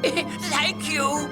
Thank you.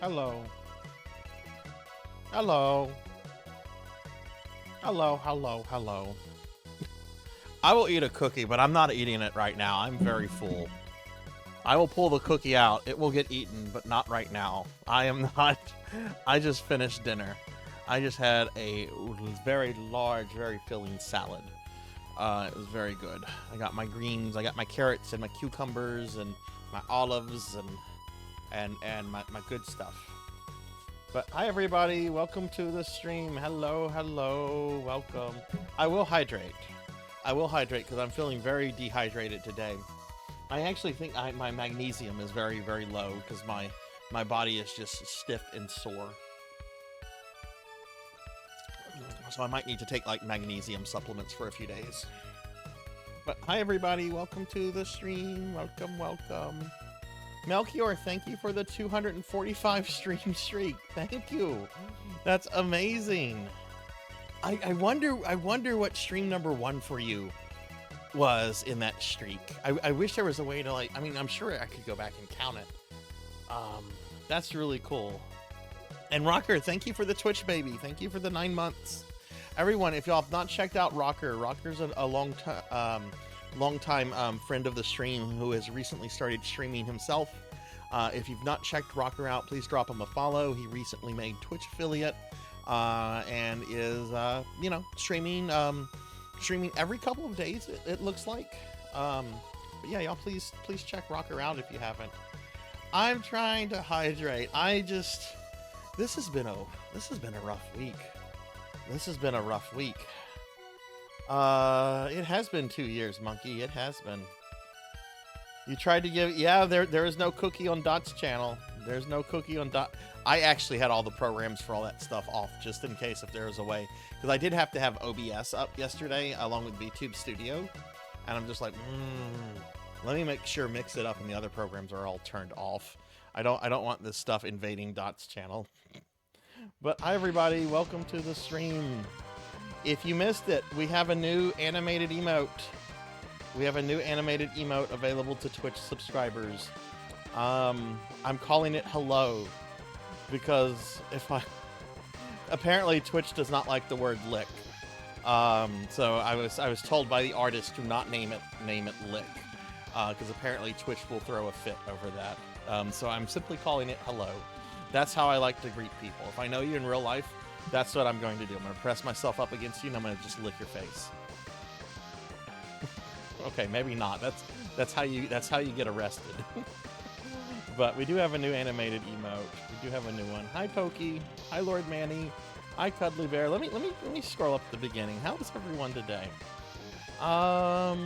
Hello. Hello. Hello, hello, hello. I will eat a cookie, but I'm not eating it right now. I'm very full. I will pull the cookie out. It will get eaten, but not right now. I am not. I just finished dinner. I just had a very large, very filling salad. It was very good. I got my greens, I got my carrots and my cucumbers and my olives and my good stuff. But hi everybody, welcome to the stream. Hello, hello, welcome. I will hydrate. I will hydrate because I'm feeling very dehydrated today. I actually think my magnesium is very, very low because my body is just stiff and sore. So I might need to take like magnesium supplements for a few days. But hi everybody, welcome to the stream. Welcome, welcome. Melchior, thank you for the 245 stream streak. Thank you. That's amazing. I wonder what stream number 1 for you was in that streak. I wish there was a way to like, I mean, I'm sure I could go back and count it. That's really cool. And Rocker, thank you for the Twitch baby. Thank you for the 9 months. Everyone, if y'all have not checked out Rocker, Rocker's a long time friend of the stream who has recently started streaming himself. If you've not checked Rocker out, please drop him a follow. He recently made Twitch affiliate and is streaming every couple of days. It looks like. But yeah, y'all please check Rocker out if you haven't. I'm trying to hydrate. This has been a rough week. This has been a rough week. It has been 2 years, Monkey. It has been. You tried to give... Yeah, there is no cookie on Dot's channel. There's no cookie on Dot... I actually had all the programs for all that stuff off, just in case if there was a way. Because I did have to have OBS up yesterday, along with Vtuber Studio. And I'm just like, let me make sure mix it up and the other programs are all turned off. I don't want this stuff invading Dot's channel. But hi, everybody. Welcome to the stream. If you missed it, we have a new animated emote. We have a new animated emote available to Twitch subscribers. I'm calling it hello because apparently Twitch does not like the word lick. So I was told by the artist to not name it lick because apparently Twitch will throw a fit over that. So I'm simply calling it hello. That's how I like to greet people. If I know you in real life, that's what I'm going to do. I'm going to press myself up against you and I'm going to just lick your face. Okay, maybe not. That's how you get arrested. But we do have a new animated emote. We do have a new one. Hi Pokey. Hi Lord Manny. Hi Cuddly Bear. Let me scroll up at the beginning. How is everyone today? Let's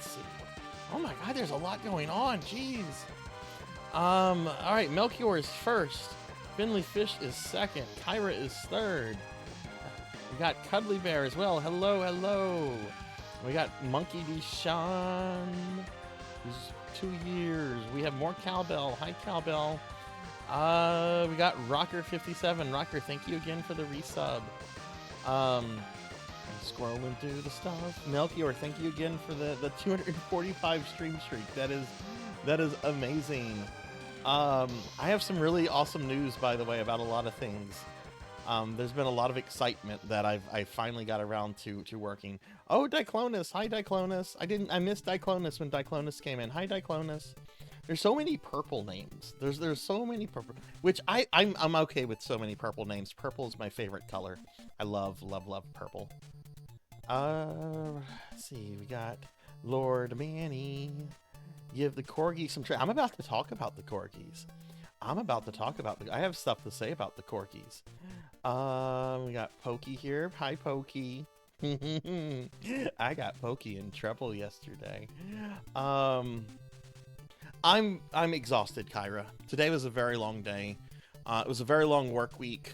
see. Oh my God, there's a lot going on. Jeez. All right, Melchior is first. Finley Fish is second. Kyra is third. We got Cuddly Bear as well. Hello, hello. We got Monkey D. Sean. Who's 2 years. We have more Cowbell. Hi, Cowbell. We got Rocker57. Rocker, thank you again for the resub. Scrolling through the stuff. Melchior, thank you again for the 245 stream streak. That is amazing. I have some really awesome news, by the way, about a lot of things. There's been a lot of excitement that I finally got around to working. Oh, Diclonus. Hi, Diclonus. I missed Diclonus when Diclonus came in. Hi, Diclonus. There's so many purple names. There's so many purple, which I'm okay with so many purple names. Purple is my favorite color. I love purple. Let's see. We got Lord Manny. Give the corgi some I'm about to talk about the corgis. I have stuff to say about the corgis. We got Pokey here. Hi, Pokey. I got Pokey in trouble yesterday. I'm exhausted, Kyra. Today was a very long day. It was a very long work week.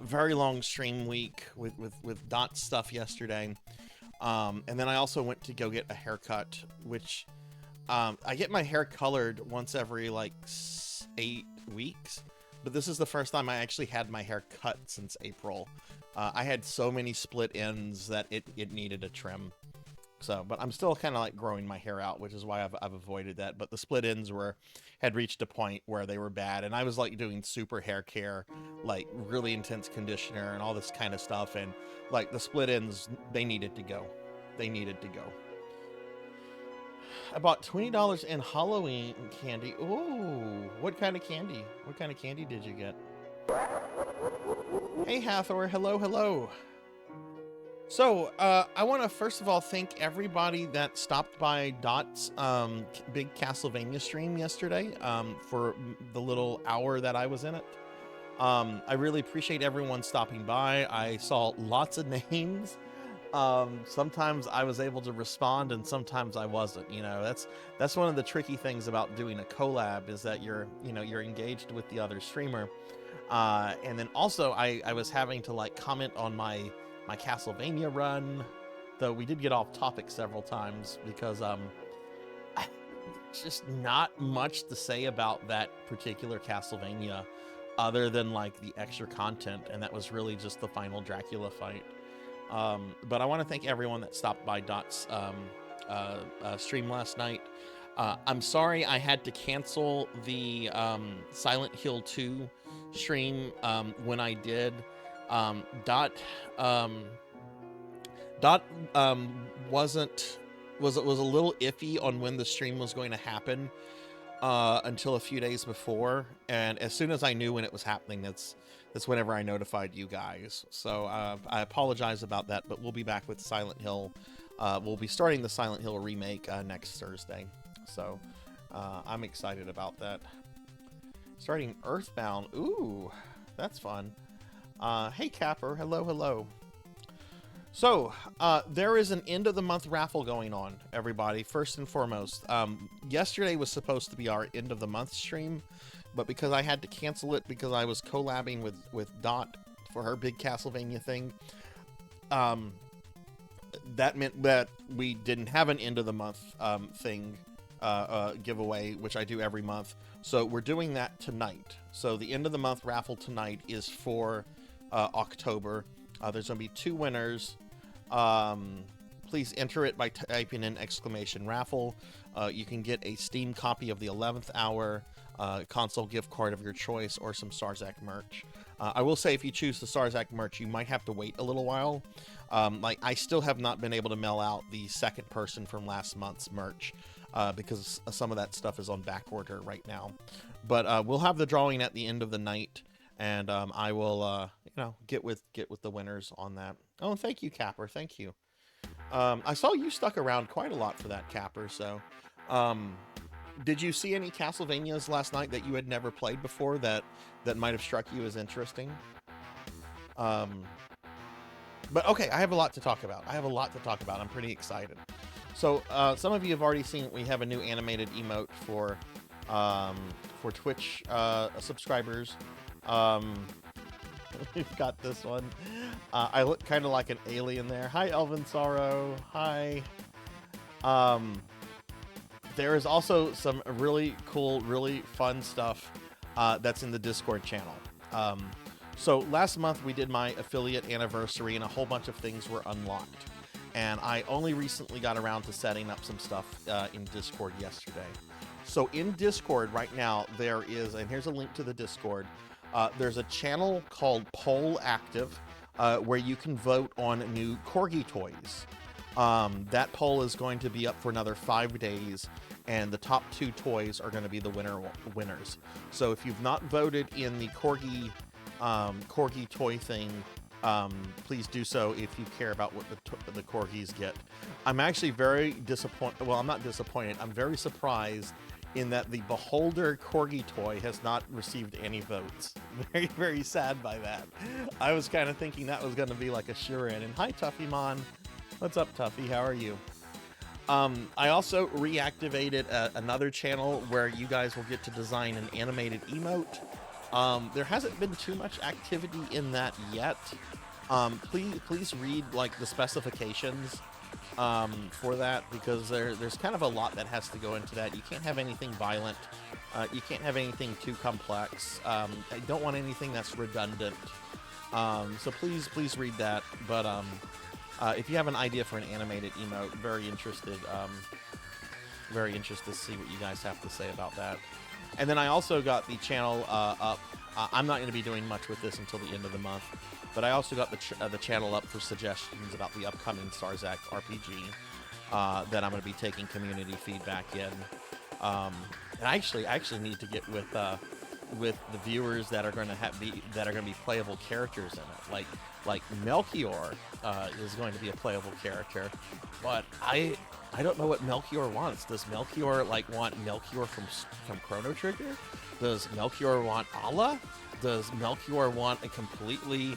Very long stream week with Dot stuff yesterday. And then I also went to go get a haircut, which I get my hair colored once every like 8 weeks. But this is the first time I actually had my hair cut since April. I had so many split ends that it needed a trim. So, but I'm still kind of like growing my hair out, which is why I've avoided that. But the split ends had reached a point where they were bad, and I was like doing super hair care, like really intense conditioner and all this kind of stuff, and like the split ends, they needed to go. They needed to go. I bought $20 in Halloween candy. Ooh, what kind of candy? What kind of candy did you get? Hey Hathor, hello, hello. So, I want to first of all thank everybody that stopped by Dot's big Castlevania stream yesterday for the little hour that I was in it. I really appreciate everyone stopping by. I saw lots of names. Sometimes I was able to respond and sometimes I wasn't. You know, that's one of the tricky things about doing a collab, is that you're engaged with the other streamer. And then also I was having to like comment on my Castlevania run, though we did get off topic several times because just not much to say about that particular Castlevania other than like the extra content, and that was really just the final Dracula fight. But I want to thank everyone that stopped by Dot's stream last night. I'm sorry I had to cancel the Silent Hill 2 stream when I did. Dot was a little iffy on when the stream was going to happen until a few days before, and as soon as I knew when it was happening, that's whenever I notified you guys. So I apologize about that, but we'll be back with Silent Hill. We'll be starting the Silent Hill remake next Thursday, so I'm excited about that. Starting Earthbound. Ooh, that's fun. Hey Capper, hello, hello. So, there is an end of the month raffle going on, everybody, first and foremost. Yesterday was supposed to be our end of the month stream, but because I had to cancel it because I was collabing with Dot for her big Castlevania thing, that meant that we didn't have an end of the month thing giveaway, which I do every month. So we're doing that tonight. So the end of the month raffle tonight is for October. There's going to be 2 winners. Please enter it by typing in !raffle. You can get a Steam copy of the 11th Hour, console gift card of your choice, or some Sarzac merch. I will say, if you choose the Sarzac merch, you might have to wait a little while. Like, I still have not been able to mail out the second person from last month's merch because some of that stuff is on back order right now. But we'll have the drawing at the end of the night, and I will, get with the winners on that. Oh, thank you, Capper. Thank you. I saw you stuck around quite a lot for that, Capper, so... Did you see any Castlevanias last night that you had never played before that might have struck you as interesting? But okay, I have a lot to talk about. I'm pretty excited. So some of you have already seen we have a new animated emote for Twitch subscribers. We've got this one. I look kind of like an alien there. Hi, Elvin Sorrow. Hi. There is also some really cool, really fun stuff that's in the Discord channel. So last month we did my affiliate anniversary and a whole bunch of things were unlocked. And I only recently got around to setting up some stuff in Discord yesterday. So in Discord right now there is, and here's a link to the Discord, there's a channel called Poll Active where you can vote on new Corgi toys. That poll is going to be up for another 5 days, and the top 2 toys are going to be the winners. So if you've not voted in the Corgi toy thing, please do so if you care about what the Corgis get. I'm actually very disappointed. Well, I'm not disappointed. I'm very surprised in that the Beholder Corgi toy has not received any votes. Very, very sad by that. I was kind of thinking that was going to be like a sure-in. And hi, Tuffy Mon. What's up, Tuffy? How are you? I also reactivated another channel where you guys will get to design an animated emote. There hasn't been too much activity in that yet. Please read like the specifications for that, because there's kind of a lot that has to go into that. You can't have anything violent. You can't have anything too complex. I don't want anything that's redundant. So please read that. But if you have an idea for an animated emote, very interested to see what you guys have to say about that. And then I also got the channel up. I'm not going to be doing much with this until the end of the month, but I also got the channel up for suggestions about the upcoming Sarzac RPG that I'm going to be taking community feedback in. And I actually need to get with the viewers that are going to be playable characters in it. Like Melchior is going to be a playable character, but I don't know what Melchior wants. Does Melchior want Melchior from Chrono Trigger? Does Melchior want Allah? Does Melchior want a completely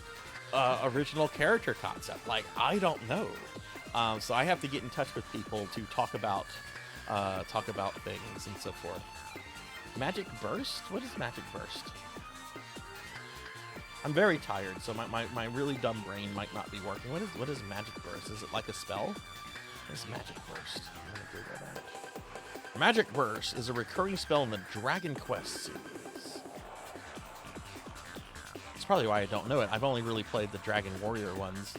original character concept? I don't know. So I have to get in touch with people to talk about things and so forth. Magic Burst? What is Magic Burst? I'm very tired, so my really dumb brain might not be working. What is Magic Burst? Is it like a spell? What is Magic Burst? I'm gonna figure that out. Magic Burst is a recurring spell in the Dragon Quest series. That's probably why I don't know it. I've only really played the Dragon Warrior ones.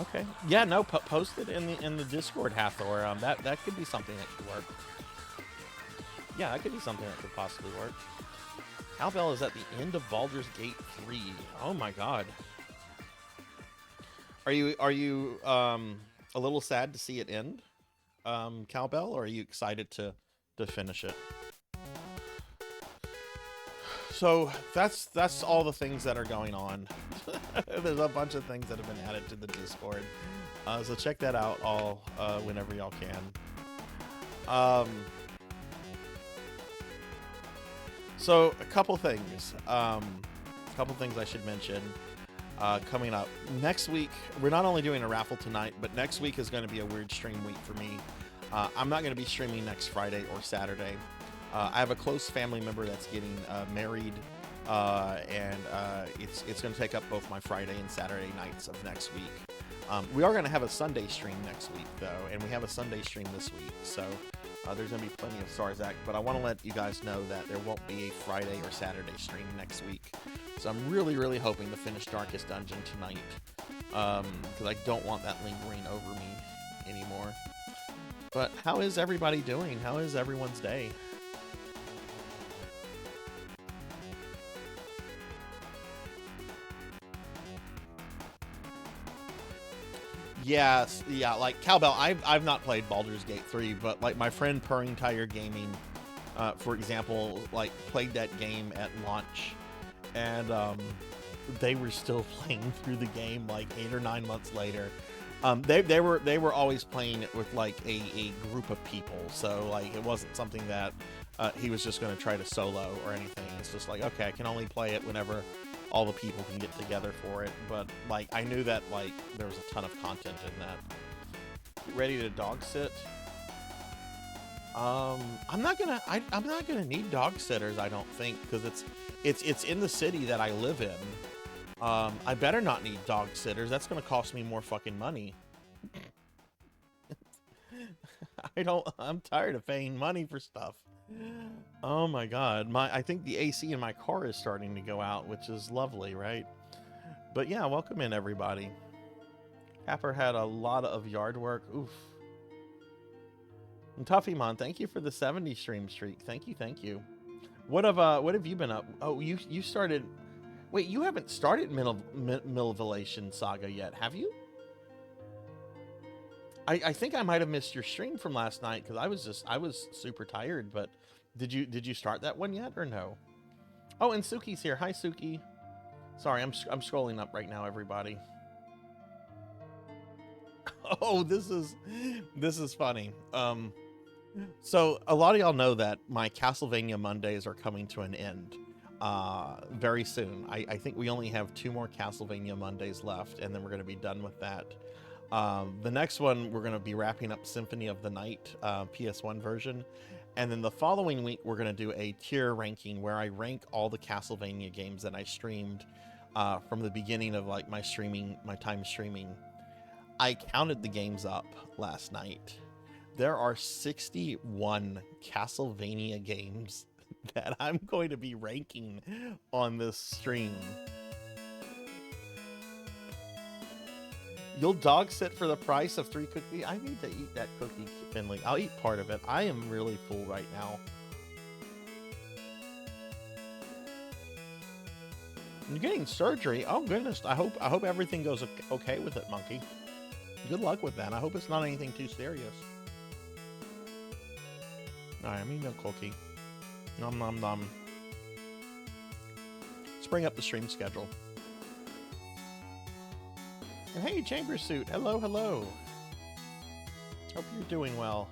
Okay. Yeah, no, post it in the Discord, Hathor. That could be something that could work. Yeah, that could be something that could possibly work. Cowbell is at the end of Baldur's Gate 3. Oh my god. Are you a little sad to see it end, Cowbell, or are you excited to finish it? So that's all the things that are going on. There's a bunch of things that have been added to the Discord. So check that out all whenever y'all can. So a couple things I should mention coming up next week. We're not only doing a raffle tonight, but next week is going to be a weird stream week for me. I'm not going to be streaming next Friday or Saturday. I have a close family member that's getting married, and it's going to take up both my Friday and Saturday nights of next week. We are going to have a Sunday stream next week, though, and we have a Sunday stream this week, so there's going to be plenty of Sarzac, but I want to let you guys know that there won't be a Friday or Saturday stream next week. So I'm really, really hoping to finish Darkest Dungeon tonight, because I don't want that lingering over me anymore. But how is everybody doing? How is everyone's day? Yes, yeah, like Cowbell, I've not played Baldur's Gate 3, but like my friend Purring Tire Gaming, for example, like played that game at launch, and they were still playing through the game like 8 or 9 months later. They were always playing it with like a group of people, so like it wasn't something that he was just going to try to solo or anything. It's just like, okay, I can only play it whenever all the people can get together for it. But like I knew that like there was a ton of content in that. Ready to dog sit? I'm not gonna need dog sitters, I don't think, because it's in the city that I live in. I better not need dog sitters. That's gonna cost me more fucking money. I'm tired of paying money for stuff. Oh my god. I think the AC in my car is starting to go out, which is lovely, right? But yeah, welcome in everybody. Capper had a lot of yard work. Oof. And Tuffymon, thank you for the 70 stream streak. Thank you. What have you been up? Oh, you started. Wait, you haven't started Millivillation Saga yet, have you? I think I might have missed your stream from last night because I was super tired. But did you start that one yet or no? Oh, and Suki's here. Hi, Suki. Sorry, I'm scrolling up right now, everybody. Oh, this is funny. So a lot of y'all know that my Castlevania Mondays are coming to an end very soon. I think we only have 2 more Castlevania Mondays left, and then we're going to be done with that. The next one, we're going to be wrapping up Symphony of the Night PS1 version, and then the following week we're going to do a tier ranking where I rank all the Castlevania games that I streamed from the beginning of like my time streaming. I counted the games up last night. There are 61 Castlevania games that I'm going to be ranking on this stream. You'll dog sit for the price of 3 cookies? I need to eat that cookie, Finley. I'll eat part of it. I am really full right now. You're getting surgery? Oh goodness. I hope everything goes okay with it, Monkey. Good luck with that. I hope it's not anything too serious. Alright, I'm eating a cookie. Nom nom nom. Let's bring up the stream schedule. And hey, Chamber Suit. Hello. Hope you're doing well.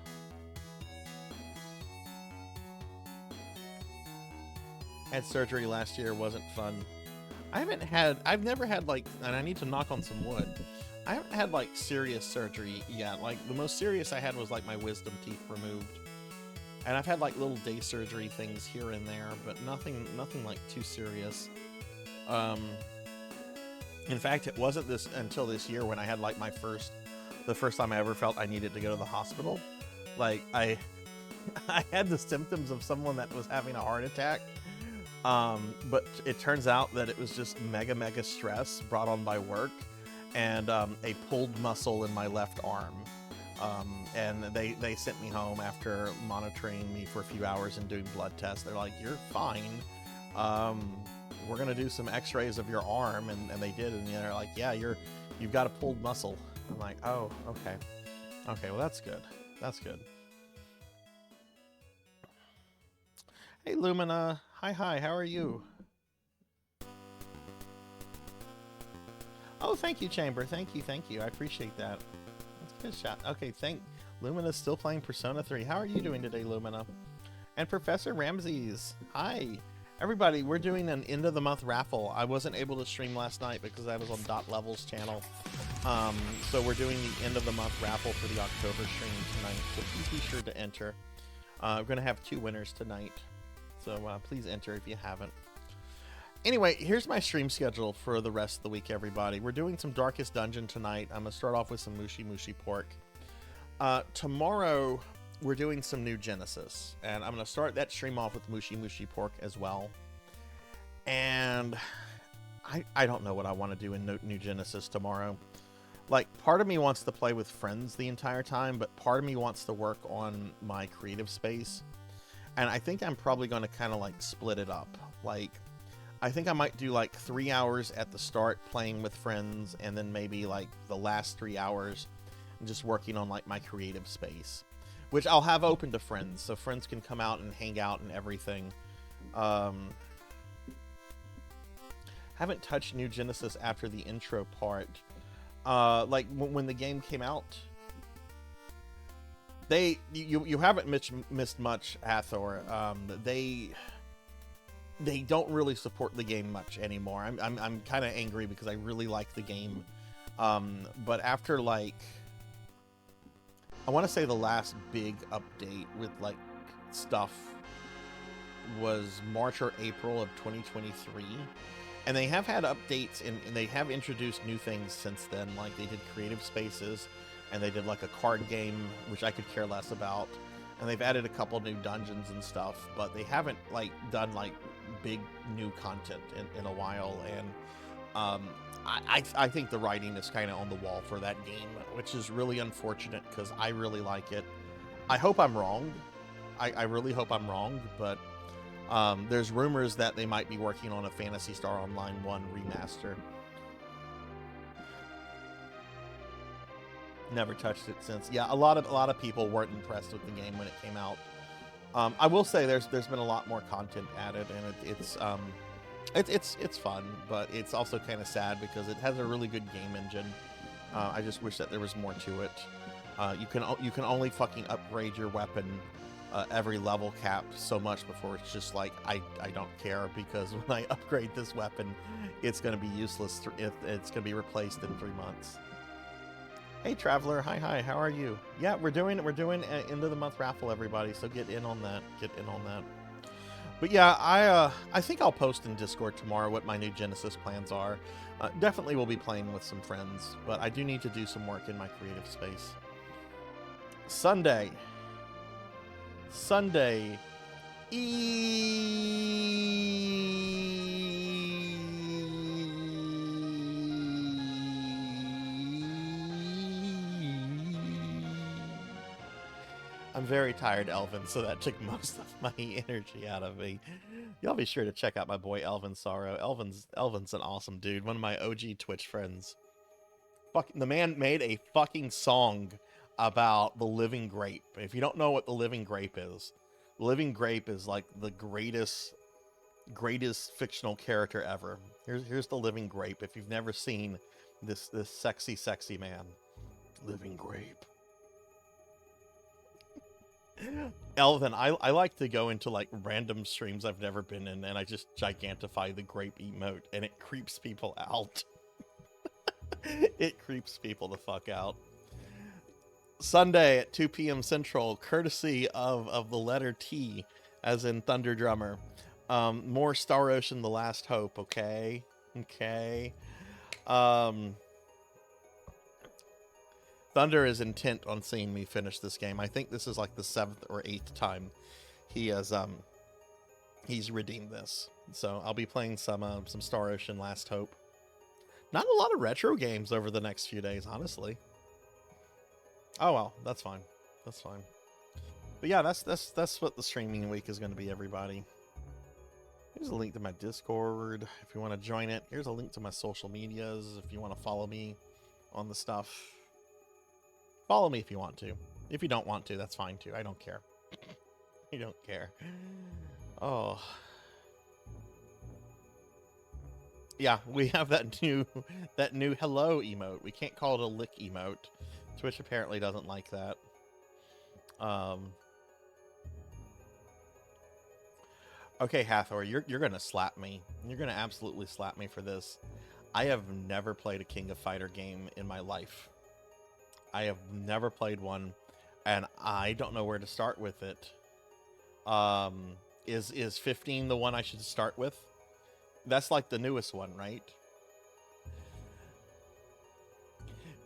Had surgery last year. Wasn't fun. I've never had like, and I need to knock on some wood. I haven't had like serious surgery yet. Like the most serious I had was like my wisdom teeth removed. And I've had like little day surgery things here and there, but nothing like too serious. In fact, it wasn't until this year when I had like the first time I ever felt I needed to go to the hospital. Like I had the symptoms of someone that was having a heart attack. But it turns out that it was just mega stress brought on by work and a pulled muscle in my left arm. And they sent me home after monitoring me for a few hours and doing blood tests. They're like, you're fine. We're going to do some x-rays of your arm. And they did. And they're like, yeah, you've got a pulled muscle. I'm like, oh, okay. Okay, well, that's good. That's good. Hey, Lumina. Hi, how are you? Oh, thank you, Chamber. Thank you. I appreciate that. Good shot. Okay, Lumina's still playing Persona 3. How are you doing today, Lumina? And Professor Ramses. Hi. Everybody, we're doing an end of the month raffle. I wasn't able to stream last night because I was on Dot Level's channel. So we're doing the end of the month raffle for the October stream tonight. So please be sure to enter. We're going to have 2 winners tonight. So please enter if you haven't. Anyway, here's my stream schedule for the rest of the week, everybody. We're doing some Darkest Dungeon tonight. I'm going to start off with some Mushi Pork. Tomorrow, we're doing some New Genesis. And I'm going to start that stream off with Mushi Pork as well. And I don't know what I want to do in New Genesis tomorrow. Like, part of me wants to play with friends the entire time, but part of me wants to work on my creative space. And I think I'm probably going to kind of, like, split it up. Like, I think I might do like 3 hours at the start playing with friends, and then maybe like the last 3 hours just working on like my creative space, which I'll have open to friends, so friends can come out and hang out and everything. Haven't touched New Genesis after the intro part. Like when the game came out, you haven't missed much, Hathor. They don't really support the game much anymore. I'm kind of angry because I really like the game. But after, like, I want to say the last big update with like stuff was March or April of 2023, and they have had updates and they have introduced new things since then. Like they did creative spaces, and they did like a card game, which I could care less about, and they've added a couple new dungeons and stuff, but they haven't like done like big new content in a while. And I think the writing is kind of on the wall for that game, which is really unfortunate because I really like it. I hope I'm wrong. I really hope I'm wrong, but there's rumors that they might be working on a Phantasy Star Online 1 remaster. Never touched it since. Yeah, a lot of people weren't impressed with the game when it came out. I will say there's been a lot more content added, and it's fun, but it's also kind of sad because it has a really good game engine. I just wish that there was more to it. You can only fucking upgrade your weapon every level cap so much before it's just like I don't care, because when I upgrade this weapon, it's going to be useless if it's going to be replaced in 3 months. Hey Traveler, hi, how are you? Yeah, we're doing an end of the month raffle, everybody, so get in on that. But yeah, I think I'll post in Discord tomorrow what my new Genesis plans are. Definitely will be playing with some friends, but I do need to do some work in my creative space. Sunday. I'm very tired, Elvin, so that took most of my energy out of me. Y'all be sure to check out my boy Elvin Sorrow. Elvin's an awesome dude, one of my OG Twitch friends. The man made a fucking song about the living grape. If you don't know what the living grape is, the living grape is like the greatest fictional character ever. Here's the living grape. If you've never seen this sexy man, living grape. Elvin, I like to go into like random streams I've never been in, and I just gigantify the grape emote, and it creeps people out. It creeps people the fuck out. Sunday at 2 p.m. Central, courtesy of the letter T, as in Thunder Drummer. More Star Ocean: The Last Hope, okay? Thunder is intent on seeing me finish this game. I think this is like the 7th or 8th time he's redeemed this. So I'll be playing some Star Ocean: Last Hope. Not a lot of retro games over the next few days, honestly. Oh well, that's fine. But yeah, that's what the streaming week is going to be, everybody. Here's a link to my Discord if you want to join it. Here's a link to my social medias if you want to follow me on the stuff. Follow me if you want to. If you don't want to, that's fine too. I don't care. I don't care. Oh. Yeah, we have that new hello emote. We can't call it a lick emote. Twitch apparently doesn't like that. Okay, Hathor, you're gonna slap me. You're gonna absolutely slap me for this. I have never played a King of Fighter game in my life. I have never played one, and I don't know where to start with it. Is 15 the one I should start with? That's like the newest one, right?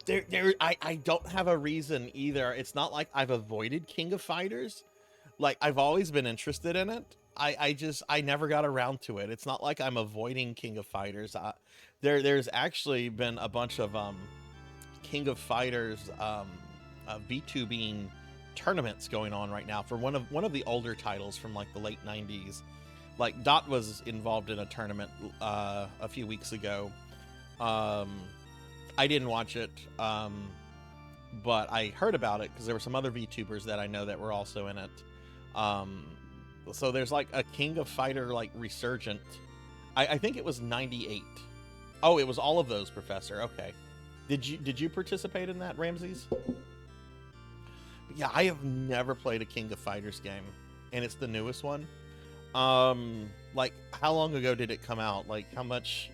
I don't have a reason either. It's not like I've avoided King of Fighters. Like, I've always been interested in it. I never got around to it. It's not like I'm avoiding King of Fighters. There's actually been a bunch of King of Fighters VTubing tournaments going on right now for one of the older titles from like the late 90s. Like Dot was involved in a tournament a few weeks ago. I didn't watch it, but I heard about it because there were some other VTubers that I know that were also in it. So there's like a King of Fighter like resurgent I think it was 98. Oh, it was all of those, Professor. Okay. Did you participate in that, Ramses? Yeah, I have never played a King of Fighters game, and it's the newest one. Like, how long ago did it come out? Like, how much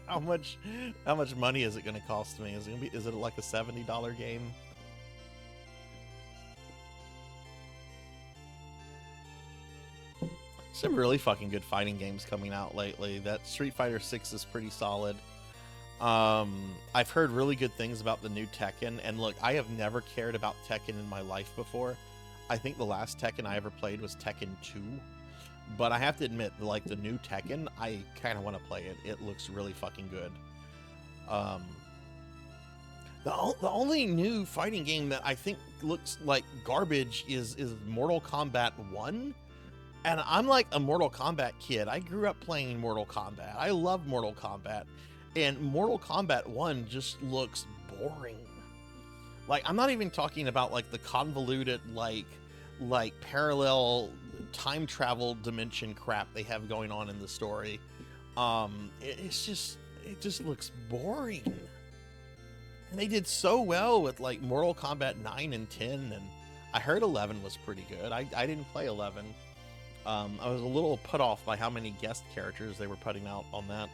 how much money is it going to cost me? Is it like a $70 game? Some really fucking good fighting games coming out lately. That Street Fighter 6 is pretty solid. I've heard really good things about the new Tekken, and look, I have never cared about Tekken in my life before. I think the last Tekken I ever played was Tekken 2, but I have to admit, like, the new Tekken, I kind of want to play it. It looks really fucking good. The only new fighting game that I think looks like garbage is Mortal Kombat 1. And I'm like a Mortal Kombat kid. I grew up playing Mortal Kombat. I love Mortal Kombat. And Mortal Kombat 1 just looks boring. Like, I'm not even talking about like the convoluted like parallel time travel dimension crap they have going on in the story. It just looks boring. And they did so well with like Mortal Kombat 9 and 10, and I heard 11 was pretty good. I didn't play 11. I was a little put off by how many guest characters they were putting out on that.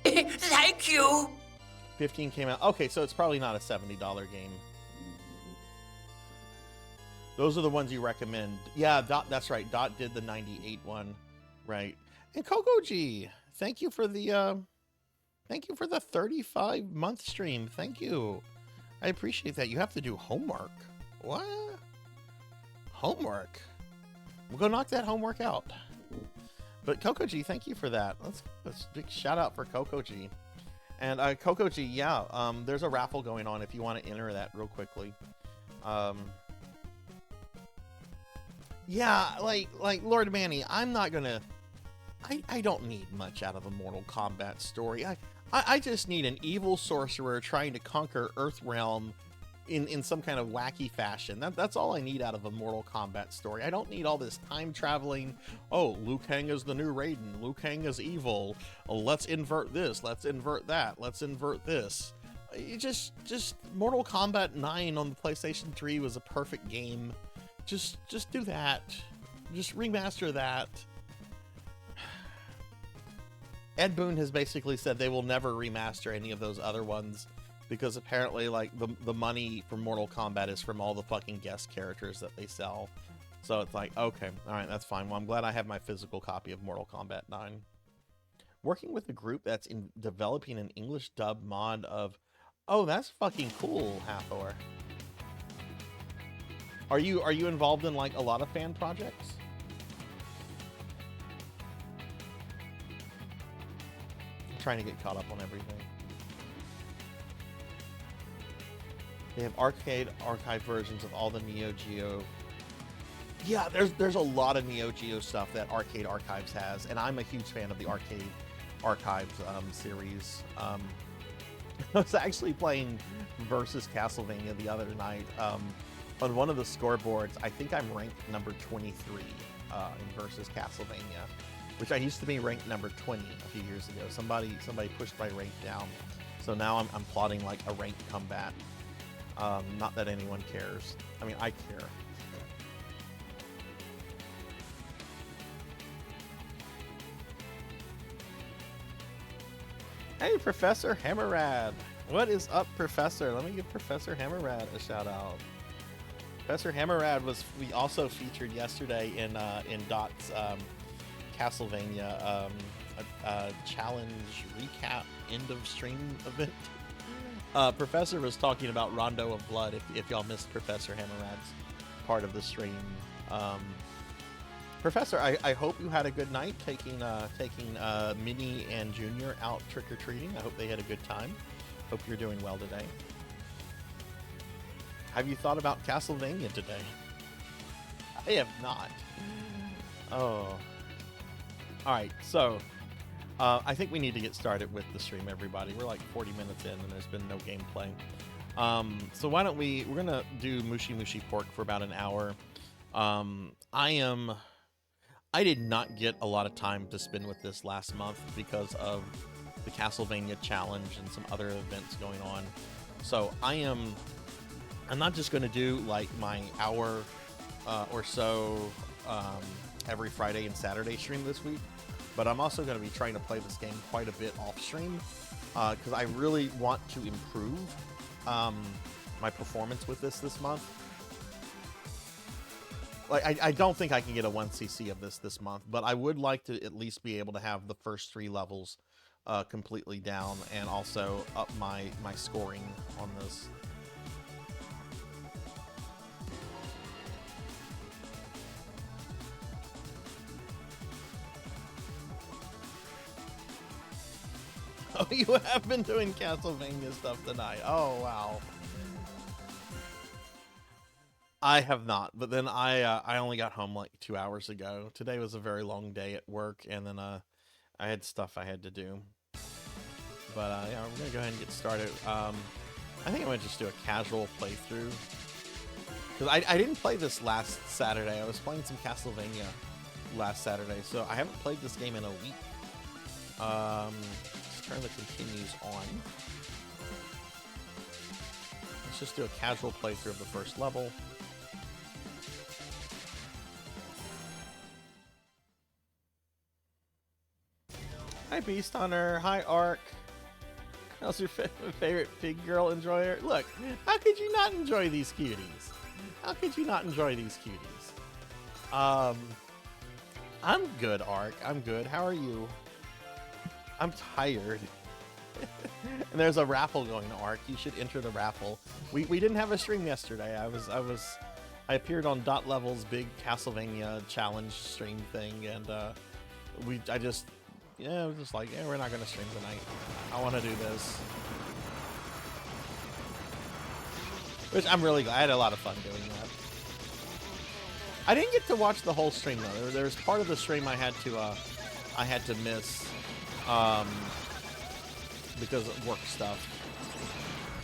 Thank you. 15 came out. Okay, so it's probably not a $70 game. Those are the ones you recommend. Yeah, Dot, that's right. Dot did the 98 one, right? And Coco G, thank you for the 35-month stream. Thank you. I appreciate that. You have to do homework. What? Homework? We'll go knock that homework out. But Coco G, thank you for that. Let's big shout out for Coco G. And Coco G, yeah, there's a raffle going on if you want to enter that real quickly. Yeah, like Lord Manny, I'm not gonna. I don't need much out of a Mortal Kombat story. I just need an evil sorcerer trying to conquer Earthrealm in some kind of wacky fashion. That's all I need out of a Mortal Kombat story. I don't need all this time traveling. Oh, Liu Kang is the new Raiden. Liu Kang is evil. Oh, let's invert this. Let's invert that. Let's invert this. You just Mortal Kombat 9 on the PlayStation 3 was a perfect game. Just do that. Just remaster that. Ed Boon has basically said they will never remaster any of those other ones, because apparently, like, the money from Mortal Kombat is from all the fucking guest characters that they sell. So it's like, okay, all right, that's fine. Well, I'm glad I have my physical copy of Mortal Kombat 9. Working with a group that's in developing an English dub mod of... Oh, that's fucking cool, Hathor. Are you involved in, like, a lot of fan projects? I'm trying to get caught up on everything. They have arcade archive versions of all the Neo Geo. Yeah, there's a lot of Neo Geo stuff that Arcade Archives has, and I'm a huge fan of the Arcade Archives series. I was actually playing Versus Castlevania the other night. On one of the scoreboards, I think I'm ranked number 23 in Versus Castlevania, which I used to be ranked number 20 a few years ago. Somebody pushed my rank down, so now I'm plotting like a rank comeback. Not that anyone cares. I mean, I care. Hey, Professor Hammerrad. What is up, Professor? Let me give Professor Hammerrad a shout out. Professor Hammerrad we also featured yesterday in Dot's Castlevania challenge recap end of stream event. Professor was talking about Rondo of Blood, if y'all missed Professor Hammerrad's part of the stream. Professor, I hope you had a good night taking Minnie and Junior out trick-or-treating. I hope they had a good time. Hope you're doing well today. Have you thought about Castlevania today? I have not. Oh. Alright, so... I think we need to get started with the stream, everybody. We're like 40 minutes in and there's been no gameplay. So why don't we're going to do Mushi Mushi Pork for about an hour. I I did not get a lot of time to spend with this last month because of the Castlevania challenge and some other events going on. So I'm not just going to do like my hour or so every Friday and Saturday stream this week, but I'm also going to be trying to play this game quite a bit off stream because I really want to improve my performance with this month. Like, I don't think I can get a 1cc of this month, but I would like to at least be able to have the first 3 levels completely down and also up my scoring on this. Oh, you have been doing Castlevania stuff tonight. Oh, wow. I have not, but then I only got home like 2 hours ago. Today was a very long day at work, and then I had stuff I had to do. But yeah, we're gonna go ahead and get started. I think I might just do a casual playthrough because I didn't play this last Saturday. I was playing some Castlevania last Saturday, so I haven't played this game in a week. Let's turn the continues on. Let's just do a casual playthrough of the first level. Hi, Beast Hunter. Hi, Ark. How's your favorite pig girl enjoyer? Look, how could you not enjoy these cuties? How could you not enjoy these cuties? I'm good, Ark. I'm good. How are you? I'm tired. And there's a raffle going, Ark. You should enter the raffle. We didn't have a stream yesterday. I appeared on Dot Level's big Castlevania challenge stream thing, and I was just like, yeah, we're not gonna stream tonight. I want to do this, which I'm really glad. I had a lot of fun doing that. I didn't get to watch the whole stream though. There was part of the stream I had to miss because of work stuff.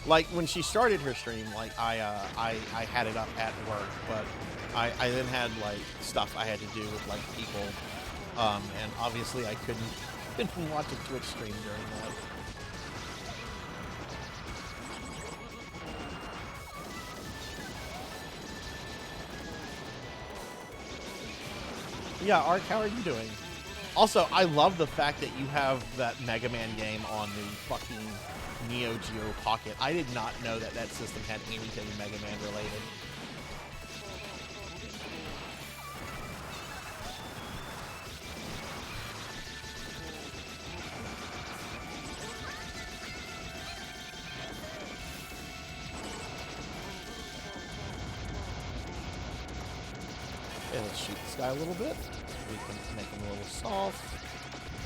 Like when she started her stream, like I had it up at work, but I then had like stuff I had to do with like people. And obviously I couldn't watch a Twitch stream during that. Yeah, Ark, how are you doing? Also, I love the fact that you have that Mega Man game on the fucking Neo Geo Pocket. I did not know that system had anything Mega Man related. Let's shoot this guy a little bit. We can make him a little soft.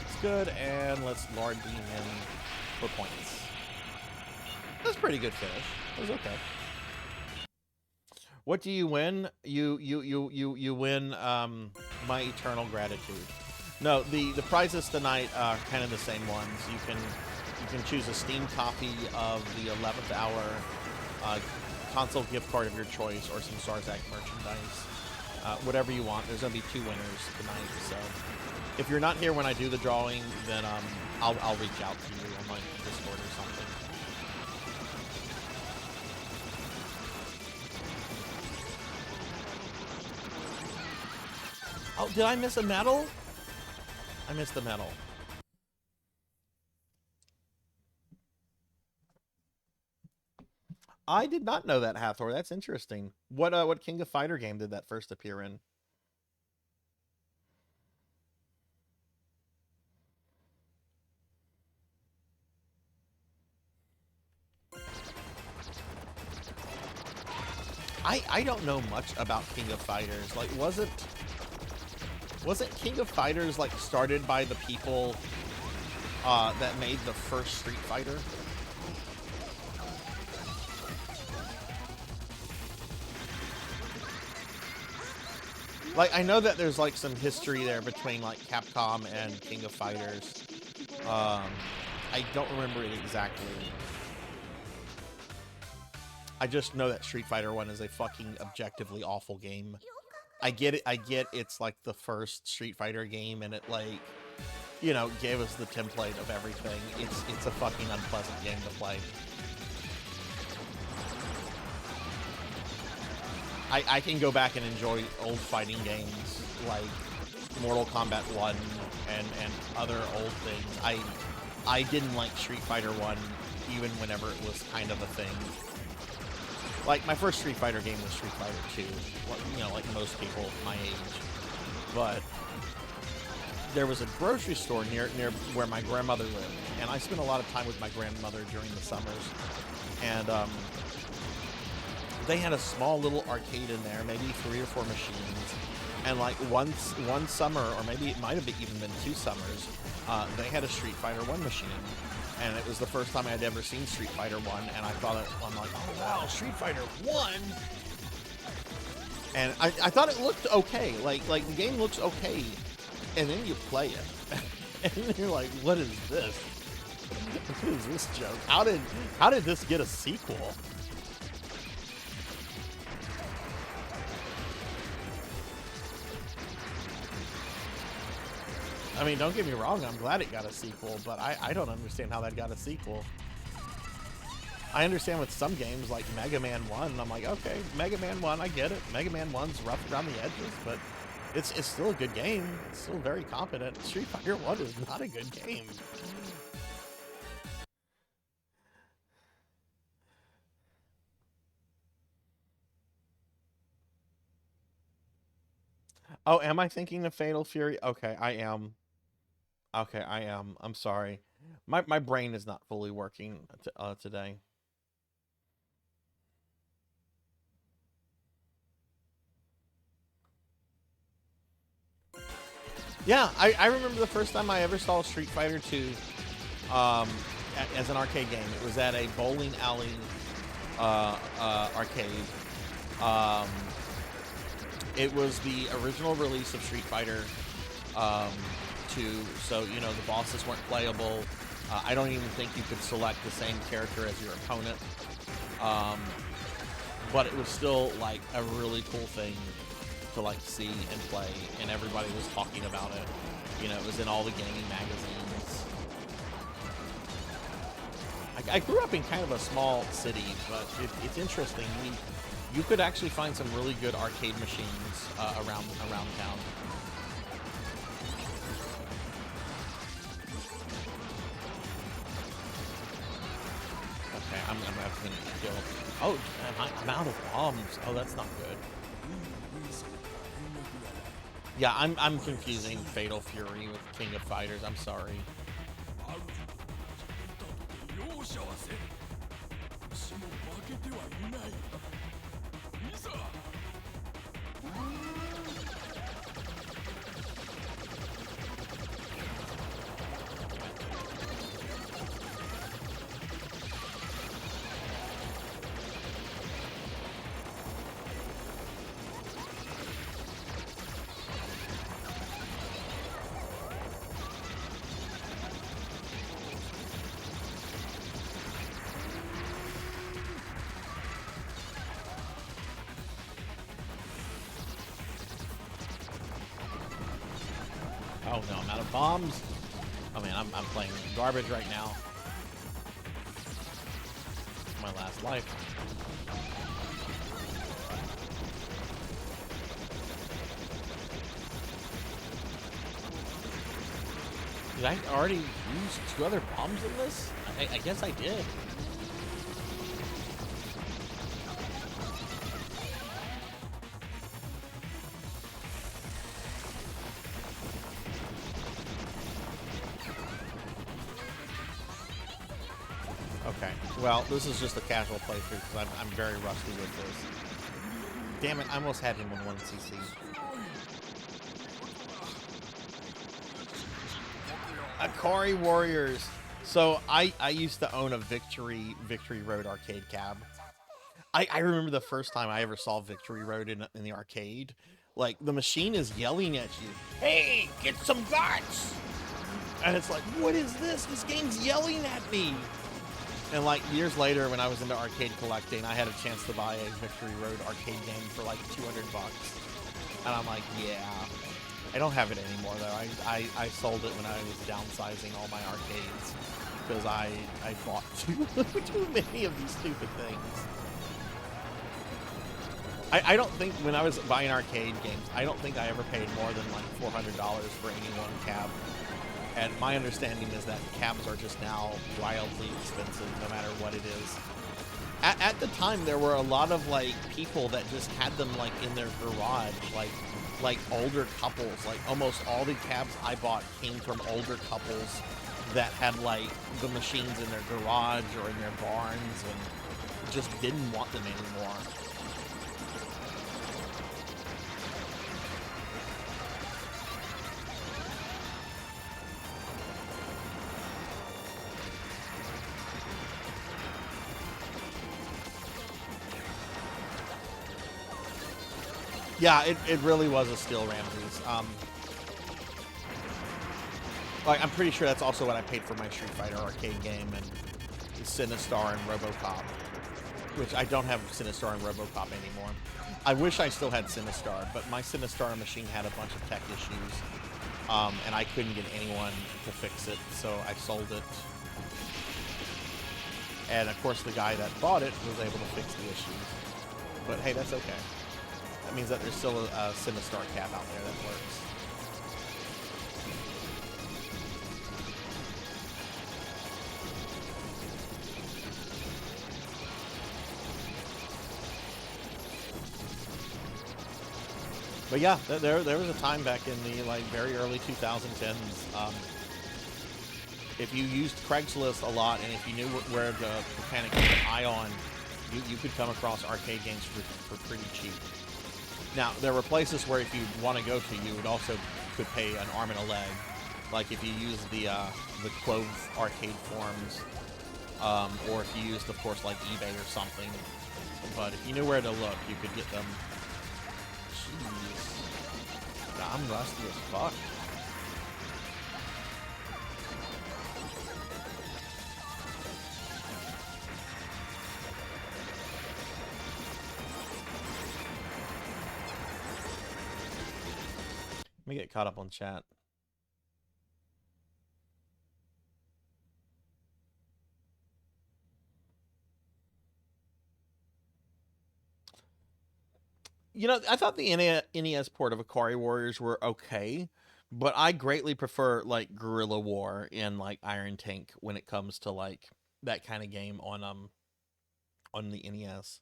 It's good, and let's lard beam him for points. That's a pretty good finish. It was okay. What do you win? You win my eternal gratitude. No, the prizes tonight are kind of the same ones. You can choose a Steam copy of the 11th Hour console gift card of your choice, or some Sarzac merchandise. Whatever you want. There's gonna be 2 winners tonight, so if you're not here when I do the drawing, then I'll reach out to you on my Discord or something. Oh, did I miss a medal? I missed the medal. I did not know that, Hathor. That's interesting. What King of Fighter game did that first appear in? I don't know much about King of Fighters. Like, wasn't King of Fighters like started by the people that made the first Street Fighter? Like, I know that there's like some history there between like Capcom and King of Fighters. I don't remember it exactly. I just know that Street Fighter 1 is a fucking objectively awful game. I get it. I get it's like the first Street Fighter game, and it like, you know, gave us the template of everything. It's a fucking unpleasant game to play. I can go back and enjoy old fighting games like Mortal Kombat 1 and other old things. I didn't like Street Fighter 1 even whenever it was kind of a thing. Like, my first Street Fighter game was Street Fighter 2, you know, like most people my age. But there was a grocery store near where my grandmother lived, and I spent a lot of time with my grandmother during the summers. And they had a small little arcade in there, maybe 3 or 4 machines. And like one summer, or maybe it might have even been 2 summers, they had a Street Fighter 1 machine. And it was the first time I'd ever seen Street Fighter 1, and I thought I'm like, oh wow, Street Fighter 1? And I thought it looked okay. Like the game looks okay. And then you play it. And then you're like, what is this? What is this joke? How did this get a sequel? I mean, don't get me wrong, I'm glad it got a sequel, but I don't understand how that got a sequel. I understand with some games like Mega Man 1, I'm like, okay, Mega Man 1, I get it. Mega Man 1's rough around the edges, but it's still a good game. It's still very competent. Street Fighter 1 is not a good game. Oh, am I thinking of Fatal Fury? Okay, I am. Okay, I am. I'm sorry. My brain is not fully working today. Yeah, I remember the first time I ever saw Street Fighter 2 as an arcade game. It was at a bowling alley arcade. It was the original release of Street Fighter 2, so, you know, the bosses weren't playable. I don't even think you could select the same character as your opponent. But it was still, like, a really cool thing to, like, see and play, and everybody was talking about it. You know, it was in all the gaming magazines. I grew up in kind of a small city, but it's interesting. I mean, you could actually find some really good arcade machines around town. Okay, I'm gonna have to kill. Oh, I'm out of bombs. Oh, that's not good. Yeah, I'm confusing Fatal Fury with King of Fighters. I'm sorry. Oh no, I'm out of bombs. Oh man, I'm playing garbage right now. It's my last life. Did I already use 2 other bombs in this? I guess I did. Okay, well, this is just a casual playthrough because I'm very rusty with this. Damn it, I almost had him on 1cc. Akari Warriors. So I used to own a Victory Road arcade cab. I remember the first time I ever saw Victory Road in the arcade. Like, the machine is yelling at you, "Hey, get some guts!" And it's like, what is this? This game's yelling at me. And like years later, when I was into arcade collecting, I had a chance to buy a Victory Road arcade game for like $200. And I'm like, yeah. I don't have it anymore, though. I sold it when I was downsizing all my arcades. Because I bought too many of these stupid things. I don't think, when I was buying arcade games, I don't think I ever paid more than like $400 for any one cab. And my understanding is that cabs are just now wildly expensive, no matter what it is. At the time, there were a lot of like people that just had them like in their garage, like older couples. Like almost all the cabs I bought came from older couples that had like the machines in their garage or in their barns and just didn't want them anymore. Yeah, it really was a steal, Ramses. Like, I'm pretty sure that's also what I paid for my Street Fighter arcade game and Sinistar and RoboCop, which I don't have Sinistar and RoboCop anymore. I wish I still had Sinistar, but my Sinistar machine had a bunch of tech issues, and I couldn't get anyone to fix it, so I sold it. And of course, the guy that bought it was able to fix the issues. But hey, that's okay. That means that there's still a Sinistar cab out there that works. But yeah, there was a time back in the like very early 2010s. If you used Craigslist a lot, and if you knew where to kind of keep an eye on, you could come across arcade games for pretty cheap. Now, there were places where if you want to go to, you would also could pay an arm and a leg. Like if you use the Clove arcade forums, or if you used, of course, like eBay or something. But if you knew where to look, you could get them. Jeez. God, I'm rusty as fuck. Let me get caught up on chat. You know, I thought the NES port of Ikari Warriors were okay, but I greatly prefer like Guerrilla War and like Iron Tank when it comes to like that kind of game on the NES.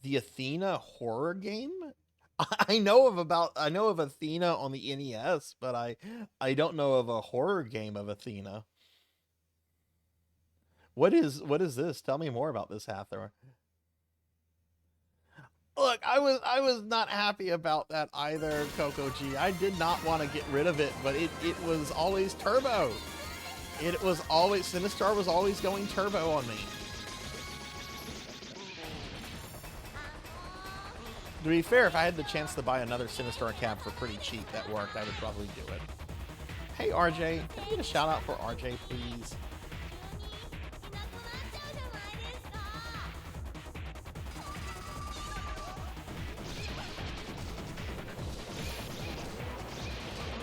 The Athena horror game? I know of Athena on the NES, but I don't know of a horror game of Athena. What is this? Tell me more about this, Hathor. Look, I was not happy about that either, Coco G. I did not want to get rid of it, but it was always turbo. It was always Sinistar was always going turbo on me. To be fair, if I had the chance to buy another Sinistar cab for pretty cheap that worked, I would probably do it. Hey, RJ. Can I get a shout out for RJ, please?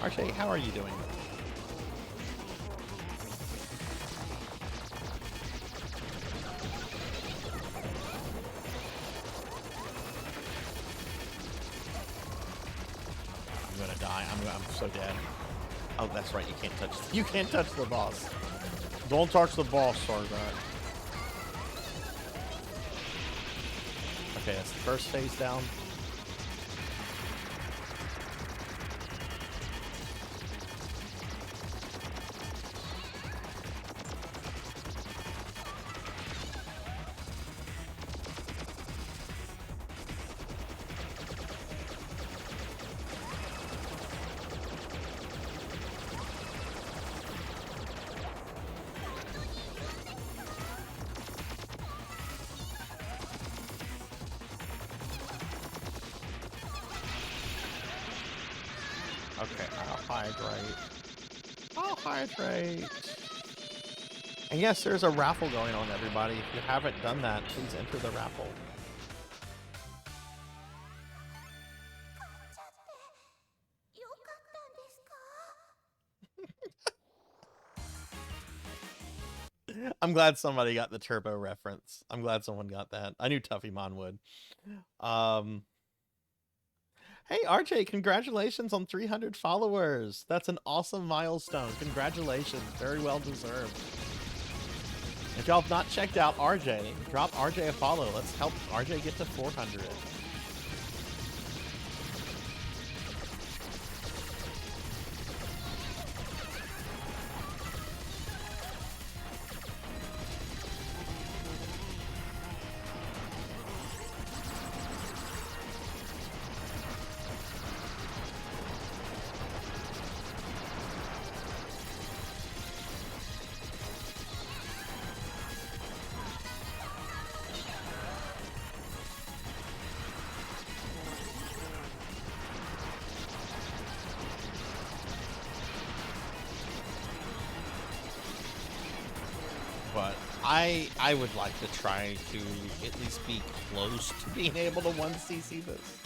RJ, how are you doing? I'm gonna die. I'm so dead. Oh, that's right. You can't touch the boss. Don't touch the boss, Sarzac. Okay, that's the first phase down. Okay, I'll hydrate. And yes, there's a raffle going on, everybody. If you haven't done that, please enter the raffle. I'm glad somebody got the Turbo reference. I'm glad someone got that. I knew Tuffymon would. Hey, RJ, congratulations on 300 followers. That's an awesome milestone. Congratulations. Very well deserved. If y'all have not checked out RJ, drop RJ a follow. Let's help RJ get to 400. But I would like to try to at least be close to being able to 1cc this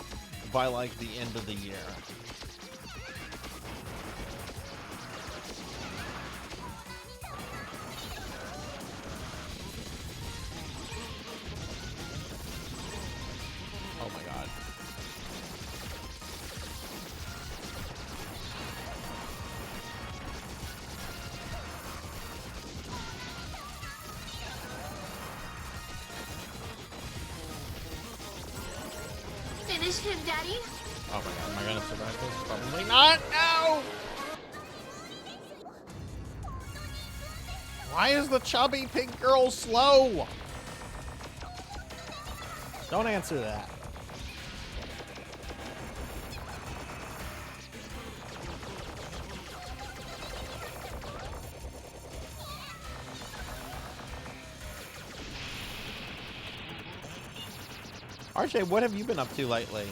by like the end of the year. Oh my god. Finish him, Daddy. Oh my god, am I gonna survive this? Probably not! No! Why is the chubby pink girl slow? Don't answer that. RJ, what have you been up to lately?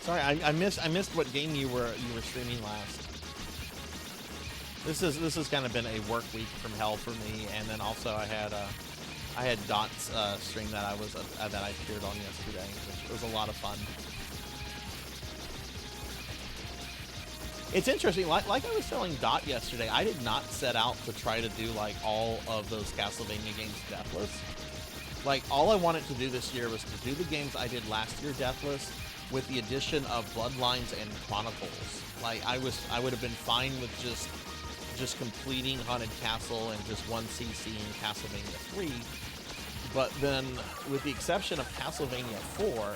Sorry, I missed what game you were streaming last. This has kind of been a work week from hell for me, and then also I had Dot's stream that I appeared on yesterday, which was a lot of fun. It's interesting, like I was telling Dot yesterday, I did not set out to try to do like all of those Castlevania games deathless. Like all I wanted to do this year was to do the games I did last year deathless, with the addition of Bloodlines and Chronicles. Like I would have been fine with just completing Haunted Castle and just 1cc in Castlevania 3. But then, with the exception of Castlevania 4,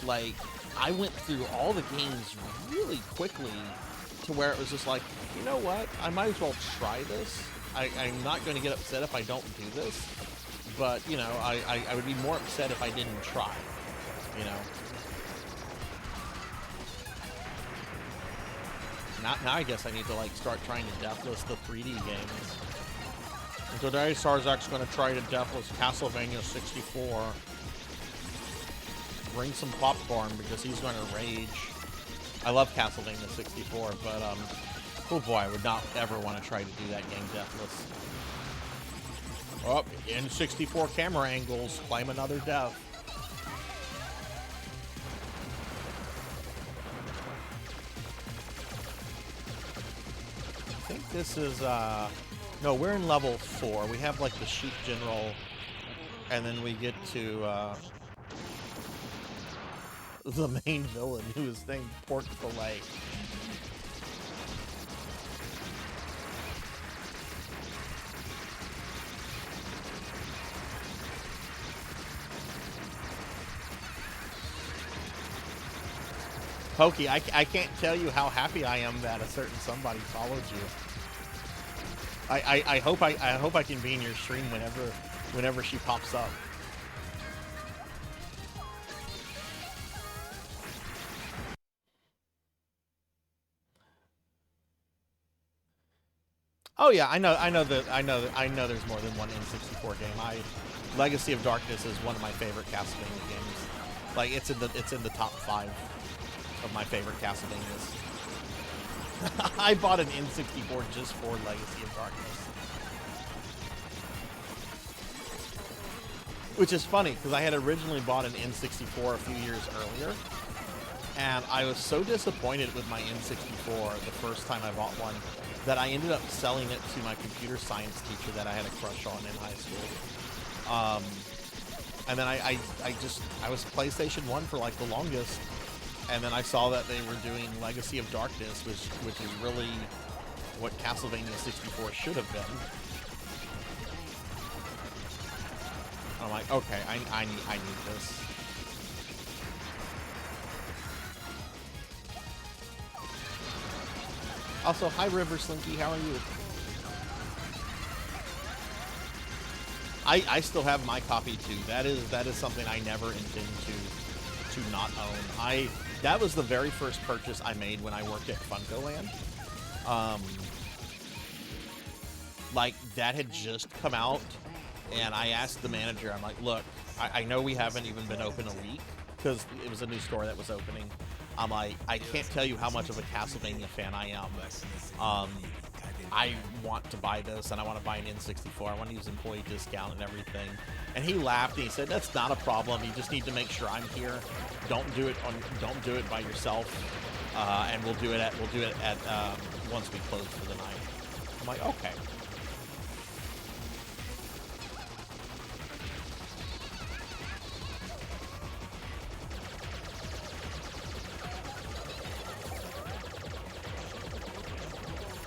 like I went through all the games really quickly to where it was just like, you know what? I might as well try this. I'm not going to get upset if I don't do this. But, you know, I would be more upset if I didn't try, you know? Now I guess I need to, like, start trying to deathless the 3D games. And today, Sarzac's going to try to deathless Castlevania 64. Bring some popcorn, because he's going to rage. I love Castlevania 64, but, oh boy, I would not ever want to try to do that game deathless. Oh, in 64 camera angles, claim another death. I think this is, no, we're in level 4. We have, like, the Sheep General, and then we get to, the main villain, who is named Pork Fillet. Pokey, I can't tell you how happy I am that a certain somebody followed you. I hope I can be in your stream whenever she pops up. Oh yeah, I know there's more than one N64 game. Legacy of Darkness is one of my favorite Castlevania games. Like it's in the top 5 of my favorite Castlevanias. I bought an N64 just for Legacy of Darkness. Which is funny, because I had originally bought an N64 a few years earlier, and I was so disappointed with my N64 the first time I bought one that I ended up selling it to my computer science teacher that I had a crush on in high school. And then I was PlayStation 1 for like the longest, and then I saw that they were doing Legacy of Darkness, which is really what Castlevania 64 should have been. I'm like, okay, I need this. Also, hi River Slinky, how are you? I still have my copy too. That is something I never intend to not own. That was the very first purchase I made when I worked at Funcoland. Like that had just come out, and I asked the manager, I'm like, look, I know we haven't even been open a week because it was a new store that was opening. I'm like, I can't tell you how much of a Castlevania fan I am. I want to buy this, and I want to buy an N64. I want to use employee discount and everything. And he laughed, and he said, "That's not a problem. You just need to make sure I'm here. Don't do it by yourself, and we'll do it at once we close for the night." I'm like, okay.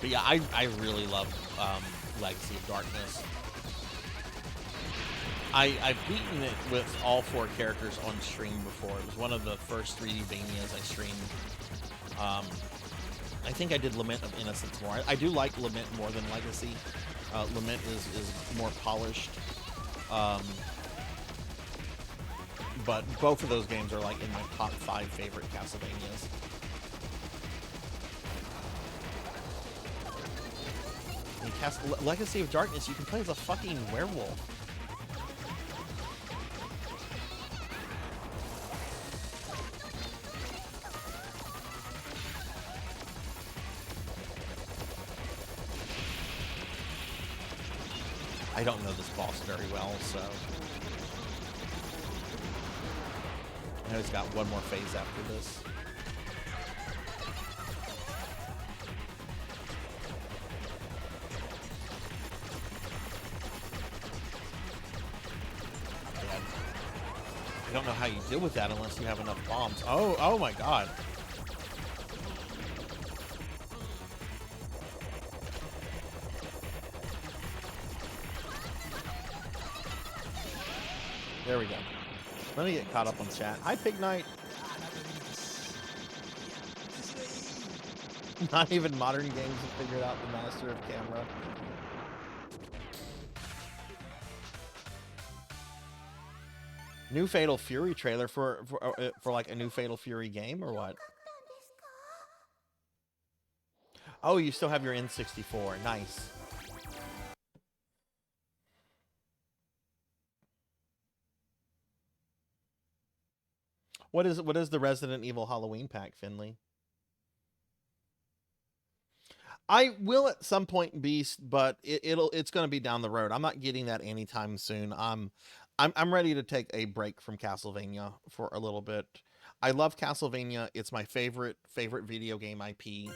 But yeah, I really love Legacy of Darkness. I've beaten it with all 4 characters on stream before. It was one of the first 3D Vanias I streamed. I think I did Lament of Innocence more. I do like Lament more than Legacy. Lament is more polished. But both of those games are like in my top 5 favorite Castlevanias. Legacy of Darkness, you can play as a fucking werewolf. I don't know this boss very well, so I know he's got one more phase after this. I don't know how you deal with that unless you have enough bombs. Oh my god. There we go. Let me get caught up on chat. Hi, Pig Knight. Not even modern games have figured out the master of camera. New Fatal Fury trailer for like a new Fatal Fury game or what? Oh, you still have your N64. Nice. What is the Resident Evil Halloween pack, Finley? I will at some point, Beast, but it's going to be down the road. I'm not getting that anytime soon. I'm ready to take a break from Castlevania for a little bit. I love Castlevania. It's my favorite video game IP.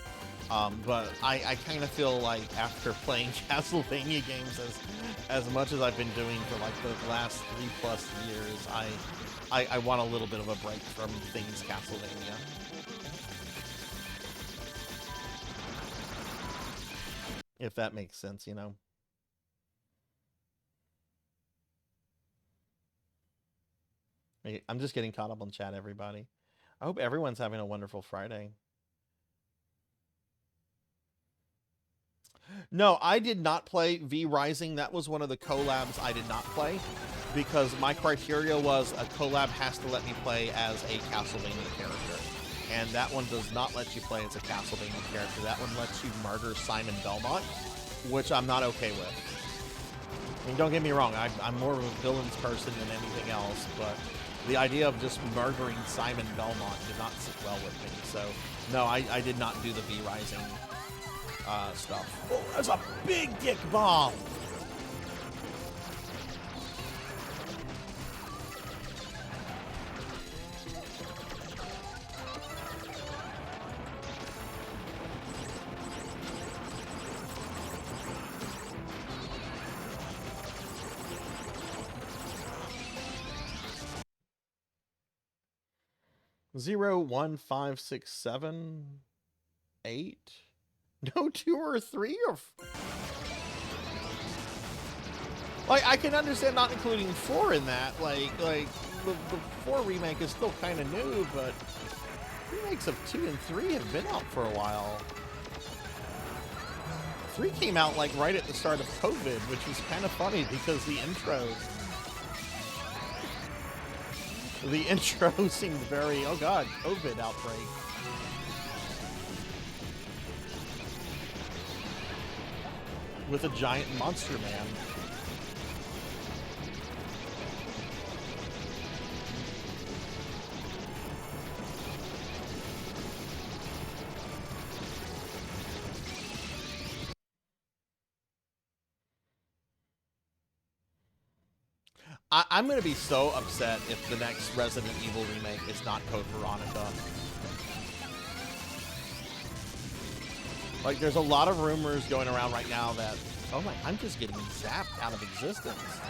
But I kind of feel like after playing Castlevania games as much as I've been doing for like the last 3+ years, I want a little bit of a break from things Castlevania. If that makes sense, you know. I'm just getting caught up on chat, everybody. I hope everyone's having a wonderful Friday. No, I did not play V Rising. That was one of the collabs I did not play because my criteria was a collab has to let me play as a Castlevania character. And that one does not let you play as a Castlevania character. That one lets you murder Simon Belmont, which I'm not okay with. I mean, don't get me wrong, I'm more of a villains person than anything else, but the idea of just murdering Simon Belmont did not sit well with me. So, no, I did not do the V-Rising stuff. Oh, that's a big dick bomb! Zero, 1, 5, 6, 7, 8. No 2 or 3 or... Like, I can understand not including 4 in that. Like the 4 remake is still kind of new, but remakes of 2 and 3 have been out for a while. 3 came out, like, right at the start of COVID, which was kind of funny because the intro seemed very, oh god, COVID outbreak. With a giant monster man. I'm gonna be so upset if the next Resident Evil remake is not Code Veronica. Like, there's a lot of rumors going around right now that, oh my, I'm just getting zapped out of existence.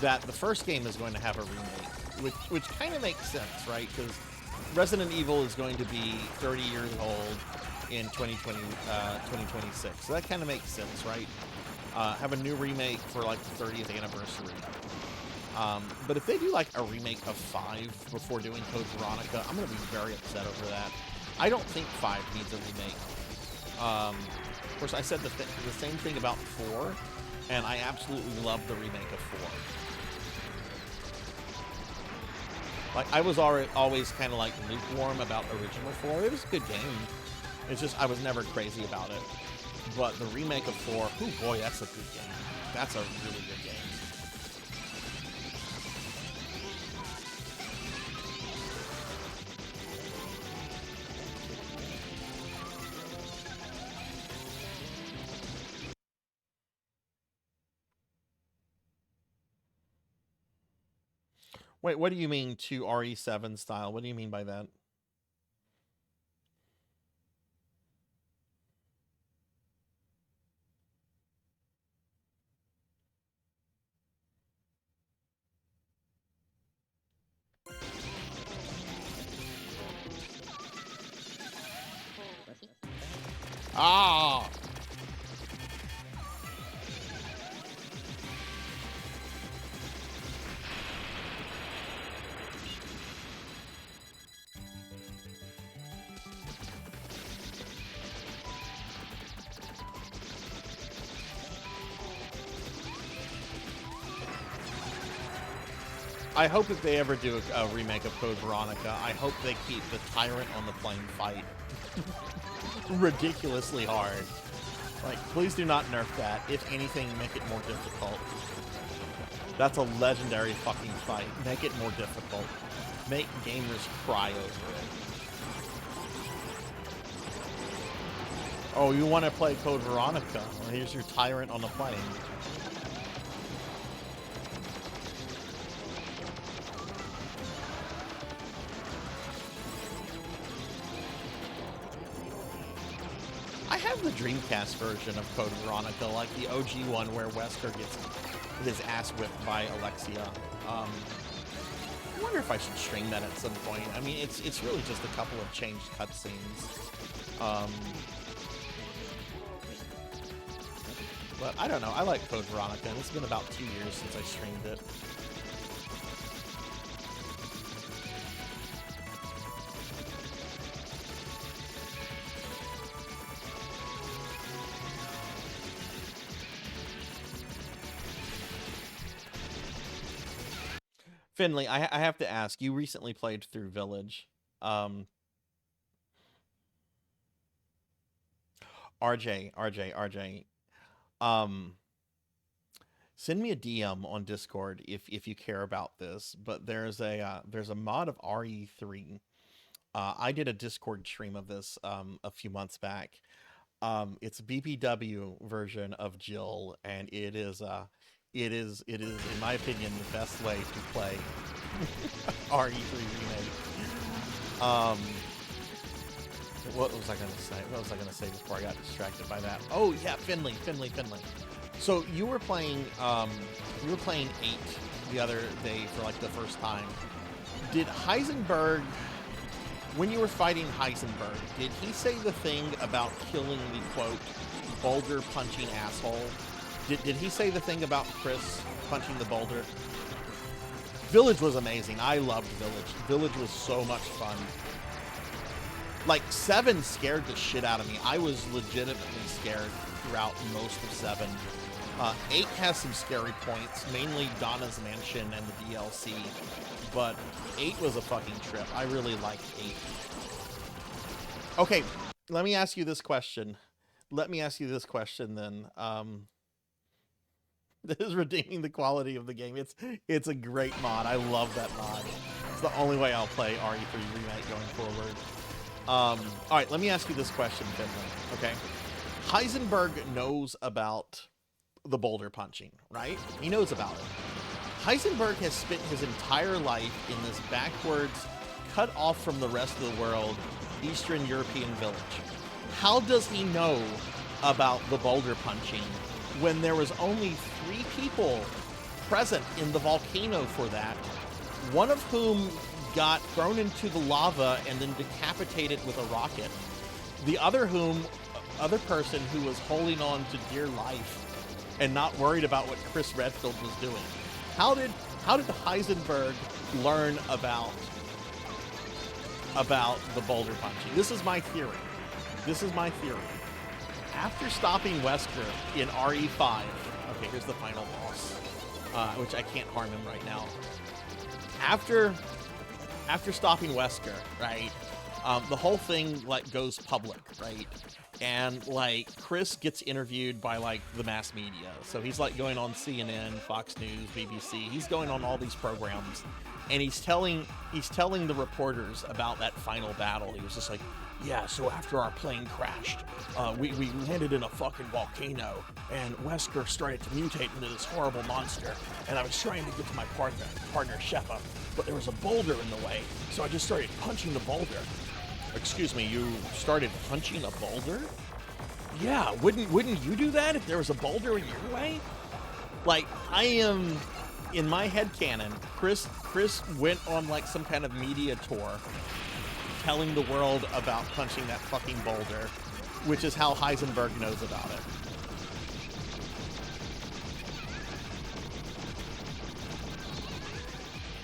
That the first game is going to have a remake, which kind of makes sense, right? Because Resident Evil is going to be 30 years old in 2026, so that kind of makes sense, right? Have a new remake for like the 30th anniversary. But if they do like a remake of 5 before doing Code Veronica, I'm going to be very upset over that. I don't think 5 needs a remake. Of course, I said the same thing about 4, and I absolutely love the remake of 4. Like, I was always kind of like lukewarm about original 4. It was a good game. It's just I was never crazy about it. But the remake of 4, oh boy, that's a good game. That's a really good game. Wait, what do you mean to RE7 style? What do you mean by that? Ah! I hope if they ever do a remake of Code Veronica, I hope they keep the Tyrant on the plane fight ridiculously hard. Like, please do not nerf that. If anything, make it more difficult. That's a legendary fucking fight. Make it more difficult. Make gamers cry over it. Oh, you want to play Code Veronica? Well, here's your Tyrant on the plane. I have the Dreamcast version of Code Veronica, like the OG one where Wesker gets his ass whipped by Alexia. I wonder if I should stream that at some point. I mean, it's really just a couple of changed cutscenes. But I don't know. I like Code Veronica, and it's been about 2 years since I streamed it. Finley, I have to ask, you recently played through Village. RJ. Send me a DM on Discord if you care about this. But there's a mod of RE3. I did a Discord stream of this a few months back. It's a BPW version of Jill, and it is in my opinion the best way to play RE3 remake. What was I gonna say? What was I gonna say before I got distracted by that? Oh yeah, Finley. So you were playing 8 the other day for like the first time. Did Heisenberg, when you were fighting Heisenberg, did he say the thing about killing the quote boulder punching asshole? Did he say the thing about Chris punching the boulder? Village was amazing. I loved Village. Village was so much fun. Like 7 scared the shit out of me. I was legitimately scared throughout most of 7. 8 has some scary points, mainly Donna's Mansion and the DLC, but 8 was a fucking trip. I really liked 8. Okay, let me ask you this question. Then. This is redeeming the quality of the game. It's a great mod. I love that mod. It's the only way I'll play RE3 Remake going forward. All right, let me ask you this question, Finley. Okay, Heisenberg knows about the boulder punching, right? He knows about it. Heisenberg has spent his entire life in this backwards, cut off from the rest of the world, Eastern European village. How does he know about the boulder punching when there was only 3 people present in the volcano for that, one of whom got thrown into the lava and then decapitated with a rocket, the other person who was holding on to dear life and not worried about what Chris Redfield was doing? How did Heisenberg learn about the boulder punching? This is my theory. After stopping Wesker in RE5, okay, here's the final boss, which I can't harm him right now. After stopping Wesker, right, the whole thing like goes public, right? And like Chris gets interviewed by like the mass media. So he's like going on CNN, Fox News, BBC. He's going on all these programs, and he's telling the reporters about that final battle. He was just like, yeah, so after our plane crashed, we landed in a fucking volcano, and Wesker started to mutate into this horrible monster, and I was trying to get to my partner Sheppa, but there was a boulder in the way, so I just started punching the boulder. Excuse me, you started punching a boulder? Yeah, wouldn't you do that if there was a boulder in your way? Like, I am, in my headcanon, Chris went on like some kind of media tour telling the world about punching that fucking boulder, which is how Heisenberg knows about it.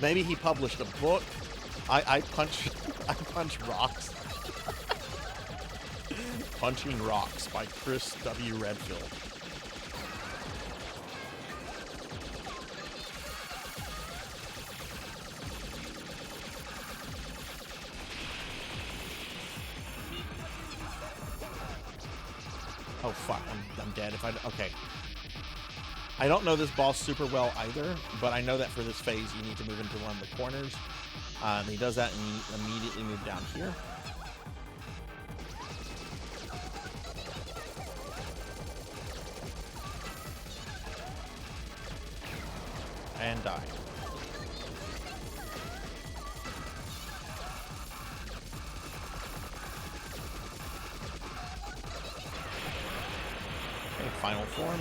Maybe he published a book. I punch rocks. Punching Rocks by Chris W. Redfield. Oh fuck, I'm dead. Okay. I don't know this boss super well either, but I know that for this phase you need to move into one of the corners. And he does that and you immediately move down here. And die. Okay, final form.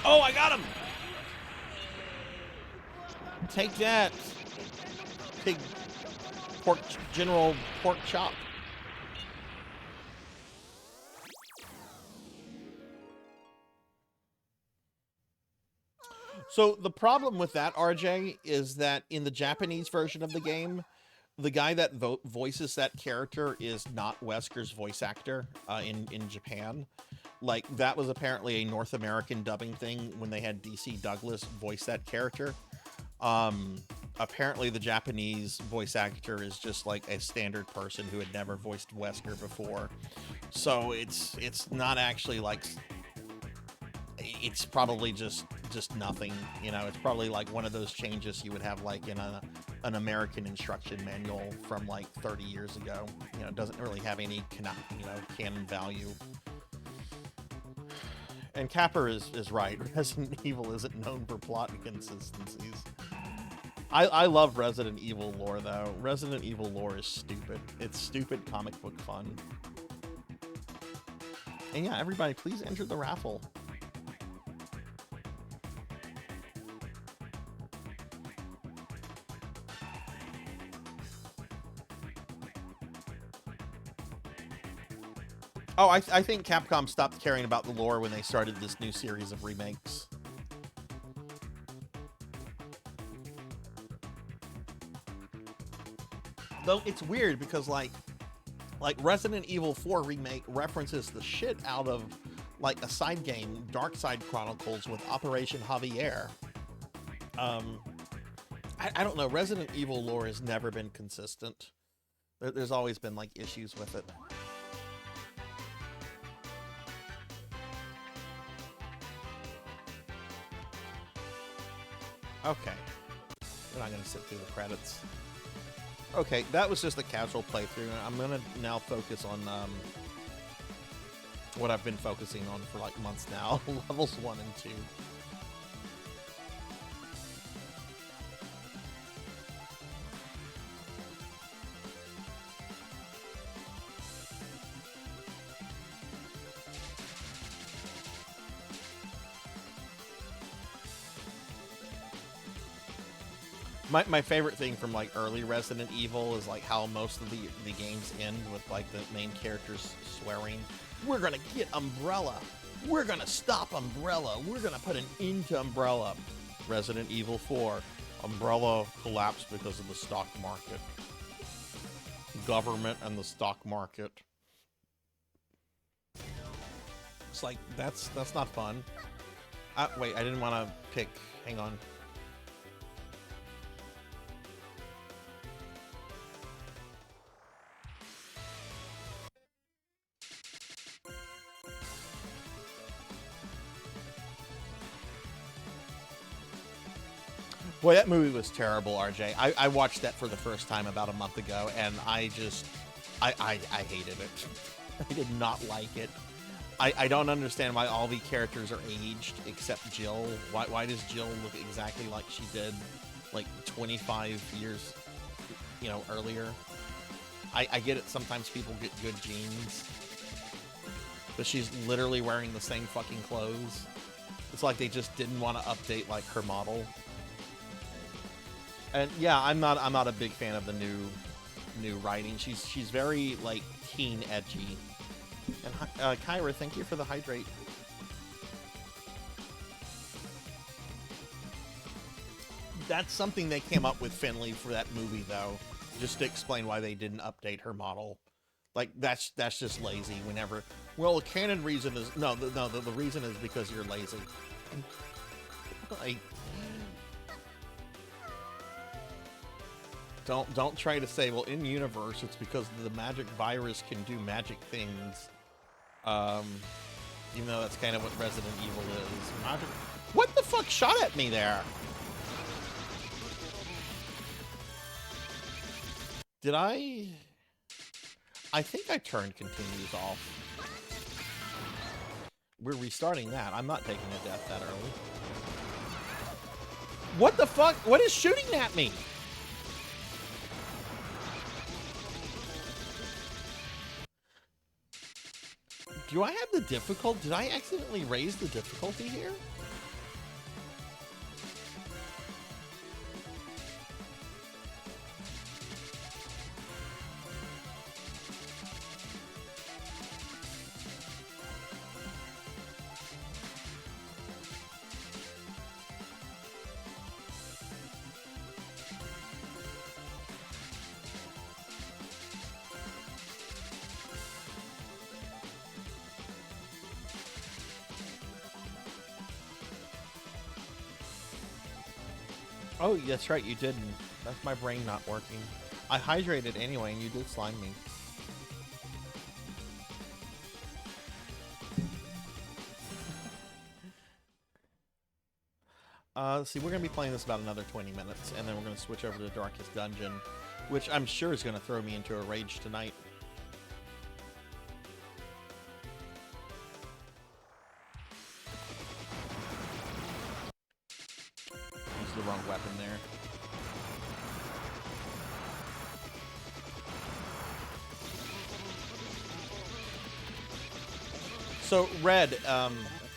Oh, I got him! Take that, big General Pork Chop. So the problem with that, RJ, is that in the Japanese version of the game, the guy that voices that character is not Wesker's voice actor in Japan. Like, that was apparently a North American dubbing thing when they had DC Douglas voice that character. Apparently the Japanese voice actor is just like a standard person who had never voiced Wesker before. So it's not actually like, it's probably just nothing, you know. It's probably like one of those changes you would have like in an American instruction manual from like 30 years ago. You know, it doesn't really have any canon value. And Capper is right. Resident Evil isn't known for plot inconsistencies. I love Resident Evil lore, though. Resident Evil lore is stupid. It's stupid comic book fun. And yeah, everybody, please enter the raffle. Oh, I think Capcom stopped caring about the lore when they started this new series of remakes. Though it's weird because like Resident Evil 4 remake references the shit out of like a side game, Dark Side Chronicles with Operation Javier. I don't know. Resident Evil lore has never been consistent. There's always been like issues with it. Okay. We're not going to sit through the credits. Okay, that was just a casual playthrough. I'm going to now focus on what I've been focusing on for like months now. Levels 1 and 2. My favorite thing from like early Resident Evil is like how most of the games end with like the main characters swearing, "We're gonna get Umbrella. We're gonna stop Umbrella. We're gonna put an end to Umbrella." Resident Evil 4, Umbrella collapsed because of the stock market. Government and the stock market. It's like, that's not fun. Wait, I didn't want to pick. Hang on. Boy, that movie was terrible, RJ. I watched that for the first time about a month ago, and I hated it. I did not like it. I don't understand why all the characters are aged except Jill. Why does Jill look exactly like she did like 25 years, you know, earlier? I get it, sometimes people get good genes, but she's literally wearing the same fucking clothes. It's like they just didn't want to update like her model. And yeah, I'm not a big fan of the new writing. She's very like teen edgy. And Kyra, thank you for the hydrate. That's something they came up with Finley for that movie though, just to explain why they didn't update her model. Like that's just lazy. Whenever, well, the canon reason is the reason is because you're lazy. Like, Don't try to say, well, in universe it's because the magic virus can do magic things. Even though that's kind of what Resident Evil is. Magic. What the fuck shot at me there? Did I think I turned continues off. We're restarting that. I'm not taking a death that early. What the fuck? What is shooting at me? Do I have the difficult? Did I accidentally raise the difficulty here? Oh, that's right, you didn't. That's my brain not working. I hydrated anyway, and you did slime me. See, we're going to be playing this about another 20 minutes, and then we're going to switch over to the Darkest Dungeon, which I'm sure is going to throw me into a rage tonight. Use the wrong weapon there. So, Red,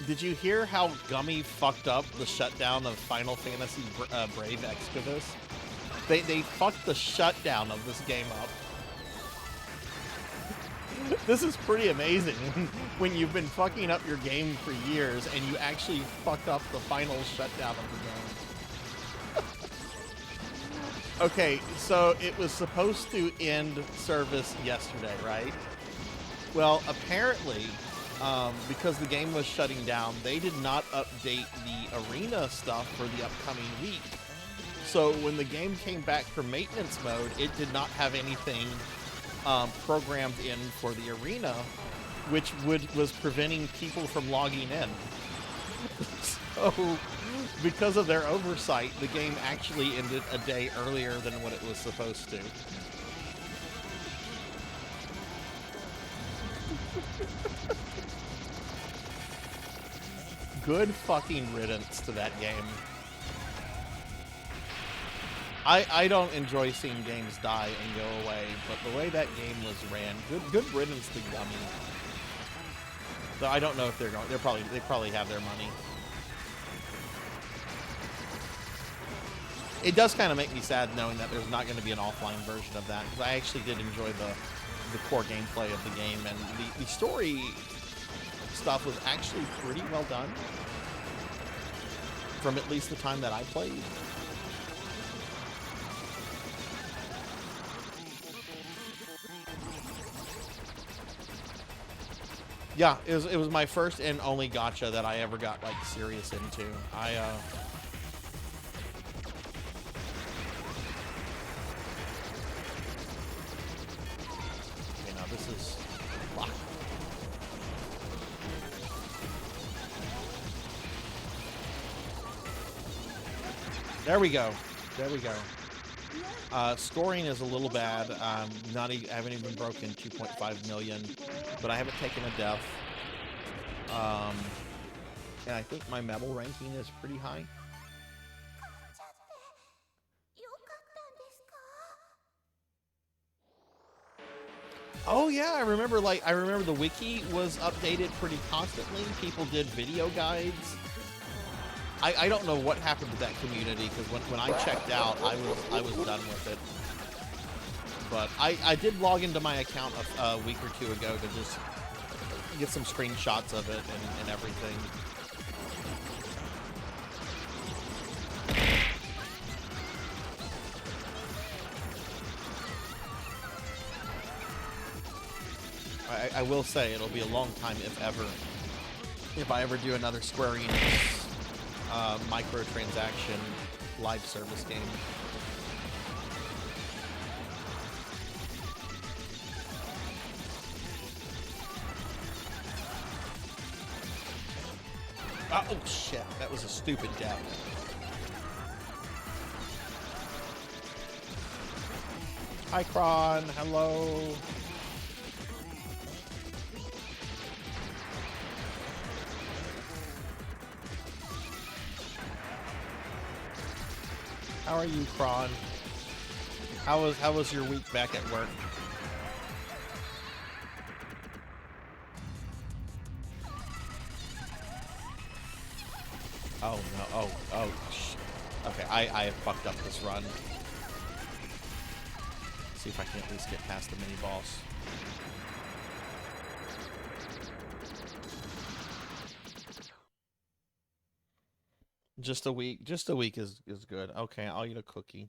did you hear how Gummy fucked up the shutdown of Final Fantasy Brave Exodus? They fucked the shutdown of this game up. This is pretty amazing when you've been fucking up your game for years and you actually fucked up the final shutdown of the game. Okay, so it was supposed to end service yesterday, right? Well, apparently, because the game was shutting down, they did not update the arena stuff for the upcoming week. So when the game came back from maintenance mode, it did not have anything programmed in for the arena, which was preventing people from logging in. So because of their oversight, the game actually ended a day earlier than what it was supposed to. Good fucking riddance to that game. I don't enjoy seeing games die and go away, but the way that game was ran, good riddance to Gummy. So I don't know if they're going. They probably have their money. It does kind of make me sad knowing that there's not going to be an offline version of that, because I actually did enjoy the core gameplay of the game, and the story stuff was actually pretty well done from at least the time that I played. Yeah, it was my first and only gacha that I ever got like serious into. Okay, now this is fuck. There we go. There we go. Scoring is a little bad. I haven't even broken 2.5 million, but I haven't taken a death. And I think my medal ranking is pretty high. Oh yeah, I remember the wiki was updated pretty constantly. People did video guides. I don't know what happened to that community, because when I checked out, I was done with it. But I did log into my account a week or two ago to just get some screenshots of it and everything. I will say it'll be a long time, if I ever do another Square Enix microtransaction live service game. Oh shit, that was a stupid death. Hi Kron, hello. How are you, Kron? How was your week back at work? Oh no! Oh! Okay, I have fucked up this run. Let's see if I can at least get past the mini boss. Just a week is good. Okay, I'll eat a cookie.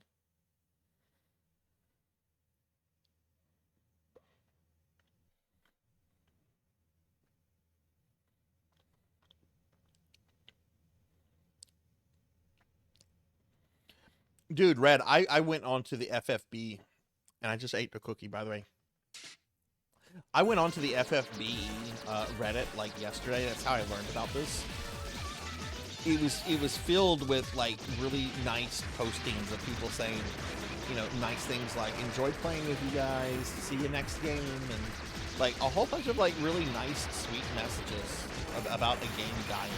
Dude, Red, I went on to the FFB, and I just ate a cookie, by the way. I went on to the FFB Reddit like yesterday. That's how I learned about this. It was filled with like really nice postings of people saying, you know, nice things like enjoyed playing with you guys, see you next game, and like a whole bunch of like really nice, sweet messages about a game dying.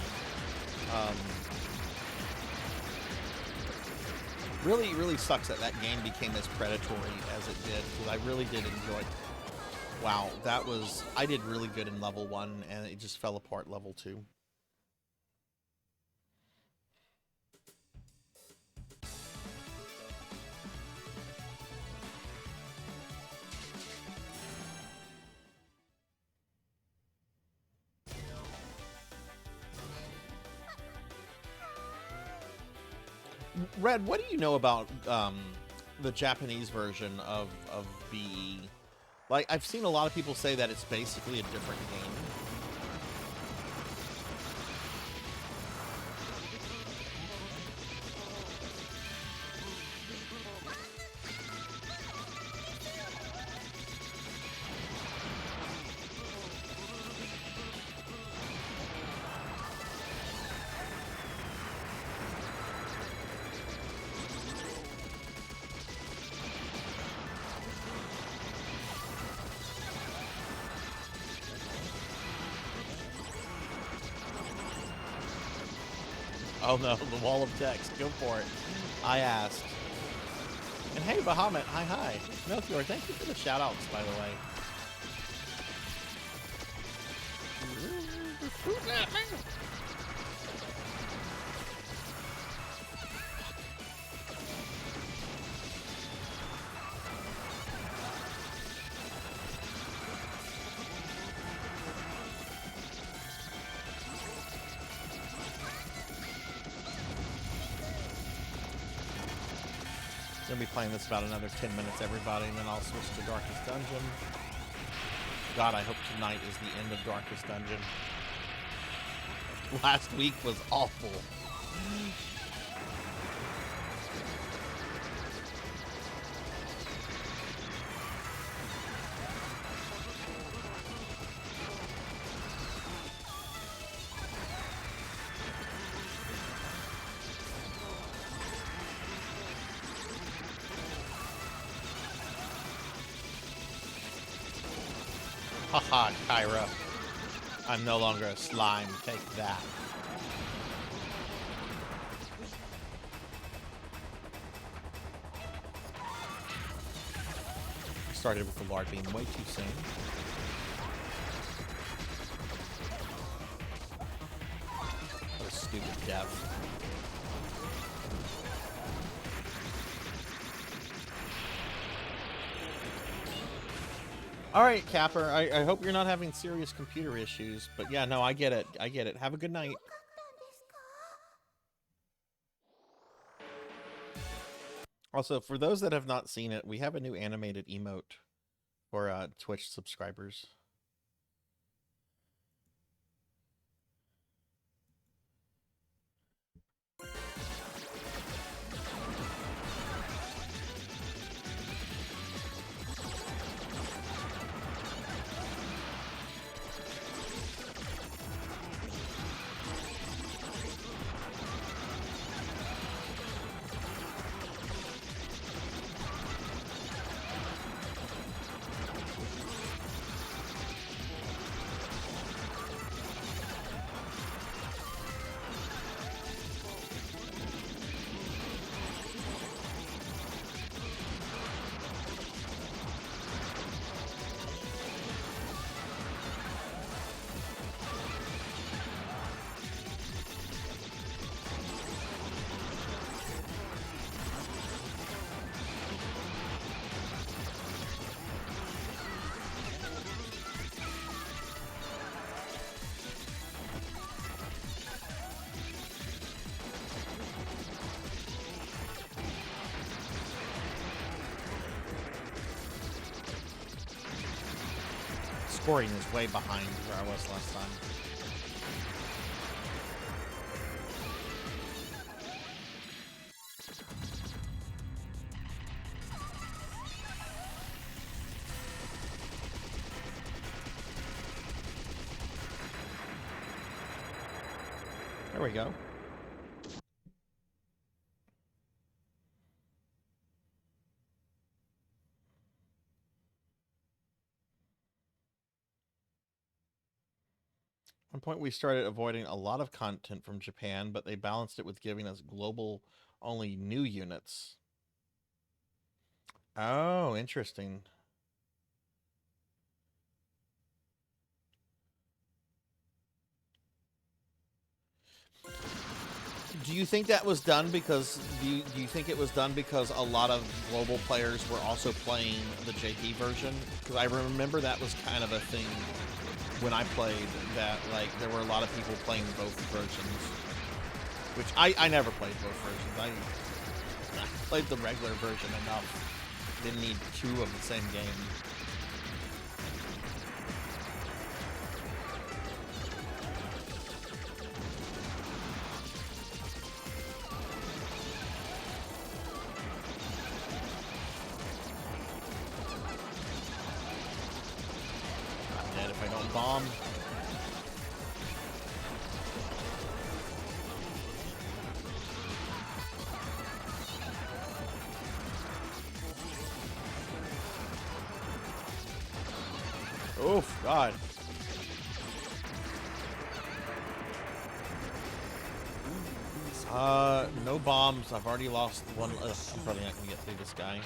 Really, really sucks that that game became as predatory as it did, because I really did enjoy it. Wow, that was... I did really good in level 1, and it just fell apart level 2. Red, what do you know about the Japanese version of BE? Like, I've seen a lot of people say that it's basically a different game. Oh no, the wall of text. Go for it. I asked. And hey, Bahamut, hi. Melchior, thank you for the shout-outs, by the way. Gonna be playing this about another 10 minutes, everybody, and then I'll switch to Darkest Dungeon. God, I hope tonight is the end of Darkest Dungeon. Last week was awful. Haha, Kyra. I'm no longer a slime. Take that. Started with the Lord being way too soon. What a stupid death. All right, Capper. I hope you're not having serious computer issues, but yeah, no, I get it. I get it. Have a good night. Also, for those that have not seen it, we have a new animated emote for Twitch subscribers. Scoring is way behind where I was last time. There we go. At one point we started avoiding a lot of content from Japan, but they balanced it with giving us global-only new units. Oh, interesting. Do you think that was done because do you think it was done because a lot of global players were also playing the JP version? Because I remember that was kind of a thing when I played, that like there were a lot of people playing both versions. Which I never played both versions. I played the regular version enough. Didn't need two of the same game. If I don't bomb. Oof, God. No bombs. I've already lost one. I'm probably not gonna get through this guy.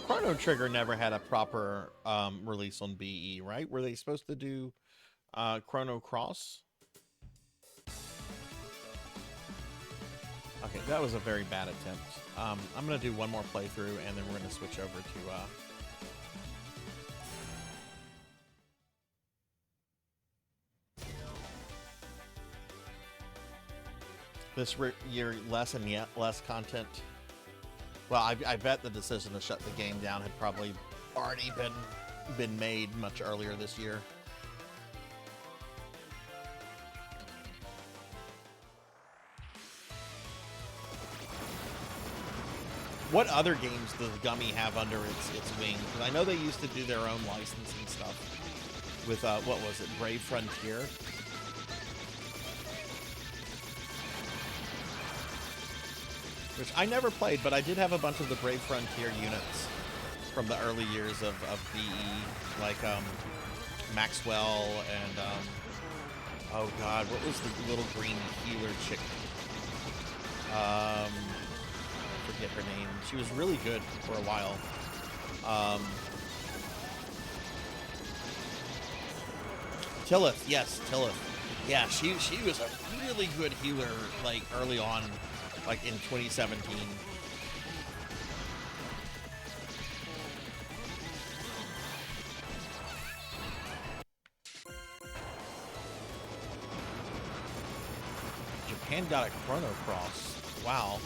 Chrono Trigger never had a proper release on BE, right? Were they supposed to do Chrono Cross? Okay, that was a very bad attempt. I'm going to do one more playthrough, and then we're going to switch over to... this year, less and yet less content. Well, I bet the decision to shut the game down had probably already been made much earlier this year. What other games does Gummy have under its wing? Because I know they used to do their own licensing stuff with what was it, Brave Frontier? Which I never played, but I did have a bunch of the Brave Frontier units from the early years of BE, like Maxwell and oh god, what was the little green healer chick? Forget her name. She was really good for a while. Tillith, yes, Tillith. Yeah, she was a really good healer, like early on. Like in 2017. Japan got a Chrono Cross. Wow.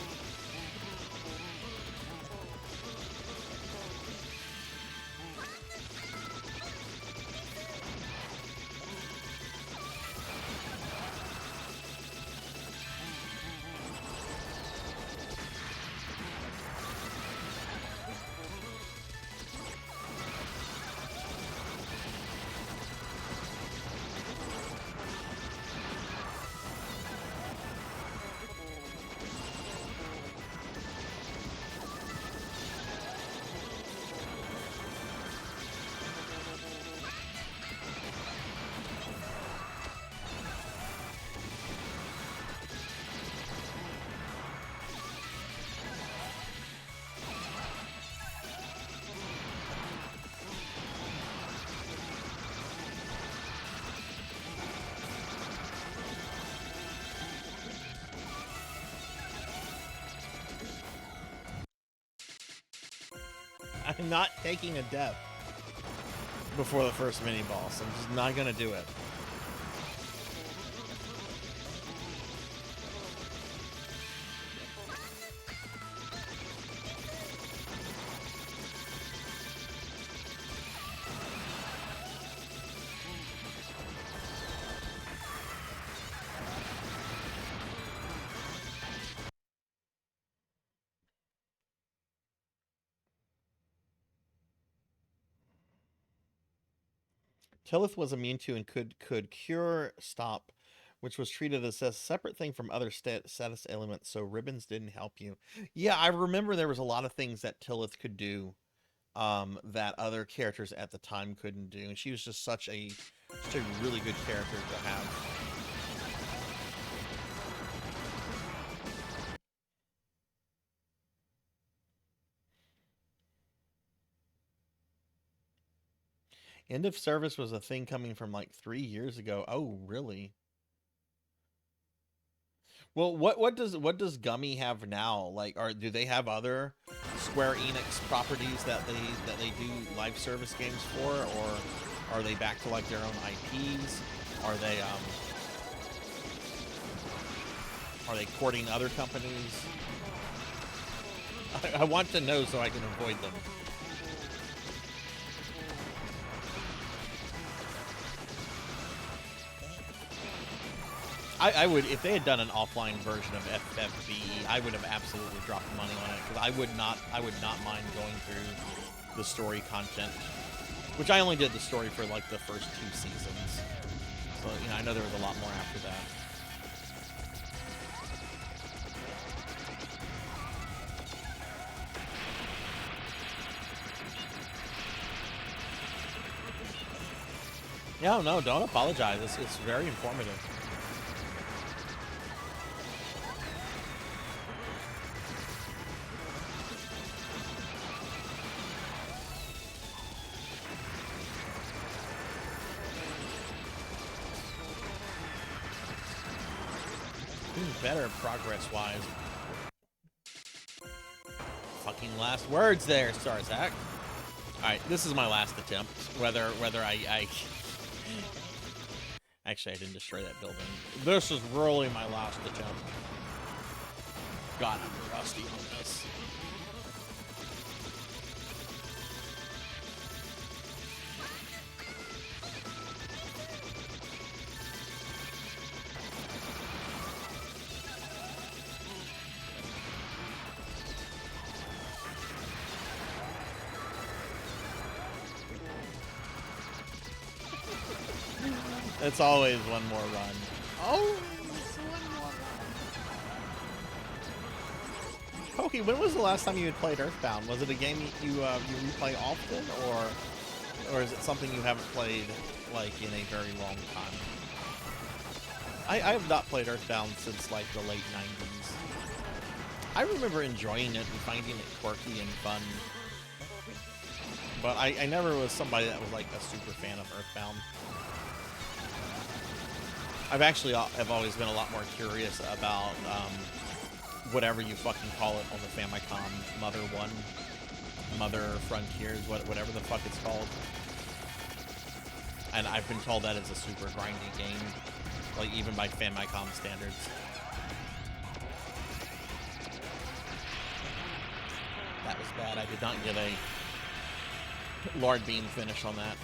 I'm not taking a death before the first mini boss. I'm just not gonna do it. Tillith was immune to and could cure stop, which was treated as a separate thing from other status elements, so ribbons didn't help you. Yeah, I remember there was a lot of things that Tillith could do that other characters at the time couldn't do, and she was just such a really good character to have. End of service was a thing coming from like 3 years ago. Oh, really? Well, what does Gummy have now? Like, do they have other Square Enix properties that they do live service games for, or are they back to like their own IPs? Are they courting other companies? I want to know so I can avoid them. I would, if they had done an offline version of FFB, I would have absolutely dropped money on it, because I would not mind going through the story content, which I only did the story for like the first 2 seasons. So, you know, I know there was a lot more after that. Yeah, no, don't apologize. It's very informative. Better progress-wise. Fucking last words there, Sarzac. Alright, this is my last attempt. Whether I... Actually, I didn't destroy that building. This is really my last attempt. God, I'm rusty on this. It's always one more run. Oh, one more run. Pokey, when was the last time you had played Earthbound? Was it a game you replay often, or is it something you haven't played like in a very long time? I have not played Earthbound since like the late 90s. I remember enjoying it and finding it quirky and fun, but I never was somebody that was like a super fan of Earthbound. I've always been a lot more curious about whatever you fucking call it on the Famicom, Mother 1, Mother Frontiers, whatever the fuck it's called. And I've been told that is a super grindy game, like even by Famicom standards. That was bad. I did not get a Lord Beam finish on that.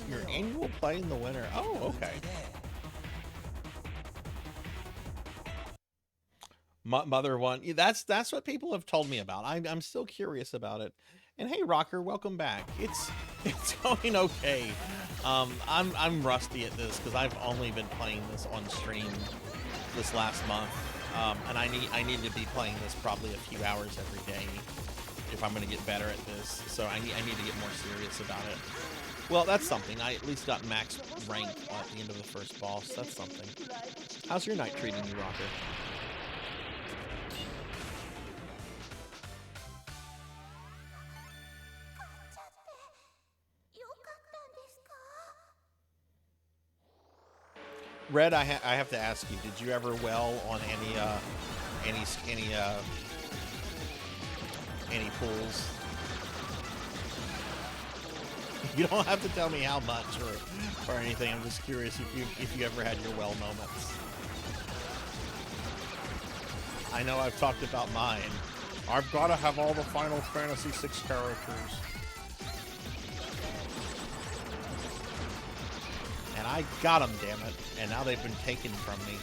Your annual play in the winter. Oh, okay. Mother 1. That's what people have told me about. I'm still curious about it. And hey, Rocker, welcome back. It's going okay. I'm rusty at this because I've only been playing this on stream this last month, and I need to be playing this probably a few hours every day if I'm going to get better at this. So I need to get more serious about it. Well, that's something. I at least got max rank at the end of the first boss. That's something. How's your night treating you, Rocker? Red, I have to ask you, did you ever well on any pools? You don't have to tell me how much or anything. I'm just curious if you ever had your well moments. I know I've talked about mine. I've got to have all the Final Fantasy VI characters. And I got them, damn it. And now they've been taken from me.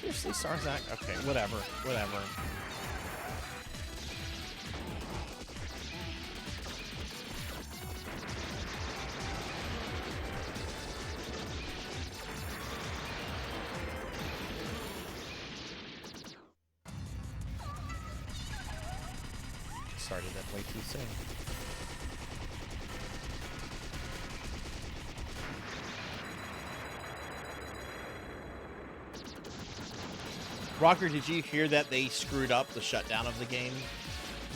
Seriously, Sarzac? Okay, whatever. Started that way too soon. Rocker, did you hear that they screwed up the shutdown of the game?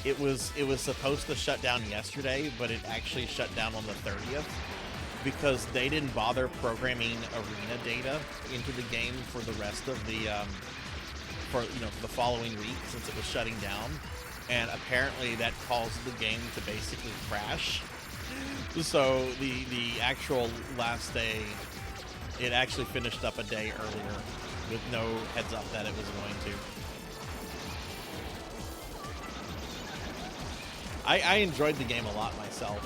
It was supposed to shut down yesterday, but it actually shut down on the 30th because they didn't bother programming arena data into the game for the rest of the for the following week since it was shutting down, and apparently that caused the game to basically crash. So the actual last day, it actually finished up a day earlier, with no heads up that it was going to. I enjoyed the game a lot myself,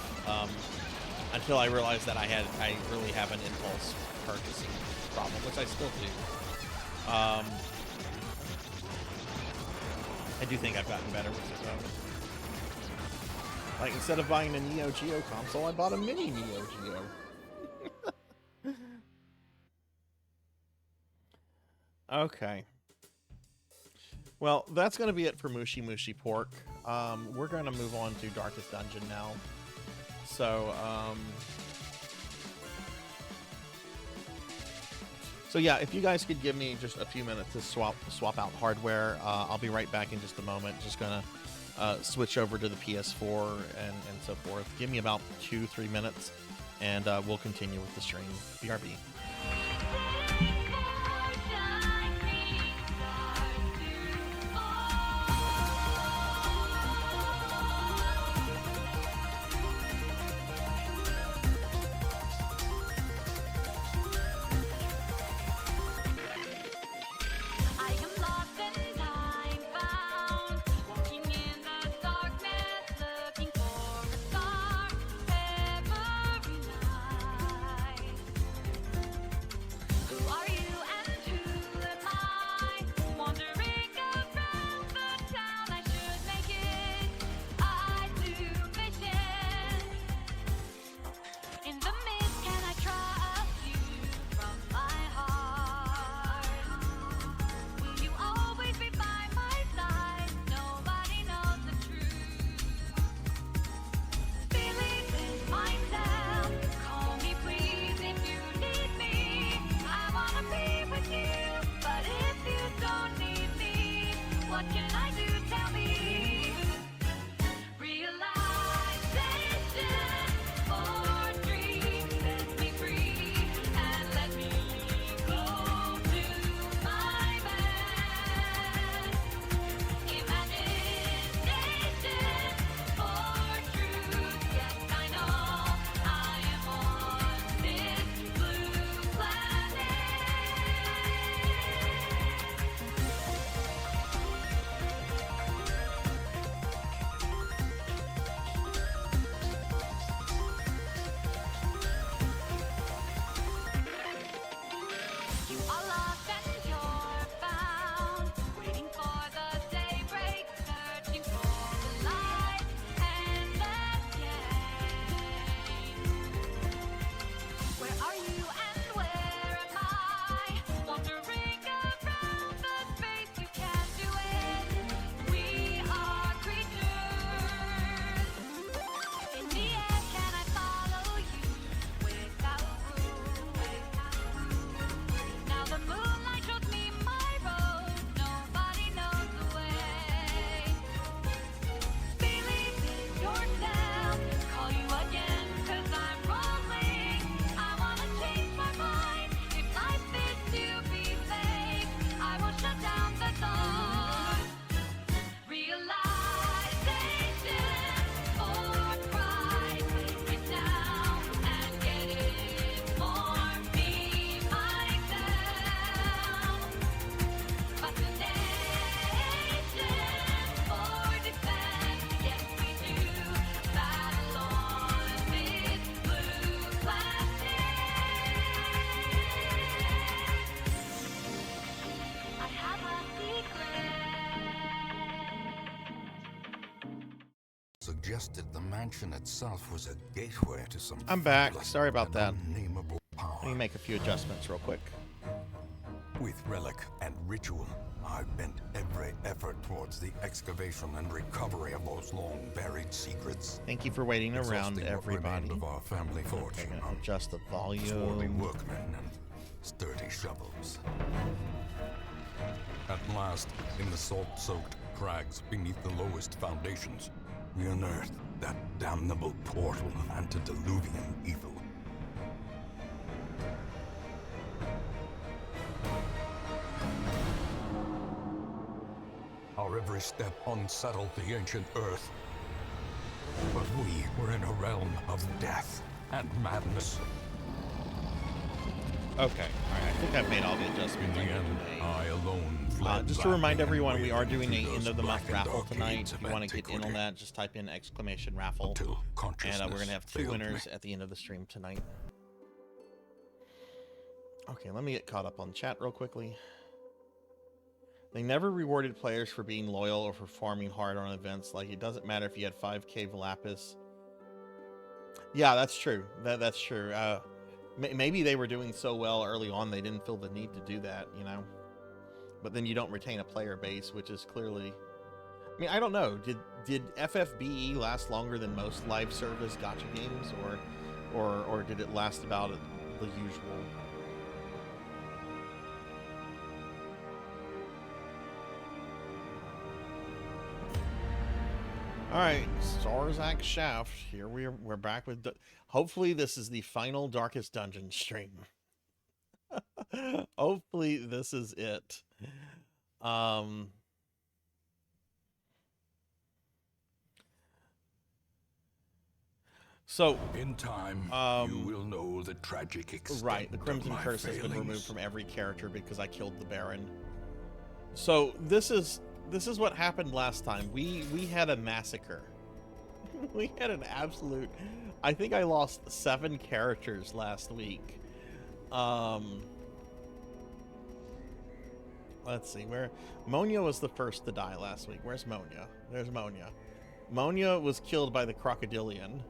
until I realized that I really have an impulse purchasing problem, which I still do. I do think I've gotten better with it though. Like, instead of buying a Neo Geo console, I bought a mini Neo Geo. Okay. Well, that's going to be it for Mushi Mushi Pork. We're going to move on to Darkest Dungeon now. So yeah, if you guys could give me just a few minutes to swap out hardware, I'll be right back in just a moment. Just going to switch over to the PS4 and so forth. Give me about 2-3 minutes, and we'll continue with the stream. BRB. suggested the mansion itself was a gateway to some I'm back. fabulous Sorry about and that. unnameable power. Let me make a few adjustments real quick. With relic and ritual, I've bent every effort towards the excavation and recovery of those long-buried secrets. Thank you for waiting around, Exhausting what everybody. remained of our family Okay, fortune. I'm gonna adjust the Swarthy volume. workmen and sturdy shovels. At last, in the salt-soaked crags beneath the lowest foundations, we unearthed that damnable portal antediluvian evil. Our every step unsettled the ancient earth. But we were in a realm of death and madness. Okay, alright, I think I've made all the In adjustments the I need end, to make. I alone fled Just to remind laughing and everyone, we are wailing doing a through end those of the month blackened raffle tonight. arcades If you of want to get in on antiquity, that, just type in exclamation raffle. until And consciousness we're gonna have 2 failed winners me. at the end of the stream tonight. Okay, let me get caught up on chat real quickly. They never rewarded players for being loyal or for farming hard on events. Like, it doesn't matter if you had 5k Velapis. Yeah, that's true. That's true. Maybe they were doing so well early on they didn't feel the need to do that, you know? But then you don't retain a player base, which is clearly... I mean, I don't know. Did FFBE last longer than most live service gacha games? Or did it last about the usual? All right, Sarzac Shaft. Here we're back with. Hopefully, this is the final Darkest Dungeon stream. Hopefully, this is it. So In time, you will know the tragic extent right, the Crimson of my Curse has been removed failings. from every character because I killed the Baron. So this is what happened last time. We had a massacre. We had an absolute... I think I lost 7 characters last week. Let's see, where... Monia was the first to die last week. Where's Monia? There's Monia. Monia was killed by the Crocodilian.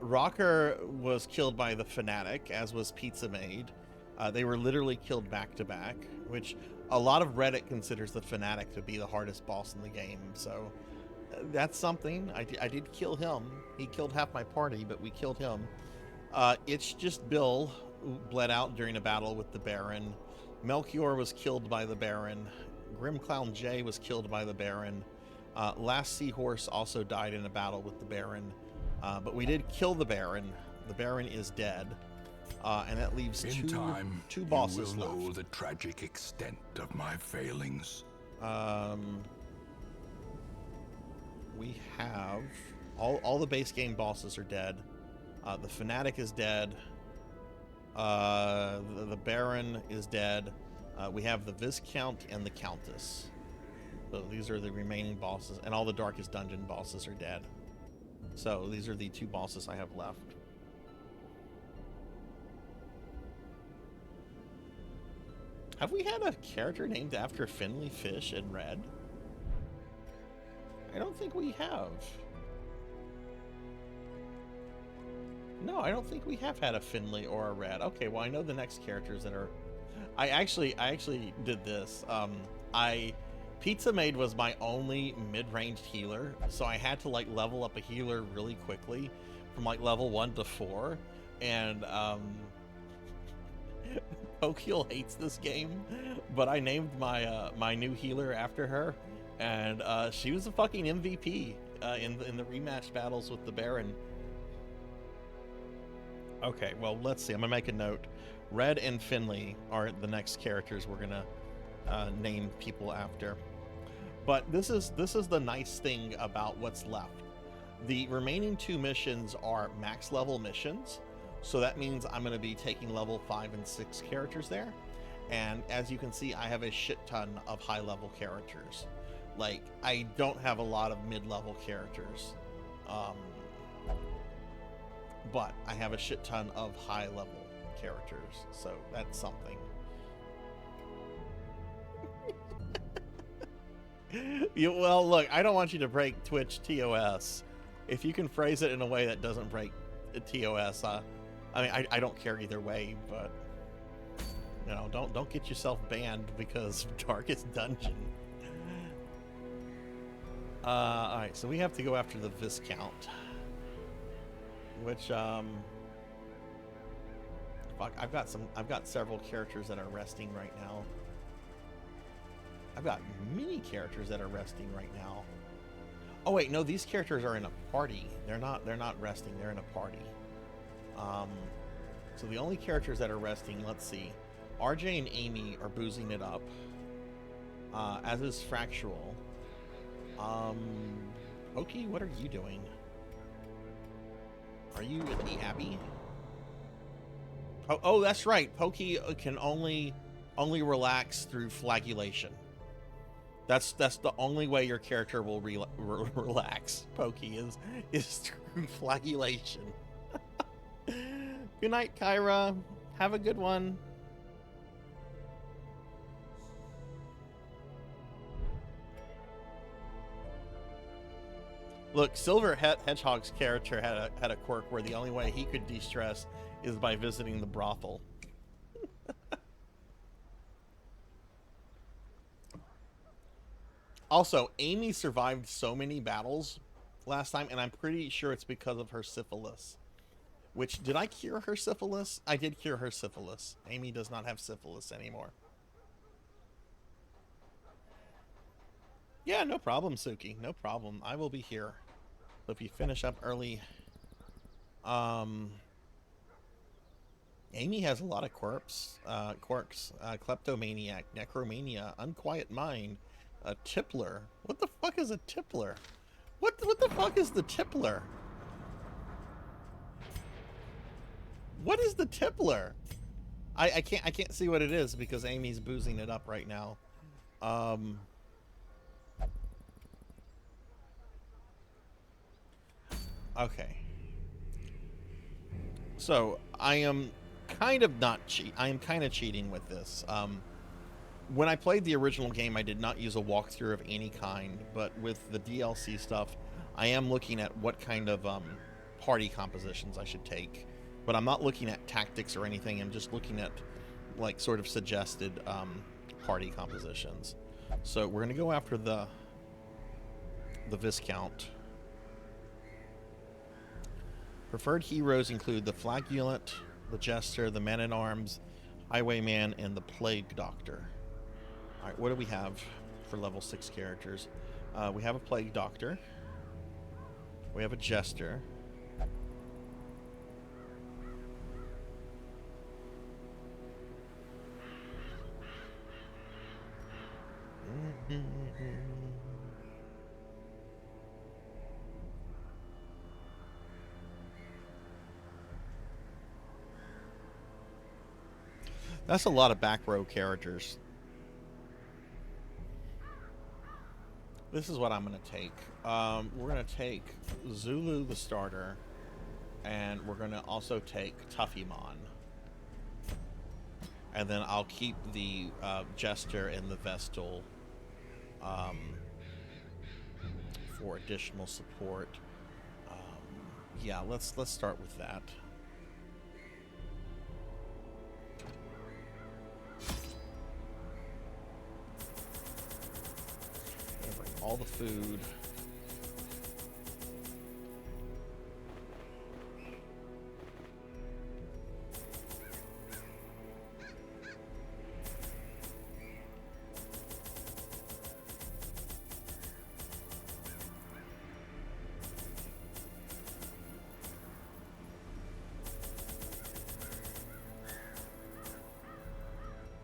Rocker was killed by the Fanatic, as was Pizza Maid. They were literally killed back to back, which a lot of Reddit considers the Fanatic to be the hardest boss in the game. So that's something. I did kill him. He killed half my party, but we killed him. It's just Bill bled out during a battle with the Baron. Melchior was killed by the Baron. Grim Clown J was killed by the Baron. Last Seahorse also died in a battle with the Baron. But we did kill the Baron. The Baron is dead. And that leaves two bosses you will left. know the tragic extent of my failings. We have all the base game bosses are dead. The Fanatic is dead. The Baron is dead. We have the Viscount and the Countess. So these are the remaining bosses, and all the Darkest Dungeon bosses are dead. So these are the 2 bosses I have left. Have we had a character named after Finley Fish in Red? I don't think we have. No, I don't think we have had a Finley or a Red. Okay, well, I know the next characters that are... I actually did this. Pizza Maid was my only mid-ranged healer, so I had to, like, level up a healer really quickly from, like, level 1 to 4. And, Pokeel hates this game, but I named my my new healer after her, and she was a fucking MVP in the rematch battles with the Baron. Okay, well, let's see. I'm gonna make a note. Red and Finley are the next characters we're gonna name people after. But this is the nice thing about what's left. The remaining 2 missions are max level missions. So that means I'm going to be taking level 5 and 6 characters there. And as you can see, I have a shit ton of high level characters. Like, I don't have a lot of mid-level characters. But I have a shit ton of high level characters. So that's something. Well, look, I don't want you to break Twitch TOS. if you can phrase it in a way that doesn't break TOS, I mean, I don't care either way, but you know, don't get yourself banned because of Darkest Dungeon. All right, so we have to go after the Viscount, which fuck, I've got several characters that are resting right now. I've got many characters that are resting right now. Oh wait, no, these characters are in a party. They're not resting, they're in a party. So the only characters that are resting, let's see. RJ and Amy are boozing it up. As is Fractual. Pokey, what are you doing? Are you in the Abbey? Oh, that's right. Pokey can only relax through flagellation. That's the only way your character will relax. Pokey is through flagellation. Good night, Kyra. Have a good one. Look, Silver Hedgehog's character had a quirk where the only way he could de-stress is by visiting the brothel. Also, Amy survived so many battles last time, and I'm pretty sure it's because of her syphilis. Which, did I cure her syphilis? I did cure her syphilis. Amy does not have syphilis anymore. Yeah, no problem, Suki. No problem. I will be here. So if you finish up early... Amy has a lot of quirks. Kleptomaniac, Necromania, Unquiet Mind, a Tippler. What the fuck is a Tippler? What the fuck is the Tippler? What is the Tippler? I can't see what it is because Amy's boozing it up right now. Okay. So I am kind of cheating with this. When I played the original game, I did not use a walkthrough of any kind, but with the DLC stuff, I am looking at what kind of party compositions I should take. But I'm not looking at tactics or anything. I'm just looking at like sort of suggested party compositions. So we're gonna go after the Viscount. Preferred heroes include the Flagellant, the Jester, the Man-at-Arms, Highwayman, and the Plague Doctor. Alright, what do we have for level 6 characters? We have a Plague Doctor. We have a Jester. That's a lot of back row characters. This is what I'm going to take. We're going to take Zulu, the starter, and we're going to also take Tuffymon. And then I'll keep the Jester and the Vestal for additional support. Yeah, let's start with that. All the food.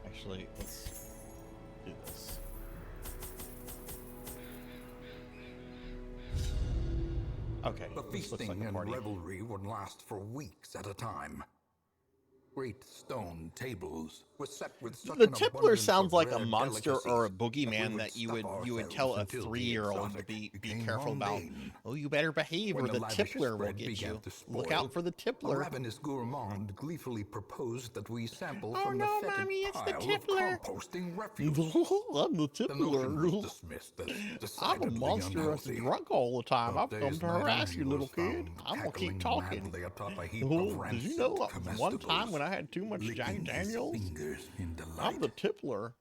Actually, let's do this. Okay. The feasting and revelry would last for weeks at a time. Great stone tables were set with such The an Tippler abundance sounds of like a rare monster or a delicacies boogeyman that you would tell a until the 3-year-old to exotic be became careful about. mundane. Oh, you better behave When or the lavish Tippler will spread get began you. to Look spoil, out for the a Tippler. ravenous gourmand gleefully proposed that we sample Oh from the no, fetid Mommy, it's the pile of Tippler. composting refuse. I'm the The notion was Tippler. dismissed as I'm a decidedly monster that's unhealthy. drunk all the time. I've But come days to later, harass he you, little was kid. found I'm gonna keep cackling talking. madly atop a heap Oh, of did you rancid know one time comestibles, when I had too much Jack licking his Daniels? fingers in I'm the delight. Tippler.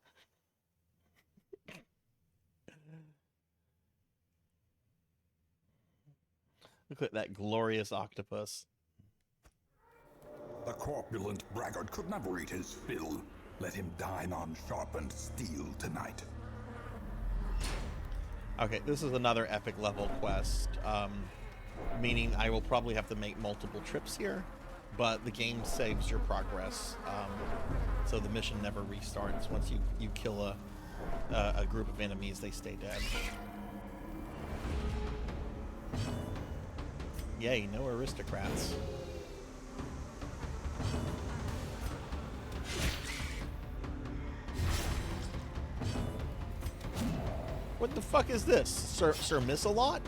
Look at that glorious octopus. The corpulent braggart could never eat his fill. Let him dine on sharpened steel tonight. Okay, this is another epic level quest, meaning I will probably have to make multiple trips here, but the game saves your progress, so the mission never restarts. Once you kill a group of enemies, they stay dead. Yay, no aristocrats. What the fuck is this? Sir Miss-a-Lot?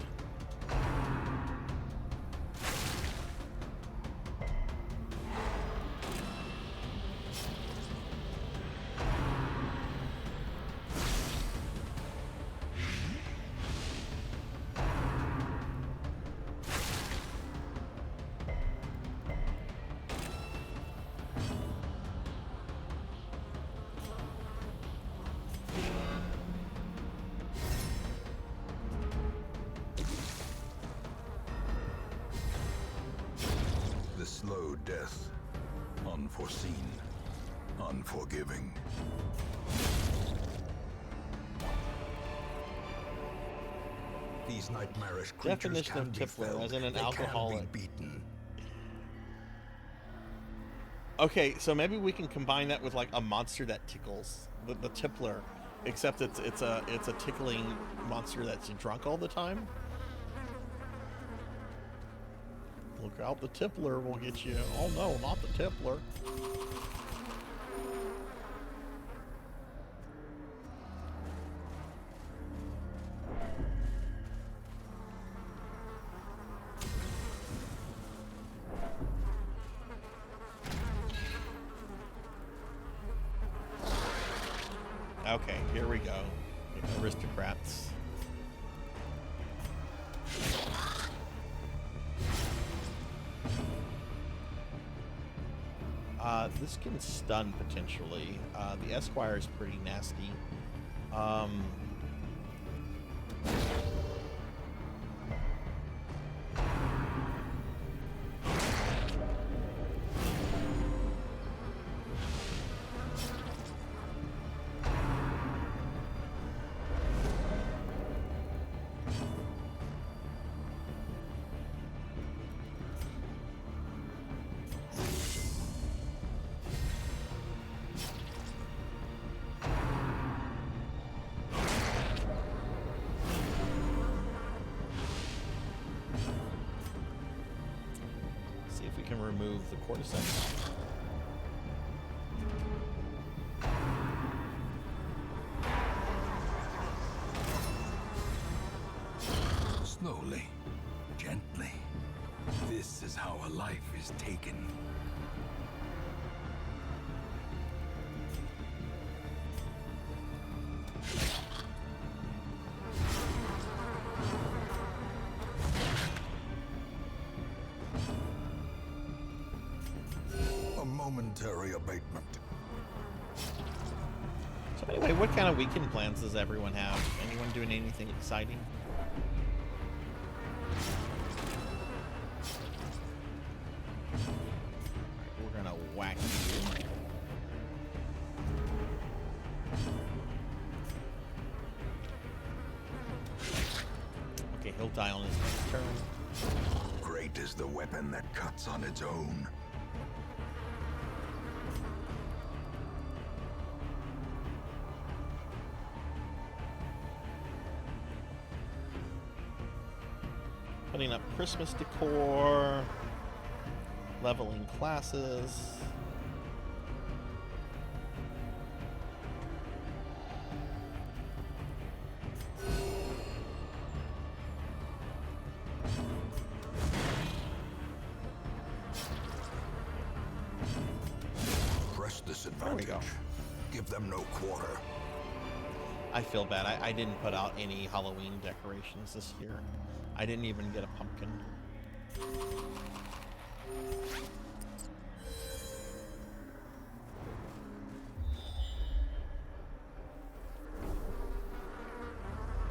The slow death, unforeseen, unforgiving. These nightmarish creatures Definition can't of be Tippler, felled. as in an They can't alcoholic. be beaten. Okay, so maybe we can combine that with like a monster that tickles, the Tippler, except it's a tickling monster that's drunk all the time. Look out, the Tippler will get you. Oh no, not the Tippler. Okay, here we go. Aristocrats. This can stun potentially. The Esquire is pretty nasty. See if we can remove the cordyceps. Slowly, gently. This is how a life is taken. A momentary abatement. So anyway, what kind of weekend plans does everyone have? Anyone doing anything exciting? We're gonna whack you. Okay, he'll die on his next turn. Great is the weapon that cuts on its own. Putting up Christmas decor, leveling classes. we go. Give them no quarter. I feel bad. I didn't put out any Halloween decorations this year. I didn't even get a pumpkin. We're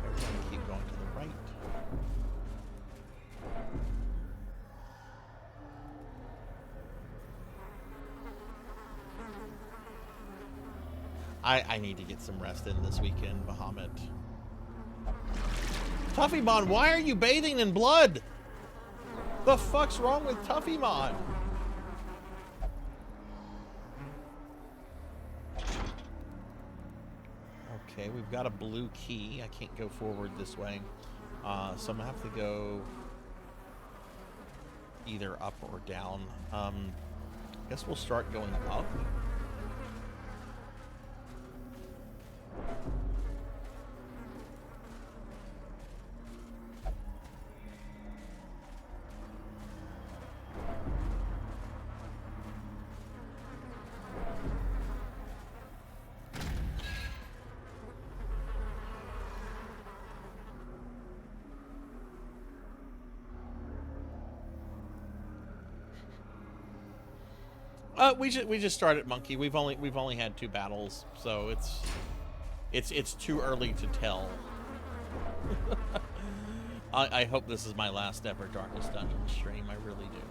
going to keep going to the right. I need to get some rest in this weekend, Bahamut. Tuffymon, why are you bathing in blood? The fuck's wrong with Tuffymon? Okay, we've got a blue key. I can't go forward this way. So I'm gonna have to go either up or down. I guess we'll start going up. We just started Monkey. We've only had 2 battles, so it's too early to tell. I hope this is my last ever Darkness Dungeon stream. I really do.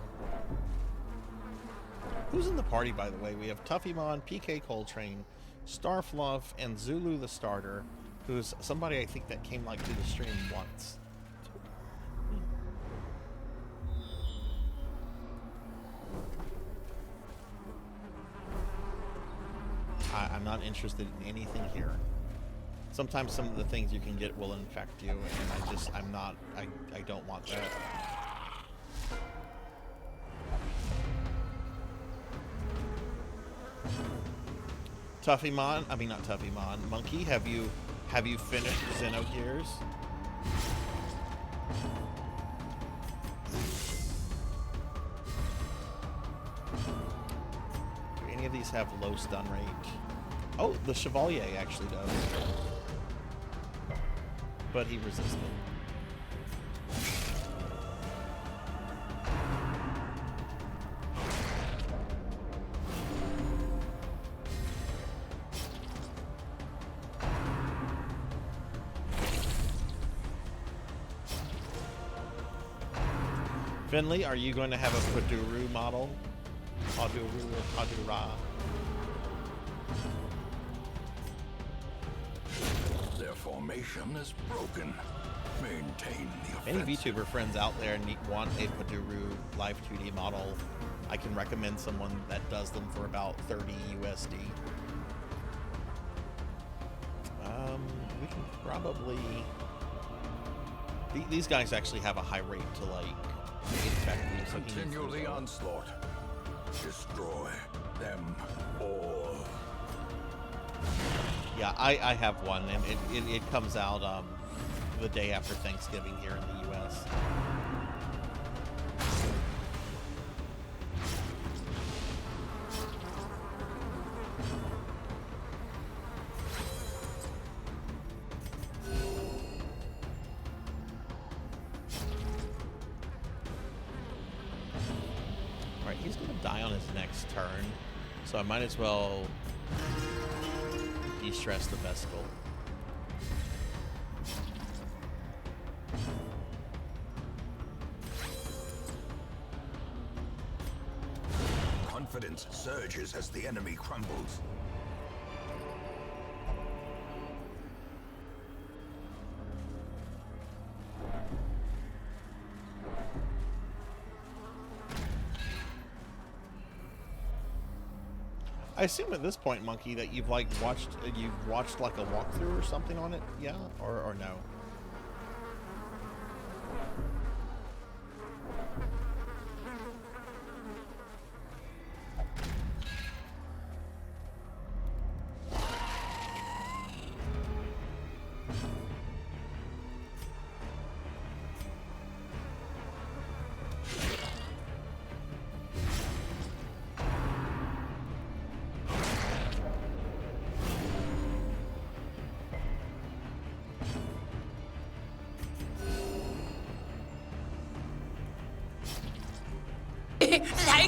Who's in the party, by the way? We have Tuffymon, PK Coltrane, Starfluff, and Zulu the Starter, who's somebody I think that came like to the stream once. I'm not interested in anything here. Sometimes some of the things you can get will infect you, and I don't want that. Tuffymon, I mean not Tuffymon, Monkey, have you finished Xenogears? Do any of these have low stun rate? Oh, the Chevalier actually does. But he resisted. Finley, are you going to have a Paduru model? Paduru or Padura? Their formation is broken. Maintain the Any offensive. VTuber friends out there want a Paduru live 2D model, I can recommend someone that does them for about 30 USD. We can probably... These guys actually have a high rate to, like, infect you. So Continue the onslaught. Destroy them all. Yeah, I have one, and it comes out the day after Thanksgiving here in the U.S. Alright, he's going to die on his next turn, so I might as well de-stress the Vesicle. Confidence surges as the enemy crumbles. I assume at this point, Monkey, that you've like watched like a walkthrough or something on it, yeah, or no?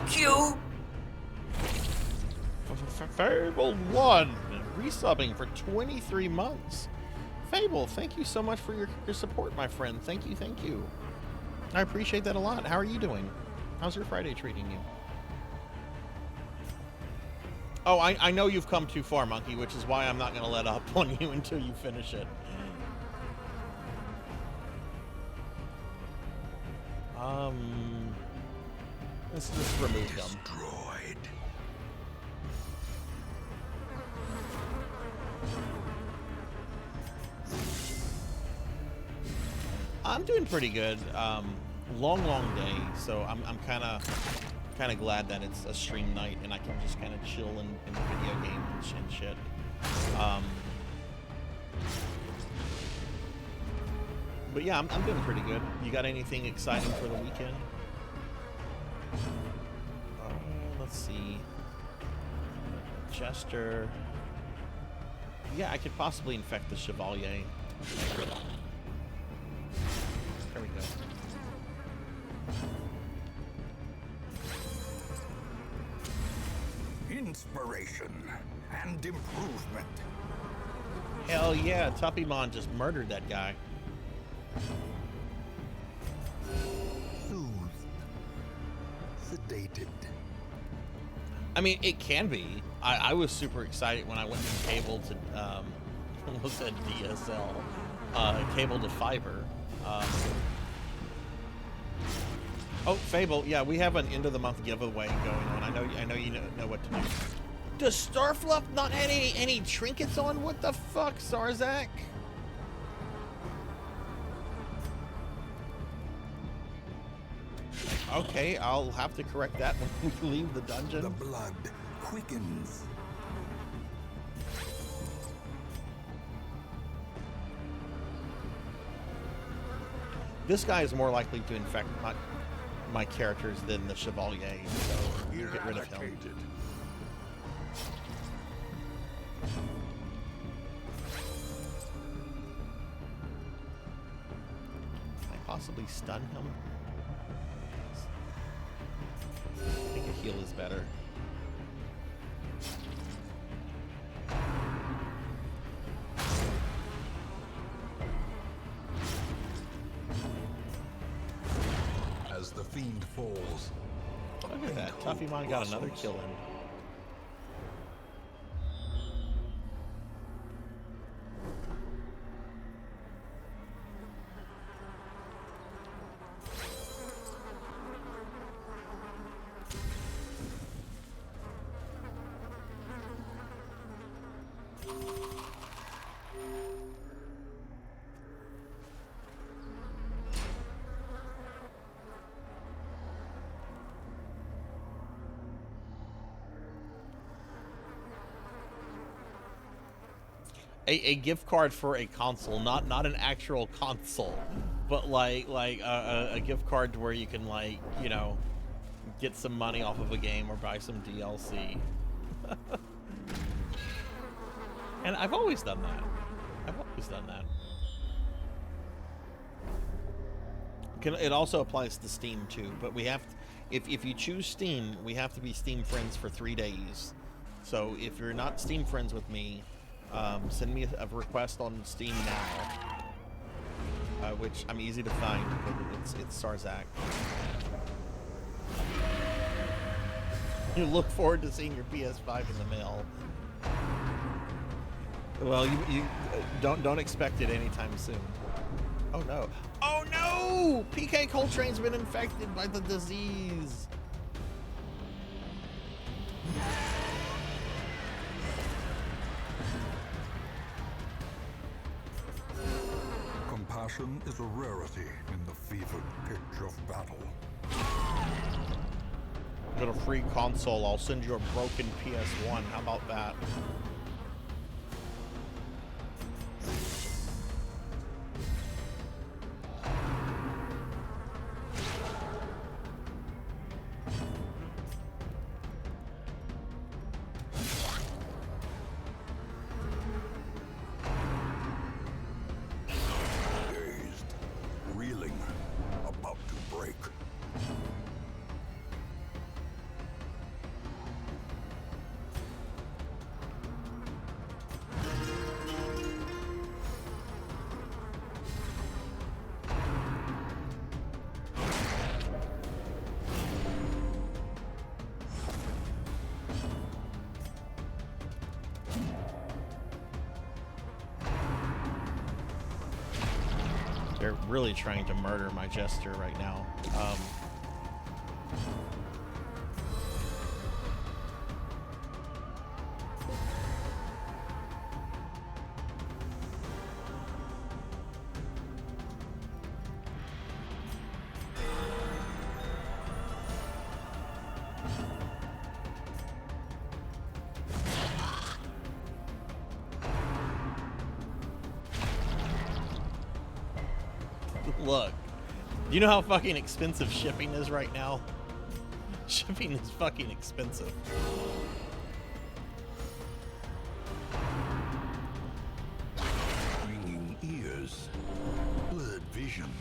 Thank you. Fable 1 resubbing for 23 months. Fable, thank you so much for your support, my friend. Thank you, thank you. I appreciate that a lot. How are you doing? How's your Friday treating you? Oh, I know you've come too far, Monkey, which is why I'm not going to let up on you until you finish it. Let's just remove them. Destroyed. I'm doing pretty good. Long day, so I'm kind of glad that it's a stream night and I can just kind of chill in the video game and shit. But yeah, I'm doing pretty good. You got anything exciting for the weekend? Let's see. Chester. Yeah, I could possibly infect the Chevalier. There we go. Inspiration and improvement. Hell yeah, Tuppymon just murdered that guy. Soothed. Sedated. I mean, it can be. I was super excited when I went from cable to, almost said DSL, cable to fiber. Oh, Fable, yeah, we have an end of the month giveaway going on. I know you know what to do. Does Starfluff not have any trinkets on? What the fuck, Sarzac? Okay, I'll have to correct that when we leave the dungeon. The blood quickens. This guy is more likely to infect my characters than the Chevalier, so you get rid of him. Can I possibly stun him? I think a heal is better. As the fiend falls. Look at that. Tuffymon got another kill in. A gift card for a console, not an actual console, but like a gift card to where you can, like, you know, get some money off of a game or buy some DLC. And I've always done that. It also applies to Steam too, but we have to, if you choose Steam, we have to be Steam friends for 3 days. So if you're not Steam friends with me, send me a request on Steam now, which I'm easy to find. It's Sarzac. You look forward to seeing your PS5 in the mail. Well, you don't expect it anytime soon. Oh no! Oh no! PK Coltrane's been infected by the disease. Compassion is a rarity in the fevered pitch of battle. Get a free console. I'll send you a broken PS1. How about that? They're really trying to murder my Jester right now. Look, do you know how fucking expensive shipping is right now? Shipping is fucking expensive. Ringing ears, blurred vision.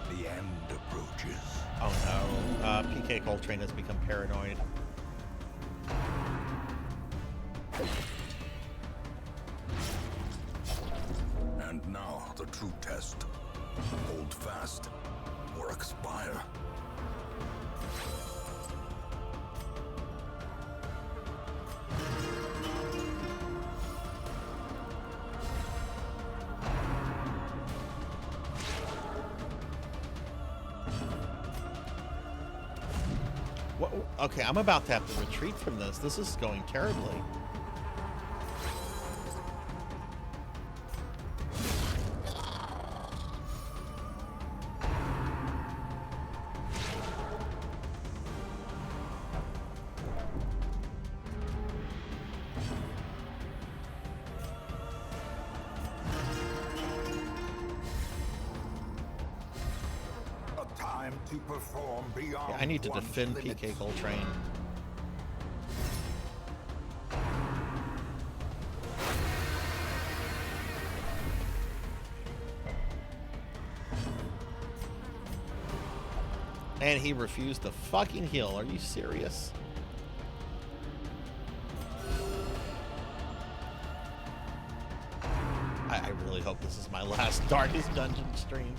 The end approaches. Oh no, PK Coltrane has become paranoid. And now the true test. Hold fast or expire. What? Okay, I'm about to have to retreat from this. This is going terribly. To perform beyond. Yeah, I need to one's defend limits. PK Coltrane. And he refused to fucking heal. Are you serious? I really hope this is my last Darkest Dungeon stream.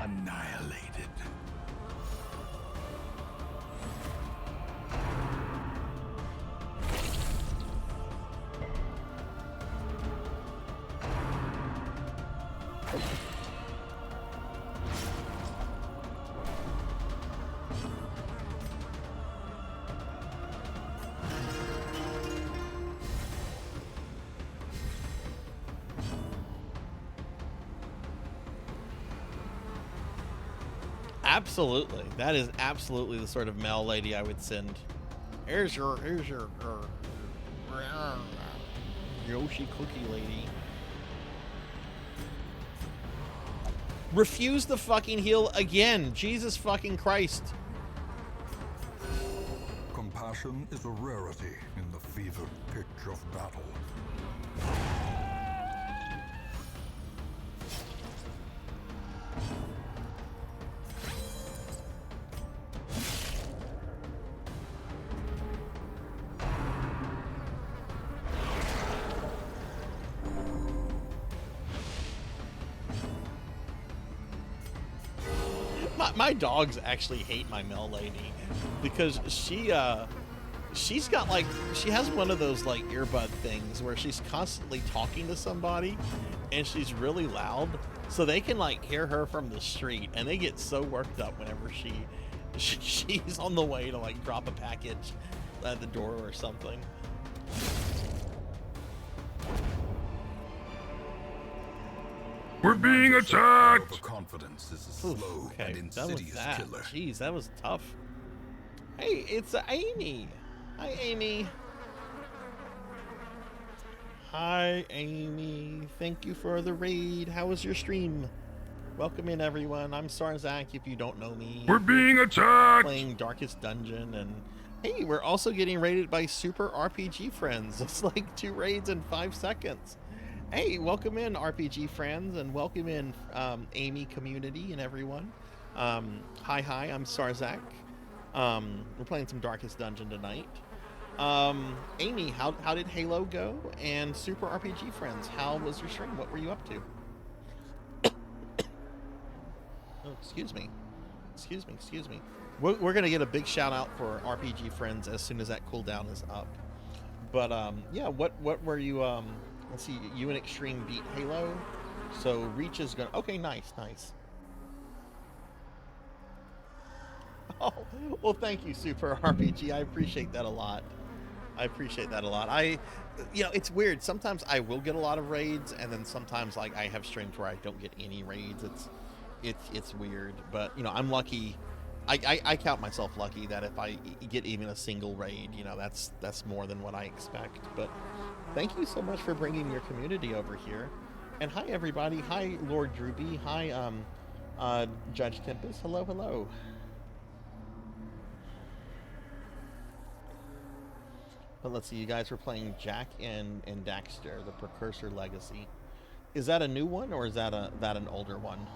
Annihilated. Absolutely. That is absolutely the sort of mail lady I would send. Here's your Yoshi cookie lady. Refuse the fucking heal again. Jesus fucking Christ. Compassion is a rarity in the fevered pitch of battle. My dogs actually hate my mail lady because she's got like, she has one of those like earbud things where she's constantly talking to somebody and she's really loud, so they can like hear her from the street and they get so worked up whenever she's on the way to like drop a package at the door or something. We're being attacked! Overconfidence is a slow Okay, and that was insidious that. killer. Jeez, that was tough. Hey, it's Amy. Hi, Amy. Hi, Amy. Thank you for the raid. How was your stream? Welcome in, everyone. I'm Sarzac, if you don't know me. We're being attacked! Playing Darkest Dungeon, and hey, we're also getting raided by Super RPG Friends. It's like 2 raids in 5 seconds. Hey, welcome in, RPG friends, and welcome in, Amy community and everyone. Hi, I'm Sarzac. We're playing some Darkest Dungeon tonight. Amy, how did Halo go? And Super RPG friends, how was your stream? What were you up to? Oh, excuse me. Excuse me. We're gonna get a big shout out for RPG friends as soon as that cooldown is up. But yeah, what were you Let's see, you and Extreme beat Halo. So Reach is gonna... Okay, nice, nice. Oh, well, thank you, Super RPG. I appreciate that a lot. I appreciate that a lot. You know, it's weird. Sometimes I will get a lot of raids, and then sometimes, like, I have streams where I don't get any raids. It's weird, but, you know, I'm lucky. I count myself lucky that if I get even a single raid, you know, that's more than what I expect. But thank you so much for bringing your community over here. And hi, everybody. Hi, Lord Drewby. Hi, Judge Tempest. Hello, hello. But let's see, you guys were playing Jack and Daxter, the Precursor Legacy. Is that a new one, or is that an older one?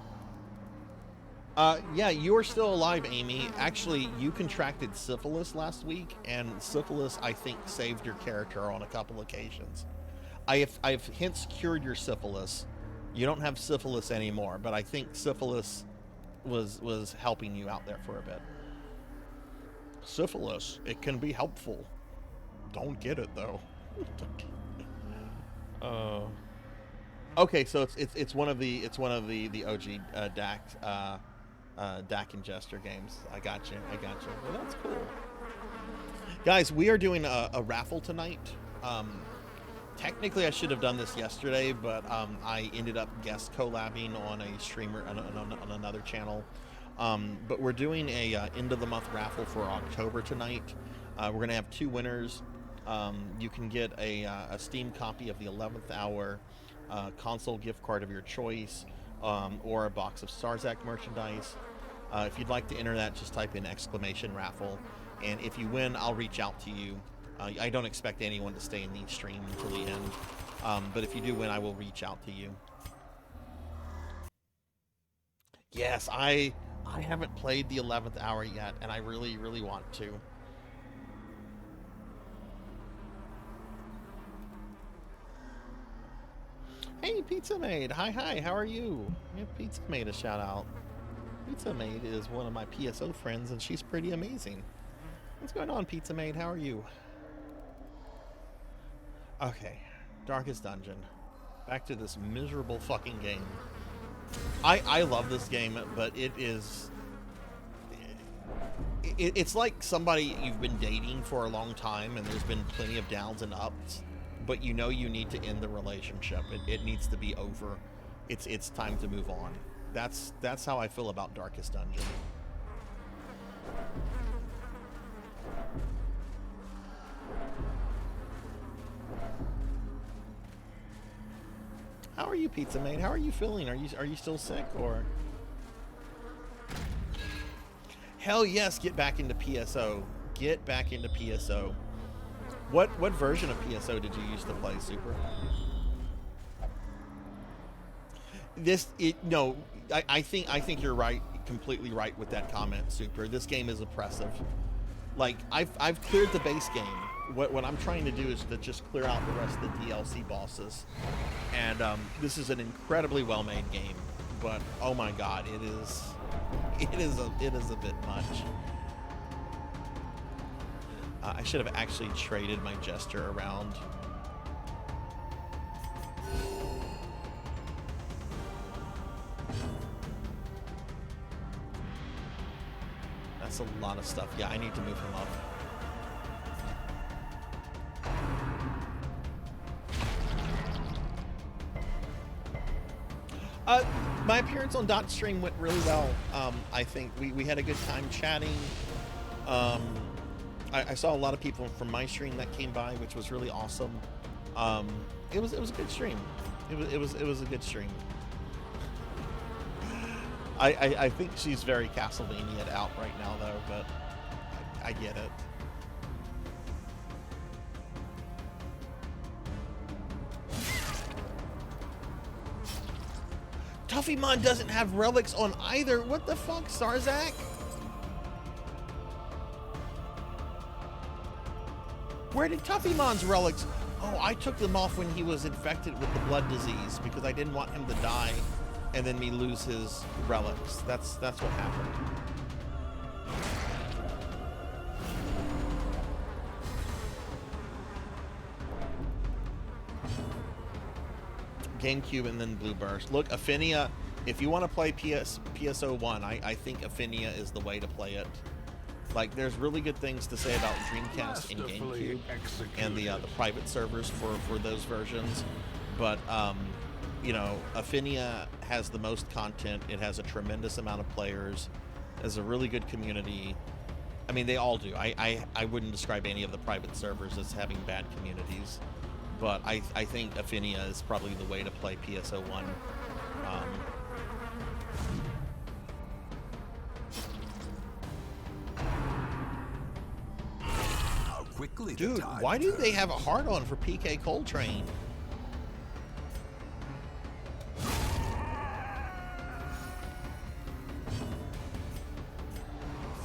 Yeah, you're still alive, Amy. Actually, you contracted syphilis last week, and syphilis, I think, saved your character on a couple occasions. I've hence cured your syphilis. You don't have syphilis anymore, but I think syphilis was helping you out there for a bit. Syphilis, it can be helpful. Don't get it though. Okay, so it's one of the OG Dak and Jester games. I got you. Well, that's cool. Guys, we are doing a raffle tonight. Technically, I should have done this yesterday, but I ended up guest collabing on a streamer on another channel. But we're doing a end of the month raffle for October tonight. We're gonna have 2 winners. You can get a Steam copy of the 11th Hour, console gift card of your choice, or a box of Sarzac merchandise. If you'd like to enter that, just type in !raffle, and if you win, I'll reach out to you. I don't expect anyone to stay in the stream until the end, but if you do win, I will reach out to you. Yes, I haven't played the 11th Hour yet, and I really, really want to. Hey, Pizza Maid. Hi, how are you? Give Pizza Maid a shout out. Pizza Maid is one of my PSO friends, and she's pretty amazing. What's going on, Pizza Maid? How are you? Okay, Darkest Dungeon. Back to this miserable fucking game. I love this game, but it is... It's like somebody you've been dating for a long time, and there's been plenty of downs and ups, but you know you need to end the relationship. It needs to be over. It's time to move on. That's how I feel about Darkest Dungeon. How are you, Pizza Maid? How are you feeling? Are you still sick, or? Hell yes, get back into PSO. Get back into PSO. What version of PSO did you used to play, Super? No, I think you're right, completely right with that comment, Super. This game is oppressive. Like, I've cleared the base game. What I'm trying to do is to just clear out the rest of the DLC bosses. And this is an incredibly well-made game, but oh my god, it is a bit much. I should have actually traded my Jester around. That's a lot of stuff. Yeah, I need to move him up. My appearance on Dot Stream went really well. I think we had a good time chatting. I saw a lot of people from my stream that came by, which was really awesome. It was a good stream. It was a good stream. I think she's very Castlevania out right now though, but I get it. Tuffymon doesn't have relics on either. What the fuck, Sarzac? Where did Tuffymon's relics? Oh, I took them off when he was infected with the blood disease because I didn't want him to die and then me lose his relics. That's what happened. GameCube and then Blue Burst. Look, Affinia, if you want to play PSO1, I think Affinia is the way to play it. Like, there's really good things to say about Dreamcast and GameCube and the private servers for those versions. But, you know, Affinia has the most content. It has a tremendous amount of players. Has a really good community. I mean, they all do. I wouldn't describe any of the private servers as having bad communities. But I think Affinia is probably the way to play PSO1. Quickly, Dude, why do they have a hard-on for PK Coltrane?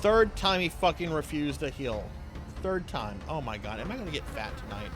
Third time he fucking refused to heal. Third time. Oh my god, am I gonna get fat tonight?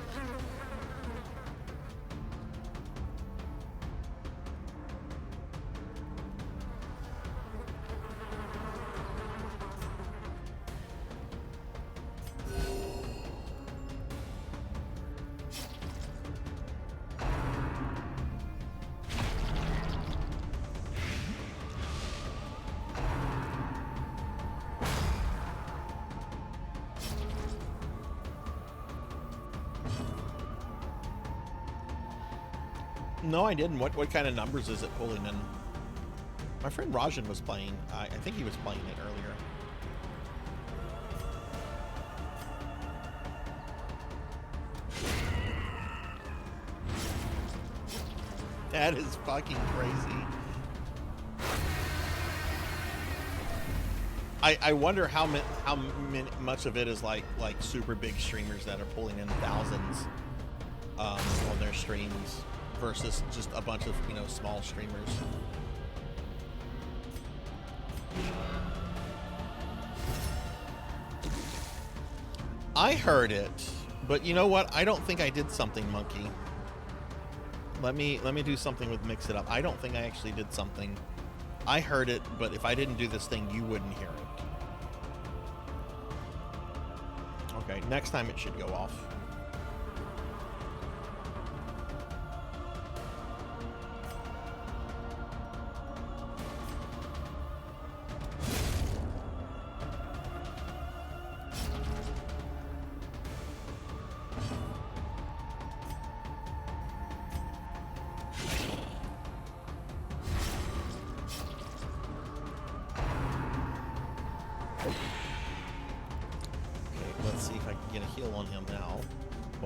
No, I didn't. What kind of numbers is it pulling in? My friend Rajan was playing. I think he was playing it earlier. That is fucking crazy. I wonder how much of it is like super big streamers that are pulling in thousands on their streams versus just a bunch of, you know, small streamers. I heard it, but you know what? I don't think I did something, Monkey. Let me do something with Mix It Up. I don't think I actually did something. I heard it, but if I didn't do this thing, you wouldn't hear it. Okay, next time it should go off.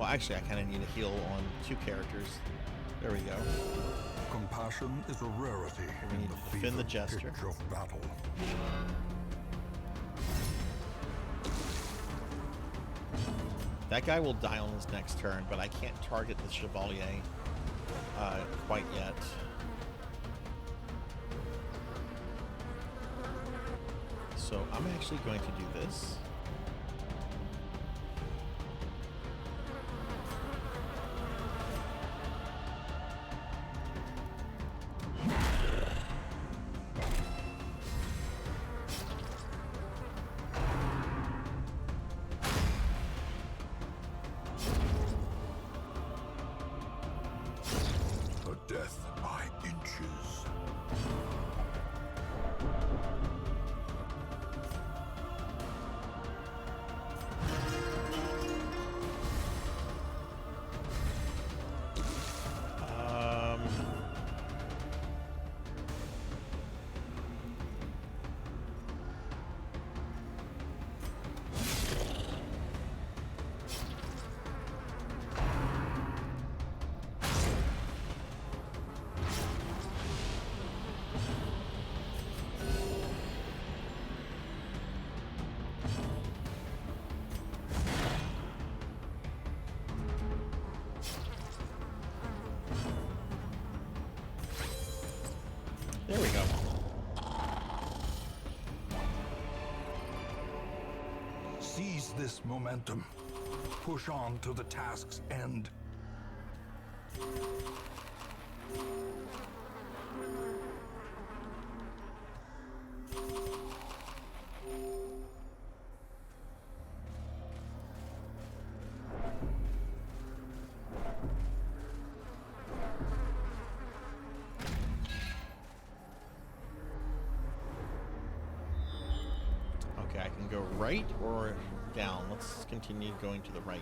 Actually, I kind of need a heal on 2 characters. There we go. Compassion is a rarity We need to defend the Jester. of battle. That guy will die on his next turn, but I can't target the Chevalier quite yet. So I'm actually going to do this. There we go. Seize this momentum. Push on to the task's end. can go right or down. Let's continue going to the right.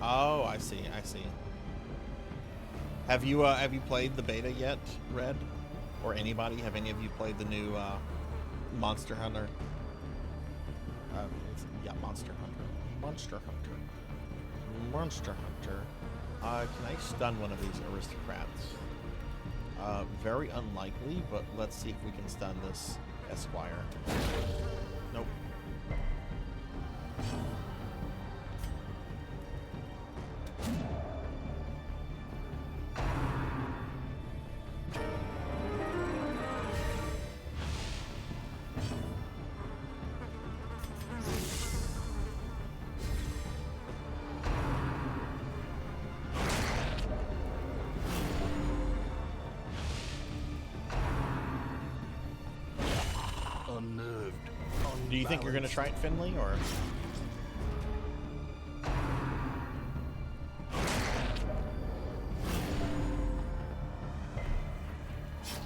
Oh, I see. I see. Have you played the beta yet, Red? Or anybody? Have any of you played the new Monster Hunter? Yeah, Monster Hunter. Monster Hunter. Monster Hunter. Can I stun one of these aristocrats? Very unlikely, but let's see if we can stun this Esquire. Nope. Unnerved. Do you think you're going to try it, Finley, or?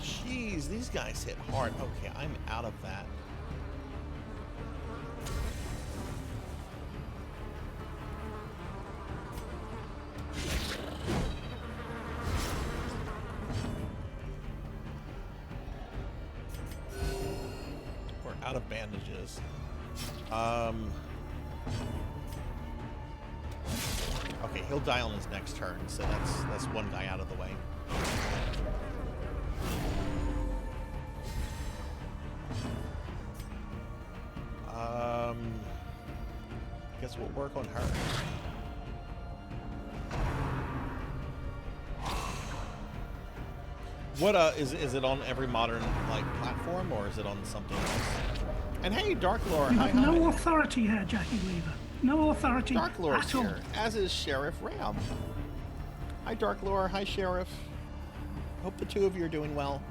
Jeez, these guys hit hard. Okay, I'm out of that. Out of bandages. Okay, he'll die on his next turn, so that's one guy out of the way. Guess we'll work on her. What is it on every modern like platform, or is it on something else? And hey, Dark Lord, You hi, have no authority here, Jackie Weaver. No authority Dark Lord's at all. here, as is Sheriff Ram. Hi, Dark Lord. Hi, Sheriff. Hope the two of you are doing well.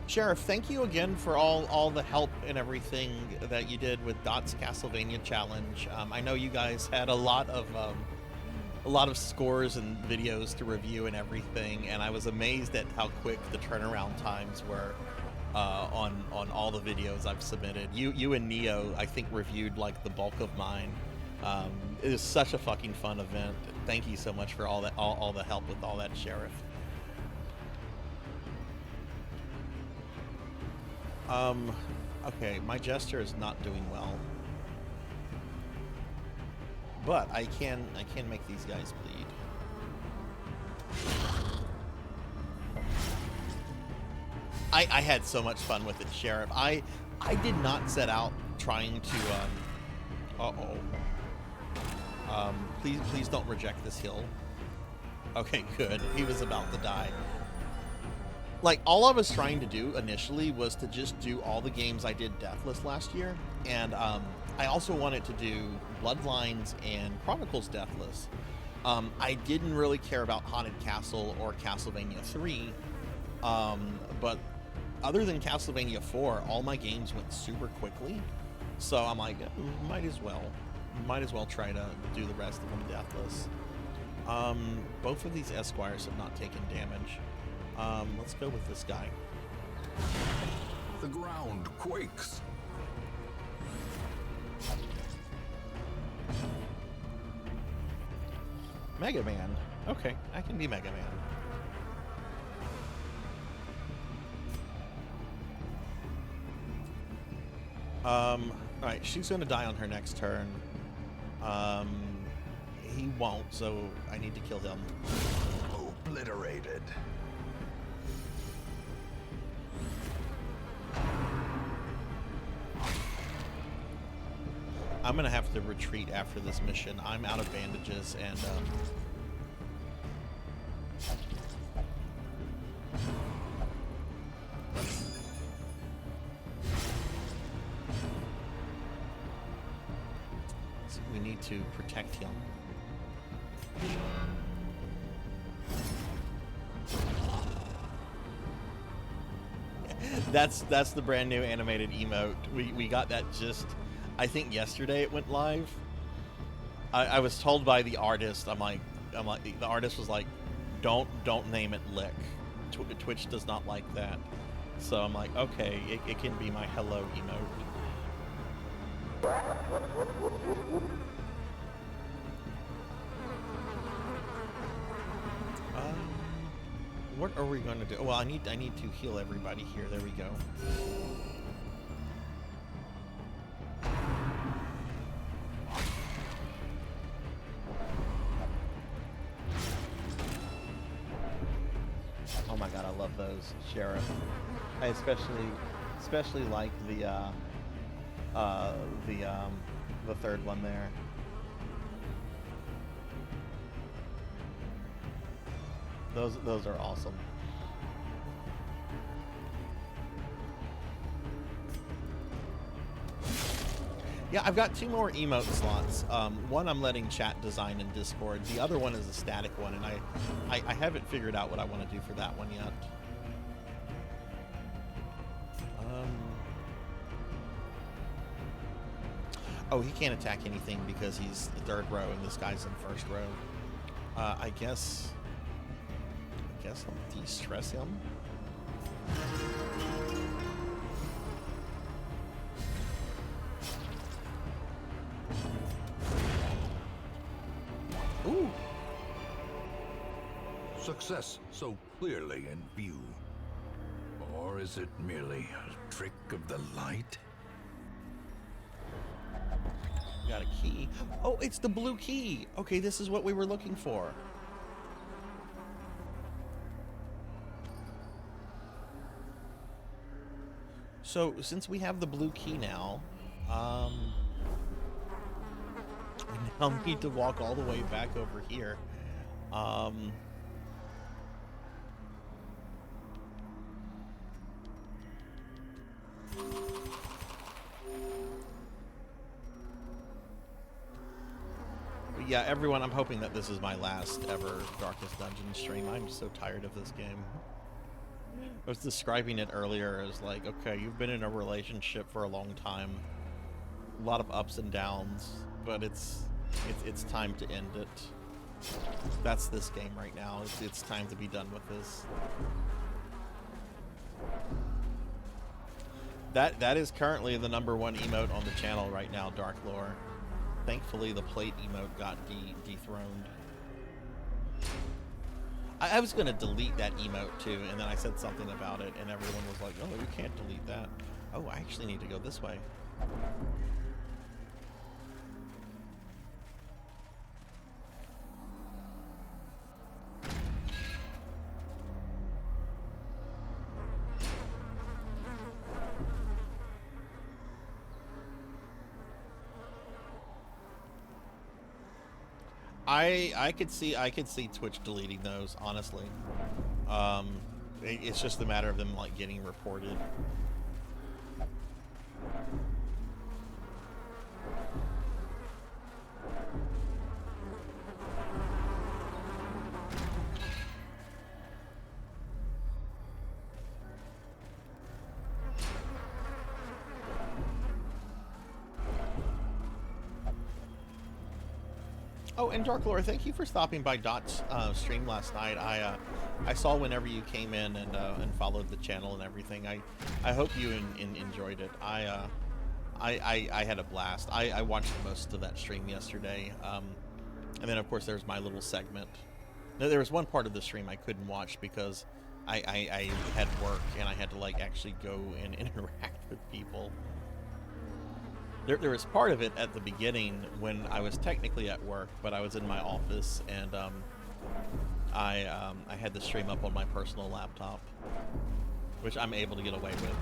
Sheriff, thank you again for all the help and everything that you did with Dot's Castlevania Challenge. I know you guys had a lot of scores and videos to review and everything, and I was amazed at how quick the turnaround times were on all the videos I've submitted. You and Neo, I think, reviewed like the bulk of mine. It was such a fucking fun event. Thank you so much for all the help with all that, Sheriff. Okay, my Jester is not doing well, but I can make these guys bleed. I had so much fun with it, Sheriff. I did not set out trying to please don't reject this heal. Okay, good. He was about to die. Like, all I was trying to do initially was to just do all the games I did Deathless last year, and I also wanted to do Bloodlines and Chronicles Deathless. I didn't really care about Haunted Castle or Castlevania 3, but other than Castlevania 4, all my games went super quickly, so I'm like, might as well try to do the rest of them Deathless. Both of these Esquires have not taken damage. Let's go with this guy. The ground quakes. Mega Man. Okay, I can be Mega Man. Alright, she's gonna die on her next turn. He won't, so I need to kill him. Obliterated. I'm gonna have to retreat after this mission. I'm out of bandages, and so we need to protect him. That's the brand new animated emote. We got that just, I think yesterday it went live. I was told by the artist, I'm like the artist was like, don't name it Lick. Twitch does not like that. So I'm like, okay, it can be my hello emote. What are we going to do? Well, I need to heal everybody here. There we go. Oh my god, I love those, Sheriff. I especially like the third one there. Those are awesome. Yeah, I've got 2 more emote slots. One I'm letting chat design in Discord. The other one is a static one, and I haven't figured out what I want to do for that one yet. Oh, he can't attack anything because he's the 3rd row and this guy's in 1st row. I guess I'll de-stress him. Ooh. Success so clearly in view. Or is it merely a trick of the light? Got a key. Oh, it's the blue key. Okay, this is what we were looking for. So, since we have the blue key now, we now need to walk all the way back over here. But yeah, everyone, I'm hoping that this is my last ever Darkest Dungeon stream. I'm so tired of this game. I was describing it earlier as like, okay, you've been in a relationship for a long time, a lot of ups and downs, but it's time to end it. That's this game right now. It's time to be done with this. That is currently the #1 emote on the channel right now, Dark Lore. Thankfully, the plate emote got dethroned. I was going to delete that emote too, and then I said something about it, and everyone was like, oh, you can't delete that. Oh, I actually need to go this way. I could see Twitch deleting those, honestly. It's just a matter of them like getting reported. Oh, and Dark Lore, thank you for stopping by Dot's stream last night. I saw whenever you came in and followed the channel and everything. I hope you enjoyed it. I had a blast. I watched most of that stream yesterday, and then of course there's my little segment. Now, there was one part of the stream I couldn't watch because I had work and I had to like actually go and interact with people. There was part of it at the beginning when I was technically at work, but I was in my office, and I had the stream up on my personal laptop, which I'm able to get away with.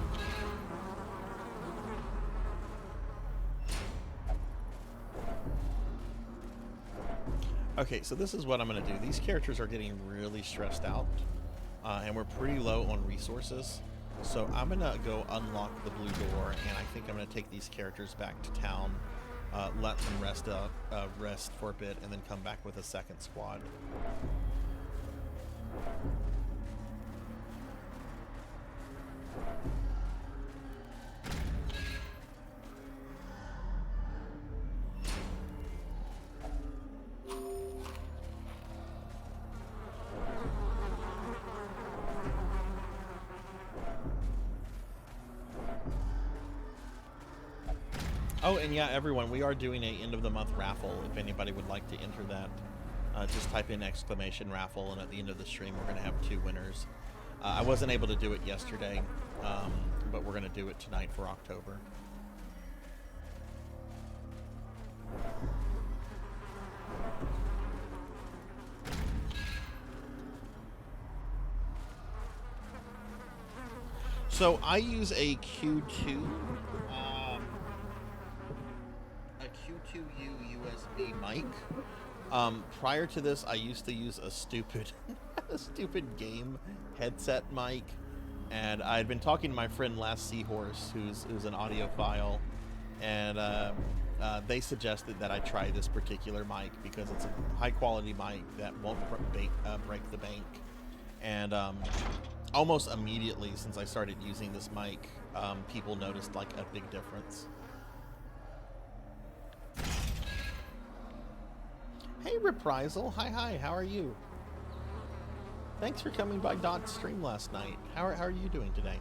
Okay, so this is what I'm going to do. These characters are getting really stressed out, and we're pretty low on resources. So I'm going to go unlock the blue door, and I think I'm going to take these characters back to town, let them rest for a bit, and then come back with a second squad. Oh, and yeah, everyone, we are doing a end of the month raffle. If anybody would like to enter that, just type in !raffle, and at the end of the stream, we're going to have 2 winners. I wasn't able to do it yesterday, but we're going to do it tonight for October. So I use a Q2. Q2U USB mic. Prior to this, I used to use a stupid, game headset mic, and I had been talking to my friend Last Seahorse, who's an audiophile, and they suggested that I try this particular mic because it's a high quality mic that won't break the bank. And almost immediately since I started using this mic, people noticed like a big difference. Hey Reprisal, hi, how are you? Thanks for coming by Dot's stream last night. How are you doing today?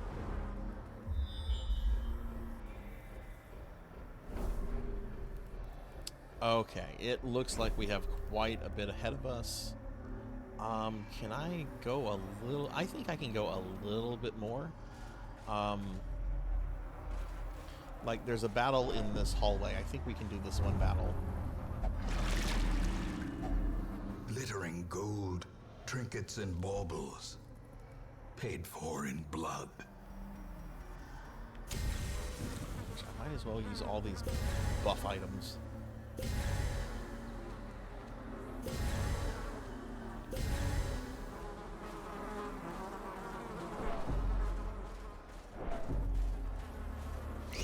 Okay, it looks like we have quite a bit ahead of us. Can I go a little? I think I can go a little bit more. Like there's a battle in this hallway. I think we can do this one battle. Glittering gold, trinkets and baubles, paid for in blood. I might as well use all these buff items.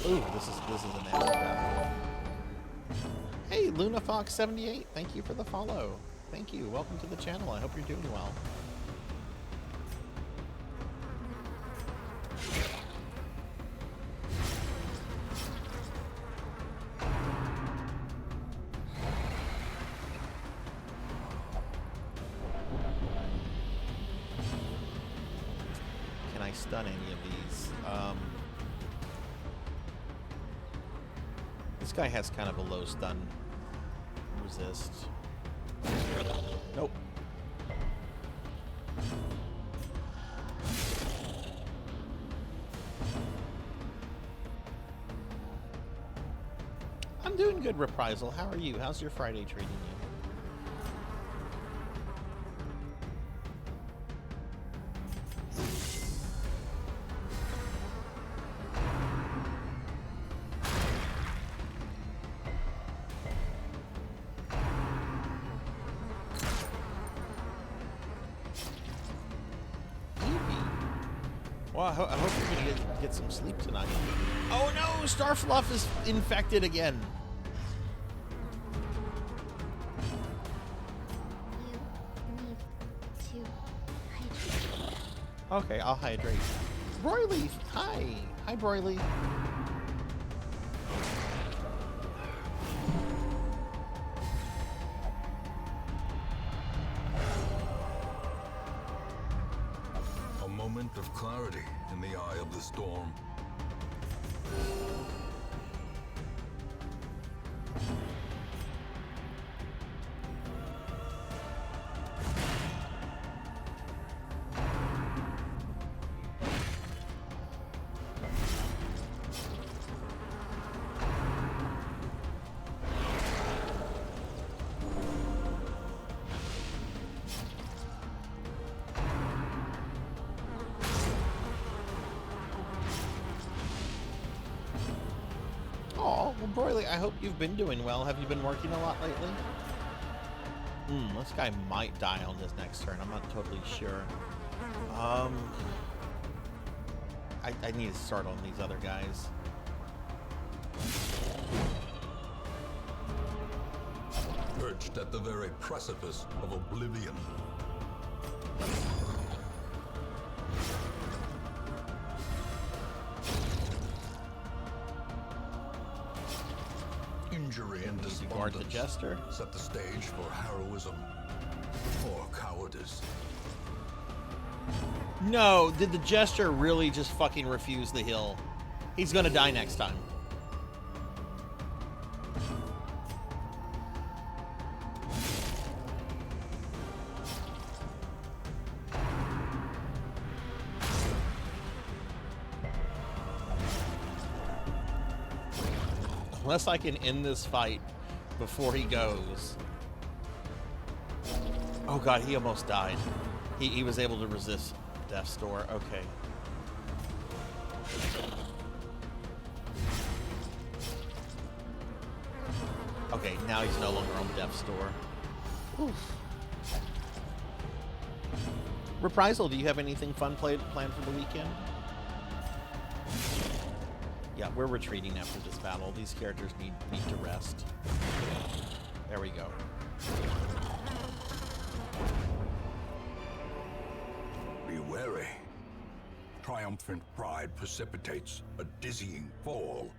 Ooh, this is a nasty battle. Hey, LunaFox78, thank you for the follow. Thank you. Welcome to the channel. I hope you're doing well. Can I stun any of these? This guy has kind of a low stun resist. Nope. I'm doing good, Reprisal. How are you? How's your Friday treating you? Well, I hope you're going to get some sleep tonight. Oh no, Starfluff is infected again. You need to hydrate. Okay, I'll hydrate. Broily, hi. Hi, Broily. Of clarity in the eye of the storm. Broily, I hope you've been doing well. Have you been working a lot lately? This guy might die on his next turn. I'm not totally sure. I need to start on these other guys. Perched at the very precipice of oblivion. Injury and Guard the despondence Jester. set the stage for heroism or cowardice. No, did the Jester really just fucking refuse the heal? He's gonna die next time. Unless I can end this fight before he goes. Oh god, he almost died. He was able to resist Death's Door. Okay. Okay, now he's no longer on Death's Door. Oof. Reprisal, do you have anything fun planned for the weekend? Yeah, we're retreating after this battle. These characters need to rest. There we go. Be wary. Triumphant pride precipitates a dizzying fall.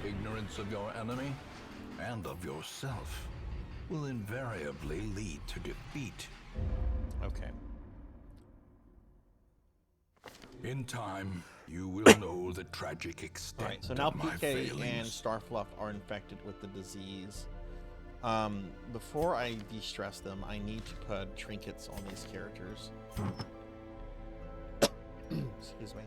Ignorance of your enemy and of yourself will invariably lead to defeat. Okay. In time, you will know the tragic extent All right, so now of my PK failings. and Starfluff are infected with the disease. Before I de-stress them, I need to put trinkets on these characters. Excuse me.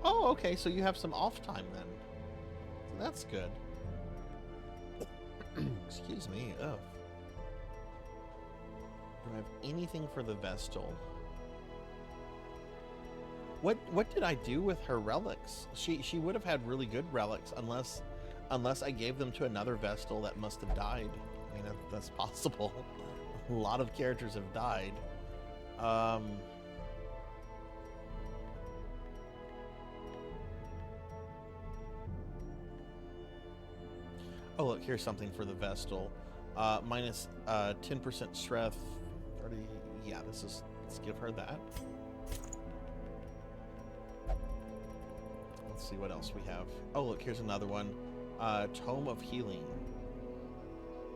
Oh, okay, so you have some off time then. So that's good. Excuse me. Ugh. Do I have anything for the Vestal? What did I do with her relics? She would have had really good relics unless I gave them to another Vestal that must have died. I mean, that's possible. A lot of characters have died. Oh, look, here's something for the Vestal. Minus 10% strength. 30, yeah, let's give her that. Let's see what else we have. Oh, look, here's another one. Tome of Healing.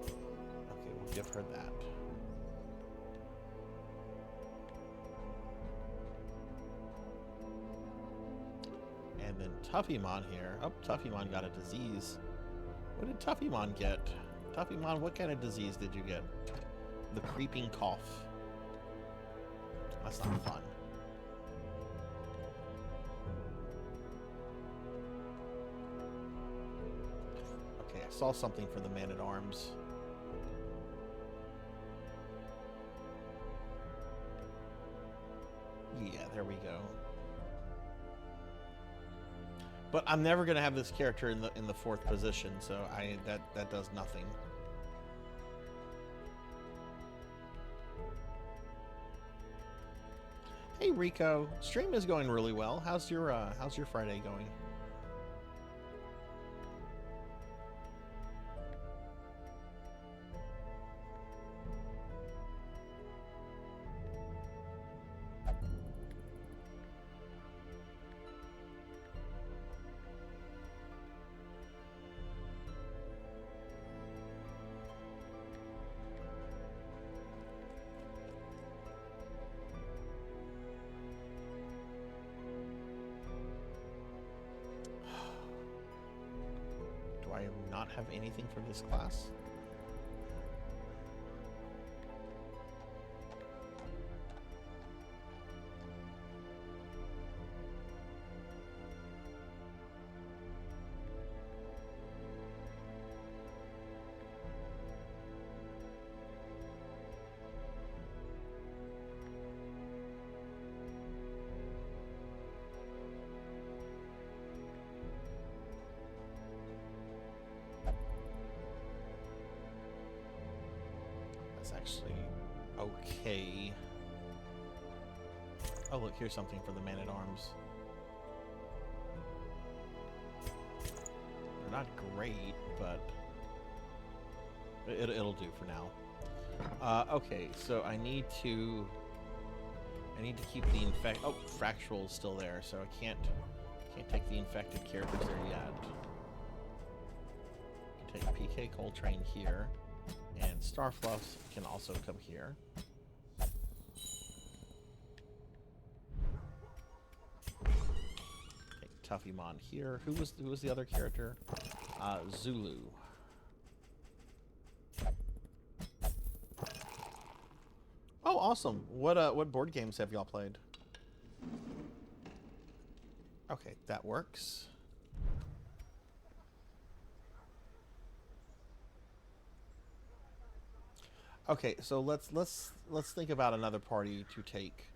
Okay, we'll give her that. And then Tuffymon here. Oh, Tuffymon got a disease. What did Tuffymon get? Tuffymon, what kind of disease did you get? The creeping cough. That's not fun. Okay, I saw something for the Man-at-Arms. Yeah, there we go. But I'm never gonna have this character in the fourth position, so that does nothing. Hey Rico, stream is going really well. How's your Friday going? I not have anything for this class? That's actually okay. Oh, look, here's something for the man-at-arms. They're not great, but it'll do for now. Okay, so I need to keep the oh, Fractual's still there, so I can't take the infected characters there yet. I can take PK Coltrane here. And Starfluffs can also come here. Okay, Tuffymon here. Who was the other character? Zulu. Oh, awesome! What board games have y'all played? Okay, that works. Okay, so let's think about another party to take.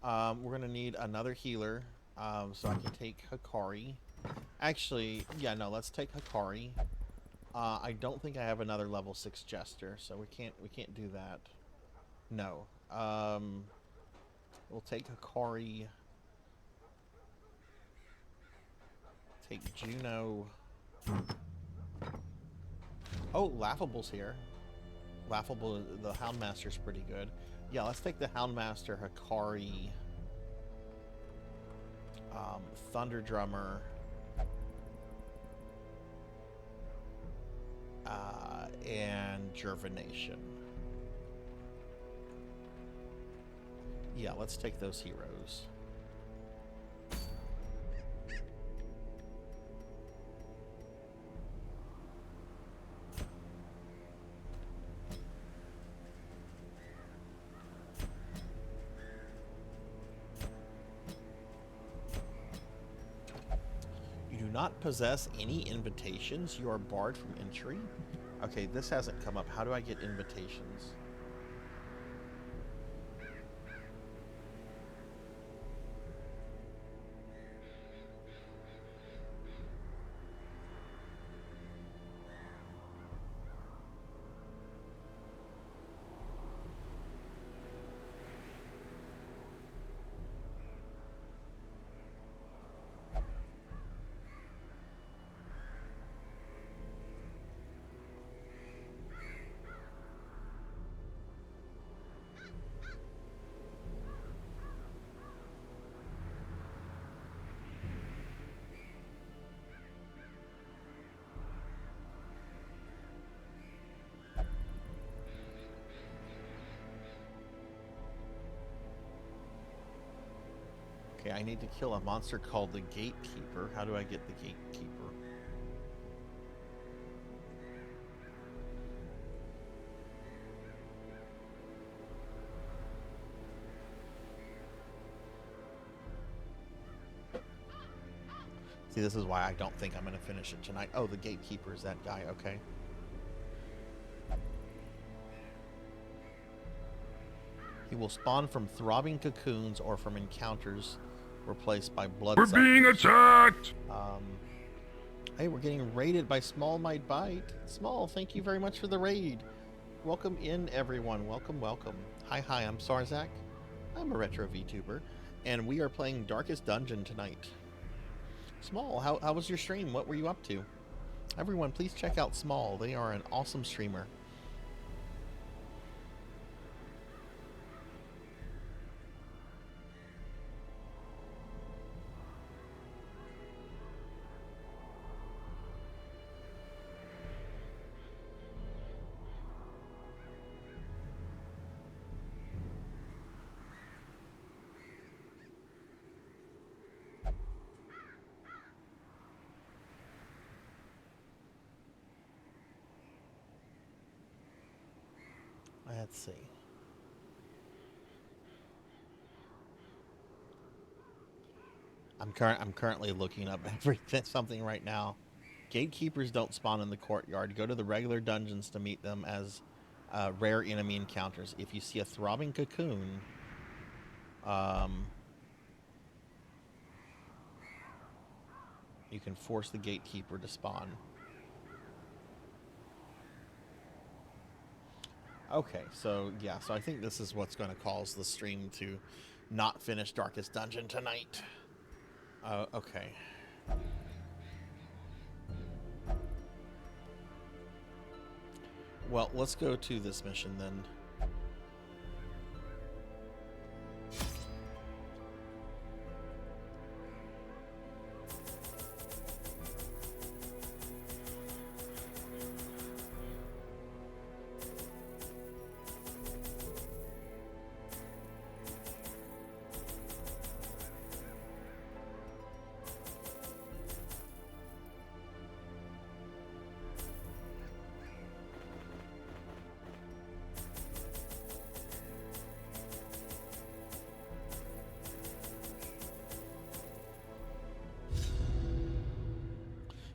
We're gonna need another healer, so I can take Hikari. Actually, yeah, no, let's take Hikari. I don't think I have another level 6 Jester, so we can't do that. No. We'll take Hikari. Take Juno. Oh, Laughable's here. Laughable, the Houndmaster's pretty good. Yeah, let's take the Houndmaster, Hikari, Thunder Drummer, and Gervination. Yeah, let's take those heroes. Not possess any invitations. You are barred from entry. Okay, this hasn't come up. How do I get invitations? Okay, I need to kill a monster called the Gatekeeper. How do I get the Gatekeeper? See, this is why I don't think I'm going to finish it tonight. Oh, the Gatekeeper is that guy. Okay. He will spawn from throbbing cocoons or from encounters replaced by blood. We're being attacked! Hey, we're getting raided by Small Might Bite. Small, thank you very much for the raid. Welcome in, everyone. Welcome, welcome. Hi, I'm Sarzac. I'm a retro VTuber, and we are playing Darkest Dungeon tonight. Small, how was your stream? What were you up to? Everyone, please check out Small. They are an awesome streamer. Let's see. I'm currently looking up something right now. Gatekeepers don't spawn in the courtyard. Go to the regular dungeons to meet them as rare enemy encounters. If you see a throbbing cocoon, you can force the gatekeeper to spawn. Okay, so yeah, so I think this is what's going to cause the stream to not finish Darkest Dungeon tonight. Okay. Well, let's go to this mission then.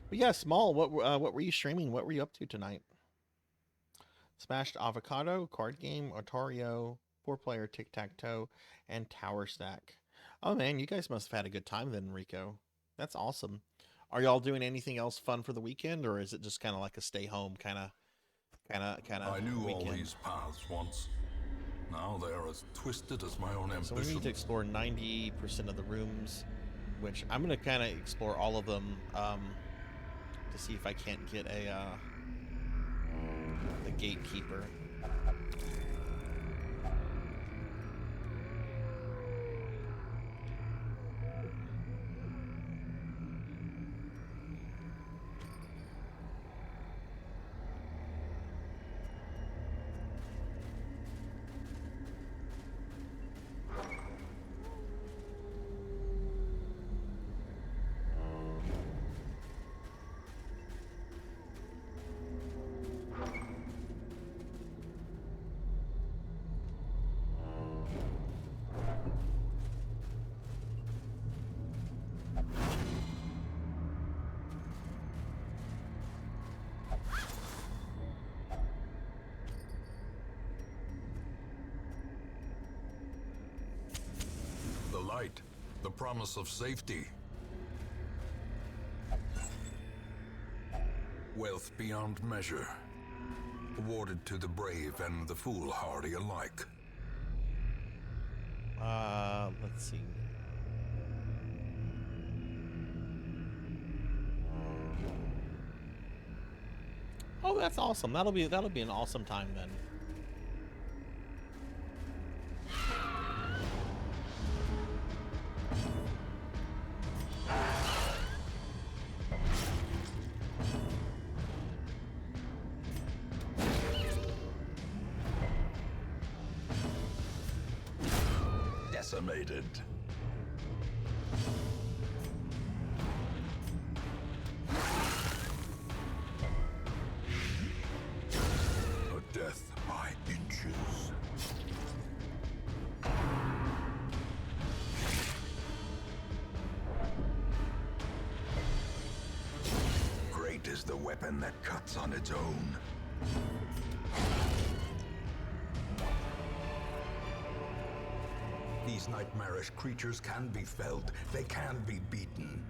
But yeah, Small, what were you streaming? What were you up to tonight? Smashed Avocado, card game, Otario, 4-player tic-tac-toe, and Tower Stack. Oh man, you guys must have had a good time then, Rico. That's awesome. Are y'all doing anything else fun for the weekend, or is it just kind of like a stay home kind of I knew weekend? all these paths once. Now they are as twisted as my own So we ambition. need to explore 90% of the rooms, which I'm going to kind of explore all of them to see if I can't get the gatekeeper. The light, the promise of safety. Wealth beyond measure, awarded to the brave and the foolhardy alike. Let's see. Oh, that's awesome. That'll be an awesome time then. Decimated. A death by inches. Great is the weapon that cuts on its own. These nightmarish creatures can be felled. They can be beaten.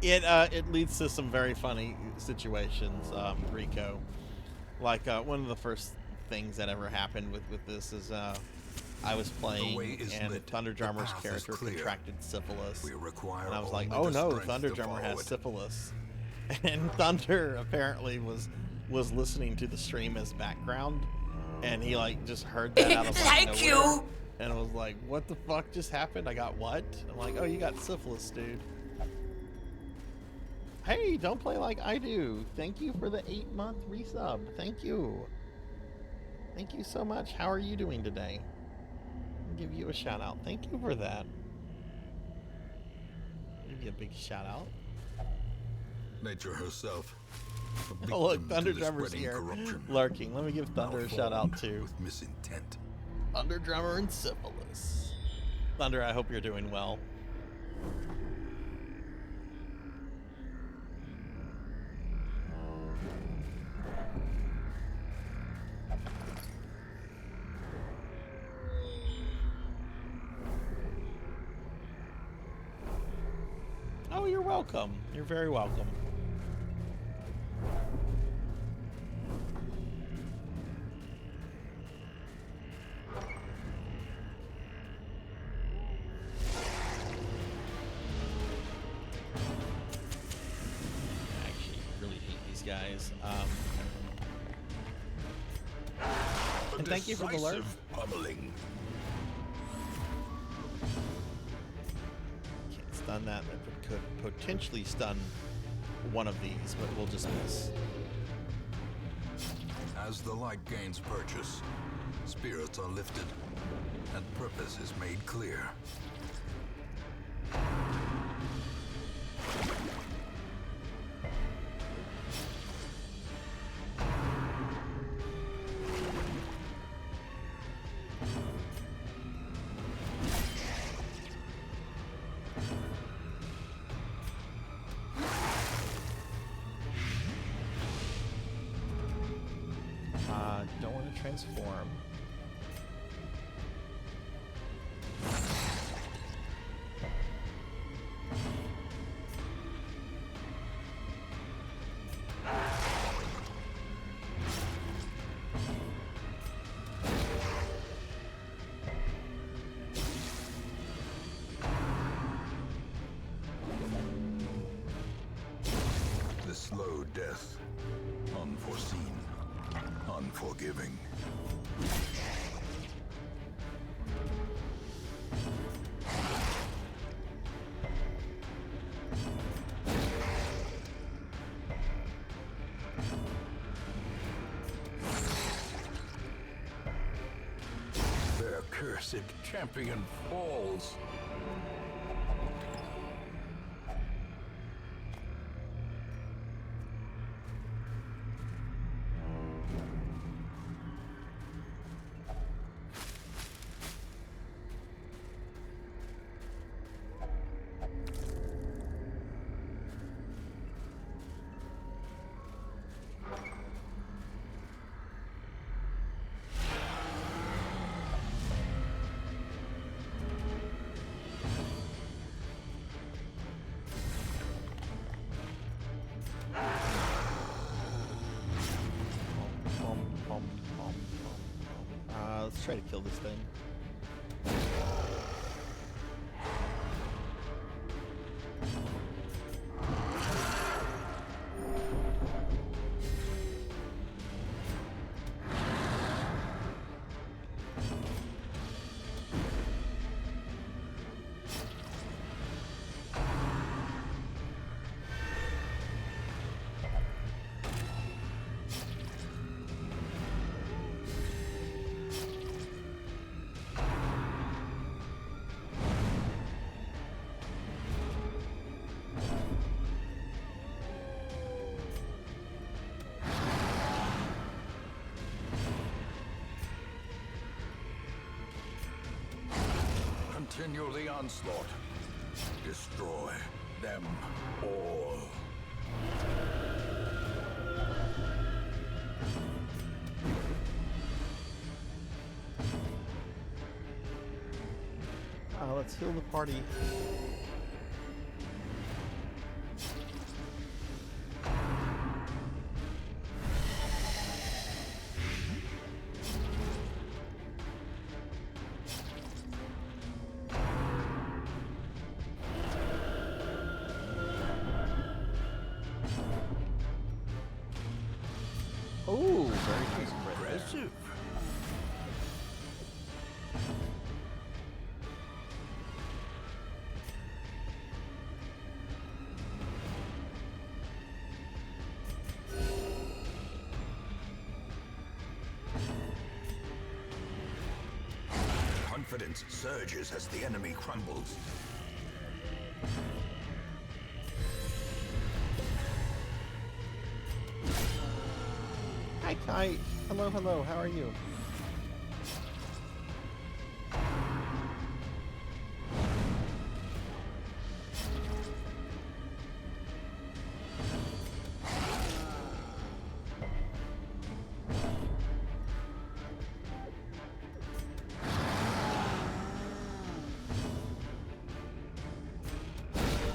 It leads to some very funny situations, Rico. Like one of the first things that ever happened with this is I was playing and Thunderdrummer's character contracted syphilis, and I was like, "Oh no, Thunderdrummer has syphilis," and Thunder apparently was listening to the stream as background, and he like just heard that out of Thank nowhere, you. and was like, "What the fuck just happened? I got what?" I'm like, "Oh, you got syphilis, dude." Hey, don't play like I do. Thank you for the 8-month resub. Thank you. Thank you so much. How are you doing today? I'll give you a shout out. Thank you for that. Give you a big shout out. Nature herself. Oh look, Thunder Drummer's here, lurking. Let me give Thunder a shout out too. With misintent. Thunder Drummer and Syphilis. Thunder, I hope you're doing well. Oh, you're welcome. You're very welcome. Guys, and thank you for the alert. Pummeling. Can't stun that. That could potentially stun one of these, but we'll just miss. As the light gains purchase, spirits are lifted, and purpose is made clear. Don't want to transform. The slow death, unforeseen. Unforgiving. Their cursed champion falls. Let's try to kill this thing. Continue the onslaught. Destroy them all. Let's heal the party. Oh, very nice. Impressive. Confidence surges as the enemy crumbles. Hi. Hello, hello. How are you?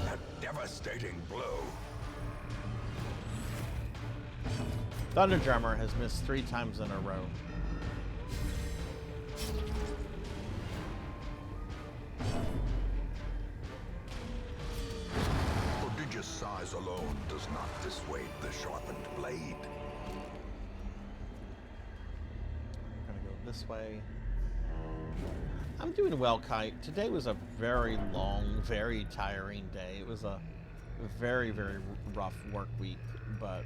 That devastating blow. Thunder Drummer has missed 3 times in a row. Prodigious size alone does not dissuade the sharpened blade. I'm gonna go this way. I'm doing well, Kite. Today was a very long, very tiring day. It was a very, very rough work week, but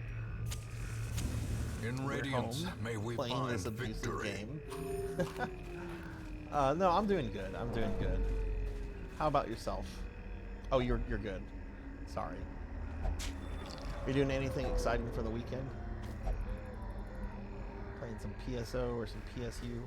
In we're Radiance, home may we playing find this abusive victory. game. No, I'm doing good. I'm doing good. How about yourself? Oh, you're good. Sorry. You doing anything exciting for the weekend? Playing some PSO or some PSU?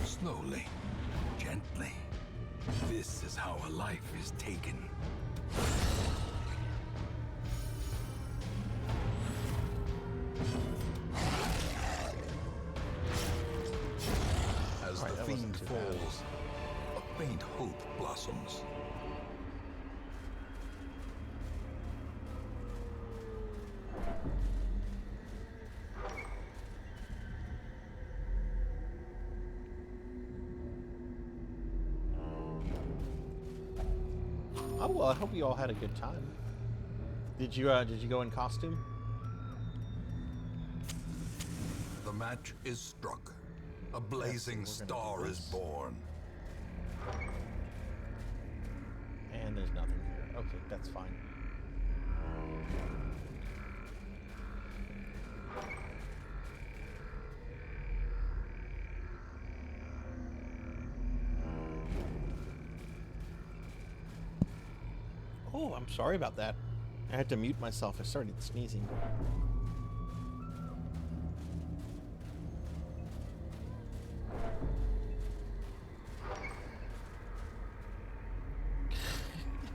Slowly, gently. This is how a life is taken. As Right, the that wasn't fiend too bad. falls, a faint hope blossoms. Oh well, I hope you all had a good time. Did you go in costume? The match is struck. A blazing we're gonna do star is this. born. And there's nothing here. Okay, that's fine. Oh, I'm sorry about that. I had to mute myself. I started sneezing.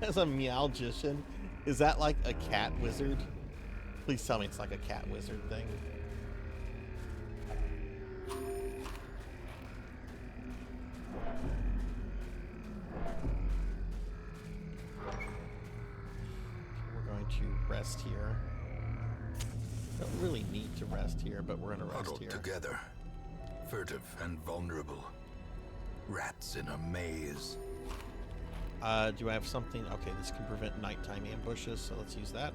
As a meowgician, is that like a cat wizard? Please tell me it's like a cat wizard thing. We're going to rest here. Don't really need to rest here, but we're gonna rest Huddled here. together, furtive and vulnerable. Rats in a maze. Do I have something? Okay, this can prevent nighttime ambushes, so let's use that.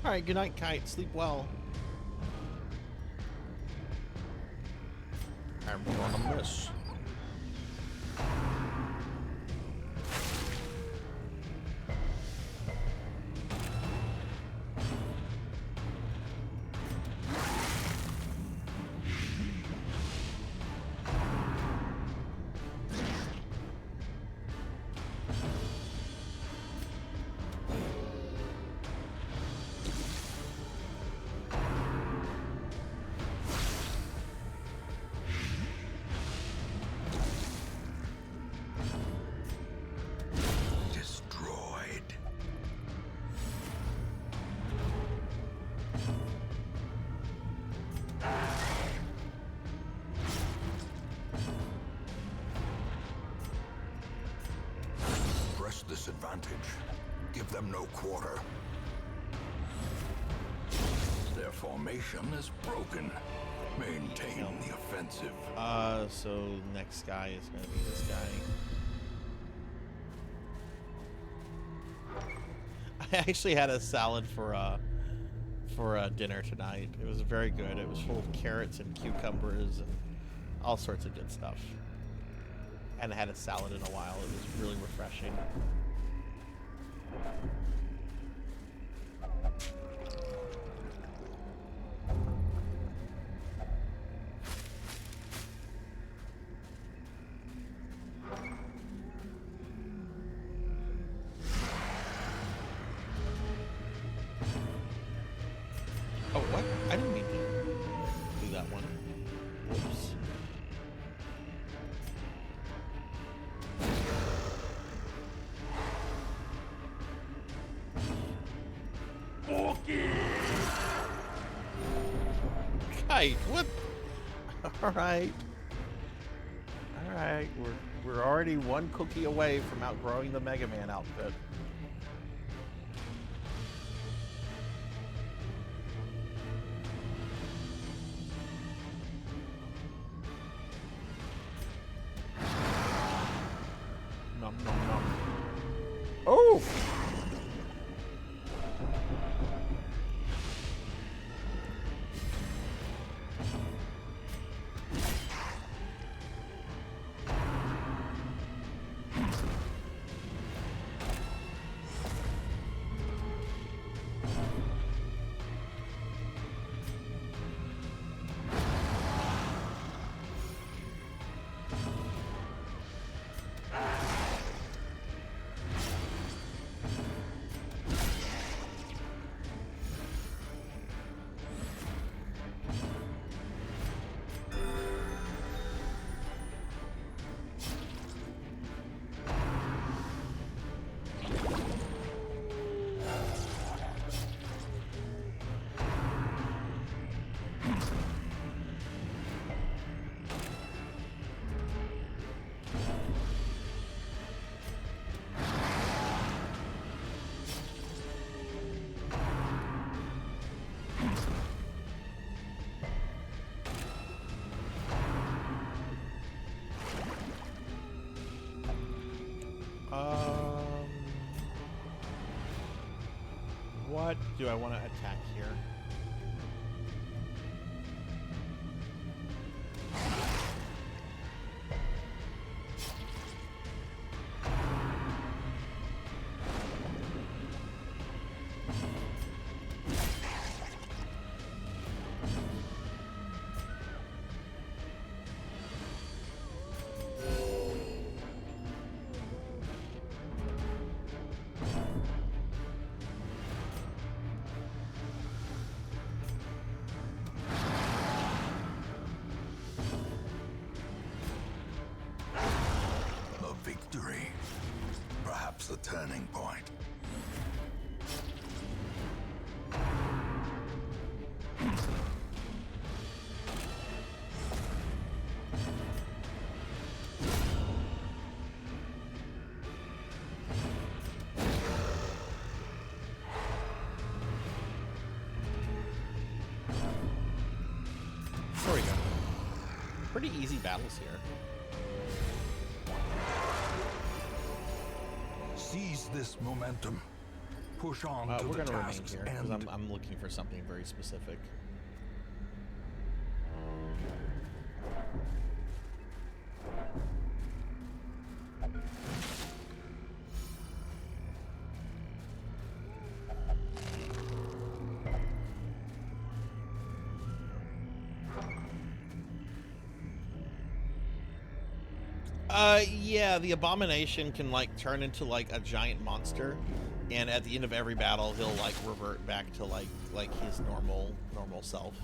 Alright, good night, Kite. Sleep well. I'm gonna miss. Disadvantage. Give them no quarter. Their formation is broken. Maintain the offensive. So next guy is gonna be this guy. I actually had a salad for dinner tonight. It was very good. It was full of carrots and cucumbers and all sorts of good stuff. I hadn't had a salad in a while. It was really refreshing. Oh, what? I didn't mean to do that one. Whoops. Kite, what? All right. All right, we're already one cookie away from outgrowing the Mega Man outfit. Nom nom nom. Oh! What do I want to attack here? Victory. Perhaps the turning point. There we go. Pretty easy battles here. Seize this momentum. push on to We're the gonna remain task's here because end. I'm looking for something very specific. Yeah, the abomination can like turn into like a giant monster, and at the end of every battle, he'll like revert back to like his normal self.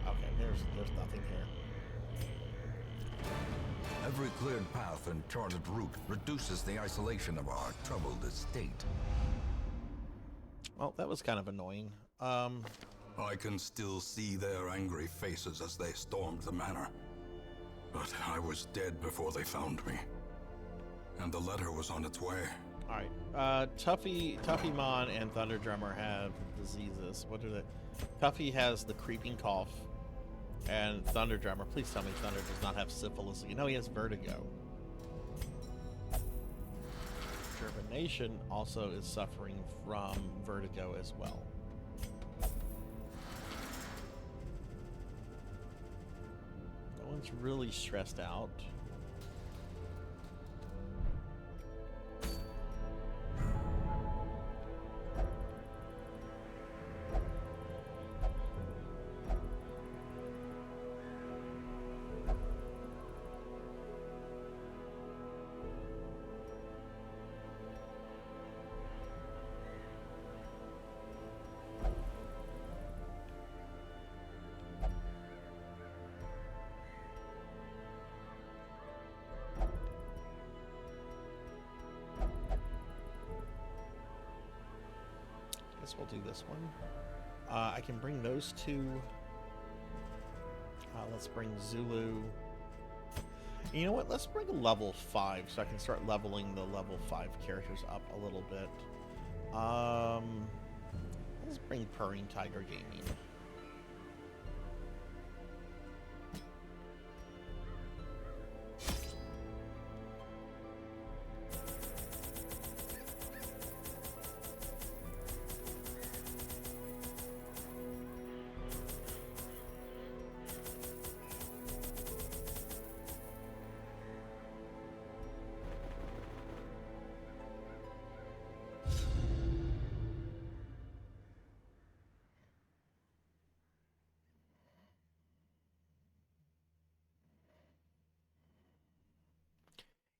Okay, there's nothing here. Every cleared path and charted route reduces the isolation of our troubled estate. Well, that was kind of annoying. I can still see their angry faces as they stormed the manor. But I was dead before they found me. And the letter was on its way. Alright, Tuffymon and Thunder Drummer have diseases. What are they? Tuffy has the creeping cough, and Thunder Drummer, please tell me Thunder does not have syphilis. You know he has vertigo. Germination also is suffering from vertigo as well. No one's really stressed out. Guess we'll do this one. I can bring those two. Let's bring Zulu. You know what? Let's bring a level 5 so I can start leveling the level 5 characters up a little bit. Let's bring Purring Tiger Gaming.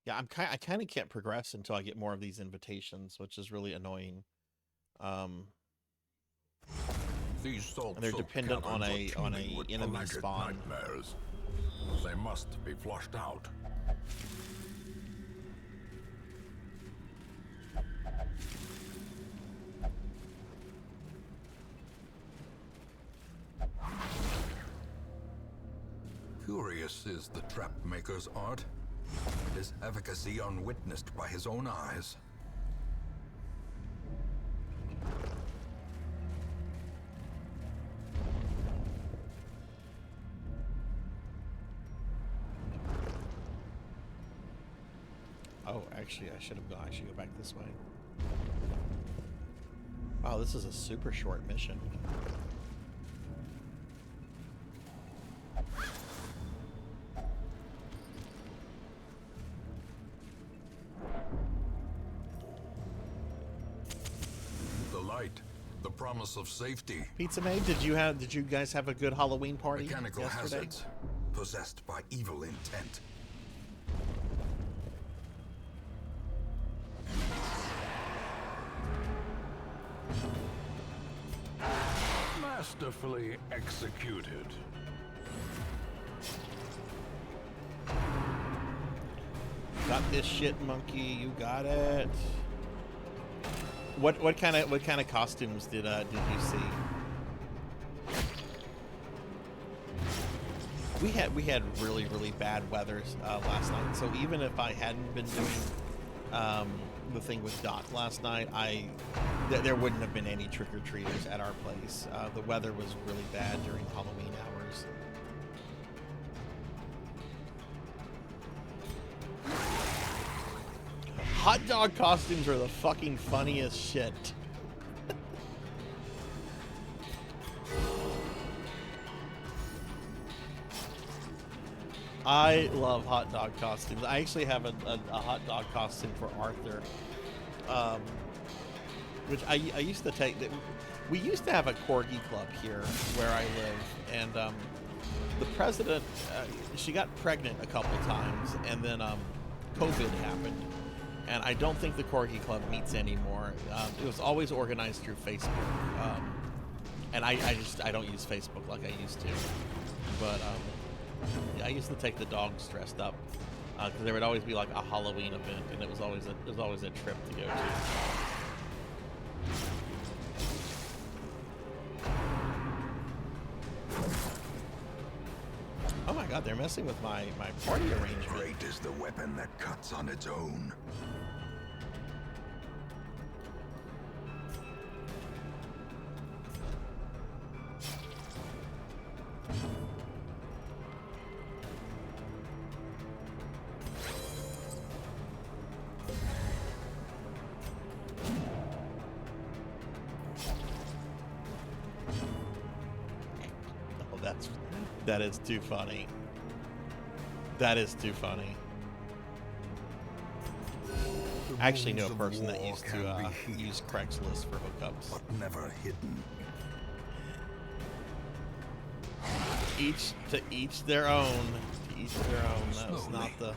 Yeah, I kind of can't progress until I get more of these invitations, which is really annoying. These salt And they're dependent on a enemy spawn. Nightmares. They must be flushed out. Curious is the trap maker's art. His efficacy unwitnessed by his own eyes. Oh, actually, I should go back this way. Wow, this is a super short mission. The light, the promise of safety. Pizza Maid, did you guys have a good Halloween party Mechanical yesterday? hazards, possessed by evil intent. Masterfully executed. Got this shit, monkey. You got it. What kind of costumes did you see? We had really bad weather last night. So even if I hadn't been doing the thing with Doc last night, there wouldn't have been any trick-or-treaters at our place. The weather was really bad during Halloween hours. Hot dog costumes are the fucking funniest shit. I love hot dog costumes. I actually have a hot dog costume for Arthur, which I used to take. We used to have a corgi club here where I live, and the president, she got pregnant a couple times, and then COVID happened, and I don't think the corgi club meets anymore. It was always organized through Facebook, and I don't use Facebook like I used to, but I used to take the dogs dressed up because there would always be like a Halloween event, and it was always a trip to go to. Oh my God, they're messing with my party arrangement. Great is the weapon that cuts on its own. That is too funny. That is too funny. I actually know a person that used to use Craigslist for hookups. But never hidden. Each their own. To each their own. That was not the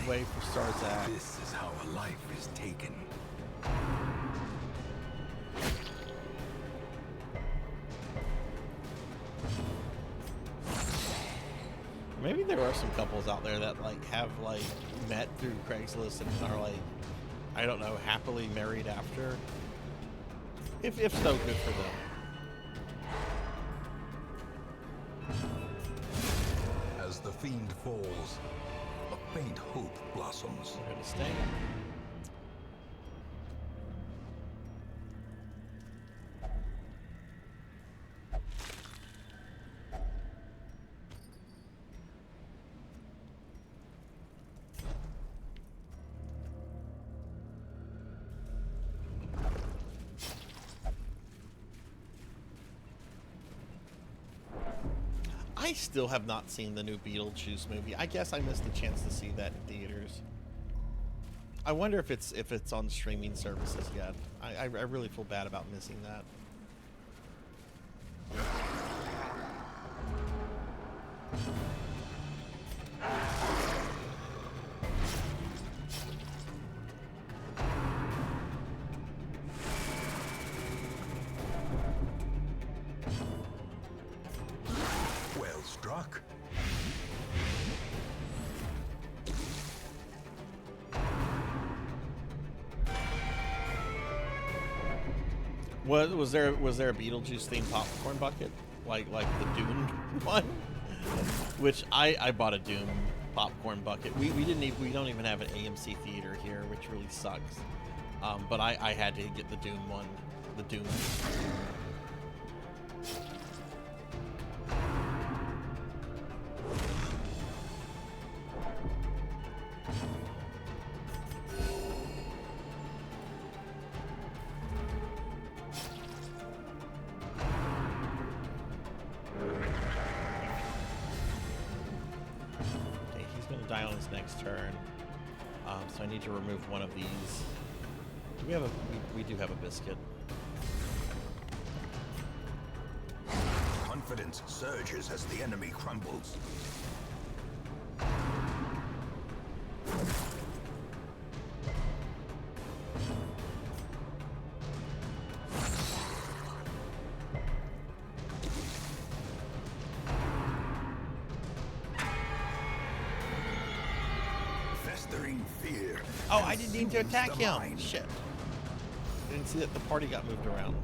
way for Sarzac. This is how a life is taken. Maybe there are some couples out there that have met through Craigslist and are I don't know, happily married after. If so, good for them. As the fiend falls, a faint hope blossoms. We're gonna stay. I still have not seen the new Beetlejuice movie. I guess I missed the chance to see that in theaters. I wonder if it's on streaming services yet. I really feel bad about missing that. Was there a Beetlejuice themed popcorn bucket like the Dune one? Which I bought a Doom popcorn bucket. We don't even have an AMC theater here, which really sucks. But I had to get the Doom one, the Doom. Die on his next turn, so I need to remove one of these. Do we have we do have a biscuit. Confidence surges as the enemy crumbles. Oh, I didn't need to attack him. Shit. I didn't see that the party got moved around.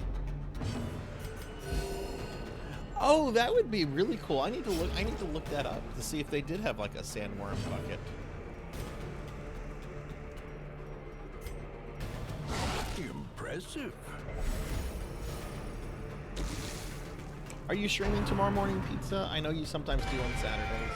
Oh, that would be really cool. I need to look that up to see if they did have like a sandworm bucket. Impressive. Are you streaming tomorrow morning, Pizza? I know you sometimes do on Saturdays.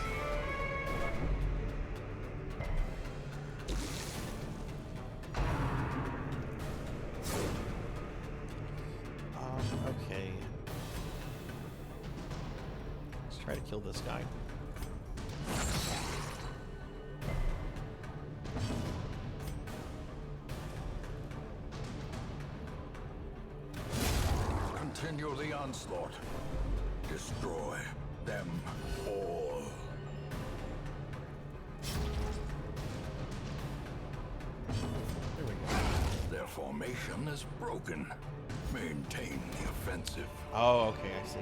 try to kill this guy. Continue the onslaught. Destroy them all. There we go. Their formation is broken. Maintain the offensive. Oh, okay, I see.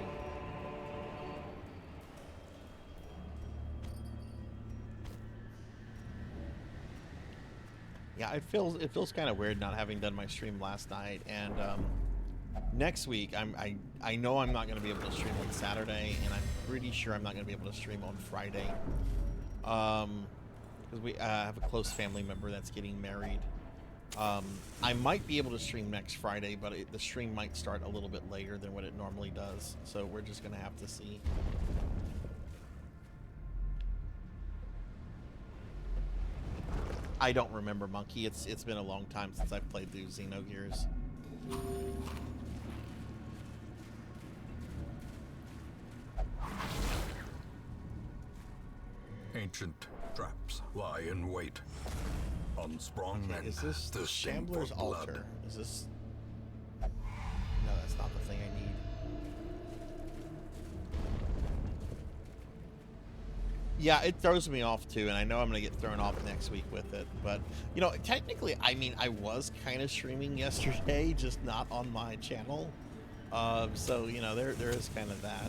Yeah, it feels kind of weird not having done my stream last night, and next week I know I'm not going to be able to stream on Saturday, and I'm pretty sure I'm not going to be able to stream on Friday, because we have a close family member that's getting married. I might be able to stream next Friday, but the stream might start a little bit later than what it normally does, so we're just going to have to see. I don't remember, Monkey. It's been a long time since I've played through Xenogears. Ancient traps lie in wait. Unsprung men. Is this the thirsting for Shambler's blood. Altar? Is this... No, that's not the thing I need. Yeah, it throws me off too, and I know I'm going to get thrown off next week with it. But, you know, technically, I mean, I was kind of streaming yesterday, just not on my channel. So, you know, there is kind of that.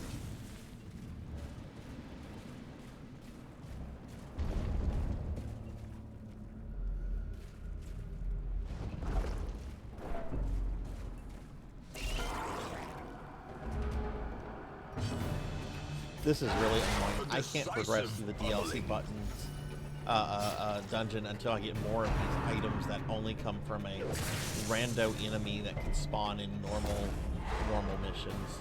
This is really annoying. I can't progress to the DLC buttons dungeon until I get more of these items that only come from a rando enemy that can spawn in normal missions.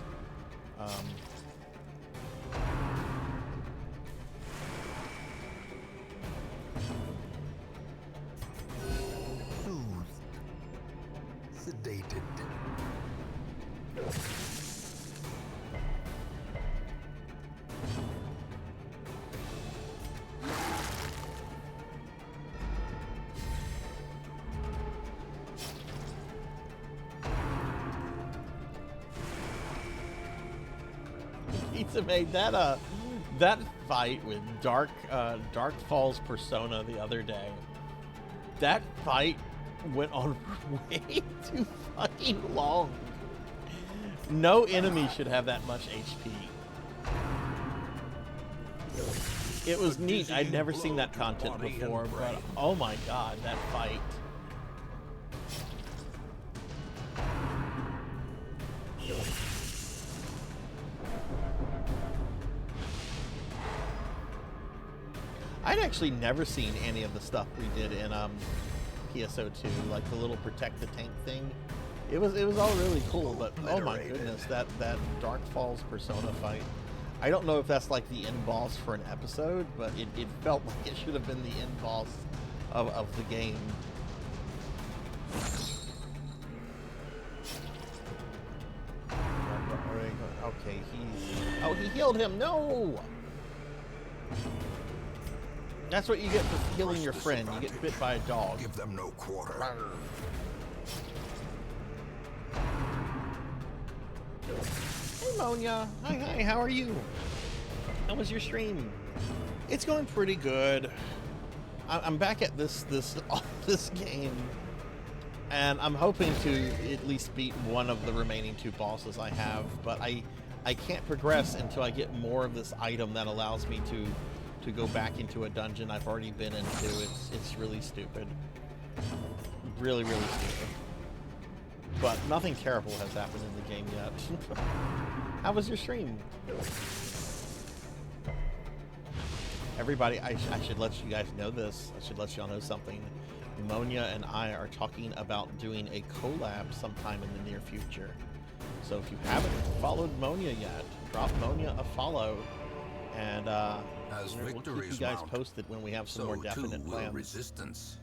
Soothed. Sedated. Pizza made that that fight with Dark Falls Persona the other day. That fight went on for way too fucking long. No enemy should have that much HP. It was neat. I'd never seen that content before, but oh my god, that fight. I'd actually never seen any of the stuff we did in PSO2, like the little protect the tank thing. It was all really cool, but oh my goodness, that Dark Falls Persona fight. I don't know if that's like the end boss for an episode, but it felt like it should have been the end boss of the game. Okay, oh, he healed him. No! That's what you get for killing your friend. You get bit by a dog. Give them no quarter. Hey, Monya. Hi, how are you? How was your stream? It's going pretty good. I'm back at this game, and I'm hoping to at least beat one of the remaining two bosses I have, but I can't progress until I get more of this item that allows me to go back into a dungeon I've already been into. It's really stupid. Really, really stupid. But nothing terrible has happened in the game yet. How was your stream? Everybody, I should let you guys know this. I should let y'all know something. Monya and I are talking about doing a collab sometime in the near future. So if you haven't followed Monya yet, drop Monya a follow, and As we'll keep you victories guys mount, posted when we have some more so definite too will plans. resistance.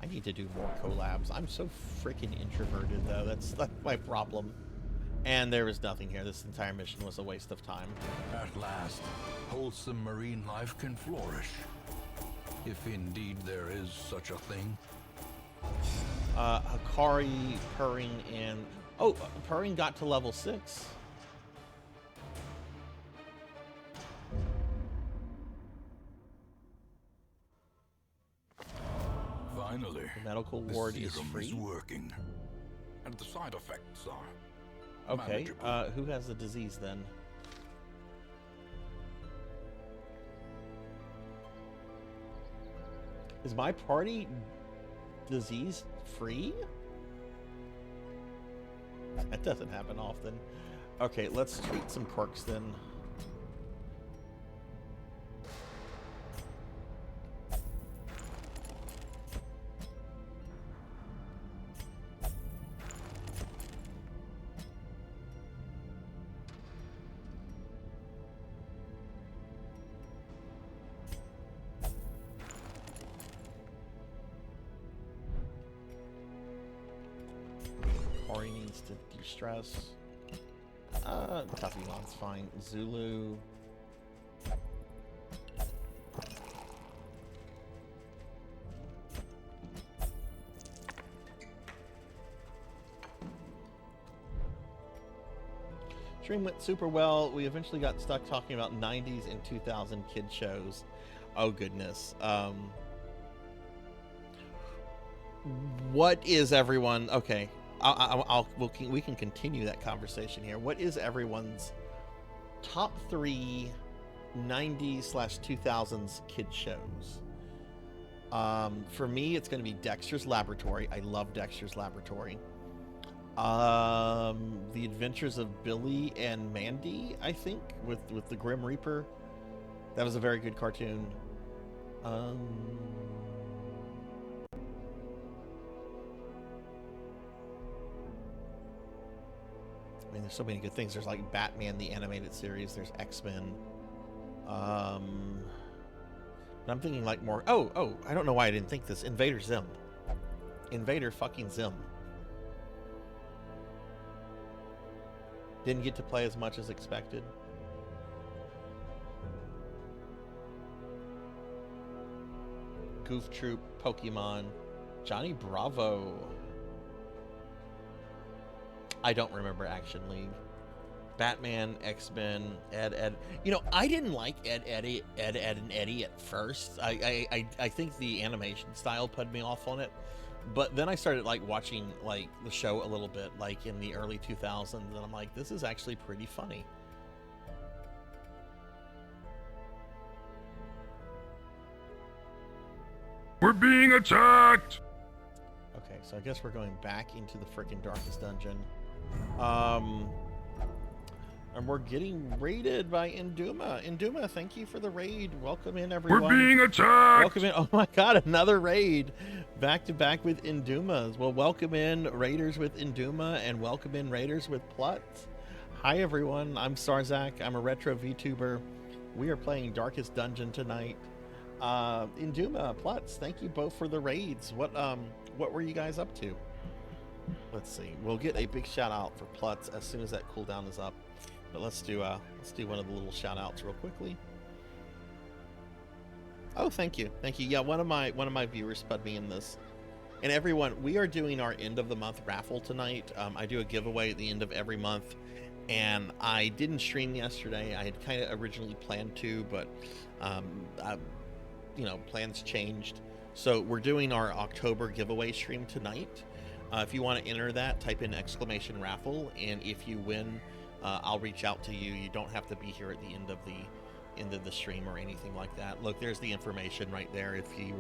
I need need to do more collabs. I'm so freaking introverted, though. That's my problem. And there was nothing here. This entire mission was a waste of time. At last, wholesome marine life can flourish. If indeed there is such a thing. Hikari, Purring, and... Oh, Purring got to level 6. Finally, The medical the ward is serum free. is working. And the side effects are Okay, manageable. who has the disease then? Is my party disease free? That doesn't happen often. Okay, let's treat some quirks then. Ori needs to de-stress. Tuffymon's fine. Zulu. Stream went super well. We eventually got stuck talking about 90s and 2000 kid shows. Oh goodness. What is everyone? Okay, we can continue that conversation here. What is everyone's top 3 90s/2000s kid shows? For me, it's going to be Dexter's Laboratory. I love Dexter's Laboratory. The Adventures of Billy and Mandy, I think, with the Grim Reaper. That was a very good cartoon. I mean, there's so many good things. There's like Batman, the animated series. There's X-Men. But I'm thinking like more... Oh, I don't know why I didn't think this. Invader Zim. Invader fucking Zim. Didn't get to play as much as expected. Goof Troop, Pokemon, Johnny Bravo. I don't remember Action League. Batman, X-Men, Ed. You know, I didn't like Ed, and Eddie at first. I think the animation style put me off on it. But then I started like watching like the show a little bit, like in the early 2000s, and I'm like, this is actually pretty funny. We're being attacked! Okay, so I guess we're going back into the freaking darkest dungeon. And we're getting raided by Induma. Induma, thank you for the raid. Welcome in, everyone. We're being attacked! Welcome in. Oh my god, another raid. Back to back with Indumas. Well, welcome in Raiders with Induma and welcome in Raiders with Plut. Hi everyone, I'm Sarzac. I'm a retro VTuber. We are playing Darkest Dungeon tonight. Induma, Plutz, thank you both for the raids. What were you guys up to? Let's see. We'll get a big shout out for Plutz as soon as that cooldown is up. But let's do one of the little shout outs real quickly. Oh, thank you. Yeah, one of my viewers put me in this. And everyone, we are doing our end of the month raffle tonight. I do a giveaway at the end of every month, and I didn't stream yesterday. I had kind of originally planned to, but plans changed. So we're doing our October giveaway stream tonight. If you want to enter that, type in !raffle, and if you win, I'll reach out to you. You don't have to be here at the end of the stream or anything like that. Look, there's the information right there if you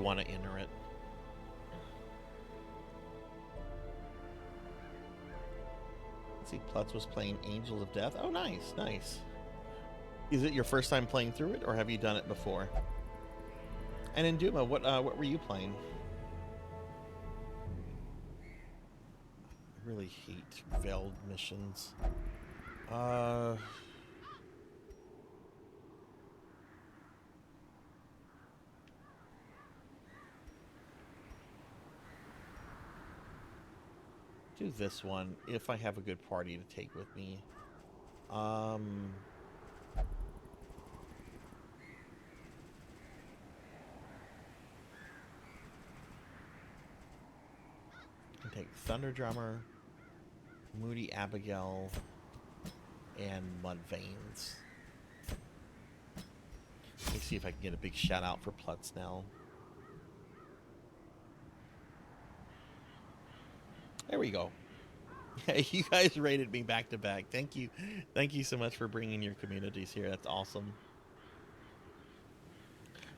want to enter it. Let's see, Plutz was playing Angels of Death. Oh, nice. Is it your first time playing through it, or have you done it before? And in Duma, what were you playing? I really hate veiled missions. do this one if I have a good party to take with me. I take Thunder Drummer, Moody Abigail, and Mudveins. Let me see if I can get a big shout out for Plutz now. There we go. You guys rated me back to back. Thank you. Thank you so much for bringing your communities here. That's awesome.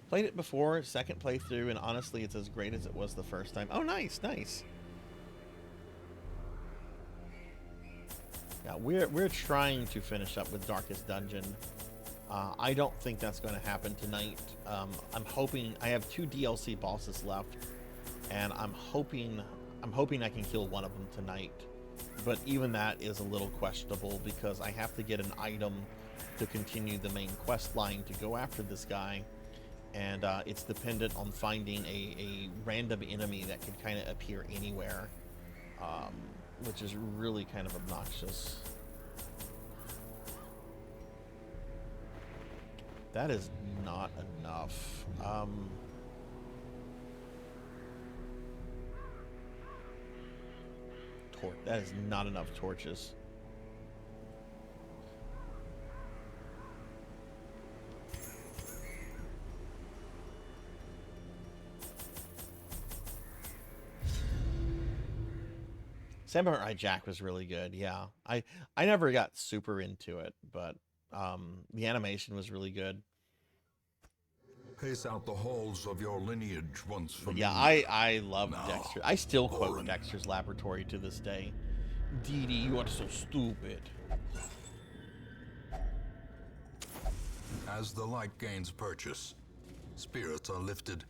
Played it before, second playthrough, and honestly, it's as great as it was the first time. Oh, nice, nice. Yeah, we're trying to finish up with Darkest Dungeon. I don't think that's going to happen tonight. I'm hoping I have 2 DLC bosses left, and I'm hoping I can kill one of them tonight. But even that is a little questionable because I have to get an item to continue the main quest line to go after this guy, and it's dependent on finding a random enemy that can kind of appear anywhere, which is really kind of obnoxious. That is not enough. That is not enough torches. Samurai Jack was really good. Yeah, I never got super into it, but the animation was really good. Pace out the halls of your lineage once for Yeah, me. I love Now, Dexter. I still quote Orin. Dexter's Laboratory to this day. Dee Dee, you are so stupid. As the light gains purchase, spirits are lifted,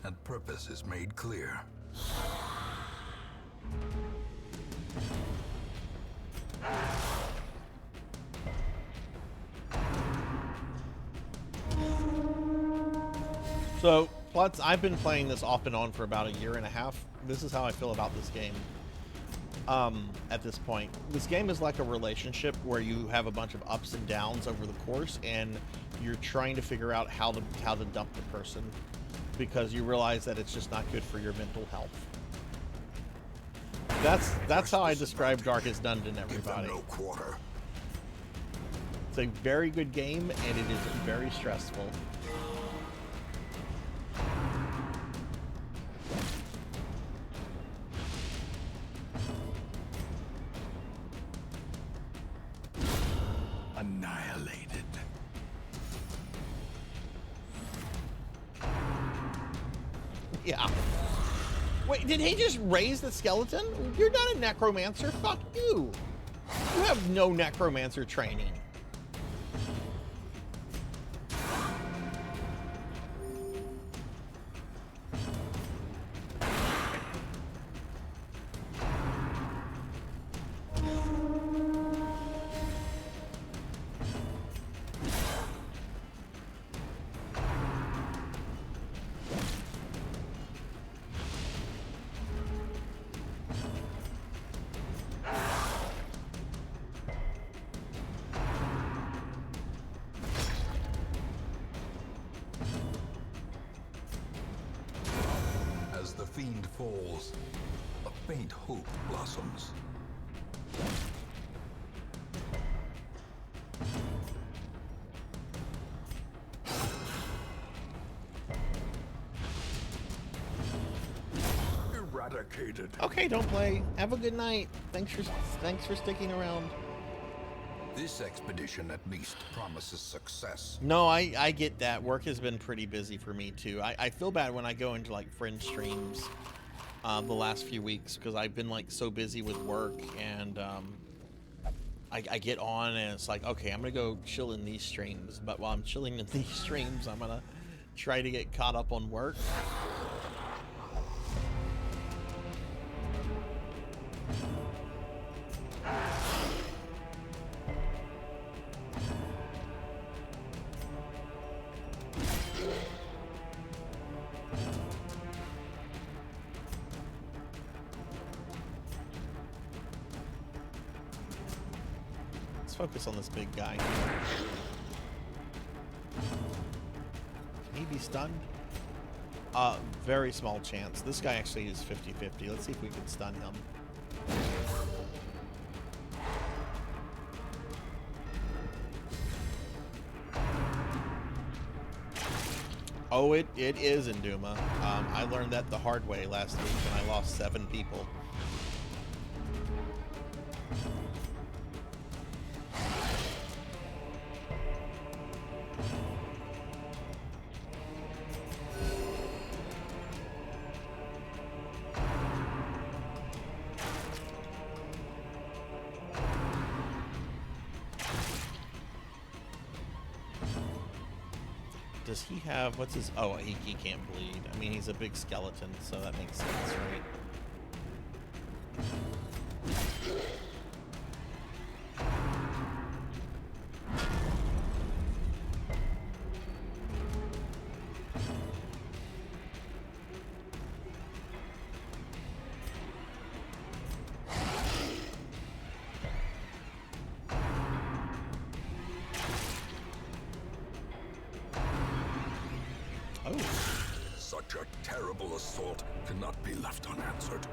and purpose is made clear. So, Plutz, I've been playing this off and on for about a year and a half. This is how I feel about this game. At this point, this game is like a relationship where you have a bunch of ups and downs over the course, and you're trying to figure out how to dump the person because you realize that it's just not good for your mental health. That's how I describe Darkest Dungeon, everybody. Give them no quarter. It's a very good game, and it is very stressful. Annihilated. Yeah. Wait, did he just raise the skeleton? You're not a necromancer. Fuck you. You have no necromancer training. As the fiend falls, a faint hope blossoms. Eradicated. Okay, don't play. Have a good night. Thanks for sticking around. This expedition at least promises success. No, I get that. Work has been pretty busy for me too. I feel bad when I go into like friend streams the last few weeks because I've been like so busy with work, and I get on and it's like, okay, I'm gonna go chill in these streams, but while I'm chilling in these streams, I'm gonna try to get caught up on work. focus on this big guy. Can he be stunned? Very small chance. This guy actually is 50-50. Let's see if we can stun him. Oh, it is Induma. I learned that the hard way last week when I lost 7 people. Does he have, what's his, oh, he can't bleed. I mean, he's a big skeleton, so that makes sense, right? Such a terrible assault cannot be left unanswered.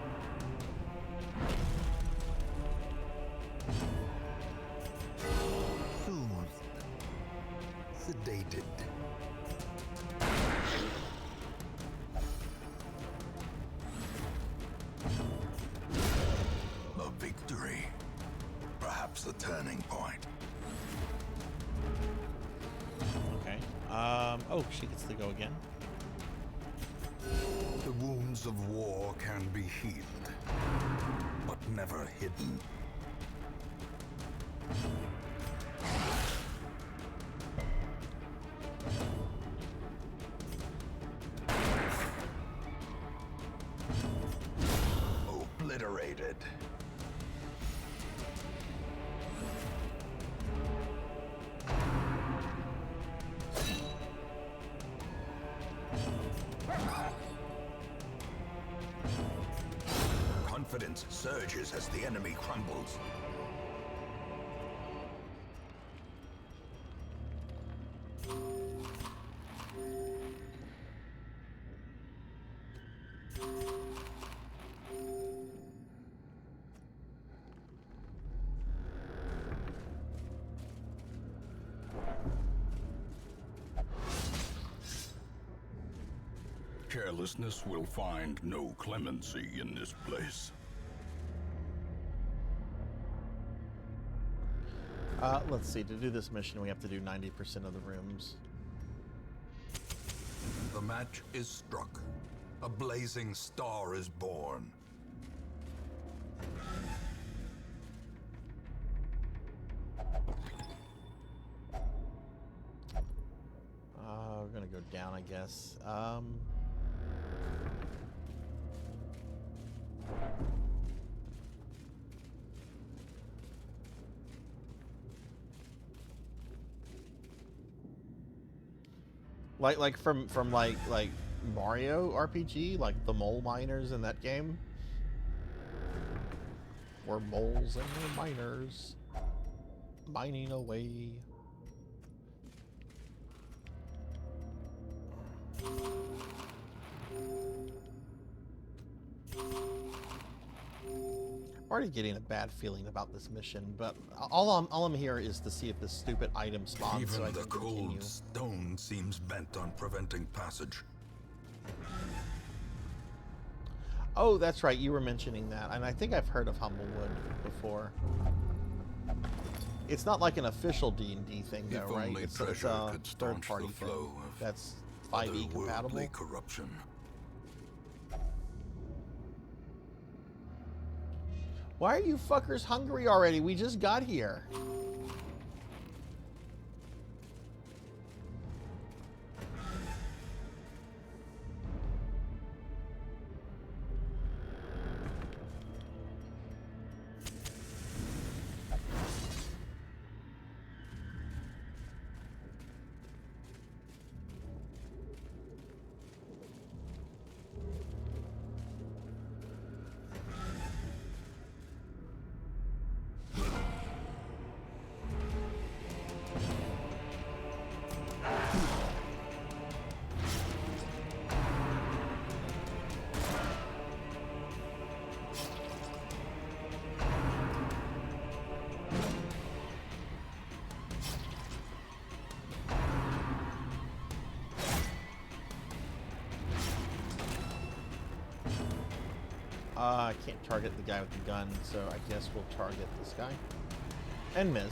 Soothed. Sedated. A victory. Perhaps a turning point. Okay. Oh, she gets to go again. The wounds of war can be healed, but never hidden. Obliterated. Confidence surges as the enemy crumbles. Carelessness will find no clemency in this place. Let's see. To do this mission, we have to do 90% of the rooms. The match is struck. A blazing star is born. We're gonna go down, I guess. Like from like Mario RPG, like the mole miners in that game. We're moles and we're miners, mining away. I'm already getting a bad feeling about this mission, but all I'm here is to see if this stupid item spawns. Even so I the can cold continue. stone seems bent on preventing passage. Oh, that's right. You were mentioning that, and I think I've heard of Humblewood before. It's not like an official D&D thing, though, If right? only It's treasure a could staunch third-party the thing. flow of That's 5e compatible. otherworldly corruption. Why are you fuckers hungry already? We just got here. I can't target the guy with the gun, so I guess we'll target this guy. And miss.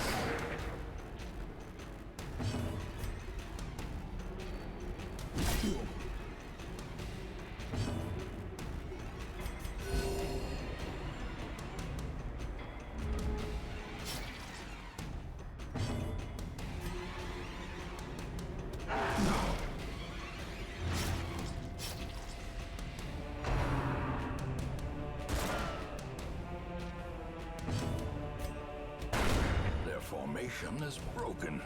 Their formation is broken.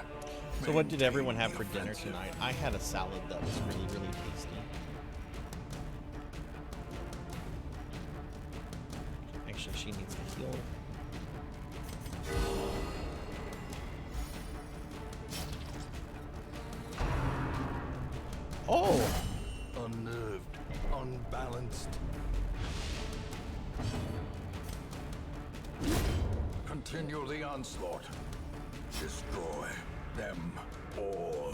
So what did everyone have for dinner tonight? I had a salad that was really, really tasty. Actually, she needs to heal. Oh! Unnerved, unbalanced. Continue the onslaught. Destroy them all.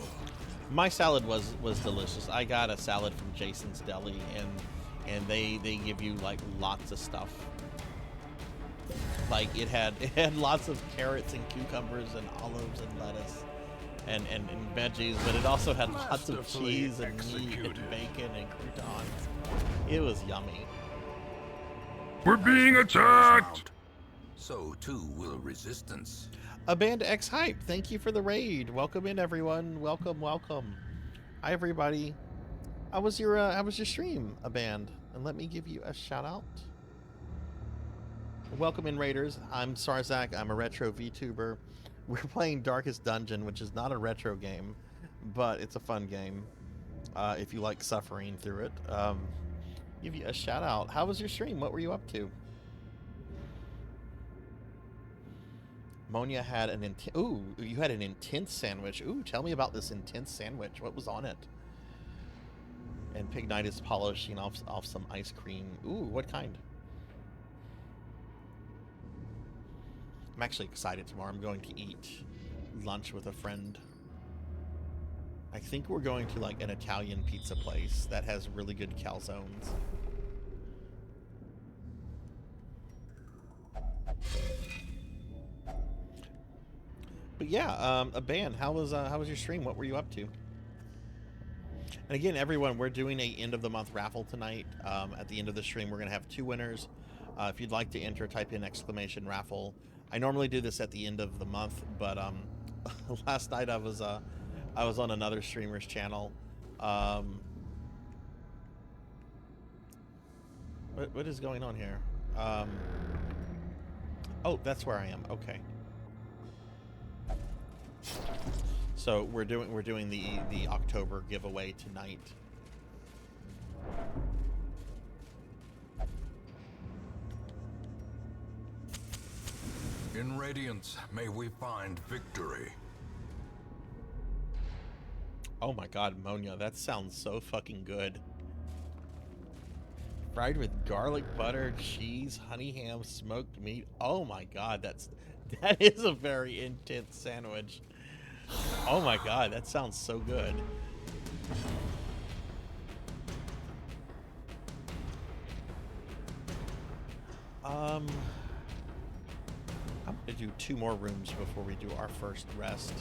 My salad was delicious. I got a salad from Jason's Deli, and they give you like lots of stuff. Like it had lots of carrots and cucumbers and olives and lettuce and veggies, but it also had lots of cheese and meat and bacon and croutons. It was yummy. We're being attacked! So too will resistance. Aband X Hype, thank you for the raid. Welcome in, everyone. Welcome, welcome. Hi, everybody. How was your stream, Aband? And let me give you a shout out. Welcome in, raiders. I'm Sarzac. I'm a retro VTuber. We're playing Darkest Dungeon, which is not a retro game, but it's a fun game. If you like suffering through it, give you a shout out. How was your stream? What were you up to? Monia had an you had an intense sandwich. Ooh, tell me about this intense sandwich. What was on it? And Pig Knight is polishing off some ice cream. Ooh, what kind? I'm actually excited tomorrow. I'm going to eat lunch with a friend. I think we're going to like an Italian pizza place that has really good calzones. But yeah, Aband, how was your stream? What were you up to? And again, everyone, we're doing a end of the month raffle tonight. At the end of the stream, we're gonna have 2 winners. If you'd like to enter, type in !raffle. I normally do this at the end of the month, but last night I was on another streamer's channel. What is going on here? Oh, that's where I am. Okay. So we're doing the October giveaway tonight. In Radiance, may we find victory. Oh my god, Monia, that sounds so fucking good. Fried with garlic butter, cheese, honey ham, smoked meat. Oh my god, that is a very intense sandwich. Oh my god, that sounds so good. I'm gonna do 2 more rooms before we do our first rest.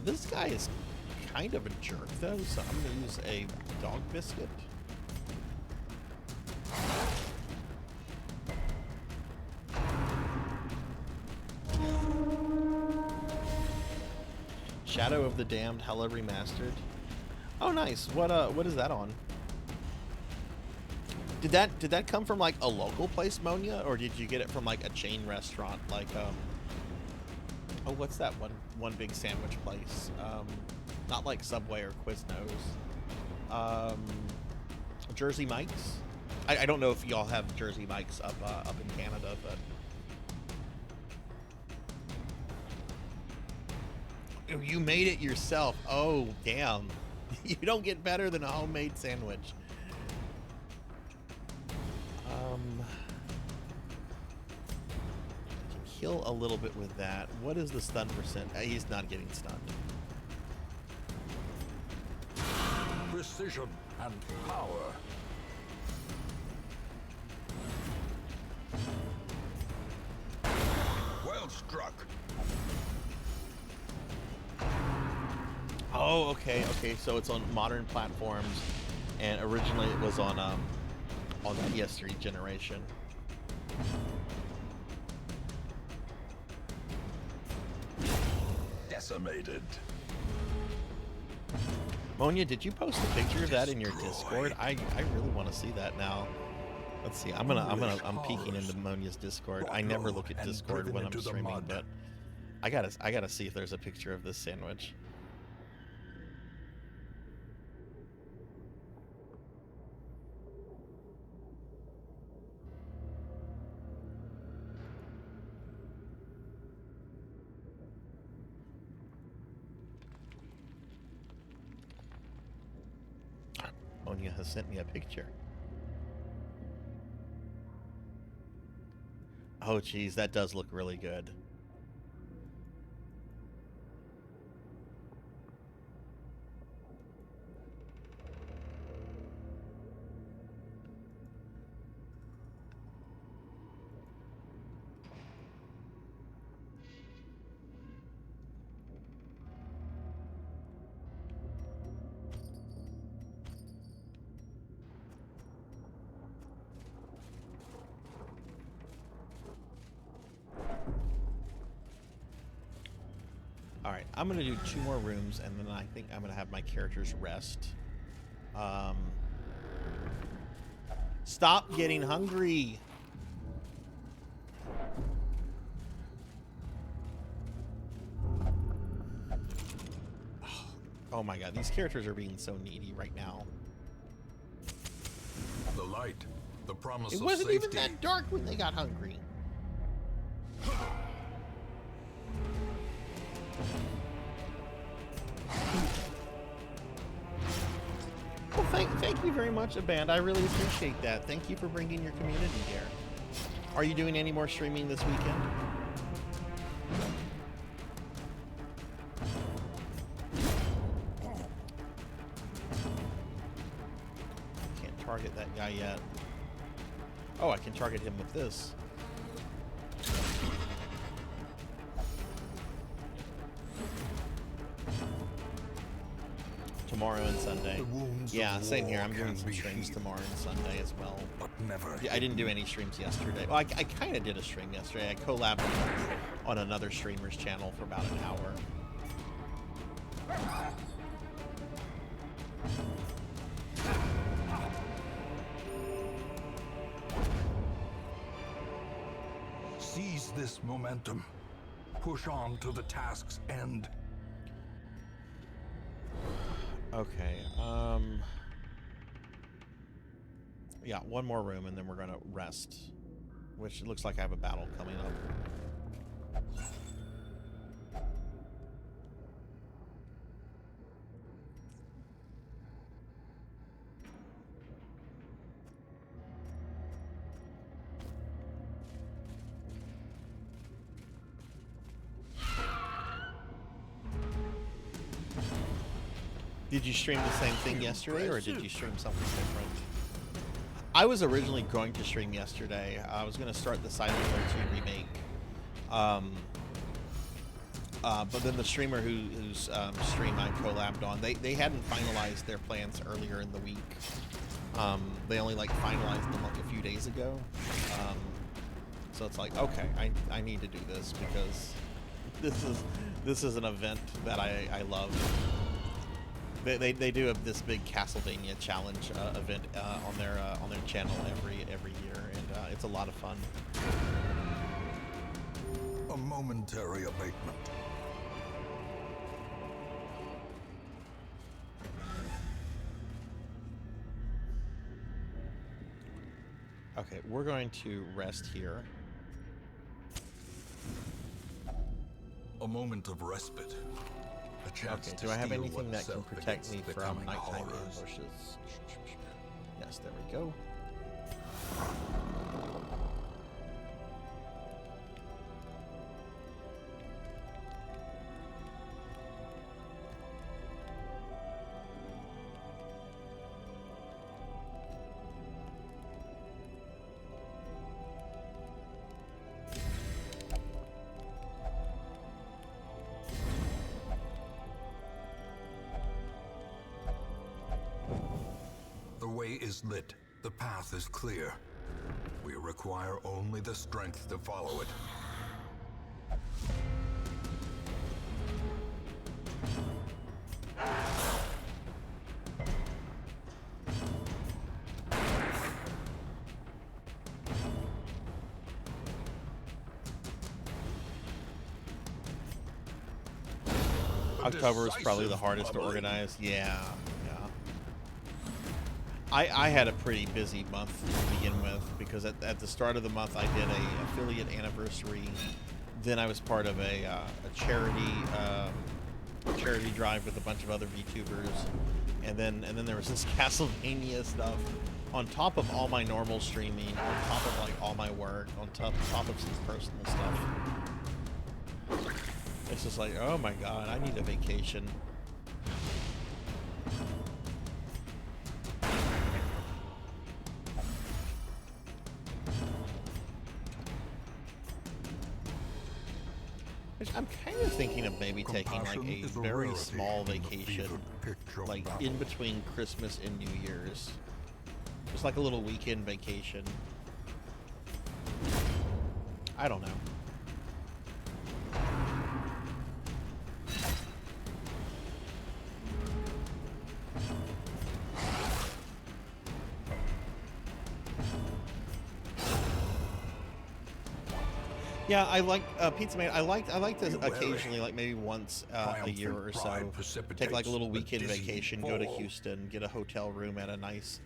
This guy is kind of a jerk though, so I'm gonna use a dog biscuit. Shadow of the Damned Hella Remastered. Oh nice. What is that on? Did that come from like a local place, Monia, or did you get it from like a chain restaurant like oh, what's that one big sandwich place? Not like Subway or Quiznos. Jersey Mike's? I don't know if y'all have Jersey Mike's up in Canada, but you made it yourself. Oh, damn. You don't get better than a homemade sandwich. Kill a little bit with that. What is the stun percent? He's not getting stunned. Precision and power. Well struck. Oh, okay, okay. So it's on modern platforms, and originally it was on the PS3 generation. Decimated. Monia, did you post a picture of that in your Discord? I really want to see that now. Let's see. I'm peeking into Monia's Discord. I never look at Discord when I'm streaming, but I gotta see if there's a picture of this sandwich. Monia has sent me a picture. Oh, geez, that does look really good. Alright, I'm going to do 2 more rooms, and then I think I'm going to have my characters rest. Stop getting hungry! Oh my god, these characters are being so needy right now. The light, the promise It of wasn't safety. even that dark when they got hungry. Well, thank you very much, Aband. I really appreciate that. Thank you for bringing your community here. Are you doing any more streaming this weekend? Can't target that guy yet. Oh, I can target him with this. Tomorrow and Sunday. Yeah, same here. I'm doing some streams tomorrow and Sunday as well. But never. I didn't do any streams yesterday. Well, I kind of did a stream yesterday. I collabed on another streamer's channel for about an hour. Seize this momentum. Push on to the task's end. Okay, yeah, 1 more room and then we're gonna rest. Which it looks like I have a battle coming up. Did you stream the same thing yesterday, or did you stream something different? I was originally going to stream yesterday. I was going to start the Silent Hill 2 remake. But then the streamer whose stream I collabed on, they hadn't finalized their plans earlier in the week. They only like finalized them like a few days ago. So it's like, okay, I need to do this because this is an event that I love. They do this big Castlevania challenge event on their channel every year, and it's a lot of fun. A momentary abatement. Okay, we're going to rest here. A moment of respite. A chance Okay, to do I have steal anything that can oneself protect me against the from coming nighttime horrors. ambushes? Yes, there we go. way is lit. The path is clear. We require only the strength to follow it. October is probably the hardest to organize. Yeah. I had a pretty busy month to begin with because at the start of the month I did a affiliate anniversary. Then I was part of a charity drive with a bunch of other VTubers, and then there was this Castlevania stuff on top of all my normal streaming, on top of like all my work, on top of some personal stuff. It's just like, oh my god, I need a vacation. I'm kind of thinking of maybe taking like a very small vacation, like in between Christmas and New Year's. Just like a little weekend vacation. I don't know. Yeah, I like Pizza Man. I like to occasionally, like maybe once a year or so, take like a little weekend vacation, go to Houston, get a hotel room at a nice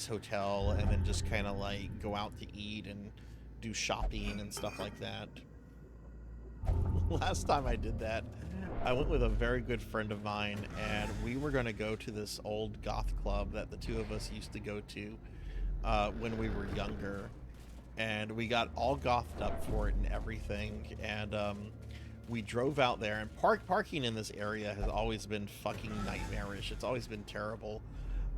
hotel, and then just kind of like go out to eat and do shopping and stuff like that. Last time I did that, I went with a very good friend of mine, and we were going to go to this old goth club that the two of us used to go to when we were younger. And we got all gothed up for it and everything, and we drove out there, and parking in this area has always been fucking nightmarish. It's always been terrible,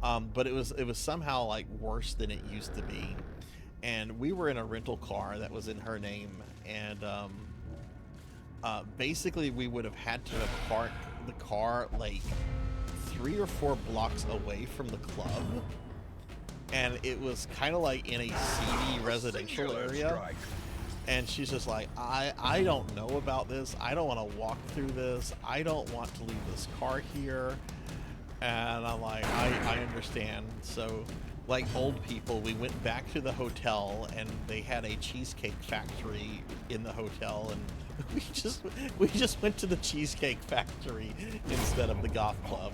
but it was somehow like worse than it used to be. And we were in a rental car that was in her name, and basically we would have had to have parked the car like 3 or 4 blocks away from the club. And it was kind of like in a seedy residential area. And she's just like, I don't know about this. I don't want to walk through this. I don't want to leave this car here. And I'm like, I understand. So, like old people, we went back to the hotel, and they had a cheesecake factory in the hotel, and we just went to the cheesecake factory instead of the goth club.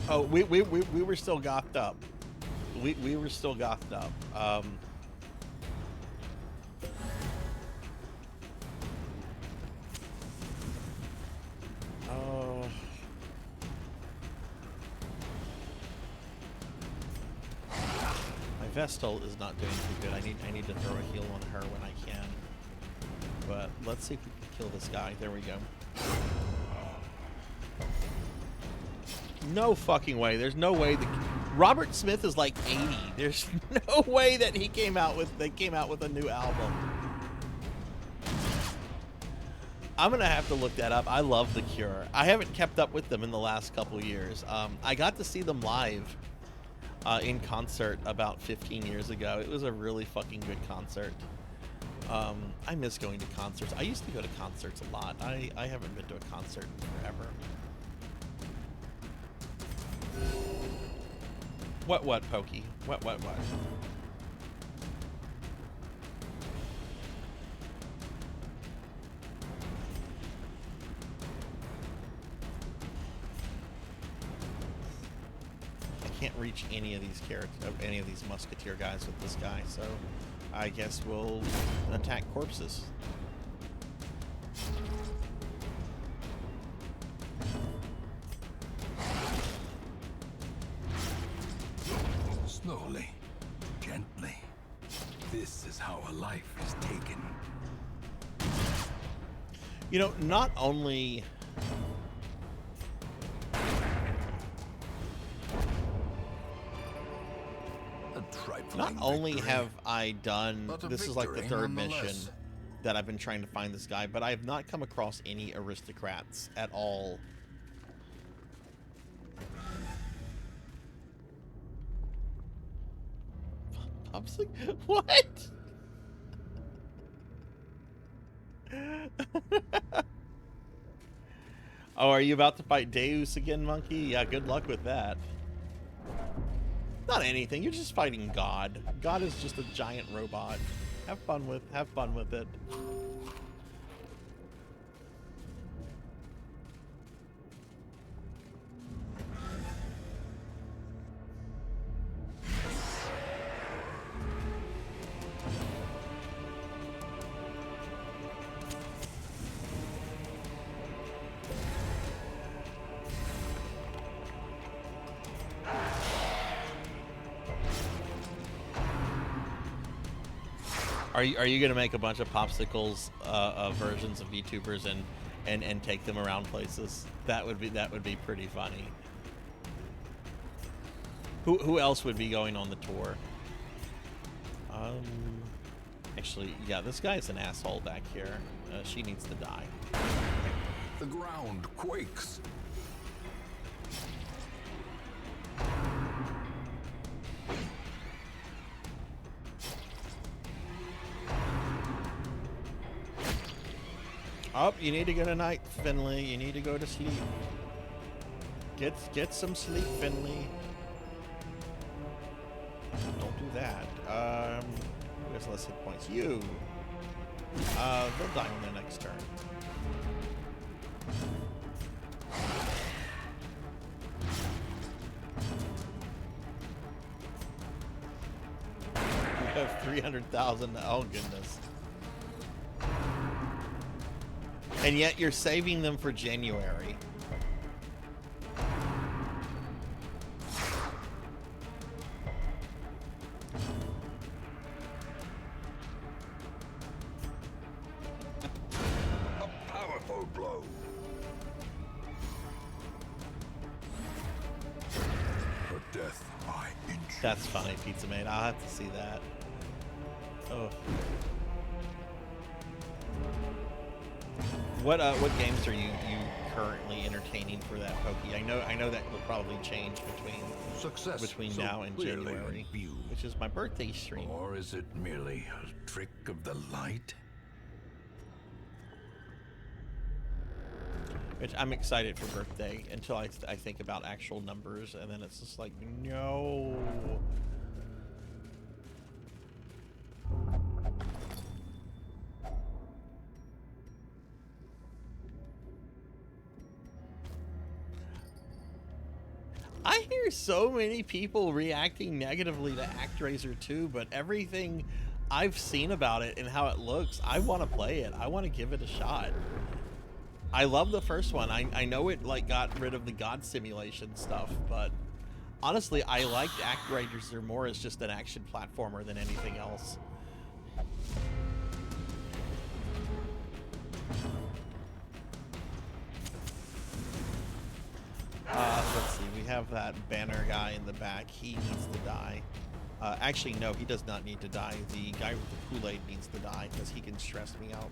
Oh, we were still gothed up. We were still gothed up. Oh. My Vestal is not doing too good. I need to throw a heal on her when I can. But let's see if we can kill this guy. There we go. No fucking way. There's no way that Robert Smith is like 80. There's no way that they came out with a new album. I'm gonna have to look that up. I love The Cure. I haven't kept up with them in the last couple years. I got to see them live in concert about 15 years ago. It was a really fucking good concert. I miss going to concerts. I used to go to concerts a lot. I haven't been to a concert in forever. What, Pokey? What? I can't reach any of these any of these musketeer guys with this guy, so I guess we'll attack corpses. Slowly, gently. This is how a life is taken. You know, not only have I done, this is like the third mission that I've been trying to find this guy, but I have not come across any aristocrats at all. What? Oh, are you about to fight Deus again, Monkey? Yeah, good luck with that. Not anything. You're just fighting God. God is just a giant robot. Have fun with it. Are you gonna make a bunch of popsicles versions of VTubers and take them around places? That would be pretty funny. Who else would be going on the tour? Actually, yeah, this guy's an asshole back here. She needs to die. The ground quakes. Oh, you need to go to night, Finley. You need to go to sleep. Get some sleep, Finley. Don't do that. Who has less hit points? You. They'll die on the next turn. You have 300,000. Oh goodness. And yet you're saving them for January. A powerful blow. Her death by inches. That's funny, Pizza Mate. I'll have to see that. Oh. What games are you currently entertaining for that, Pokey? I know that will probably change between so now and January, which is my birthday stream. Or is it merely a trick of the light? Which I'm excited for birthday until I think about actual numbers, and then it's just like, no. I hear so many people reacting negatively to ActRaiser 2, but everything I've seen about it and how it looks, I want to play it. I want to give it a shot. I love the first one. I know it like got rid of the God simulation stuff, but honestly, I liked ActRaiser more as just an action platformer than anything else. Let's see, we have that banner guy in the back. He needs to die. Actually, no, he does not need to die. The guy with the Kool-Aid needs to die because he can stress me out.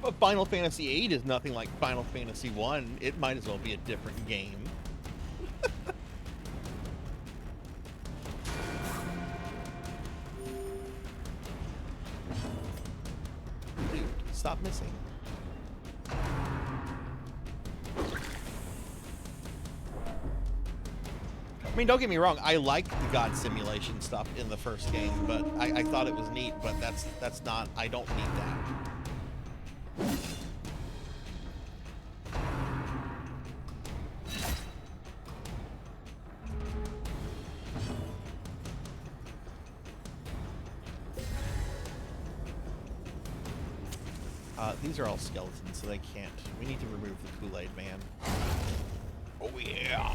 But Final Fantasy VIII is nothing like Final Fantasy 1. It might as well be a different game. Dude, stop missing. I mean, don't get me wrong, I liked the God simulation stuff in the first game, but I thought it was neat, but that's not, I don't need that. These are all skeletons, so they can't. We need to remove the Kool-Aid Man. Oh yeah.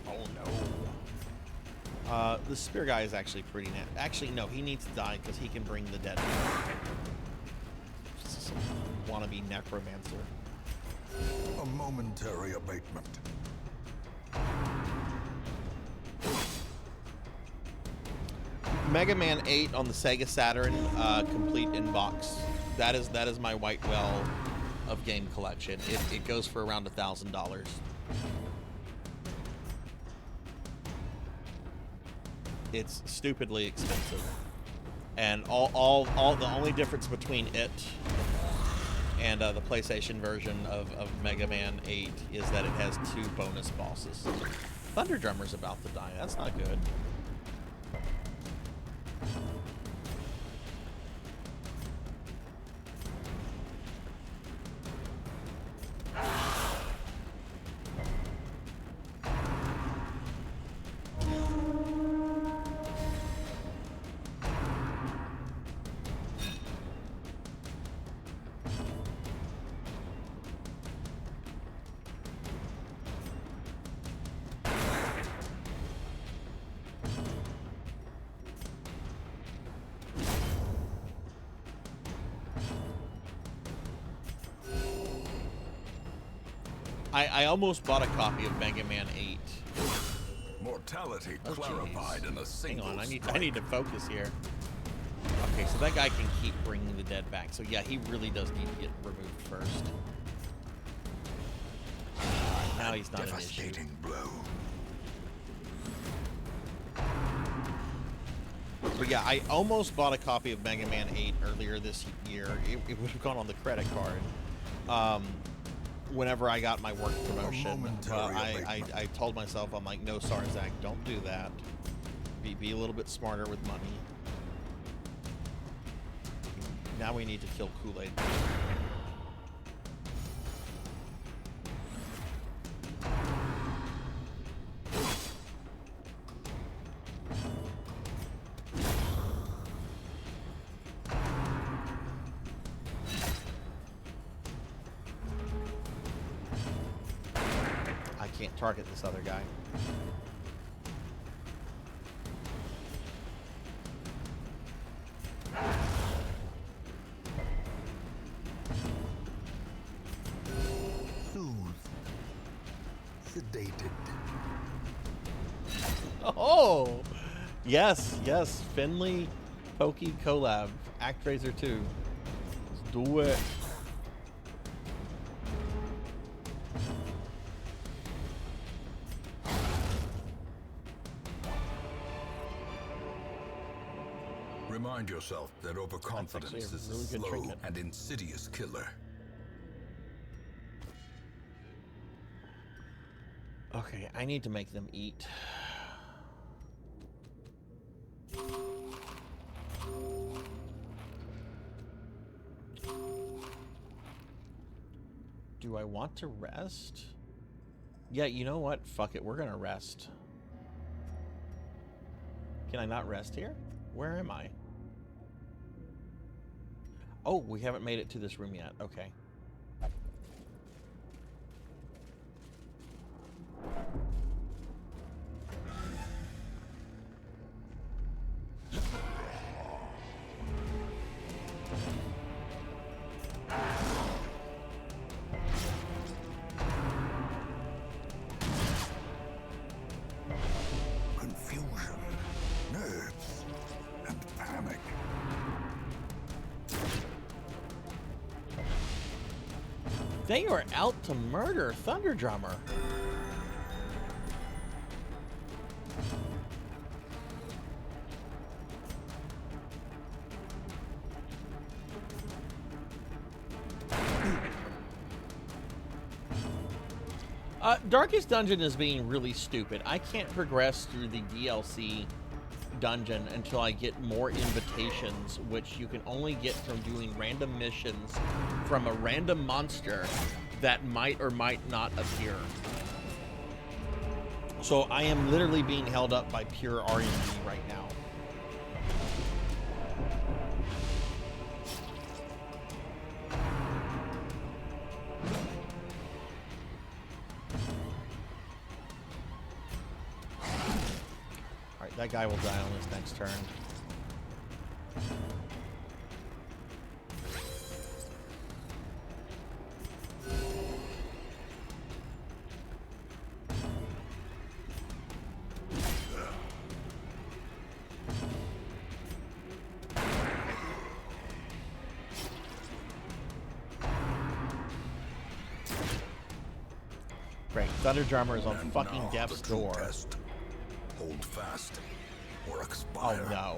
Oh no. The spear guy is actually pretty actually, no, he needs to die because he can bring the dead back. Some wannabe necromancer. A momentary abatement. Mega Man 8 on the Sega Saturn, complete in box. That is my white well of game collection. It goes for around $1,000. It's stupidly expensive, and all the only difference between it and the PlayStation version of Mega Man 8 is that it has 2 bonus bosses. Thunder Drummer's about to die. That's not good. I almost bought a copy of Mega Man 8. Mortality Oh, clarified in a Hang single on, I need strike. to focus here. Okay, so that guy can keep bringing the dead back. So yeah, he really does need to get removed first. Now he's not an issue. Devastating blow. But yeah, I almost bought a copy of Mega Man 8 earlier this year. It would have gone on the credit card. Whenever I got my work promotion, I told myself, I'm like, no, Sarzac, don't do that. Be a little bit smarter with money. Now we need to kill Kool-Aid. Can't target this other guy. Soothed. Sedated. Oh! Yes, yes. Finley Pokey collab. ActRaiser 2. Let's do it. Remind yourself that overconfidence That's is actually a really a good slow trinket. and insidious killer. Okay, I need to make them eat. Do I want to rest? Yeah, you know what? Fuck it, we're gonna rest. Can I not rest here? Where am I? Oh, we haven't made it to this room yet. Okay. Confusion, nerves, and panic. They are out to murder Thunder Drummer. Darkest Dungeon is being really stupid. I can't progress through the DLC dungeon until I get more invitations, which you can only get from doing random missions from a random monster that might or might not appear. So I am literally being held up by pure RNG right now. That guy will die on his next turn. Great. Thunder Drummer is on And fucking now death's the true door. test. Hold fast or Oh expire. no.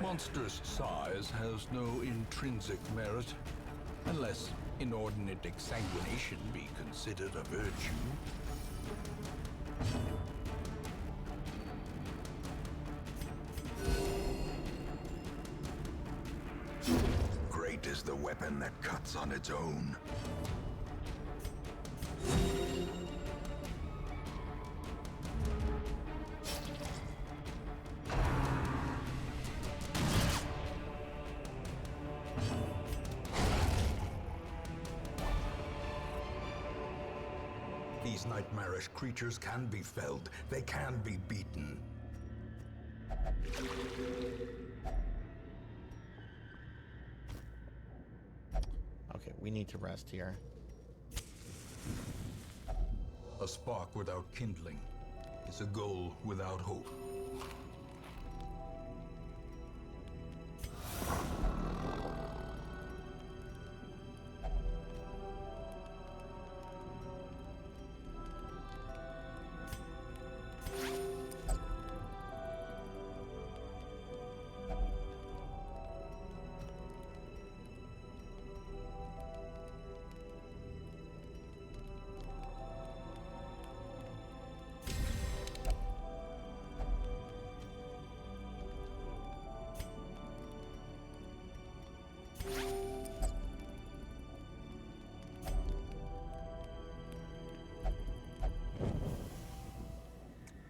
Monstrous size has no intrinsic merit, unless inordinate exsanguination be considered a virtue. Great is the weapon that cuts on its own. These nightmarish creatures can be felled. They can be beaten. Okay, we need to rest here. A spark without kindling is a goal without hope.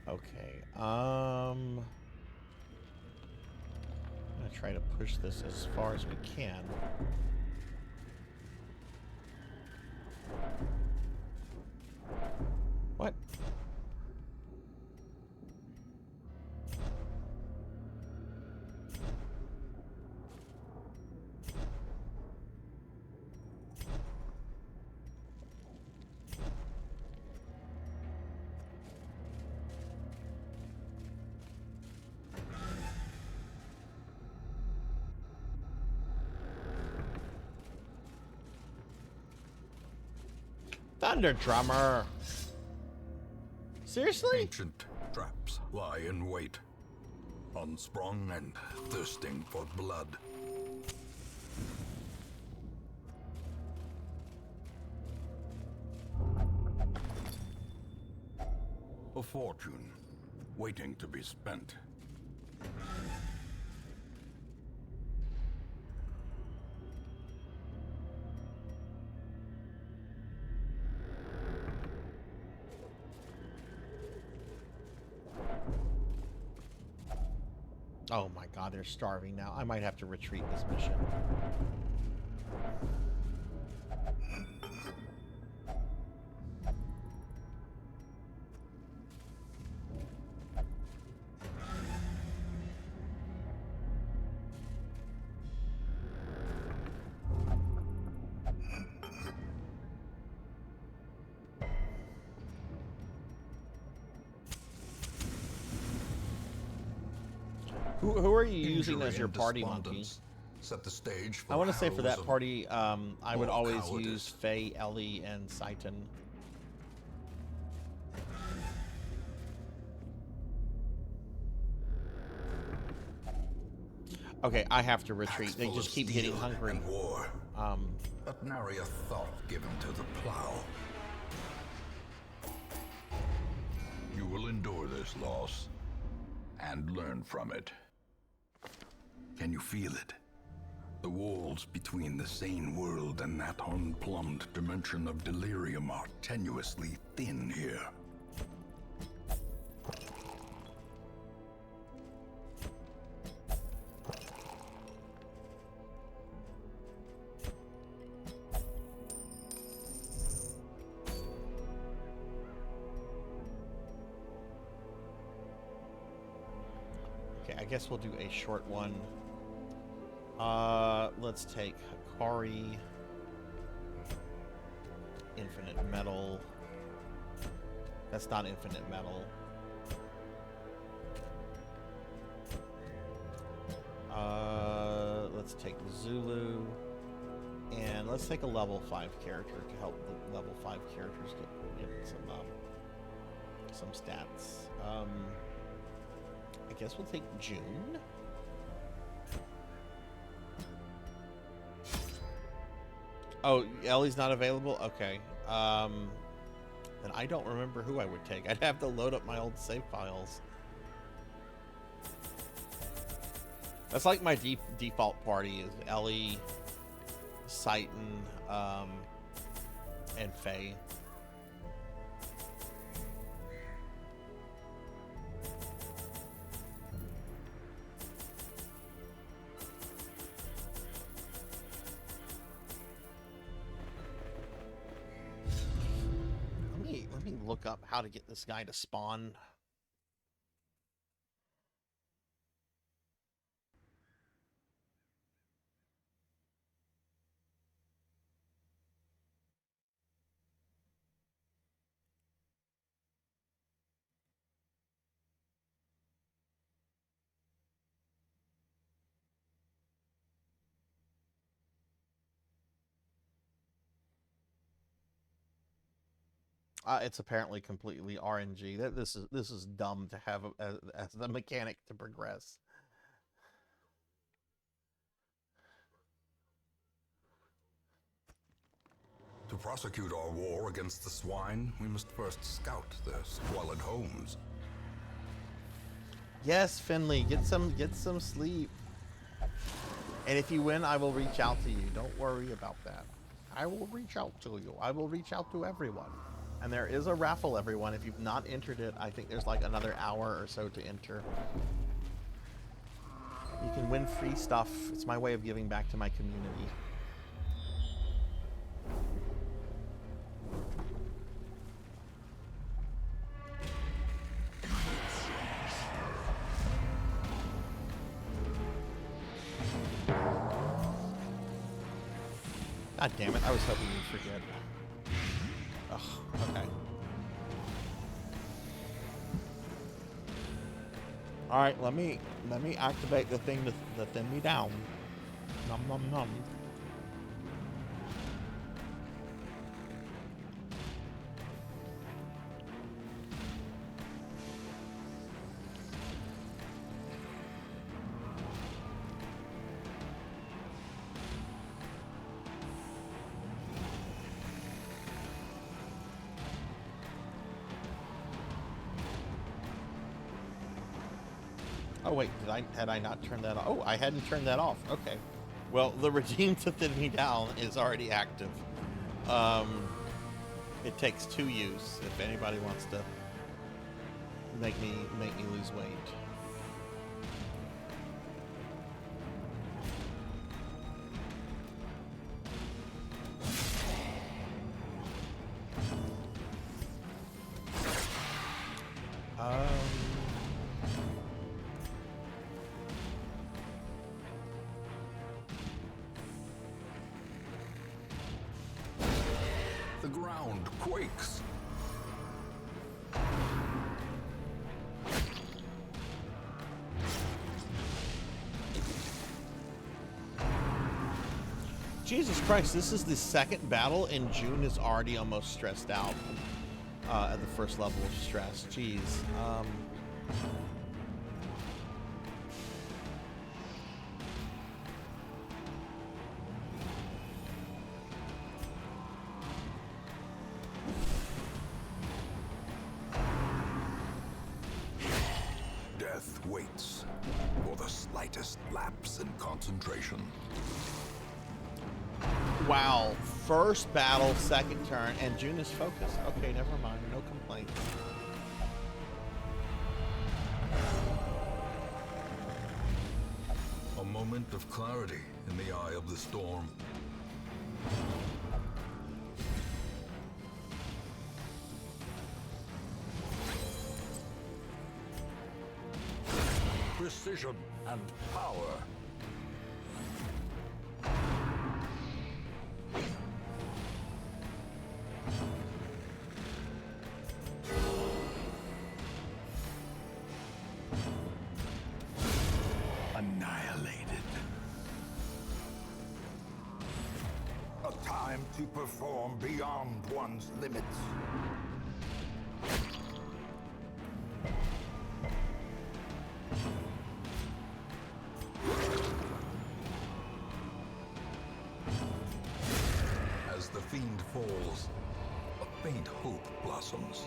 Okay, I'm gonna try to push this as far as we can. What? Thunder Drummer. Seriously? Ancient traps lie in wait, unsprung and thirsting for blood. A fortune waiting to be spent. Oh my god, they're starving now. I might have to retreat this mission. Who are you using as your party monkey? Set the stage for I want to say for hours that of party, I would more always cowardice. use Faye, Ellie, and Saiton. Okay, I have to retreat. Packs They full just of keep getting steel hungry. and war. Um, But nary a thought given to the plow. You will endure this loss and learn from it. Can you feel it? The walls between the sane world and that unplumbed dimension of delirium are tenuously thin here. Okay, I guess we'll do a short one. Let's take Hikari, Infinite Metal. That's not Infinite Metal. Let's take Zulu, and let's take a level 5 character to help the level 5 characters get some stats. I guess we'll take June. Oh, Ellie's not available? Okay. Then I don't remember who I would take. I'd have to load up my old save files. That's like my default party is Ellie, Citan, and Faye. Let me look up how to get this guy to spawn. It's apparently completely RNG. This is dumb to have as the mechanic to progress. To prosecute our war against the swine, we must first scout their squalid homes. Yes, Finley, get some sleep. And if you win, I will reach out to you. Don't worry about that. I will reach out to you. I will reach out to everyone. And there is a raffle, everyone. If you've not entered it, I think there's like another hour or so to enter. You can win free stuff. It's my way of giving back to my community. God damn it, I was hoping you'd forget. Ugh, okay. Alright, let me activate the thing to thin me down. Nom nom nom. Oh wait, had I not turned that off? Oh, I hadn't turned that off. Okay. Well, the regime to thin me down is already active. It takes 2 use if anybody wants to make me lose weight. The ground quakes. Jesus Christ, this is the second battle and June is already almost stressed out at the first level of stress. Jeez. Death waits for the slightest lapse in concentration. wow. First battle, second turn, and June is focused. Okay, never mind. No complaints. A moment of clarity in the eye of the storm. Precision and power. Annihilated. A time to perform beyond one's limits. As the fiend falls, a faint hope blossoms.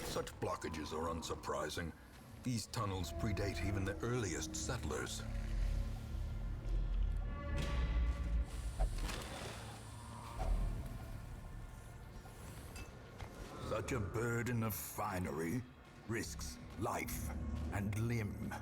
Such blockages are unsurprising. These tunnels predate even the earliest settlers. Such a burden of finery risks life and limb.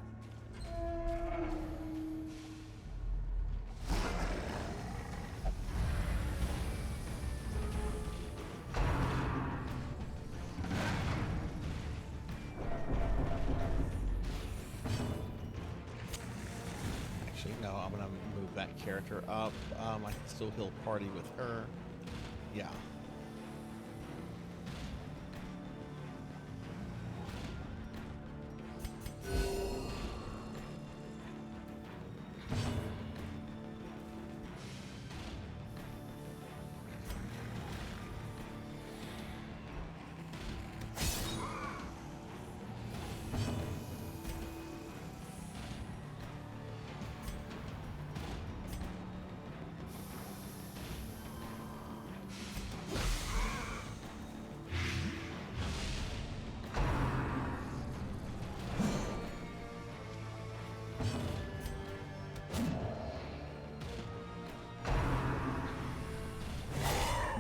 Actually, no, I'm gonna move that character up. I can still heal party with her. Yeah.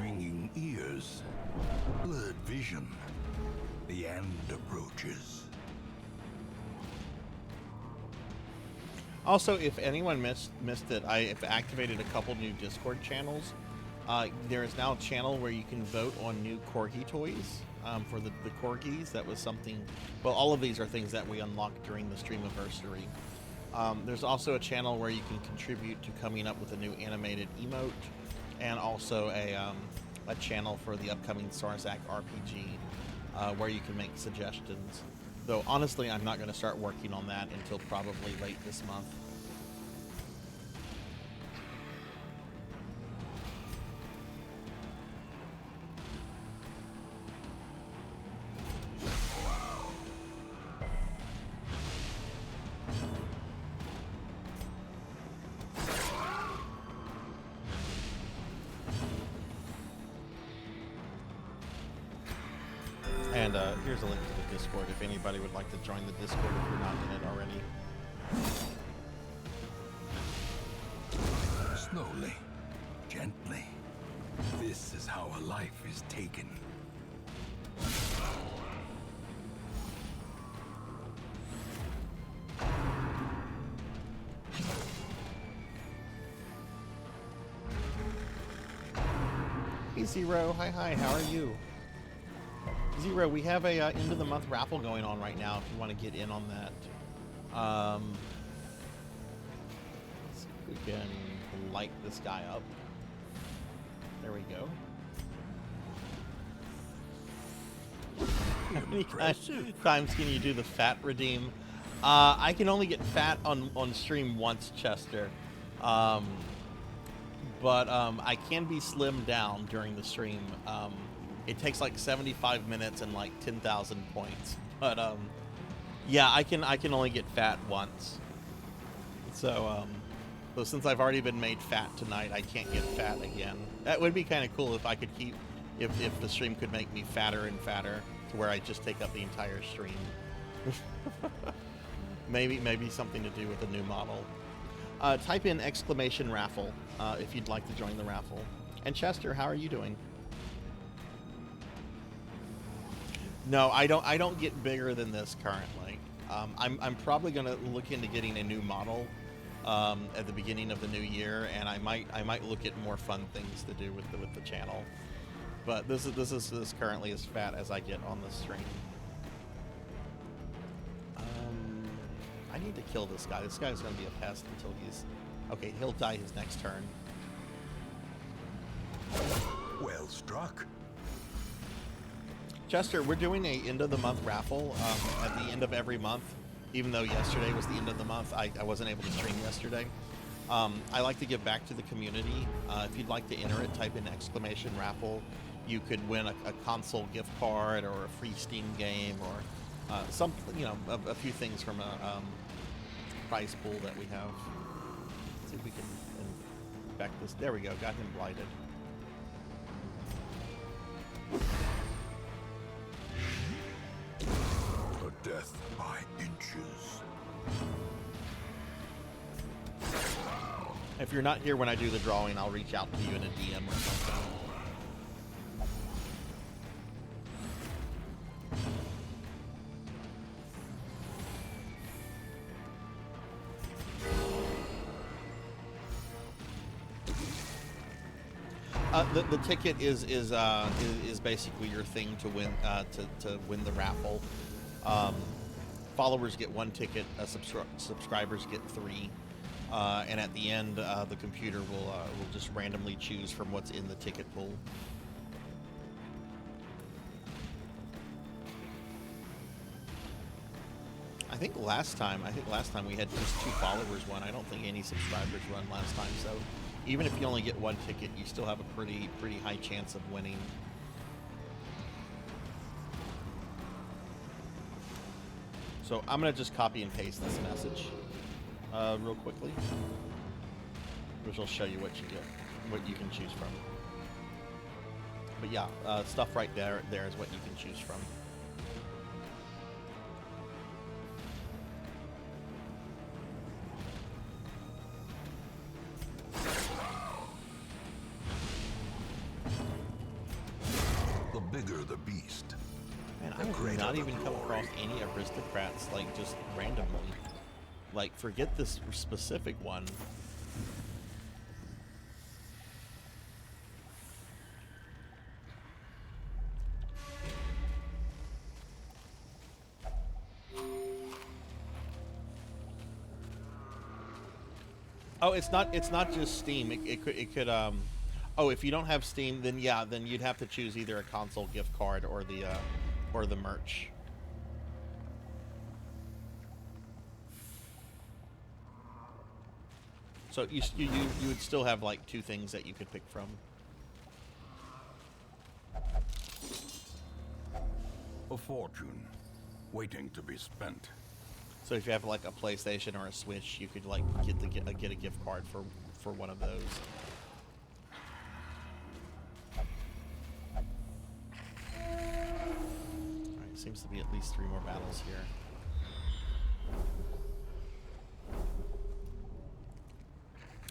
Ringing ears. Blurred vision. The end approaches. Also, if anyone missed it, I've activated a couple new Discord channels. There is now a channel where you can vote on new Corgi toys for the Corgis. That was something. Well, all of these are things that we unlocked during the Streamiversary. There's also a channel where you can contribute to coming up with a new animated emote, and also a channel for the upcoming Sarzac RPG where you can make suggestions. Though honestly, I'm not going to start working on that until probably late this month. And here's a link to the Discord if anybody would like to join the Discord if you're not in it already. Slowly, gently. This is how a life is taken. Hey Zero, hi, how are you? Zero, we have a end of the month raffle going on right now if you want to get in on that. Let's see if we can light this guy up. There we go. How many times can you do the fat redeem? I can only get fat on stream once, Chester. But I can be slimmed down during the stream. It takes like 75 minutes and like 10,000 points. But Yeah, I can only get fat once. So since I've already been made fat tonight, I can't get fat again. That would be kind of cool if I could keep, if the stream could make me fatter and fatter to where I just take up the entire stream. maybe something to do with the new model. Type in !raffle if you'd like to join the raffle. And Chester, how are you doing? No, I don't get bigger than this currently. I'm probably gonna look into getting a new model at the beginning of the new year, and I might look at more fun things to do with the channel. But this is currently as fat as I get on the stream. I need to kill this guy. This guy's gonna be a pest until he's okay. He'll die his next turn. Well struck. Chester, we're doing a end of the month raffle at the end of every month. Even though yesterday was the end of the month, I wasn't able to stream yesterday. I like to give back to the community. If you'd like to enter it, type in !raffle. You could win a console gift card or a free Steam game or some, a few things from a prize pool that we have. Let's see if we can back this. There we go. Got him blighted. A death by inches. If you're not here when I do the drawing, I'll reach out to you in a DM or something. The ticket is basically your thing to win to win the raffle. Followers get 1 ticket, subscribers get 3, and at the end, the computer will just randomly choose from what's in the ticket pool. I think last time we had just 2 followers won. I don't think any subscribers won last time. So even if you only get 1 ticket, you still have a pretty high chance of winning. So I'm gonna just copy and paste this message real quickly, which will show you what you get, what you can choose from. But yeah, stuff right there is what you can choose from. The bigger the beast. Man, I have not even come across any aristocrats, like, just randomly. Like, forget this specific one. Oh, it's not just Steam. It could oh, if you don't have Steam, then yeah, then you'd have to choose either a console gift card or the merch. So you would still have like 2 things that you could pick from. A fortune waiting to be spent. So if you have like a PlayStation or a Switch, you could like get a gift card for one of those. Alright, seems to be at least 3 more battles here.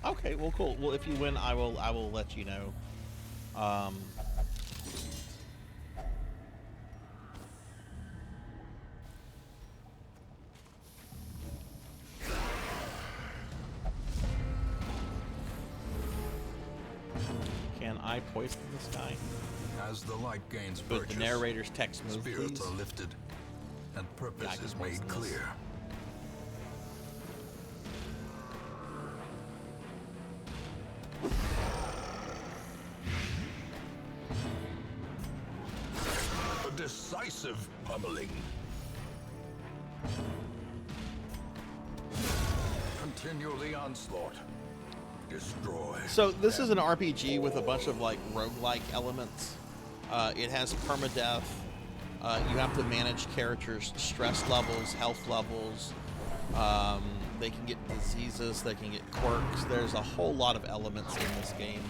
Okay, well, cool. Well, if you win, I will let you know. Can I poison this guy? As the light gains But purchase, the narrator's text move, spirits please. are lifted, and purpose Yeah, I can is poison made this. clear. A decisive pummeling. Continue the onslaught. Destroy. So this is an RPG with a bunch of like roguelike elements. It has permadeath. You have to manage characters' stress levels, health levels. They can get diseases, they can get quirks. There's a whole lot of elements in this game.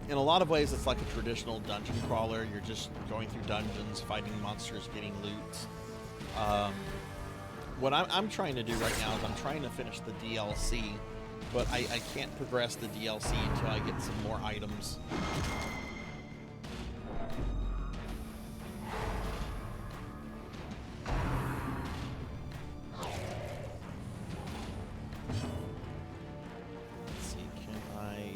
In a lot of ways, it's like a traditional dungeon crawler. You're just going through dungeons, fighting monsters, getting loot. What I'm trying to do right now is I'm trying to finish the DLC, but I can't progress the DLC until I get some more items. Let's see, can I...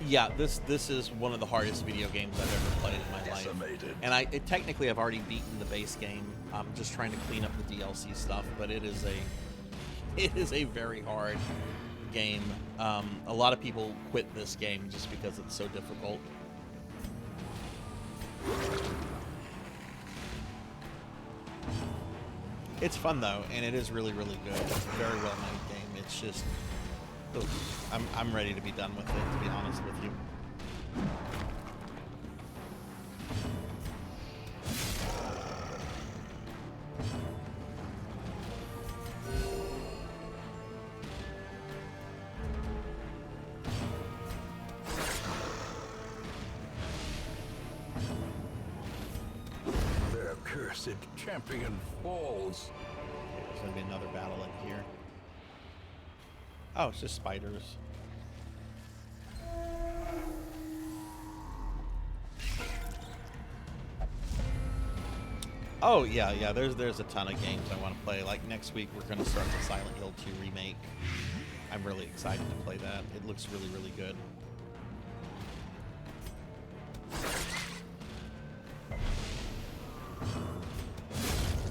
Yeah, this is one of the hardest video games I've ever played in my life. And technically I've already beaten the base game. I'm just trying to clean up the DLC stuff, but it is a very hard game. A lot of people quit this game just because it's so difficult. It's fun though, and it is really, really good. It's a very well made game. It's just, I'm ready to be done with it, to be honest with you. Their cursed champion falls. There's gonna be another battle in here. Oh, it's just spiders. Oh yeah, there's a ton of games I want to play. Like next week we're gonna start the Silent Hill 2 remake. I'm really excited to play that. It looks really, really good.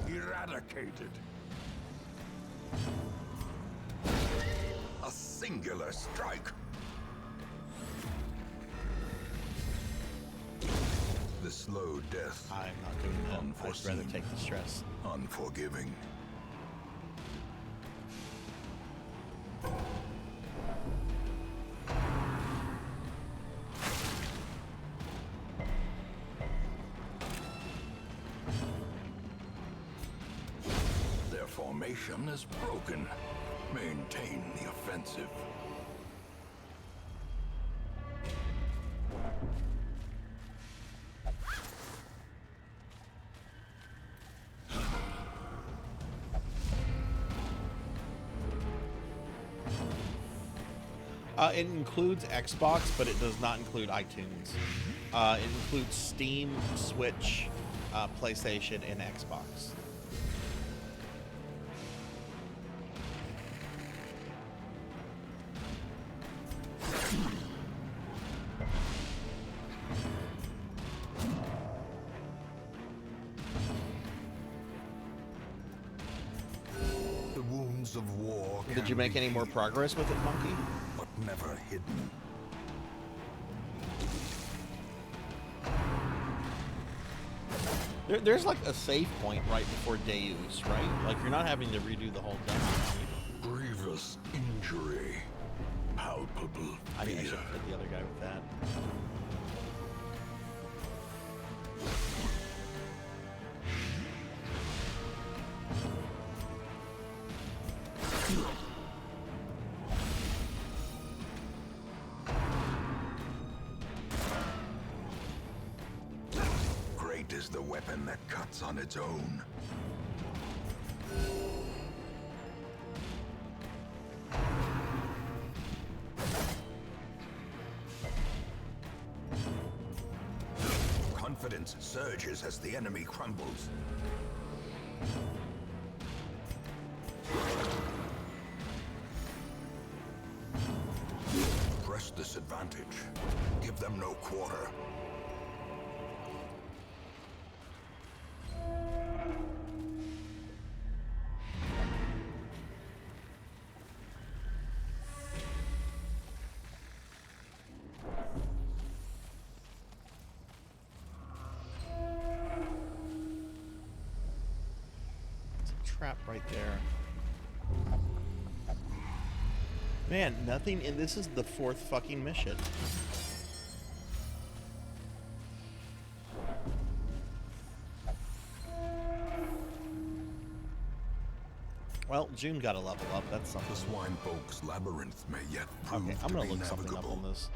Eradicated. A singular strike. The slow death. I'm not doing that. I'd rather take the stress. Unforgiving. Their formation is broken. Maintain the offensive. It includes Xbox, but it does not include iTunes. It includes Steam, Switch, PlayStation, and Xbox. The wounds of war. Did you make any more progress with it, Monkey? But never hidden. There's like a save point right before Deus, right? Like you're not having to redo the whole dungeon. Grievous injury. Palpable I mean, I fear. should hit the other guy with that. Great is the weapon that cuts on its own. Confidence surges as the enemy crumbles. Press this advantage. Give them no quarter. Trap right there. Man, nothing in this is the 4th fucking mission. Well, June got a level up. That's something. The swine folk's labyrinth may yet prove Okay, I'm to gonna be look something up navigable. on this.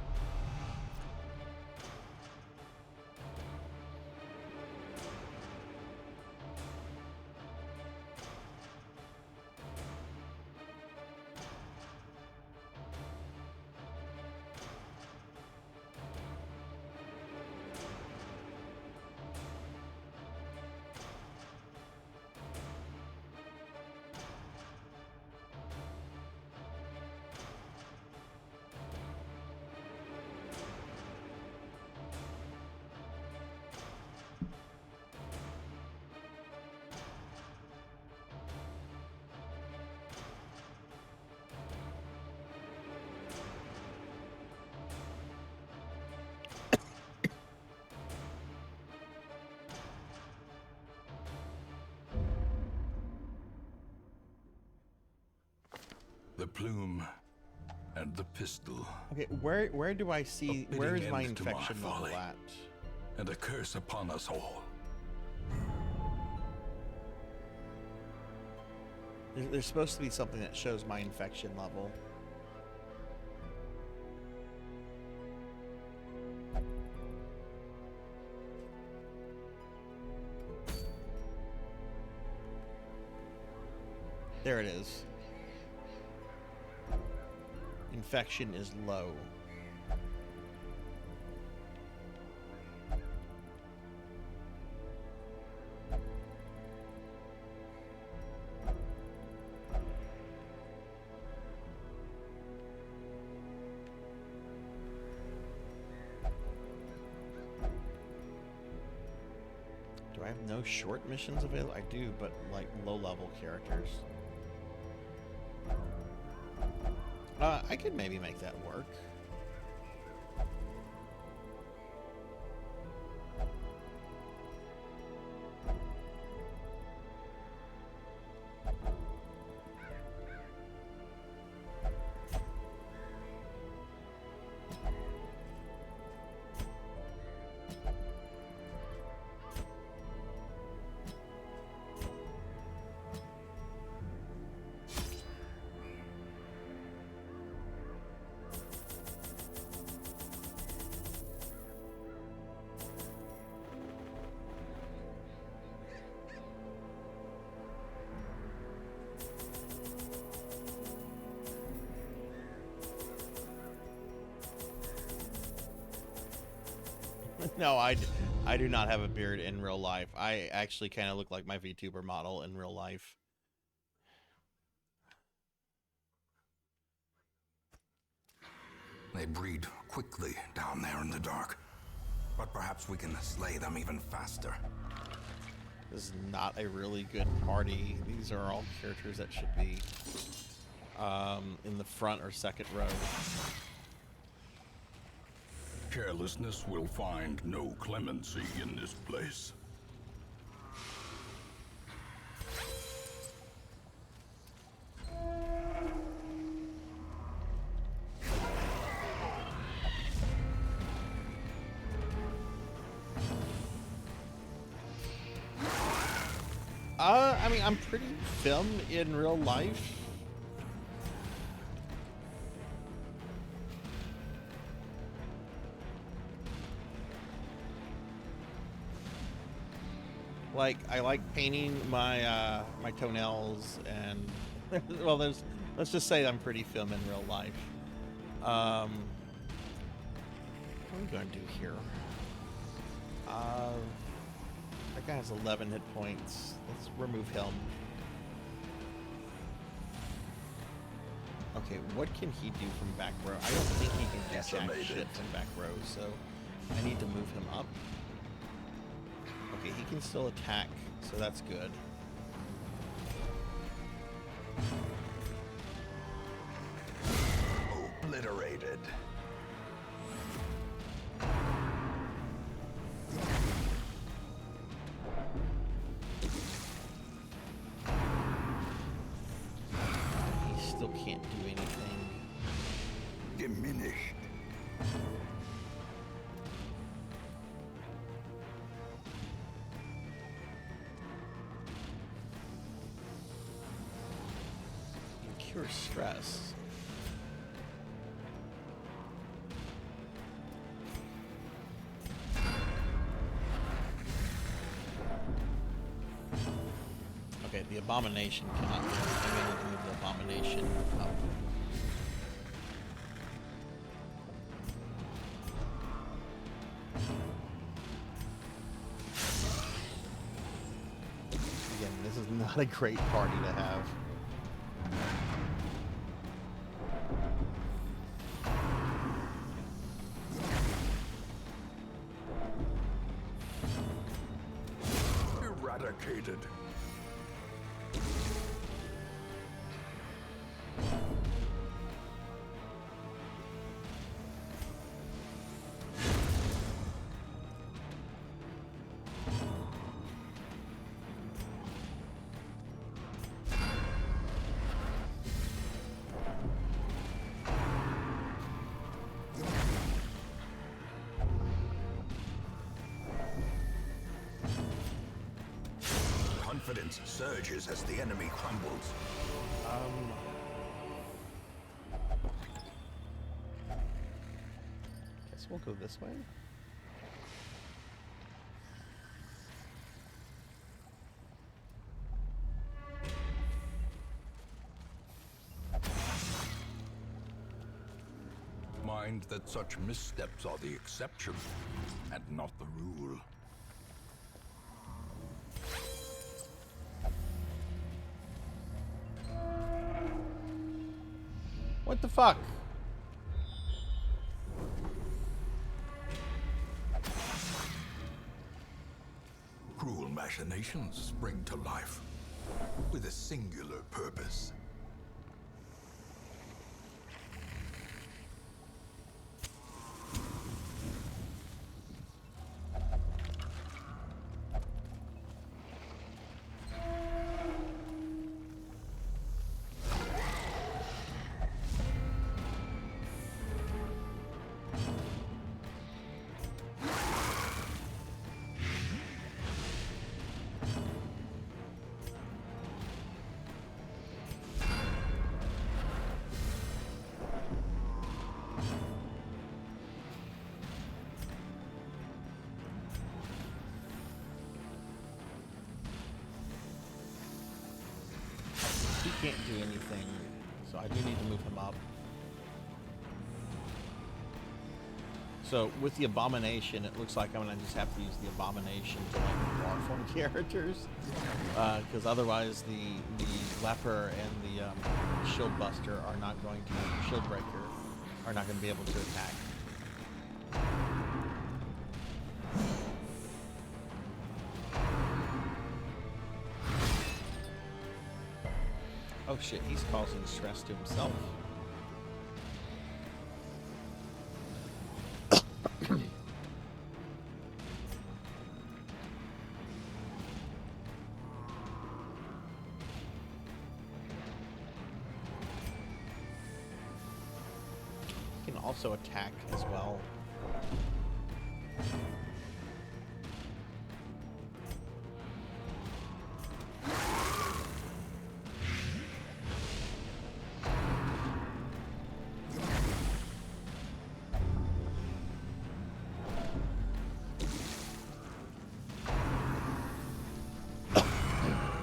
The plume and the pistol, Okay, where do I see? A Where is fitting my end to my infection level folly. at? and a curse upon us all. There's supposed to be something that shows my infection level. There it is. Infection is low. Do I have no short missions available? I do, but like low-level characters. I could maybe make that work. No, I do not have a beard in real life. I actually kind of look like my VTuber model in real life. They breed quickly down there in the dark, but perhaps we can slay them even faster. This is not a really good party. These are all characters that should be in the front or second row. Carelessness will find no clemency in this place. I mean, I'm pretty filmed in real life. Like, I like painting my my toenails, and well, let's just say I'm pretty film in real life. What am I gonna do here? That guy has 11 hit points. Let's remove him. Okay, what can he do from back row? I don't think he can do jack shit from back row, so I need to move him up. Okay, he can still attack, so that's good. Obliterated. He still can't do anything. diminished. Cure stress. Okay, the abomination cannot do anything. I need to move the abomination up. Again, this is not a great party to have. Eradicated. Confidence surges as the enemy crumbles. Guess we'll go this way. Mind that such missteps are the exception, and not the rule. What the fuck? Cruel machinations spring to life with a singular purpose. He can't do anything, so I do need to move him up. So with the abomination, it looks like I'm gonna just have to use the abomination to like morph on characters, because otherwise the leper and the shield buster are not going to shield breaker are not going to be able to attack. Oh shit, he's causing stress to himself. He can also attack as well.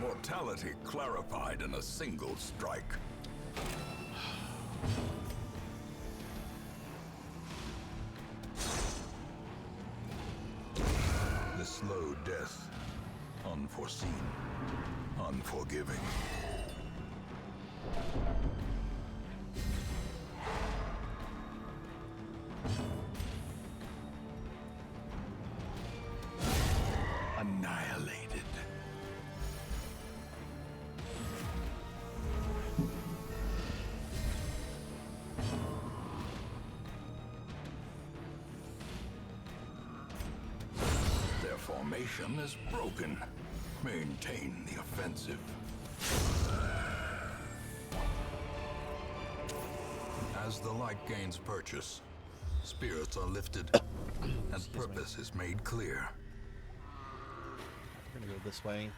Mortality clarified in a single strike. The slow death, unforeseen, unforgiving. Annihilated. Their formation is broken. Maintain the offensive. As the light gains purchase, spirits are lifted, and purpose is made clear. We're gonna go this way.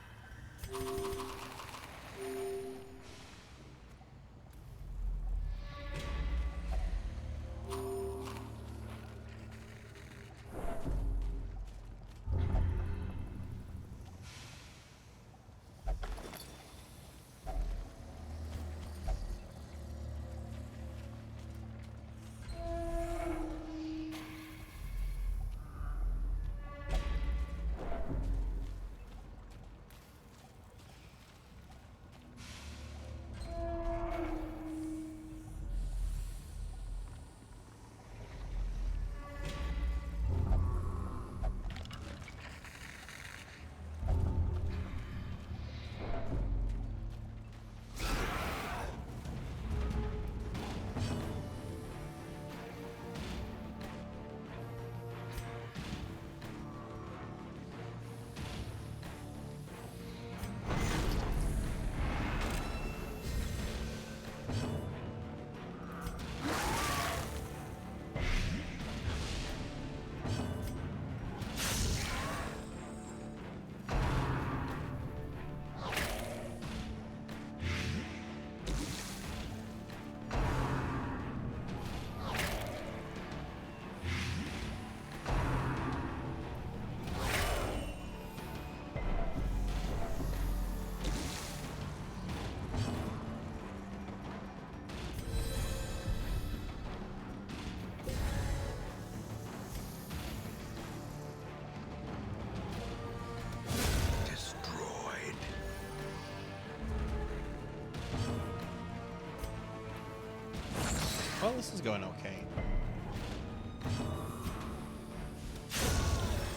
Well, this is going okay.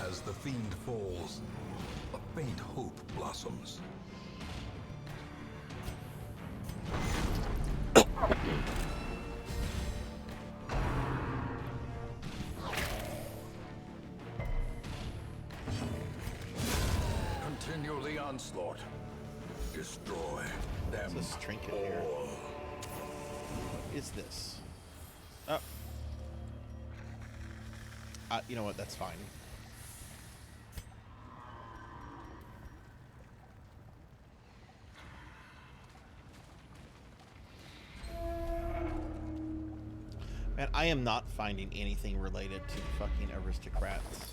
As the fiend falls, a faint hope blossoms. Continue the onslaught. Destroy them What's this trinket here? all. What is this? Oh. You know what? That's fine. Man, I am not finding anything related to the fucking aristocrats.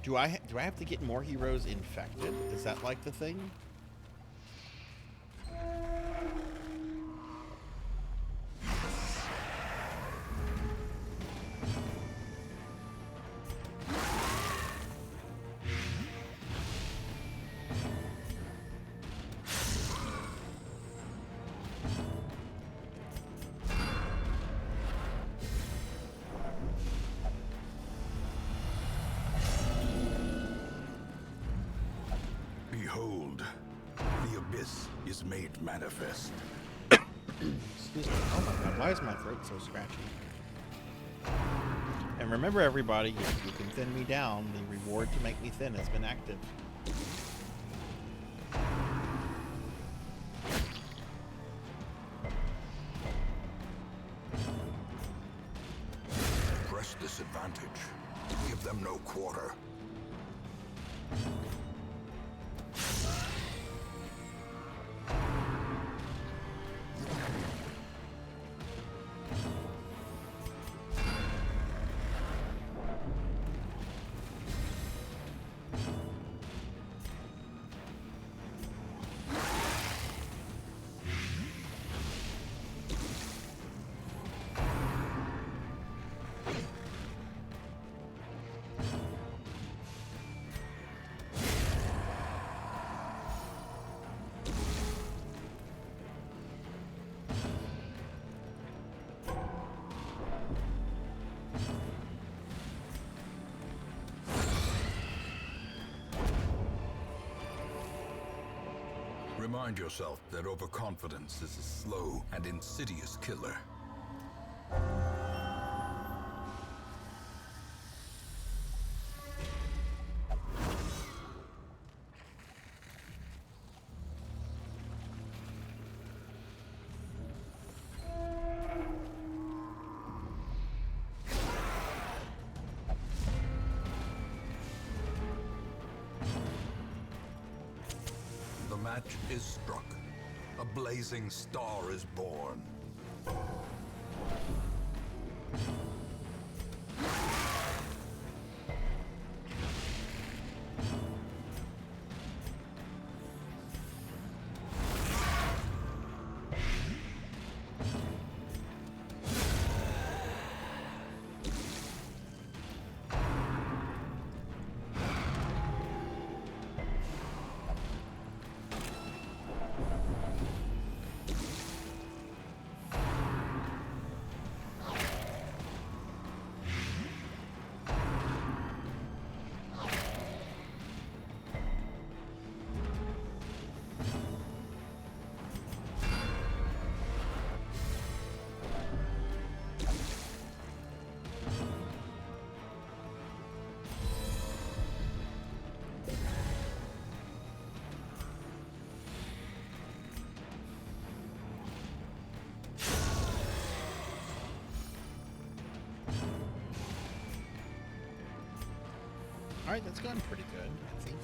Do I have to get more heroes infected? Is that like the thing? Behold, the abyss is made manifest. Excuse me. Oh my god, why is my throat so scratchy? And remember everybody, if you can thin me down, the reward to make me thin has been active. Press this advantage. Give them no quarter. Remind yourself that overconfidence is a slow and insidious killer. match is struck. A blazing star is born. All right, that's going pretty good, I think.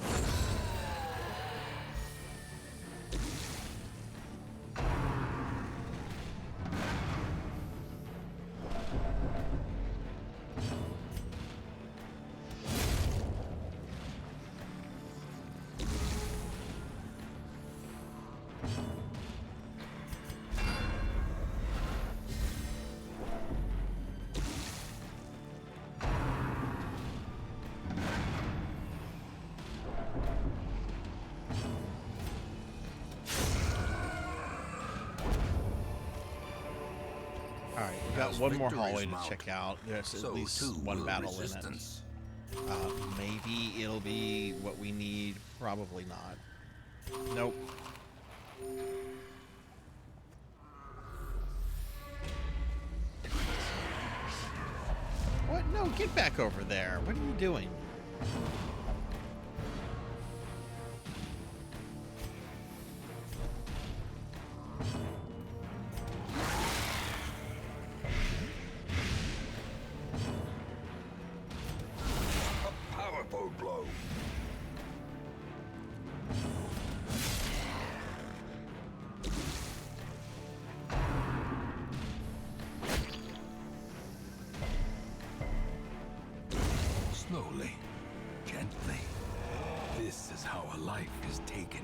All right, we've got As one more victories hallway to mount, check out. There's at so least too one will battle resistance. in it. Maybe it'll be what we need. Probably not. Nope. What? No, get back over there. What are you doing? A powerful blow. Slowly, gently. This is how a life is taken.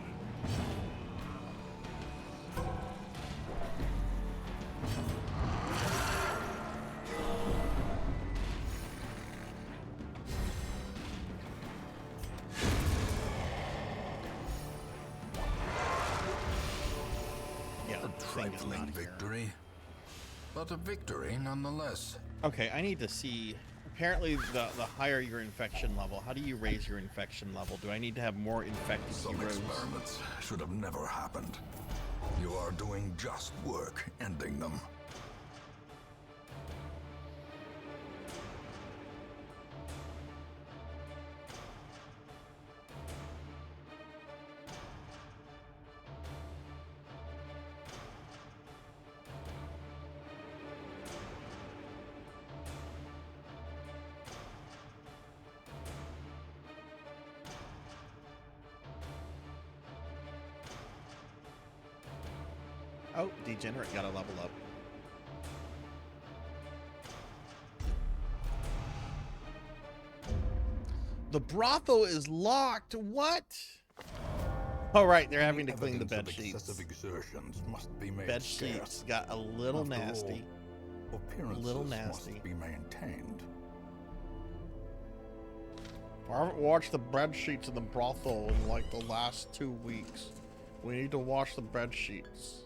Yeah, A the thing is trifling not here. victory, but a victory nonetheless. Okay, I need to see. Apparently, the higher your infection level, how do you raise your infection level? Do I need to have more infected Some heroes? experiments should have never happened. You are doing just work ending them. Oh, Degenerate got a level up. The brothel is locked. What? Oh, right. They're having to clean the bed Evidence of sheets. excessive exertions must be made Bed scarce. sheets got a little After all, nasty. appearances Little nasty. must be maintained. I haven't watched the bed sheets in the brothel in like the last 2 weeks. We need to wash the bed sheets.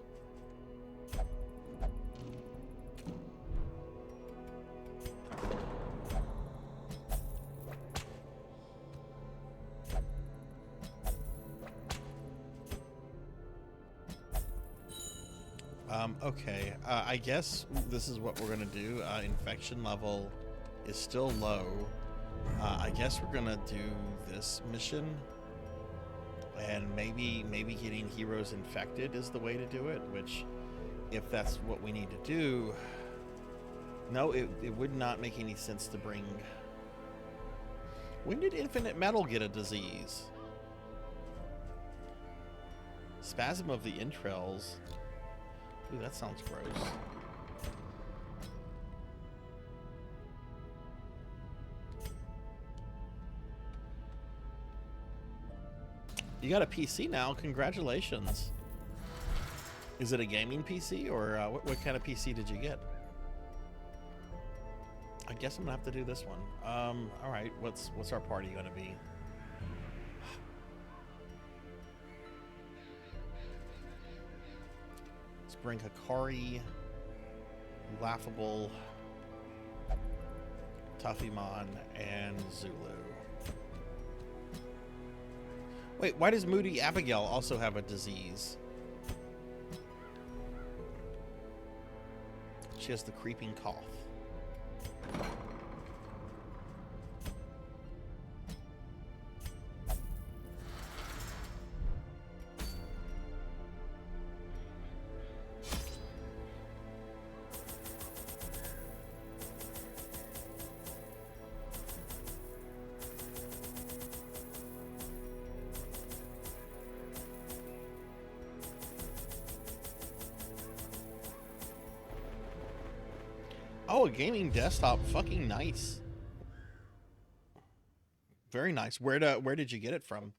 Okay, I guess this is what we're gonna do. Infection level is still low. I guess we're gonna do this mission, and maybe getting heroes infected is the way to do it. Which, if that's what we need to do, no, it would not make any sense to bring. When did Infinite Metal get a disease? Spasm of the entrails. Ooh, that sounds gross. You got a PC now. Congratulations. Is it a gaming PC or what kind of PC did you get? I guess I'm gonna have to do this one. All right. What's our party gonna be? Let's bring Hikari, Laughable, Tuffymon, and Zulu. Wait, why does Moody Abigail also have a disease? She has the creeping cough. Oh, a gaming desktop. Fucking nice. Very nice. Where did you get it from?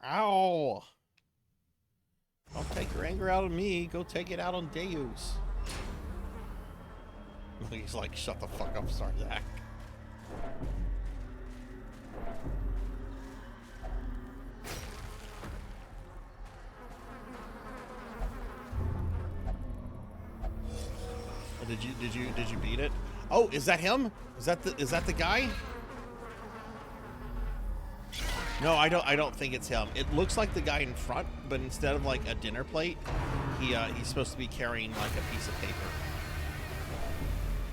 Ow! Don't take your anger out on me. Go take it out on Deus. He's like, shut the fuck up, Sarzac. Did you beat it? Oh, is that him? Is that the guy? No, I don't think it's him. It looks like the guy in front, but instead of like a dinner plate, he's supposed to be carrying like a piece of paper.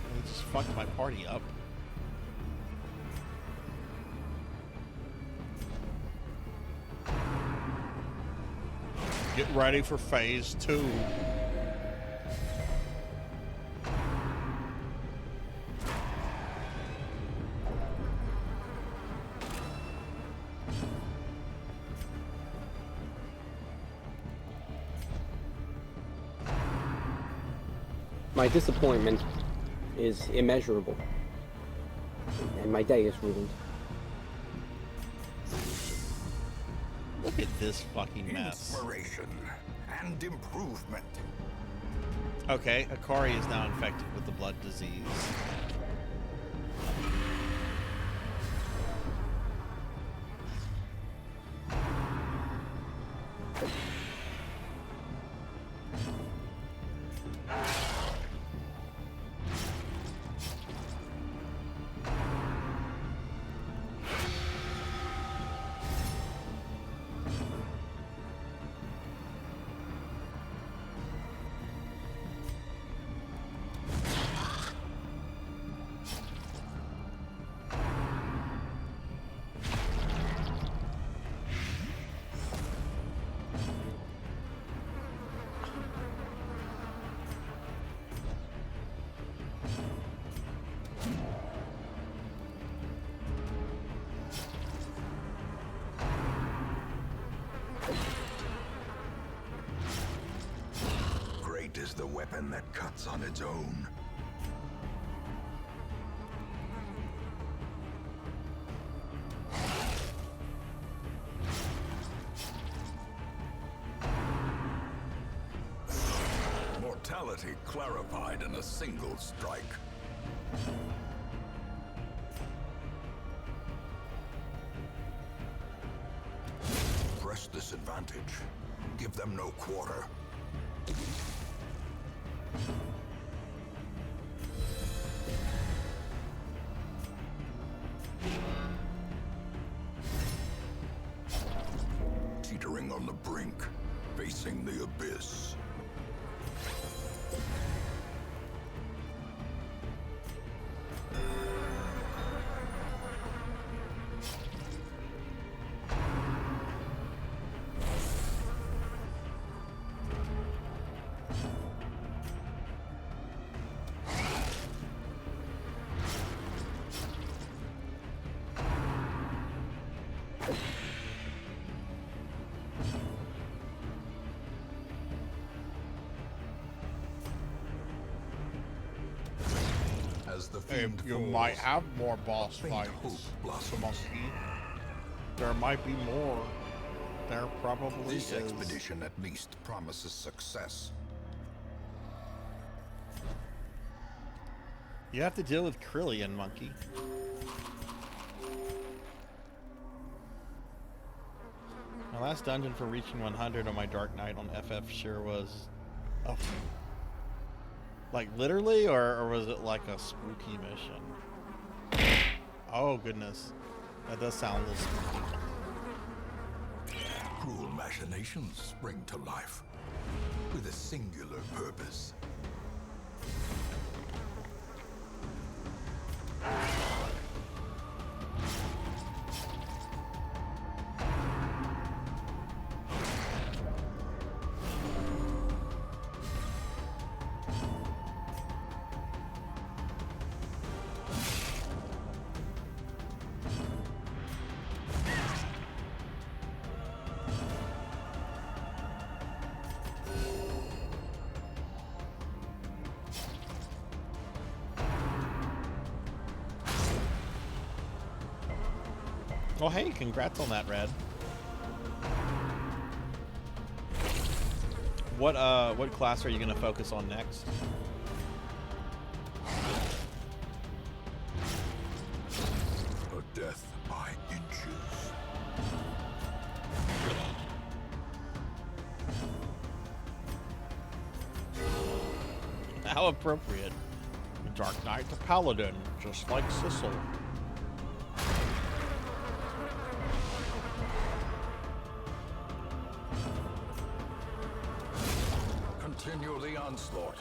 And he just fucked my party up. Get ready for phase 2. My disappointment is immeasurable, and my day is ruined. Look at this fucking mess. Inspiration and improvement. Okay, Hikari is now infected with the blood disease. Great is the weapon that cuts on its own. Mortality clarified in a single strike. Press this advantage. Give them no quarter. Teetering on the brink, facing the abyss. the Hey, fiend you falls, might have more boss faint fights, hope blossoms. monkey. There might be more. There probably This is. expedition at least promises success. You have to deal with Krillian, monkey. My last dungeon for reaching 100 on my Dark Knight on FF sure was... Oh. Like literally, or was it like a spooky mission? Oh goodness. That does sound a little spooky. Cruel machinations spring to life with a singular purpose. Oh hey, congrats on that, Red. What class are you gonna focus on next? A death by inches. How appropriate. Dark Knight's a paladin, just like Sissel. Continue the onslaught.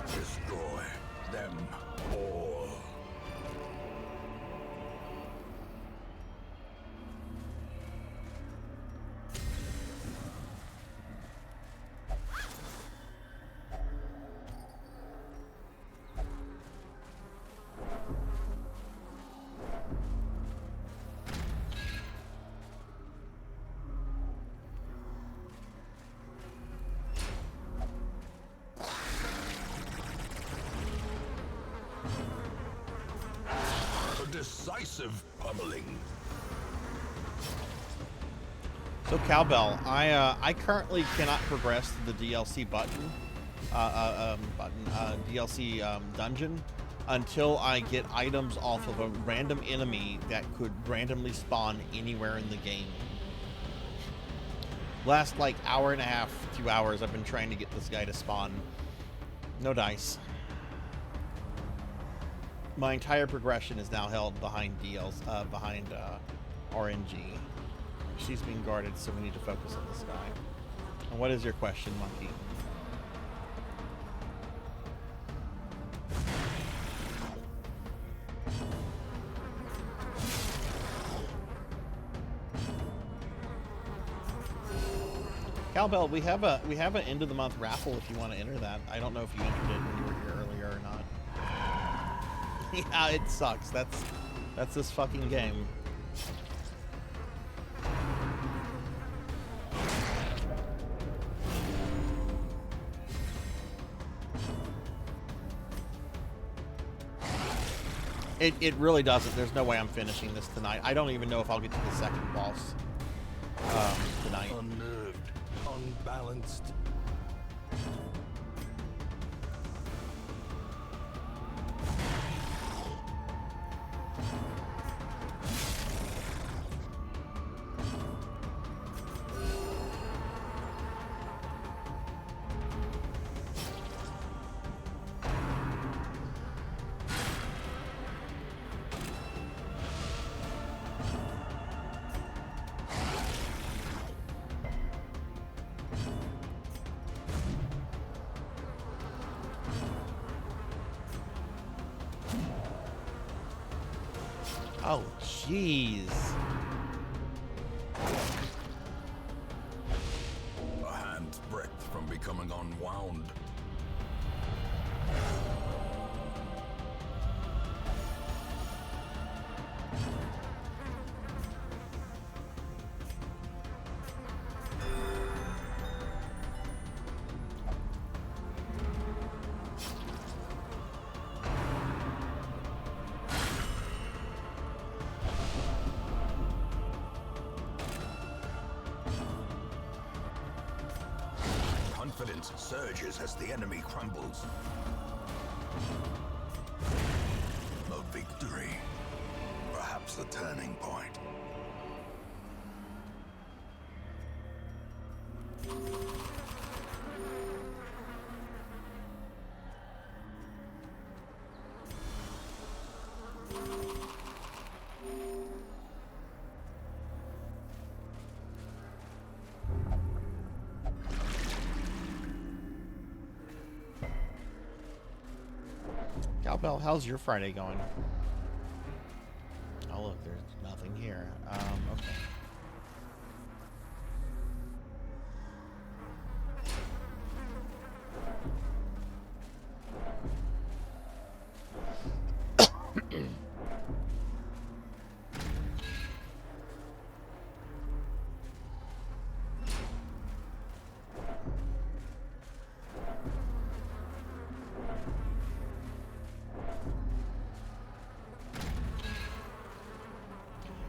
Destroy them all. Decisive pummeling. So Cowbell, I currently cannot progress to the DLC DLC dungeon until I get items off of a random enemy that could randomly spawn anywhere in the game. Last like hour and a half, 2 hours, I've been trying to get this guy to spawn. No dice. My entire progression is now held behind RNG. She's being guarded, so we need to focus on this guy. And what is your question, monkey? Cowbell, we have an end of the month raffle if you want to enter that. I don't know if you entered it when you were here earlier or not. Yeah, it sucks. That's this fucking game. It really doesn't. There's no way I'm finishing this tonight. I don't even know if I'll get to the second boss tonight. Unnerved, unbalanced. Oh, jeez. A hand's breadth from becoming unwound. confidence surges as the enemy crumbles. A victory. Perhaps a turning point. Cowbell, how's your Friday going? Oh look, there's nothing here. Okay.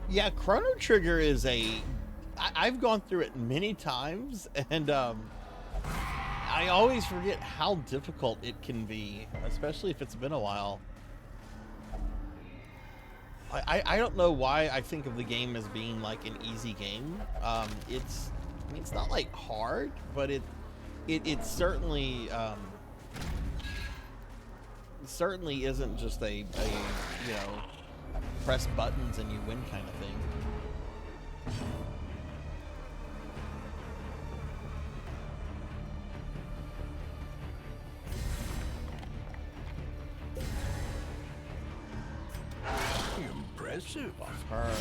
Yeah, Chrono Trigger is I've gone through it many times, and I always forget how difficult it can be, especially if it's been a while. I don't know why I think of the game as being like an easy game. I mean, it's not like hard, but it certainly certainly isn't just a you know, press buttons and you win kind of thing. Impressive. Her.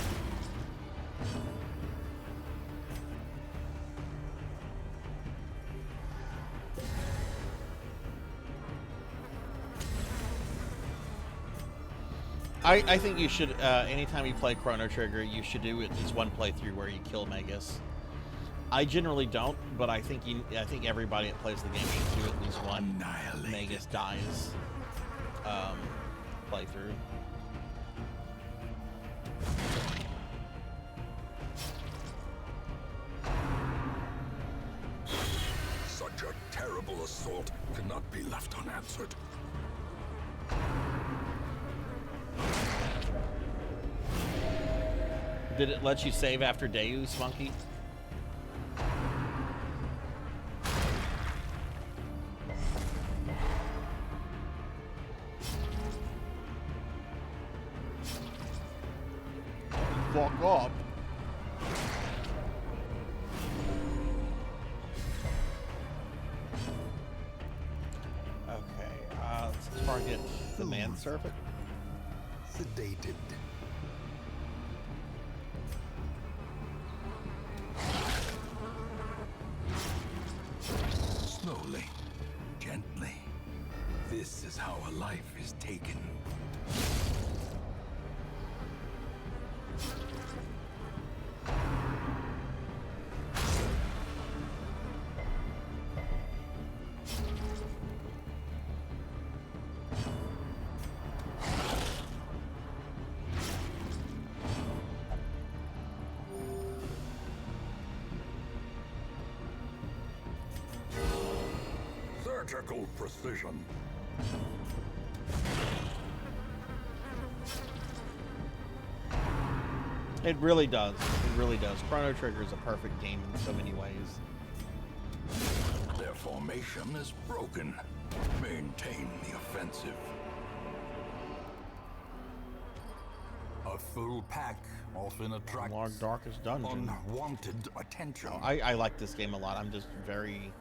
I think you should, anytime you play Chrono Trigger, you should do at least one playthrough where you kill Magus. I generally don't, but I think everybody that plays the game should do at least one Magus dies playthrough. Such a terrible assault cannot be left unanswered. Did it let you save after Deus, Monkey? Fuck up. Okay, let's target the manservant. Sedated. Slowly, gently. This is how a life is taken. Surgical precision. It really does. It really does. Chrono Trigger is a perfect game in so many ways. Their formation is broken. Maintain the offensive. A full pack often attracts Long Darkest Dungeon. unwanted attention. I like this game a lot. I'm just very,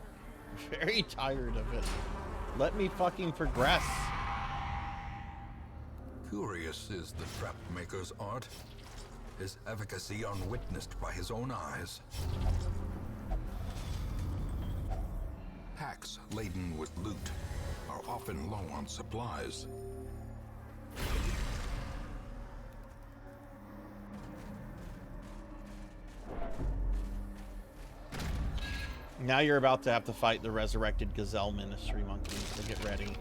very tired of it. Let me fucking progress. Curious is the trap maker's art. His efficacy unwitnessed by his own eyes. Packs laden with loot are often low on supplies. Now you're about to have to fight the resurrected Gazelle Ministry monkeys, so get ready.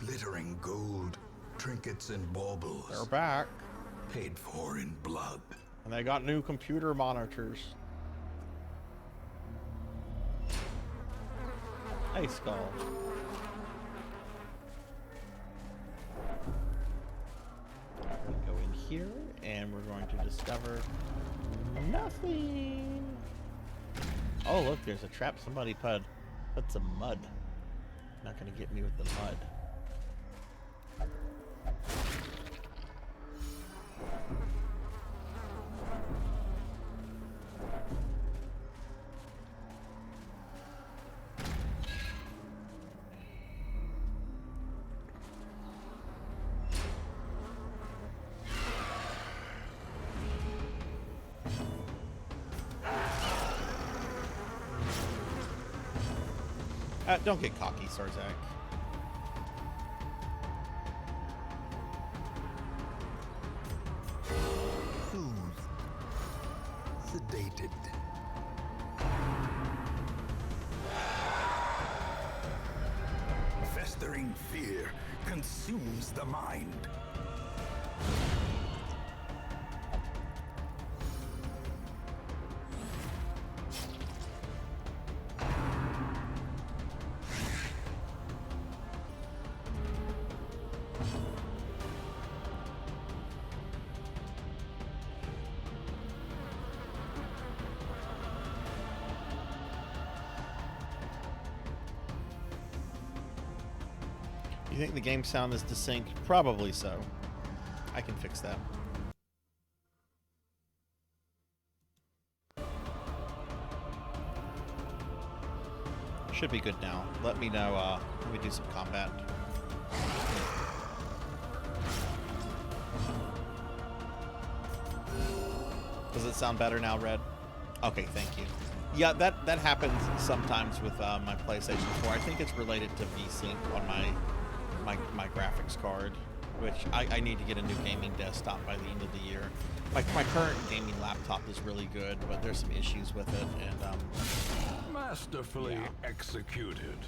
Glittering gold, trinkets and baubles. They're back. Paid for in blood. And they got new computer monitors. Ice Skull. We go in here, and we're going to discover nothing. Oh, look, there's a trap. Somebody put some mud. Not gonna get me with the mud. Don't get cocky, Sarzac. Soothed. Sedated. Festering fear consumes the mind. You think the game sound is desynced? Probably so. I can fix that. Should be good now. Let me know when we do some combat. Does it sound better now, Red? Okay, thank you. Yeah, that happens sometimes with my PlayStation 4. I think it's related to VSync on my graphics card, which I need to get a new gaming desktop by the end of the year. My current gaming laptop is really good, but there's some issues with it, and Masterfully executed.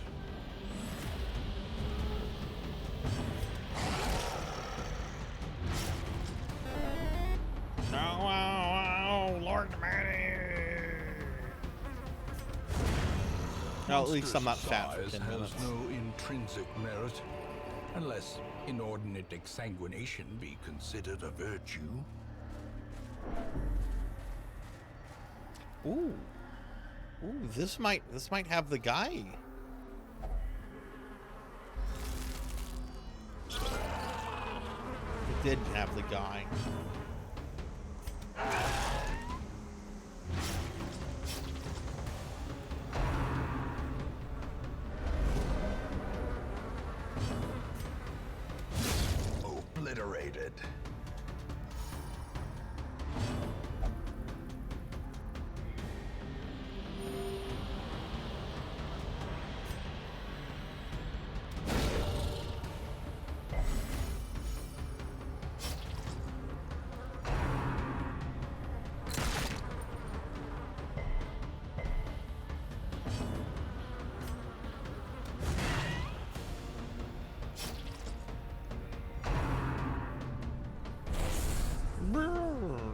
no, Lord Manny. Well, at least I'm not fat for 10 minutes. Has no intrinsic merit, unless inordinate exsanguination be considered a virtue. Ooh, this might have the guy. It did have the guy. Obliterated.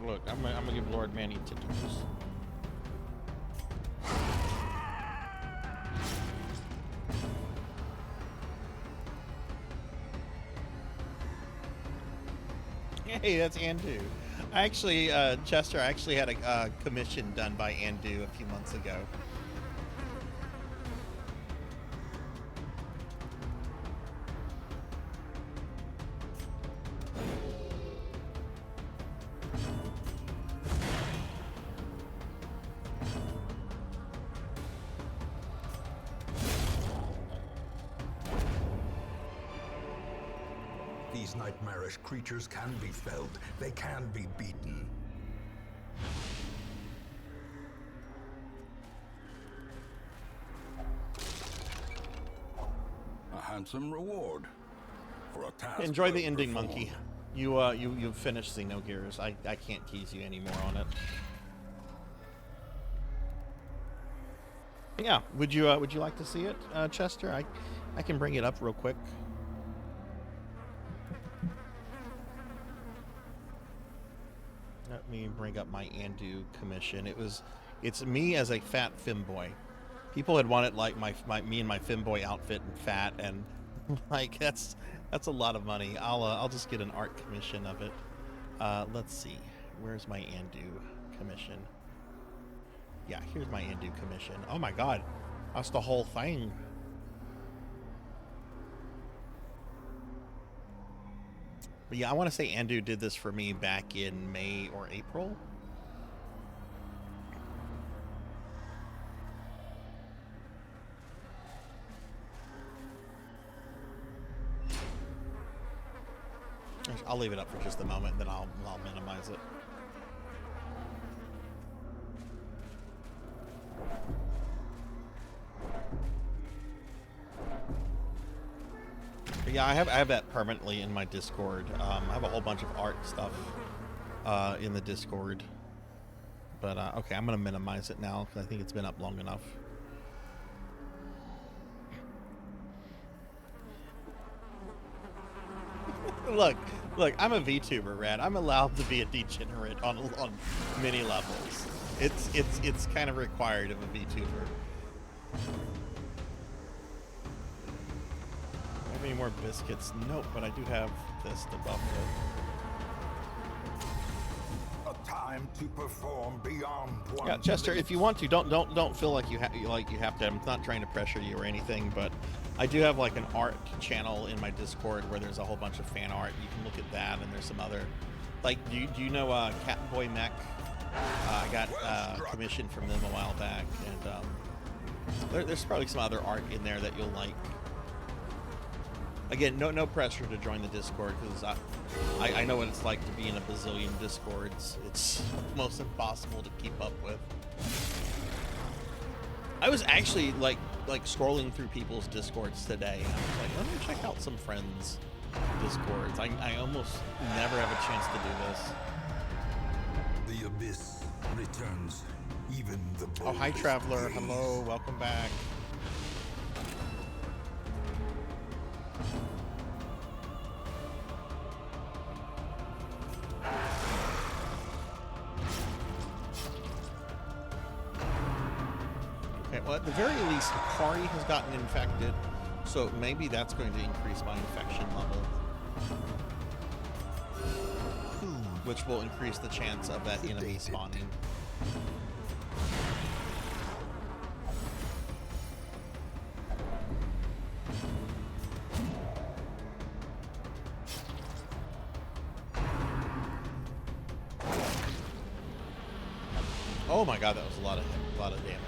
Look, I'm gonna give Lord Manny tickles. Hey, that's Andu. I actually, Chester, I actually had a commission done by Andu a few months ago. These nightmarish creatures can be felled. They can be beaten. A handsome reward for a task. Enjoy the well ending, performed. Monkey. You've finished Xenogears. I can't tease you anymore on it. Yeah, would you like to see it, Chester? I can bring it up real quick. Let me bring up my Andu commission. It's me as a fat femboy. People had wanted like me and my femboy outfit and fat, and like that's a lot of money. I'll just get an art commission of it. Let's see, where's my Andu commission? Yeah, here's my Andu commission. Oh my god, that's the whole thing. But yeah, I want to say Andu did this for me back in May or April. I'll leave it up for just a moment, then I'll minimize it. But yeah, I have that permanently in my Discord. I have a whole bunch of art stuff in the Discord. But okay, I'm gonna minimize it now because I think it's been up long enough. Look, I'm a VTuber, Rad. I'm allowed to be a degenerate on many levels. It's kind of required of a VTuber. Have any more biscuits? Nope, but I do have this to buff it. A time to perform beyond one. Yeah, Chester, if you want to, don't feel like you have to. I'm not trying to pressure you or anything, but I do have like an art channel in my Discord where there's a whole bunch of fan art. You can look at that, and there's some other, like, do you know Catboy Mech? I got commission from them a while back, and there's probably some other art in there that you'll like. Again, no pressure to join the Discord, because I know what it's like to be in a bazillion Discords. It's almost impossible to keep up with. I was actually like scrolling through people's Discords today, and I was like, let me check out some friends' Discords. I almost never have a chance to do this. The abyss returns, even the Oh, hi Traveler. Hello, welcome back. Okay, well, at the very least, Hikari has gotten infected, so maybe that's going to increase my infection level, which will increase the chance of that enemy spawning. Oh my god, that was a lot of damage.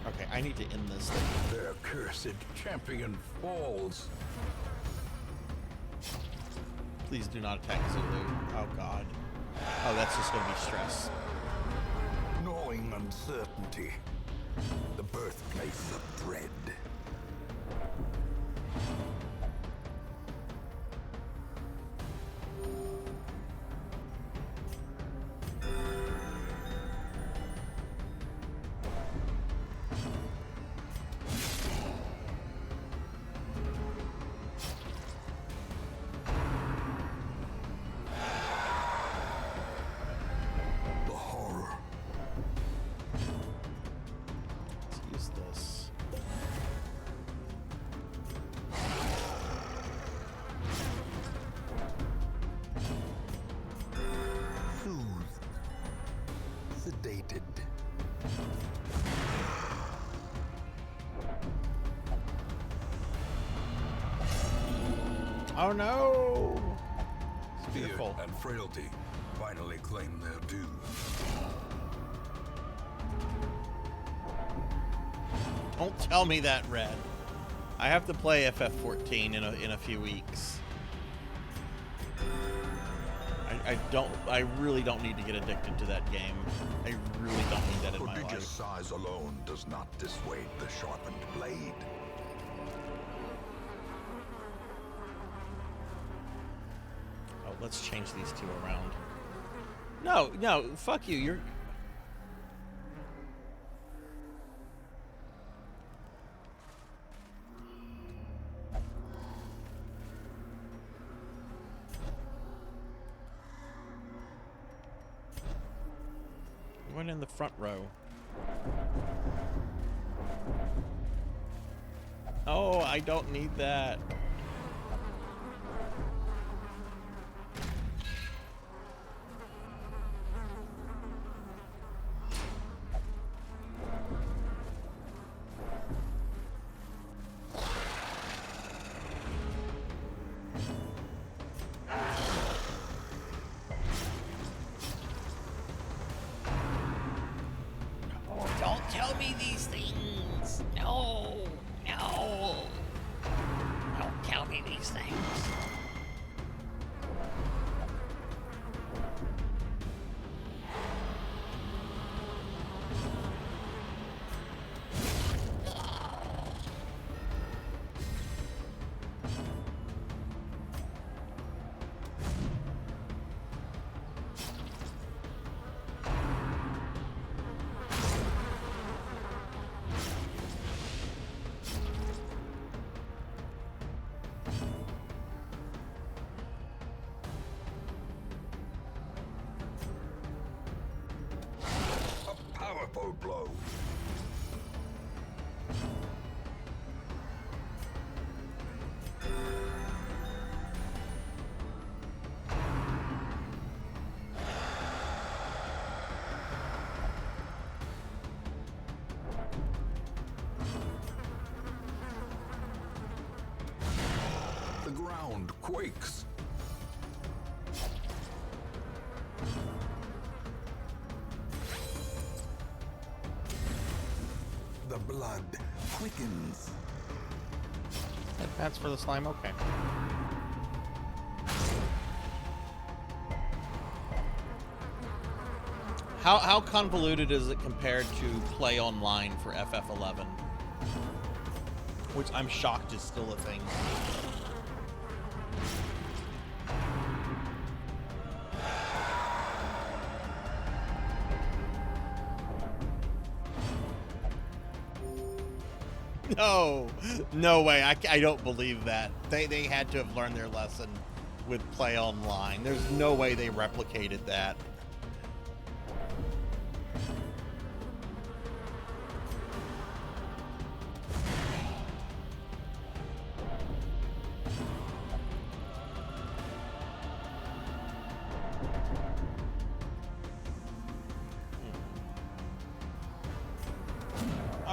Okay, I need to end this thing. Their cursed champion falls. Please do not attack Zulu. Oh god. Oh, that's just gonna be stress. Gnawing uncertainty, the birthplace of dread. Oh no! It's Fear beautiful. and frailty finally claim their due. Don't tell me that, Red. I have to play FF14 in a few weeks. I really don't need to get addicted to that game. I really don't need that in my Prodigious life. size alone does not dissuade the sharpened blade. Oh, let's change these two around. No, fuck you. You're... You went in the front row. Oh, I don't need that. Oh, don't tell me these things. No, no. Don't tell me these things. A powerful blow. The ground quakes. The blood quickens. That's for the slime. Okay. How convoluted is it compared to play online for FF11? Which I'm shocked is still a thing. No, no way. I don't believe that. They had to have learned their lesson with play online. There's no way they replicated that.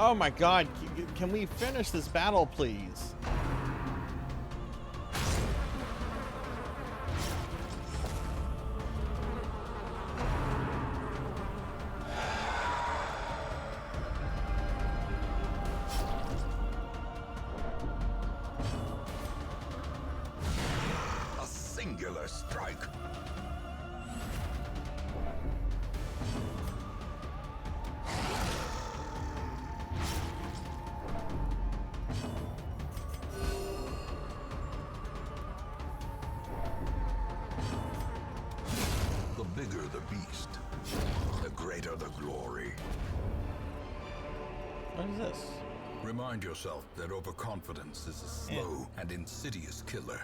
Oh my god, can we finish this battle, please? A singular strike. The bigger the beast, the greater the glory. What is this? Remind yourself that overconfidence is a slow and insidious killer.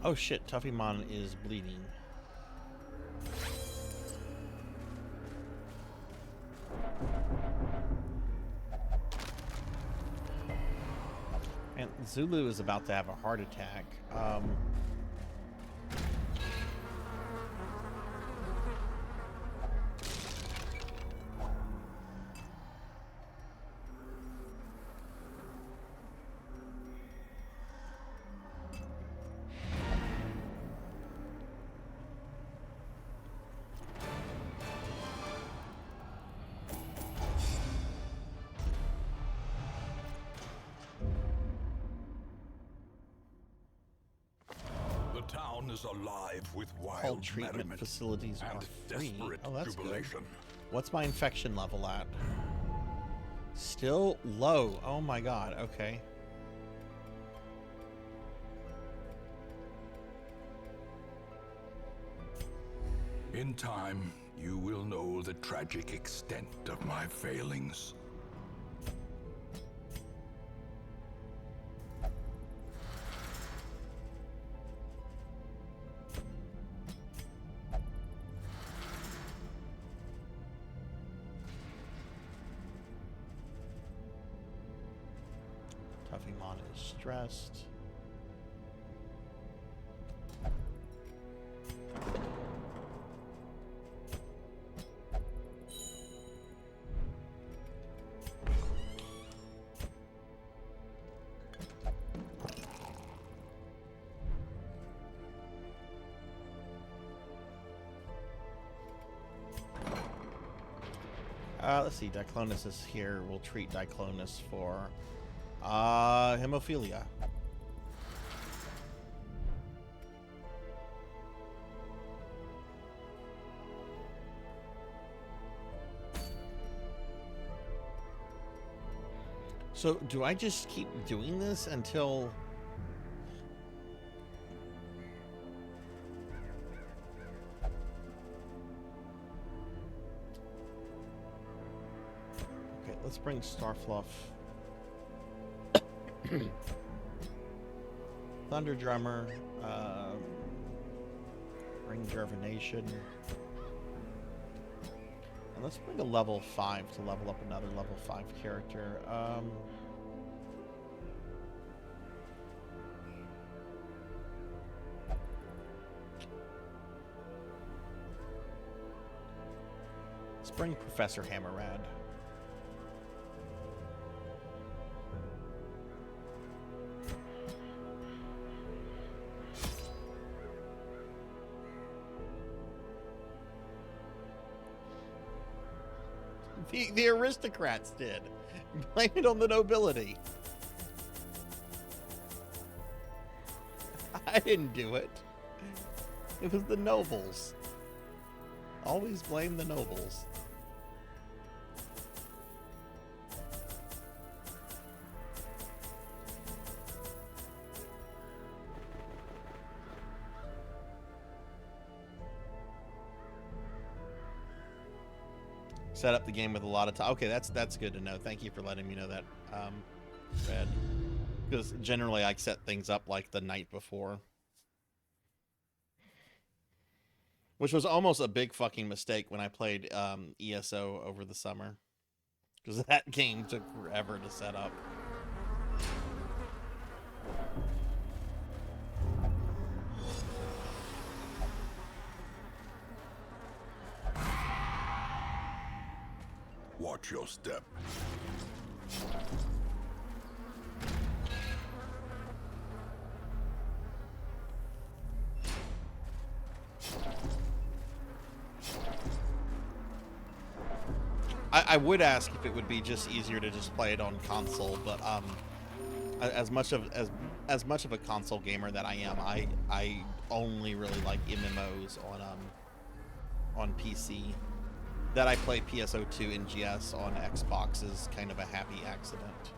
Oh shit, Tuffymon is bleeding. And Zulu is about to have a heart attack. The town is alive with All wild treatment merriment facilities and are free. desperate Oh, that's jubilation. good. What's my infection level at? Still low. Oh my god, okay. In time, you will know the tragic extent of my failings. Paimon is stressed. Let's see, Diclonus is here. We'll treat Diclonus for hemophilia. So, do I just keep doing this until... Okay, let's bring Starfluff. Thunder Drummer. Bring Gervination. And let's bring a level 5 to level up another level 5 character. Let's bring Professor Hammerrad. The aristocrats did. Blame it on the nobility. I didn't do it. It was the nobles. Always blame the nobles. Set up the game with a lot of time. Okay, that's good to know. Thank you for letting me know that, Fred. Because generally I set things up like the night before. Which was almost a big fucking mistake when I played ESO over the summer. Because that game took forever to set up. Watch your step. I would ask if it would be just easier to just play it on console, but as much of a console gamer that I am, I only really like MMOs on PC. That I play PSO2 and GS on Xbox is kind of a happy accident.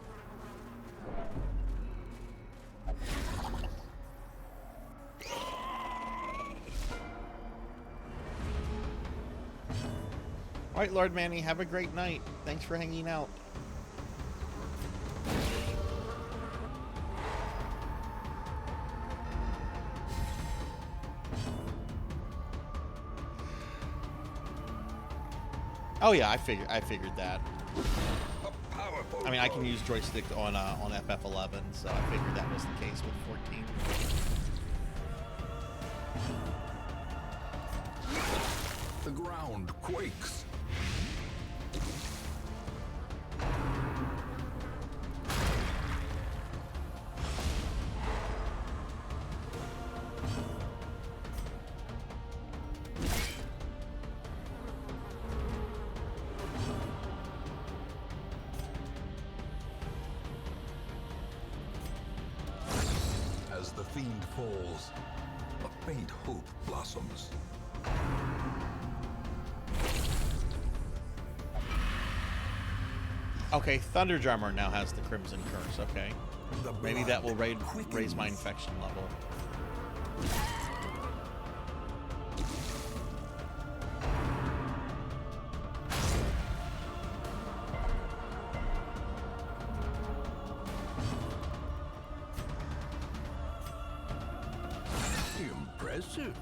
Alright, Lord Manny, have a great night. Thanks for hanging out. Oh yeah, I figured that. I mean, I can use joystick on FF11, so I figured that was the case with 14. The ground quakes. As the fiend falls, a faint hope blossoms. Okay, Thunder Drummer now has the Crimson Curse, okay. Maybe that will raise my infection level. Impressive.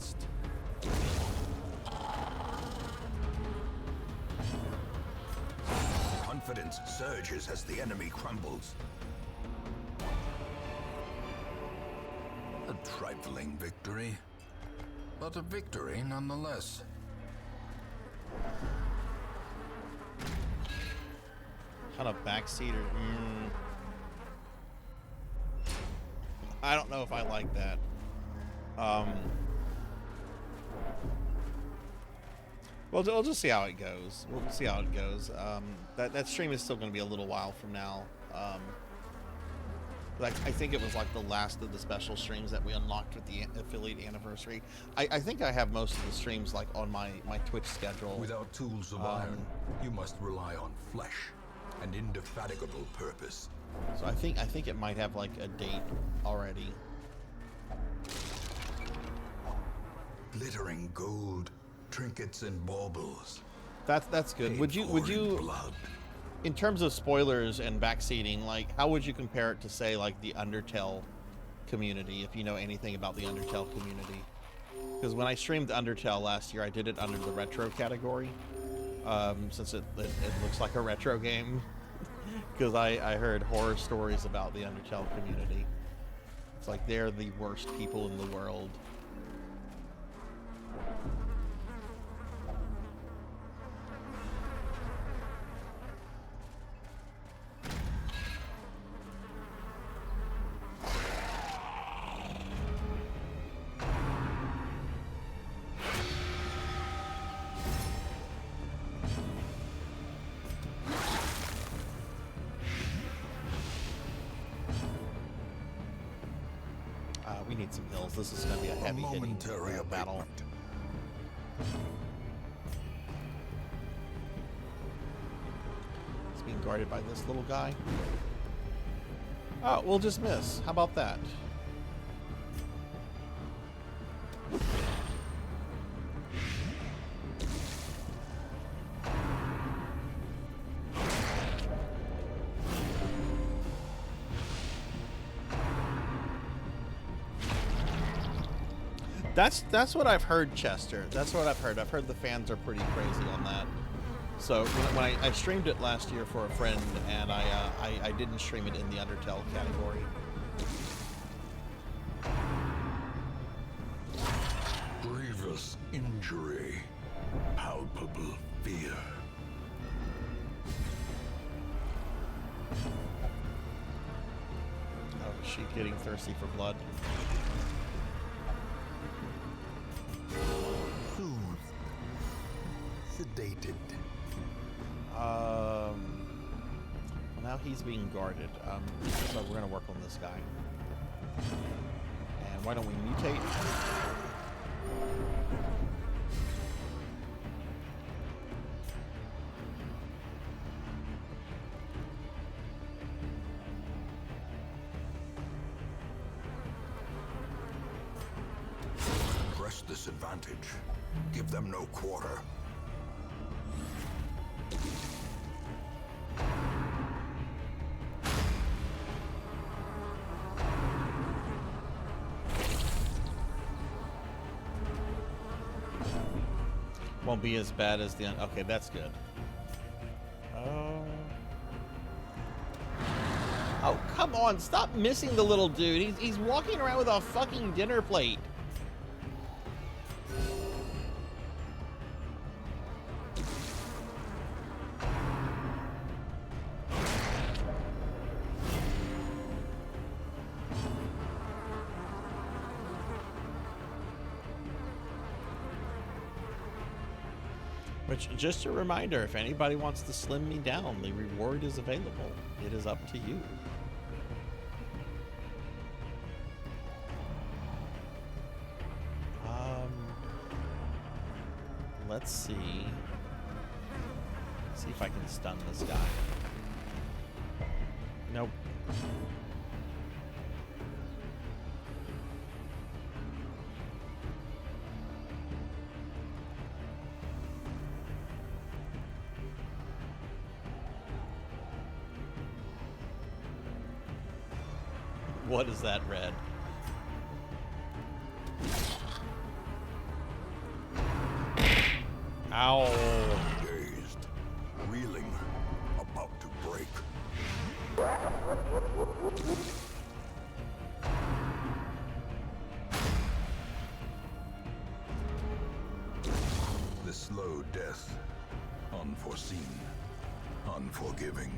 advanced. Confidence surges as the enemy crumbles. A trifling victory, but a victory nonetheless. Kind of backseater. I don't know if I like that. Well, we'll just see how it goes. We'll see how it goes. That stream is still going to be a little while from now. Like, I think it was like the last of the special streams that we unlocked with the affiliate anniversary. I think I have most of the streams like on my Twitch schedule. Without tools of iron, you must rely on flesh and indefatigable purpose. So I think it might have like a date already. Glittering gold, trinkets and baubles. That's good. Would you blood. In terms of spoilers and backseating, like how would you compare it to say like the Undertale community, if you know anything about the Undertale community? Because when I streamed Undertale last year, I did it under the retro category, since it looks like a retro game. Because I heard horror stories about the Undertale community. It's like they're the worst people in the world. We need some hills. This is going to be a heavy hitting battle. It's being guarded by this little guy. Oh, we'll just miss. How about that? That's what I've heard, Chester. That's what I've heard. I've heard the fans are pretty crazy on that. So when I streamed it last year for a friend, and I didn't stream it in the Undertale category. Grievous injury, palpable fear. Oh, is she getting thirsty for blood? Sedated. Well, now he's being guarded. So we're gonna work on this guy. And why don't we mutate? Press this advantage. Give them no quarter. Won't be as bad as the... Okay, that's good. Oh, come on. Stop missing the little dude. He's walking around with a fucking dinner plate. Which, just a reminder, if anybody wants to slim me down, the reward is available. It is up to you. Let's see. See if I can stun this guy. Nope. What is that, Red? Ow. Dazed, reeling, about to break. The slow death, unforeseen, unforgiving.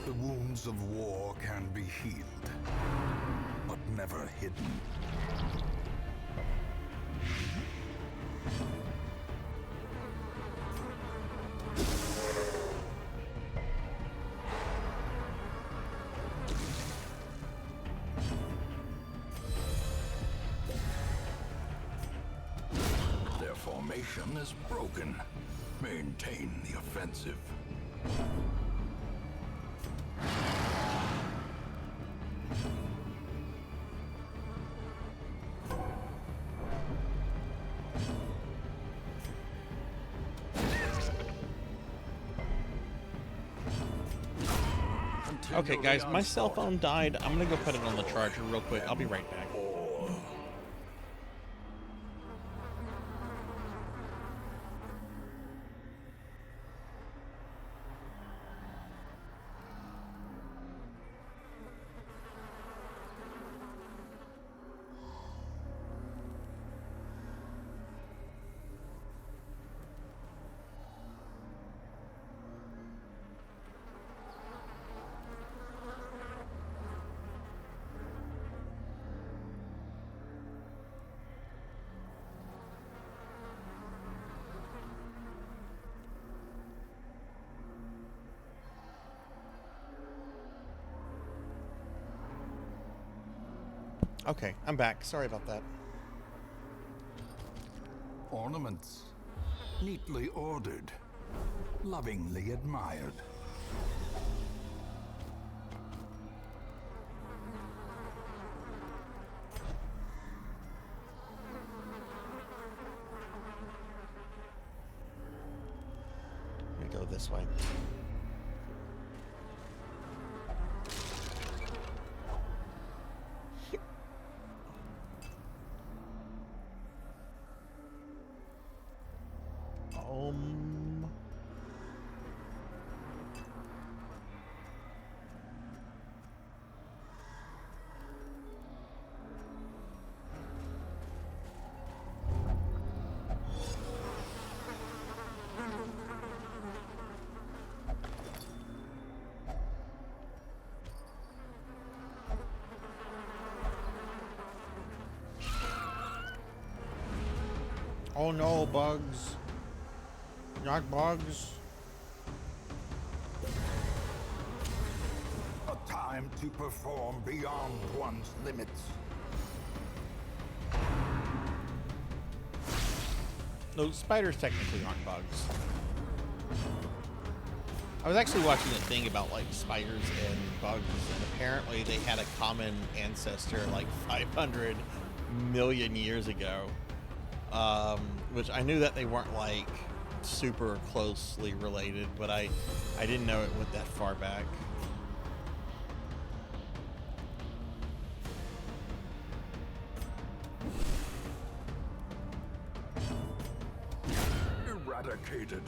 The wounds of war can be healed, but never hidden. Their formation is broken. Maintain the offensive. Okay, guys, my cell phone died. I'm gonna go put it on the charger real quick. I'll be right back. Okay, I'm back. Sorry about that. Ornaments, neatly ordered, lovingly admired. Let me go this way. Oh no, bugs. Not bugs. A time to perform beyond one's limits. No, spiders technically aren't bugs. I was actually watching a thing about like spiders and bugs, and apparently they had a common ancestor like 500 million years ago. Which I knew that they weren't like super closely related, but I didn't know it went that far back. Eradicated.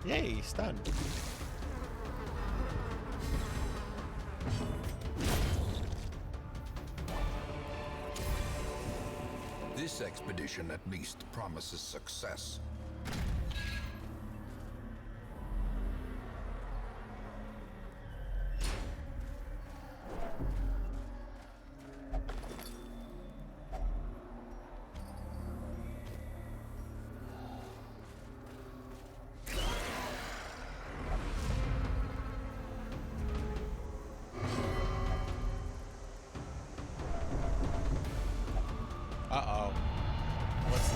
Yay, stunned. This expedition at least promises success.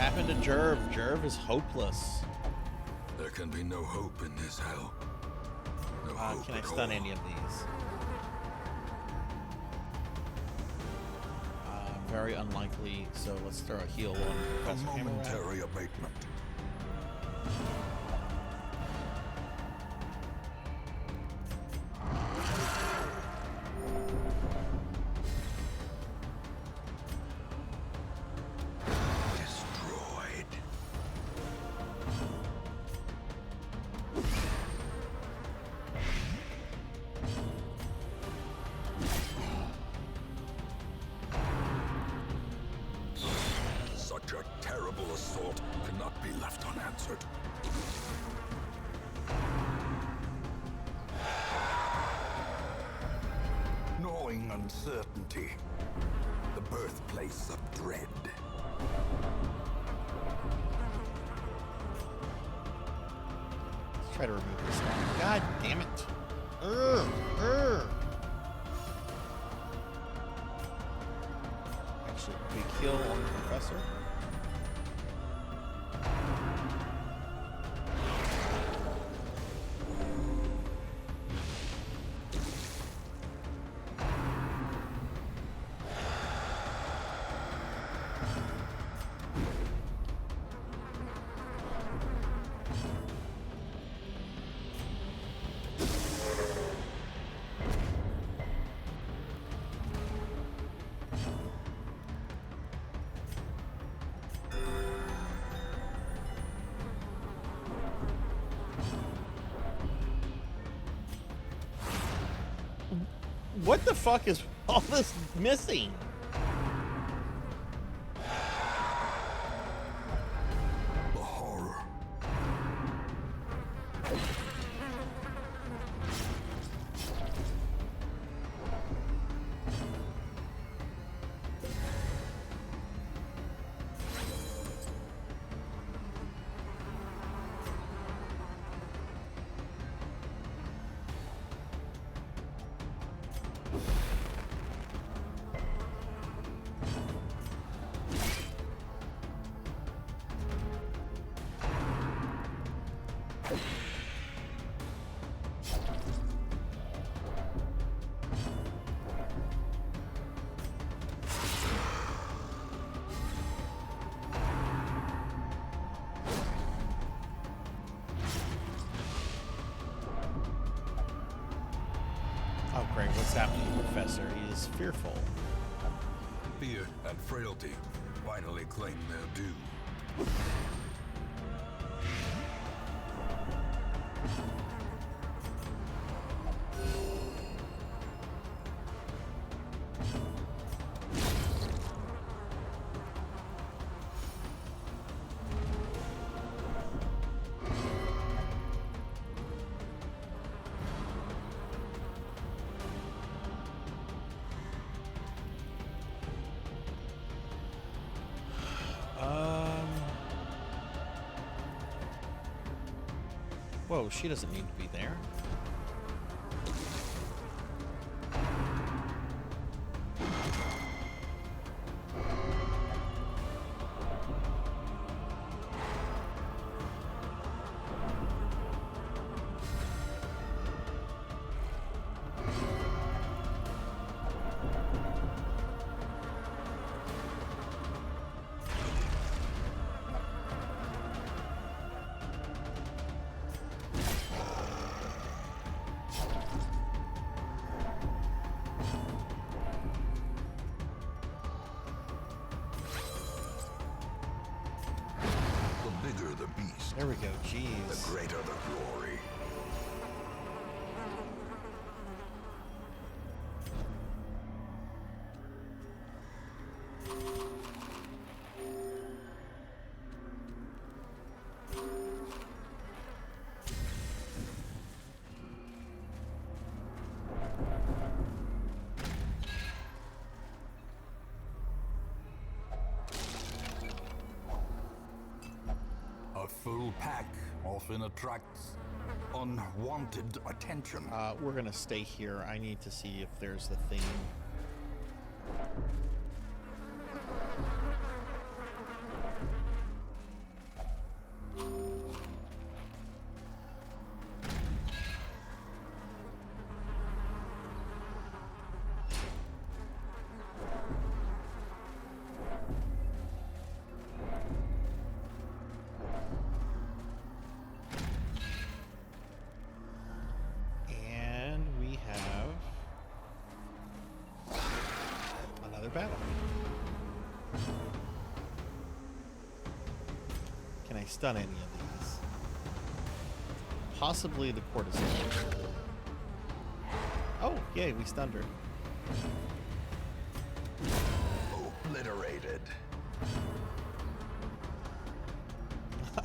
happened to Jerv? Jerv is hopeless. There can be no hope in this hell. No hope Can I at stun all. any of these? Very unlikely, so let's throw a heal on A Professor Hammerrat. momentary abatement. Destroyed. Such a terrible assault cannot be left unanswered. Gnawing uncertainty, the birthplace of dread. Let's try to remove this one. God damn it. Actually, big heal on the Professor. What the fuck is all this missing? The horror. Oh great, what's happening, Professor? He is fearful. Fear and frailty finally claim their due. Whoa, she doesn't need to be there. There we go, jeez. The greater the glory. A full pack often attracts unwanted attention. We're gonna stay here. I need to see if there's the thing. battle. Can I stun any of these? Possibly the courtesan. Oh, yay, we stunned her. Obliterated.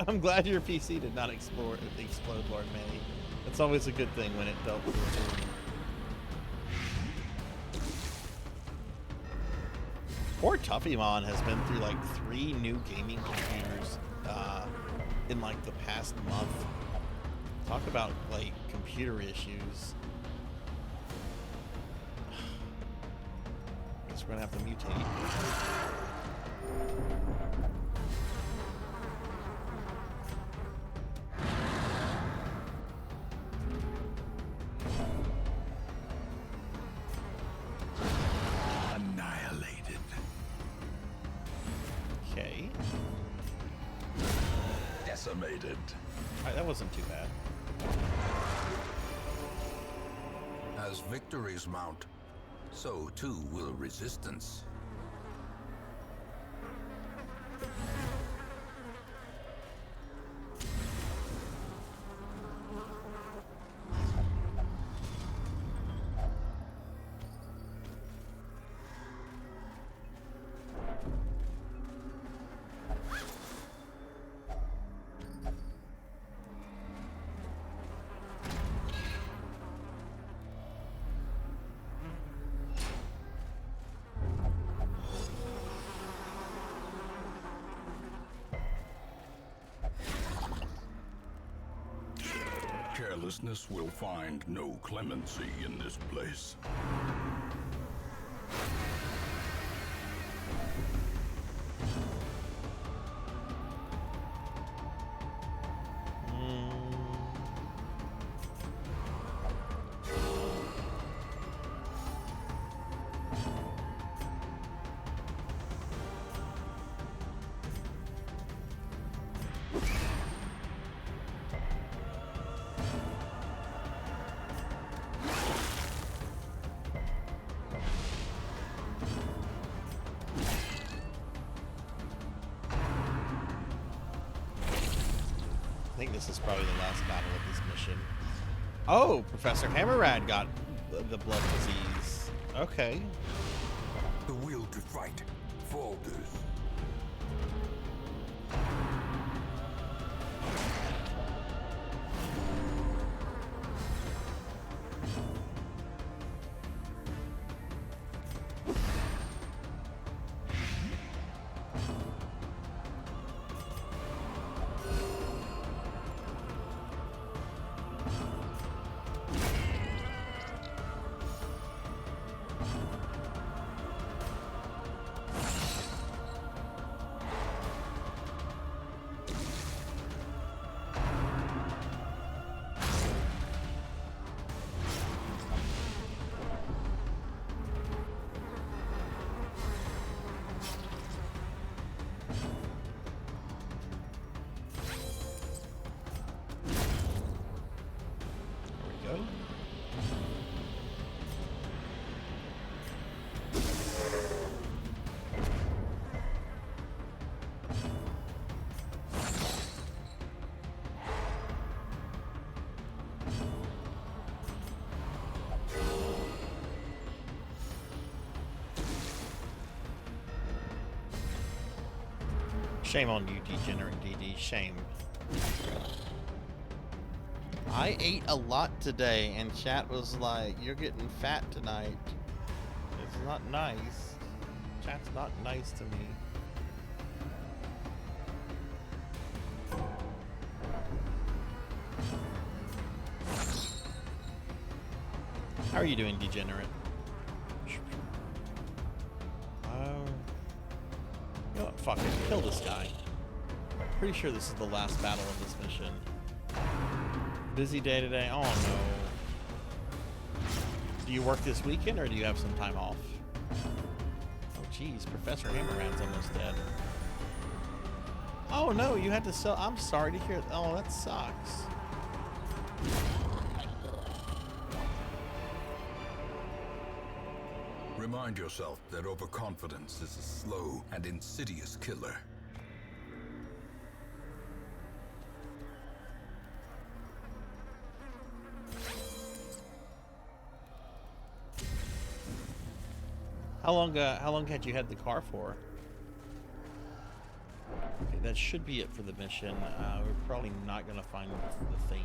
I'm glad your PC did not explode, Lord May. That's always a good thing when it dealt with it. Poor Tuffymon has been through like 3 new gaming computers in like the past month. Talk about like computer issues. Guess we're gonna have to mutate. Annihilated. Okay. Decimated. Alright, that wasn't too bad. As victories mount, so too will resistance. Carelessness will find no clemency in this place. I think this is probably the last battle of this mission. Oh, Professor Hammerrad got the blood disease. Okay. The will to fight falters. Shame on you, degenerate DD. Shame. I ate a lot today, and chat was like, "You're getting fat tonight." It's not nice. Chat's not nice to me. How are you doing, degenerate? You know what? Fuck it. Kill this guy. Pretty sure this is the last battle of this mission. Busy day today. Oh no. Do you work this weekend or do you have some time off? Oh jeez, Professor Hammerman's almost dead. Oh no, you had to sell. I'm sorry to hear. Oh, that sucks. Remind yourself that overconfidence is a slow and insidious killer. How long had you had the car for? Okay, that should be it for the mission. We're probably not gonna find the thing.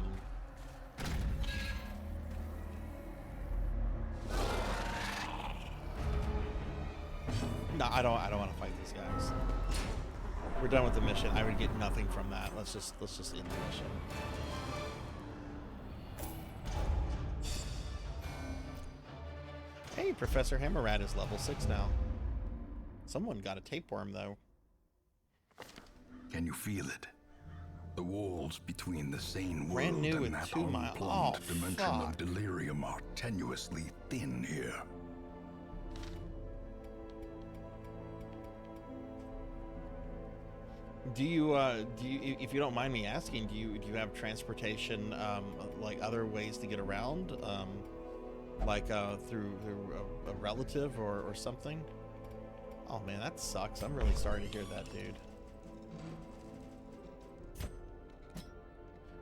No, I don't want to fight these guys. We're done with the mission. I would get nothing from that. Let's just end the mission. Hey, Professor Hammerrat is level 6 now. Someone got a tapeworm though. Can you feel it? The walls between the sane Brand world new and with that 2 miles. unplumbed Oh, dimension fuck. of delirium are tenuously thin here. Do you, if you don't mind me asking, do you have transportation, like other ways to get around, like through a relative or something? Oh man, that sucks. I'm really sorry to hear that, dude.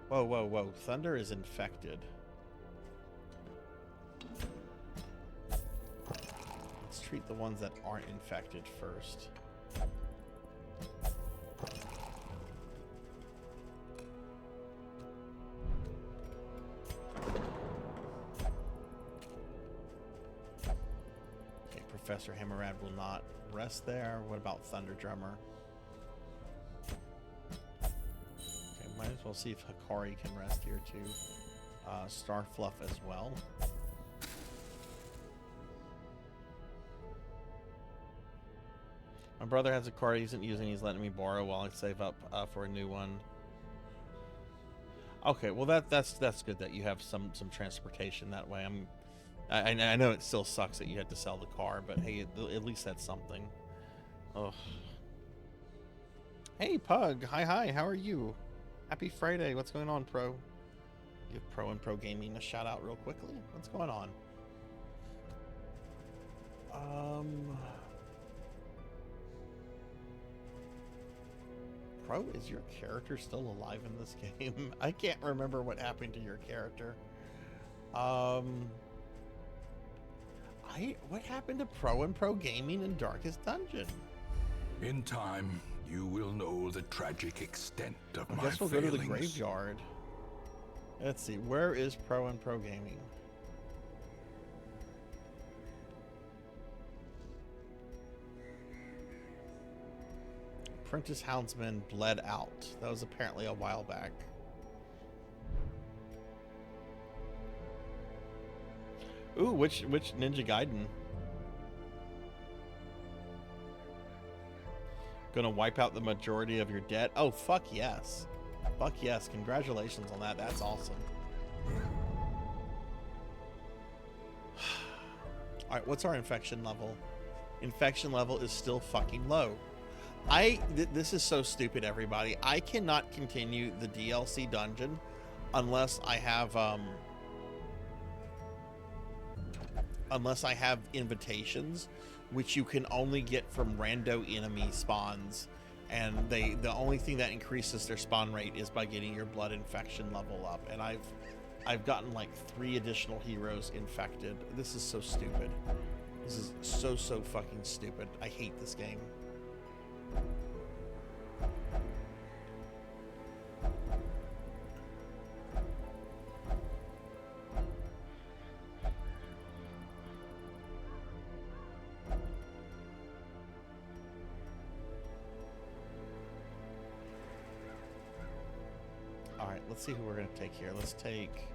Whoa, whoa, whoa! Thunder is infected. Let's treat the ones that aren't infected first. Professor Hammerad will not rest there. What about Thunder Drummer? Okay, might as well see if Hikari can rest here too. Starfluff as well. My brother has a car he isn't using. He's letting me borrow while I save up for a new one. Okay, well that's good that you have some transportation that way. I know it still sucks that you had to sell the car, but hey, at least that's something. Ugh. Hey, Pug. Hi. How are you? Happy Friday. What's going on, Pro? Give Pro and Pro Gaming a shout out real quickly. What's going on? Pro, is your character still alive in this game? I can't remember what happened to your character. What happened to Pro and Pro Gaming in Darkest Dungeon? In time, you will know the tragic extent of my failings. I guess we'll go to the graveyard. Let's see, where is Pro and Pro Gaming? Apprentice Houndsman bled out. That was apparently a while back. Ooh, which Ninja Gaiden? Gonna wipe out the majority of your debt? Oh, fuck yes. Fuck yes. Congratulations on that. That's awesome. Alright, what's our infection level? Infection level is still fucking low. This is so stupid, everybody. I cannot continue the DLC dungeon unless I have, invitations, which you can only get from rando enemy spawns, and the only thing that increases their spawn rate is by getting your blood infection level up. And I've gotten like 3 additional heroes infected. This is so stupid. This is so fucking stupid. I hate this game. Alright, let's see who we're going to take here. Let's take...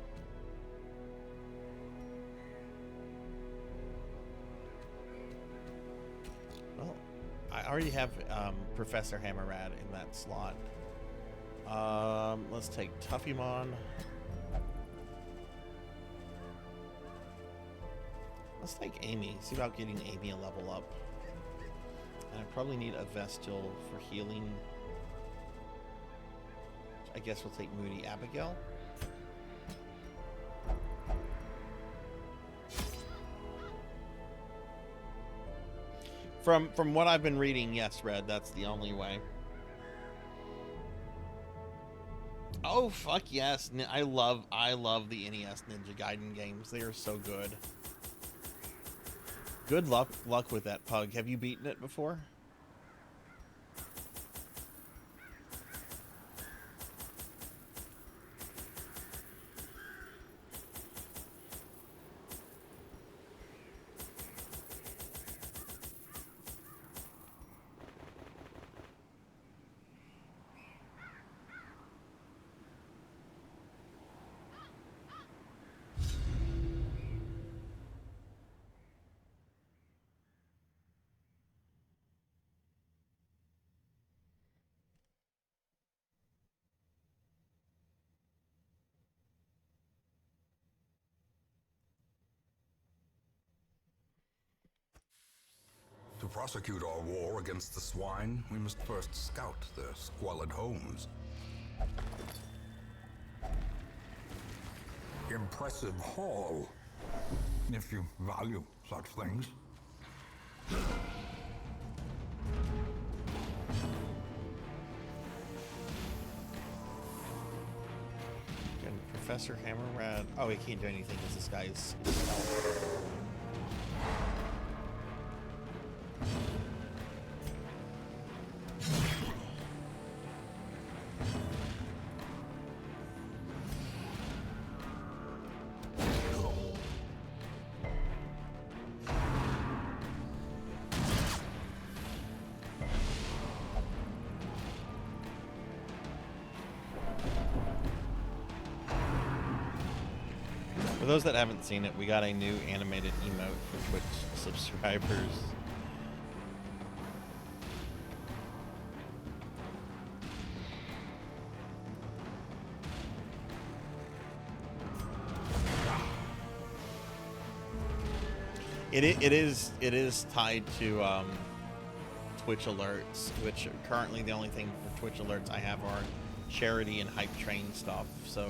Well, I already have Professor Hammerad in that slot. Let's take Tuffymon. Let's take Amy. See about getting Amy a level up. And I probably need a Vestil for healing. I guess we'll take Moody Abigail. From what I've been reading, yes, Red, that's the only way. Oh fuck yes! I love the NES Ninja Gaiden games. They are so good. Good luck with that, Pug. Have you beaten it before? To prosecute our war against the swine, we must first scout their squalid homes. Impressive haul, if you value such things. And Professor Hammerrad. Oh, he can't do anything because this guy's. For those that haven't seen it, we got a new animated emote for Twitch subscribers. It is tied to Twitch alerts, which currently the only thing for Twitch alerts I have are charity and hype train stuff. So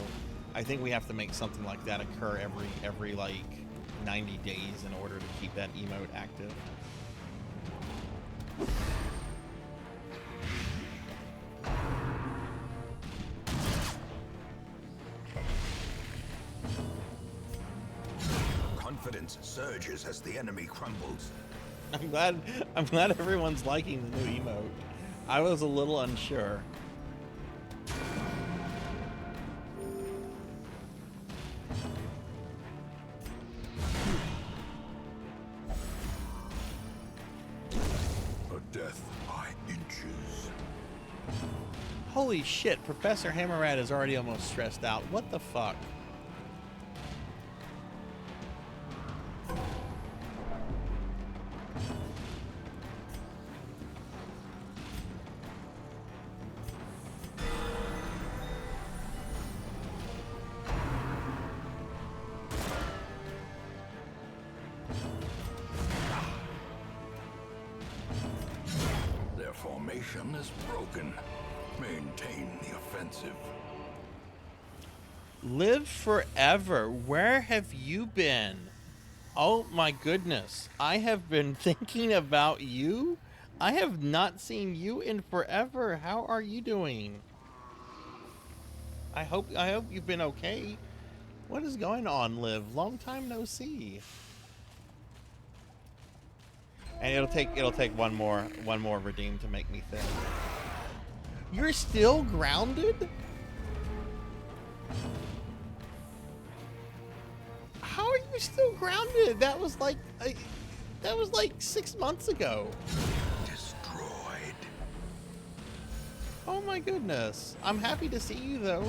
I think we have to make something like that occur every like 90 days in order to keep that emote active. Confidence surges as the enemy crumbles. I'm glad everyone's liking the new emote. I was a little unsure. A death by inches. Holy shit, Professor Hammerrad is already almost stressed out. What the fuck? Their formation is broken. Maintain the offensive. Live forever. Where have you been? Oh my goodness. I have been thinking about you. I have not seen you in forever. How are you doing? I hope you've been okay. What is going on, Liv? Long time no see. And it'll take one more redeem to make me think. You're still grounded? How are you still grounded? That was like 6 months ago. Destroyed. Oh my goodness. I'm happy to see you though.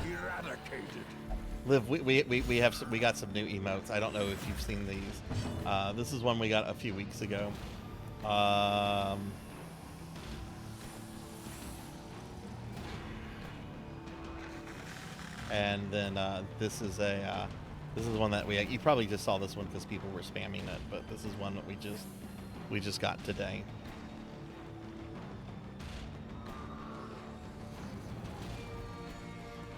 Eradicated. Liv, we got some new emotes. I don't know if you've seen these. This is one we got a few weeks ago. And then this is one that you probably just saw this one because people were spamming it, but this is one that we just got today.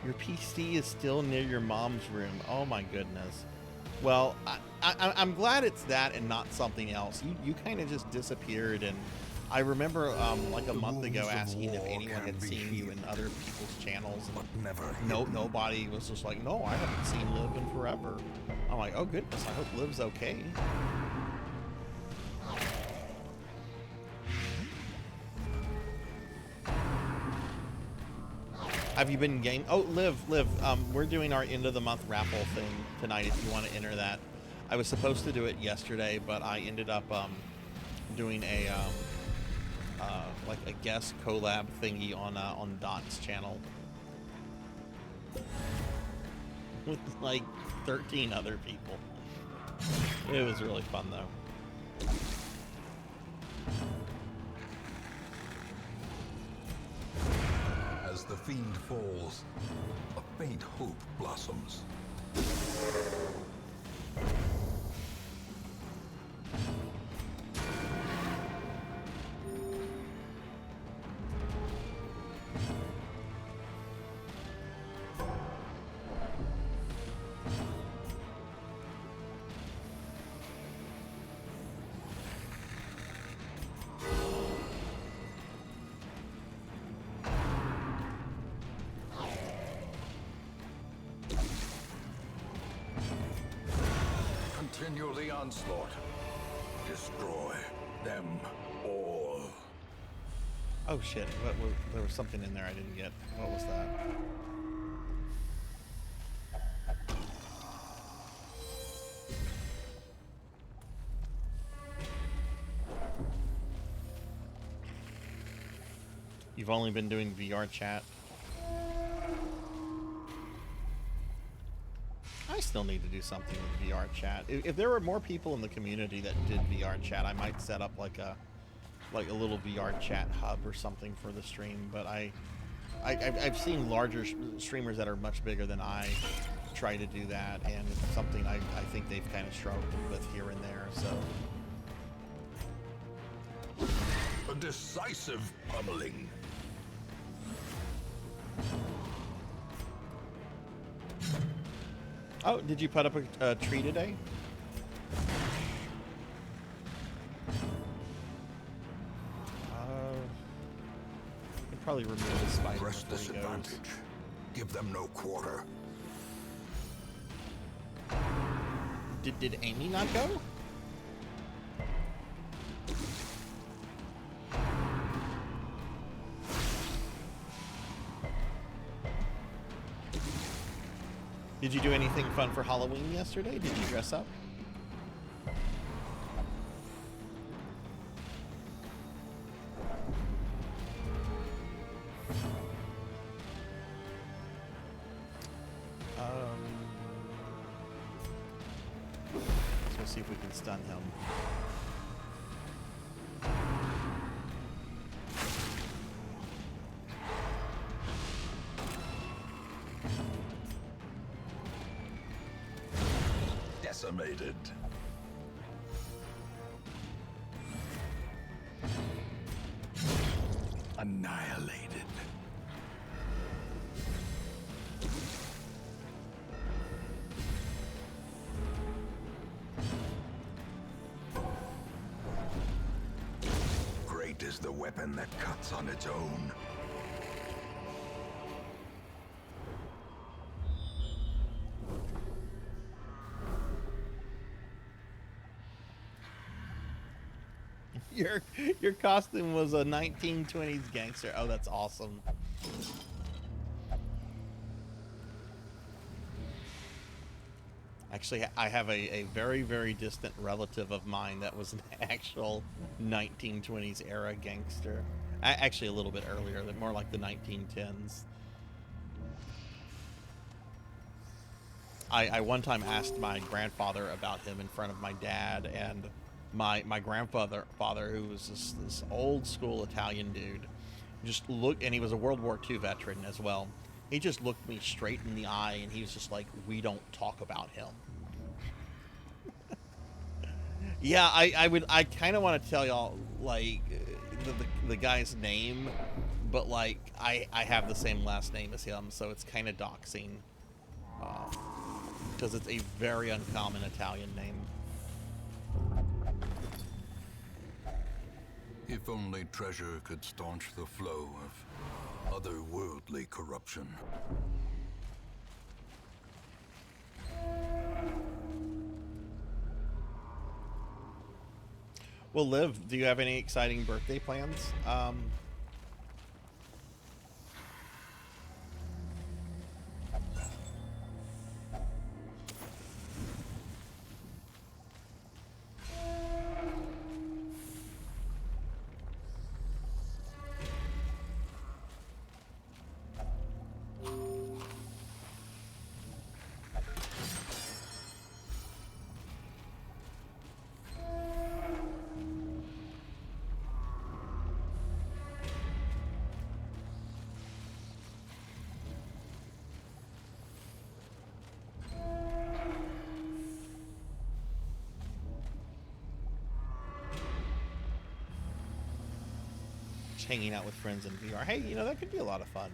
Your PC is still near your mom's room. Oh my goodness. Well, I'm glad it's that and not something else. You kind of just disappeared, and I remember like a month ago asking if anyone had seen you in other people's channels, and nobody was just like, no, I haven't seen Liv in forever. I'm like, oh goodness, I hope Liv's okay. Have you been game? Oh, Liv, we're doing our end of the month raffle thing tonight if you want to enter that. I was supposed to do it yesterday, but I ended up doing a like a guest collab thingy on Dot's channel with like 13 other people. It was really fun though. As the fiend falls, a faint hope blossoms. Continue the onslaught. Destroy them all. Oh shit, there was something in there I didn't get. What was that? You've only been doing VR chat. I still need to do something with VR chat. If there were more people in the community that did VR chat, I might set up like a little VR chat hub or something for the stream. But I've seen larger streamers that are much bigger than I try to do that, and it's something I think they've kind of struggled with here and there. So a decisive pummeling. Oh, did you put up a tree today? I'd probably remove the spider. Press disadvantage. Give them no quarter. Did Amy not go? Did you do anything fun for Halloween yesterday? Did you dress up? Let's see if we can stun him. Decimated. Annihilated. Great is the weapon that cuts on its own. Your costume was a 1920s gangster. Oh, that's awesome. Actually, I have a very, very distant relative of mine that was an actual 1920s era gangster. Actually, a little bit earlier, more like the 1910s. I one time asked my grandfather about him in front of my dad, and my grandfather, who was this old school Italian dude, just looked, and he was a World War II veteran as well. He just looked me straight in the eye, and he was just like, "We don't talk about him." Yeah, I kind of want to tell y'all like the guy's name, but like I have the same last name as him, so it's kind of doxing. Because it's a very uncommon Italian name. If only treasure could staunch the flow of otherworldly corruption. Well, Liv, do you have any exciting birthday plans? Hanging out with friends in VR. Hey, you know, that could be a lot of fun.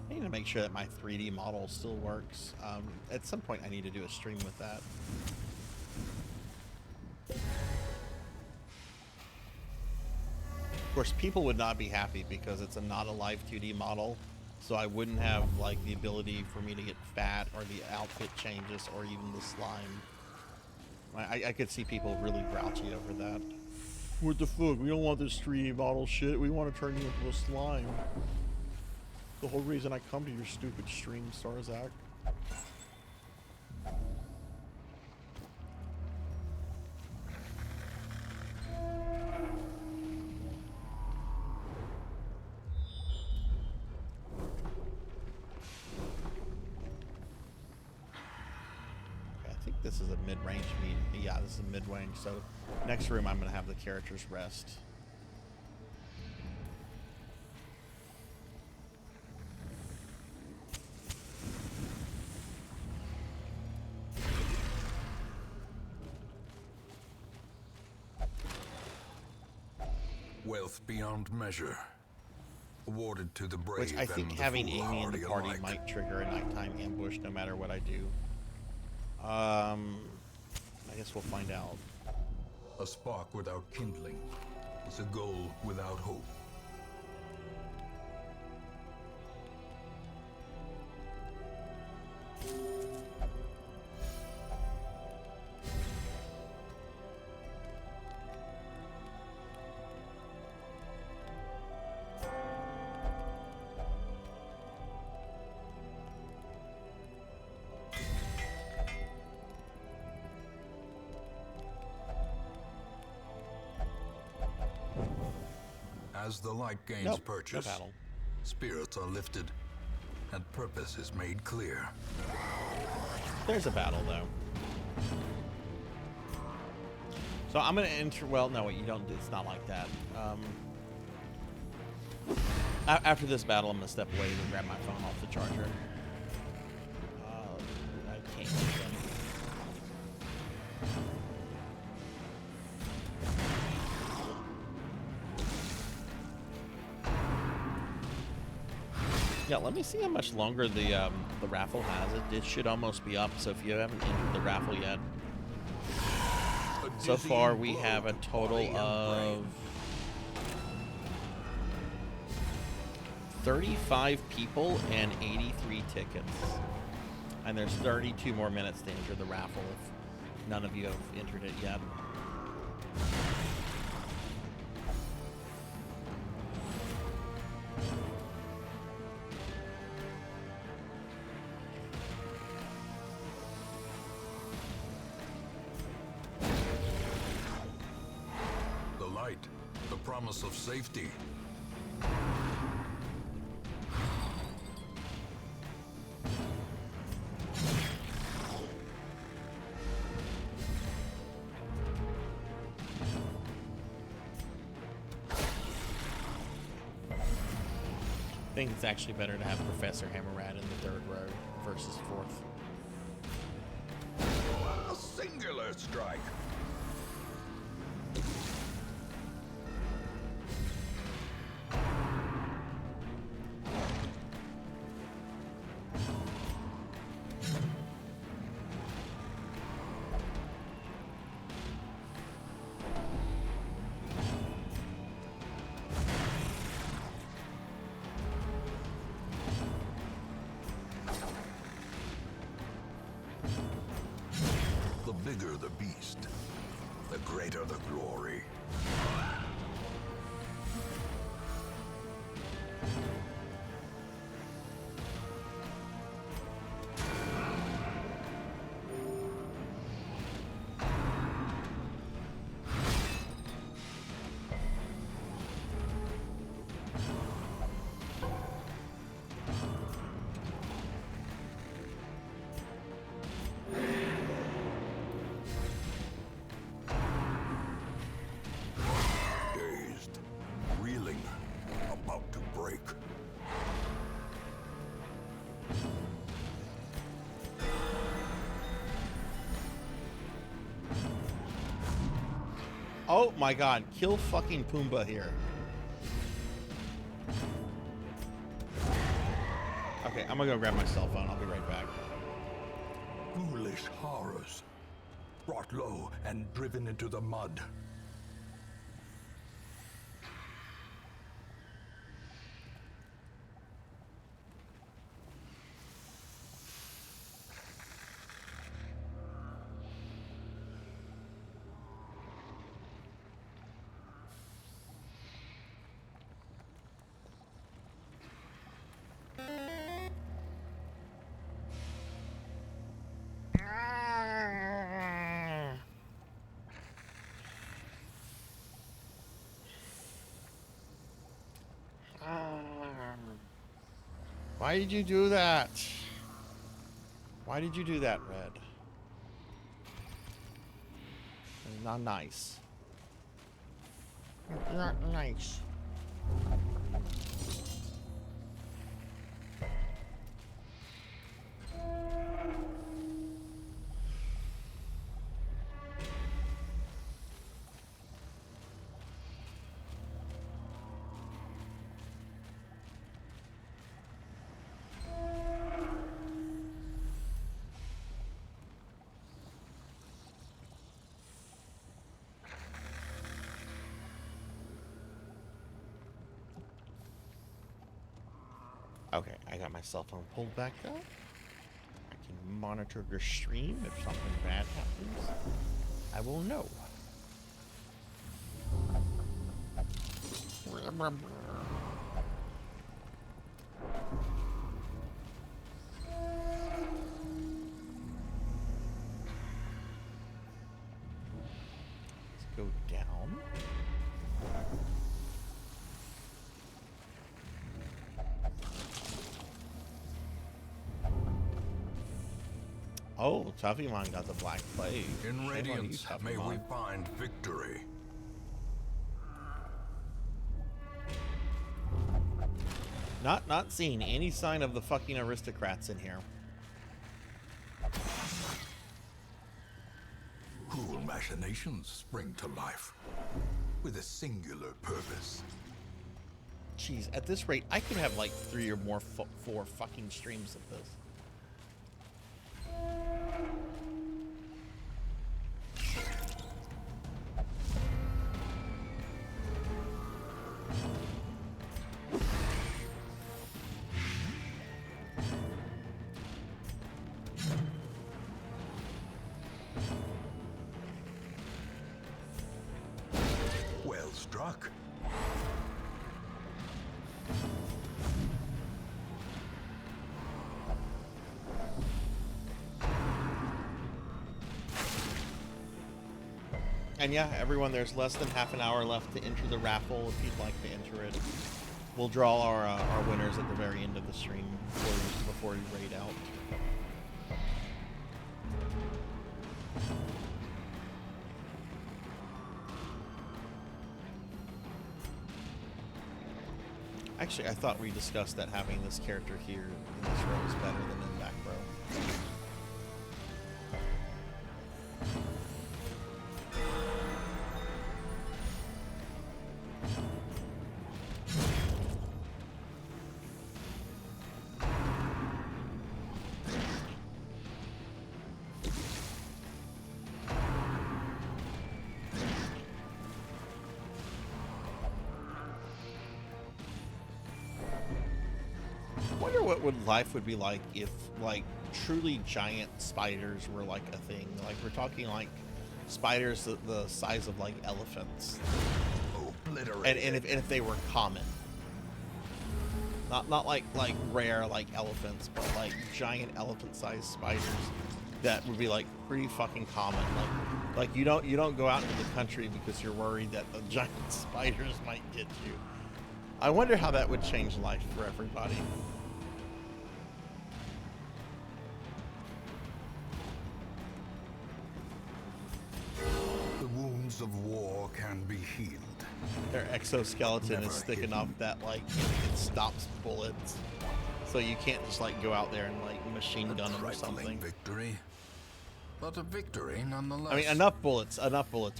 I need to make sure that my 3D model still works. At some point I need to do a stream with that. Of course, people would not be happy because it's not a live 2D model. So I wouldn't have like the ability for me to get fat or the outfit changes or even the slime. I could see people really grouchy over that. What the fuck? We don't want this 3D model shit. We want to turn you into a slime. The whole reason I come to your stupid stream, Sarzac. This is a mid-range meet. Yeah, this is a mid-range. So next room, I'm going to have the characters rest. Wealth beyond measure, awarded to the brave. Which I think and having the Amy in the party alike. might trigger a nighttime ambush no matter what I do. I guess we'll find out. A spark without kindling is a goal without hope. As the light gains purchase, battle. spirits are lifted, and purpose is made clear. There's a battle, though. So I'm going to enter... Well, no, wait, you don't... It's not like that. After this battle, I'm going to step away and grab my phone off the charger. I can't do that. Yeah, let me see how much longer the raffle has. It should almost be up, so if you haven't entered the raffle yet. So far, we have a total of 35 people and 83 tickets. And there's 32 more minutes to enter the raffle if none of you have entered it yet. The promise of safety. I think it's actually better to have Professor Hammerrad in the third row versus fourth. singular strike. The bigger the beast, the greater the glory. Dazed, reeling, about to break. Oh my god, kill fucking Pumbaa here. Okay, I'm gonna go grab my cell phone. I'll be right back. Foolish horrors, brought low and driven into the mud. Why did you do that? Why did you do that, Red? It's not nice. Not nice. Okay, I got my cell phone pulled back up. I can monitor your stream. If something bad happens, I will know. Let's go down. Oh, Tuffymon got the Black Plague. In Shame on you, Radiance, may we Tuffymon. find victory. Not seeing any sign of the fucking aristocrats in here. Cruel machinations spring to life with a singular purpose. Jeez, at this rate, I could have like 3 or more 4 fucking streams of this. Well struck. And yeah, everyone, there's less than half an hour left to enter the raffle if you'd like to enter it. We'll draw our winners at the very end of the stream before we raid out. Actually, I thought we discussed that having this character here in this row is better than in back row. what life would be like if like truly giant spiders were like a thing. Like we're talking like spiders the size of like elephants. And if they were common. Not like rare like elephants, but like giant elephant-sized spiders that would be like pretty fucking common. Like you don't go out into the country because you're worried that the giant spiders might get you. I wonder how that would change life for everybody. The wounds of war can be healed. Their exoskeleton is thick enough that like it stops bullets, so you can't just like go out there and like machine gun them or something. Victory, but a victory nonetheless. I mean, enough bullets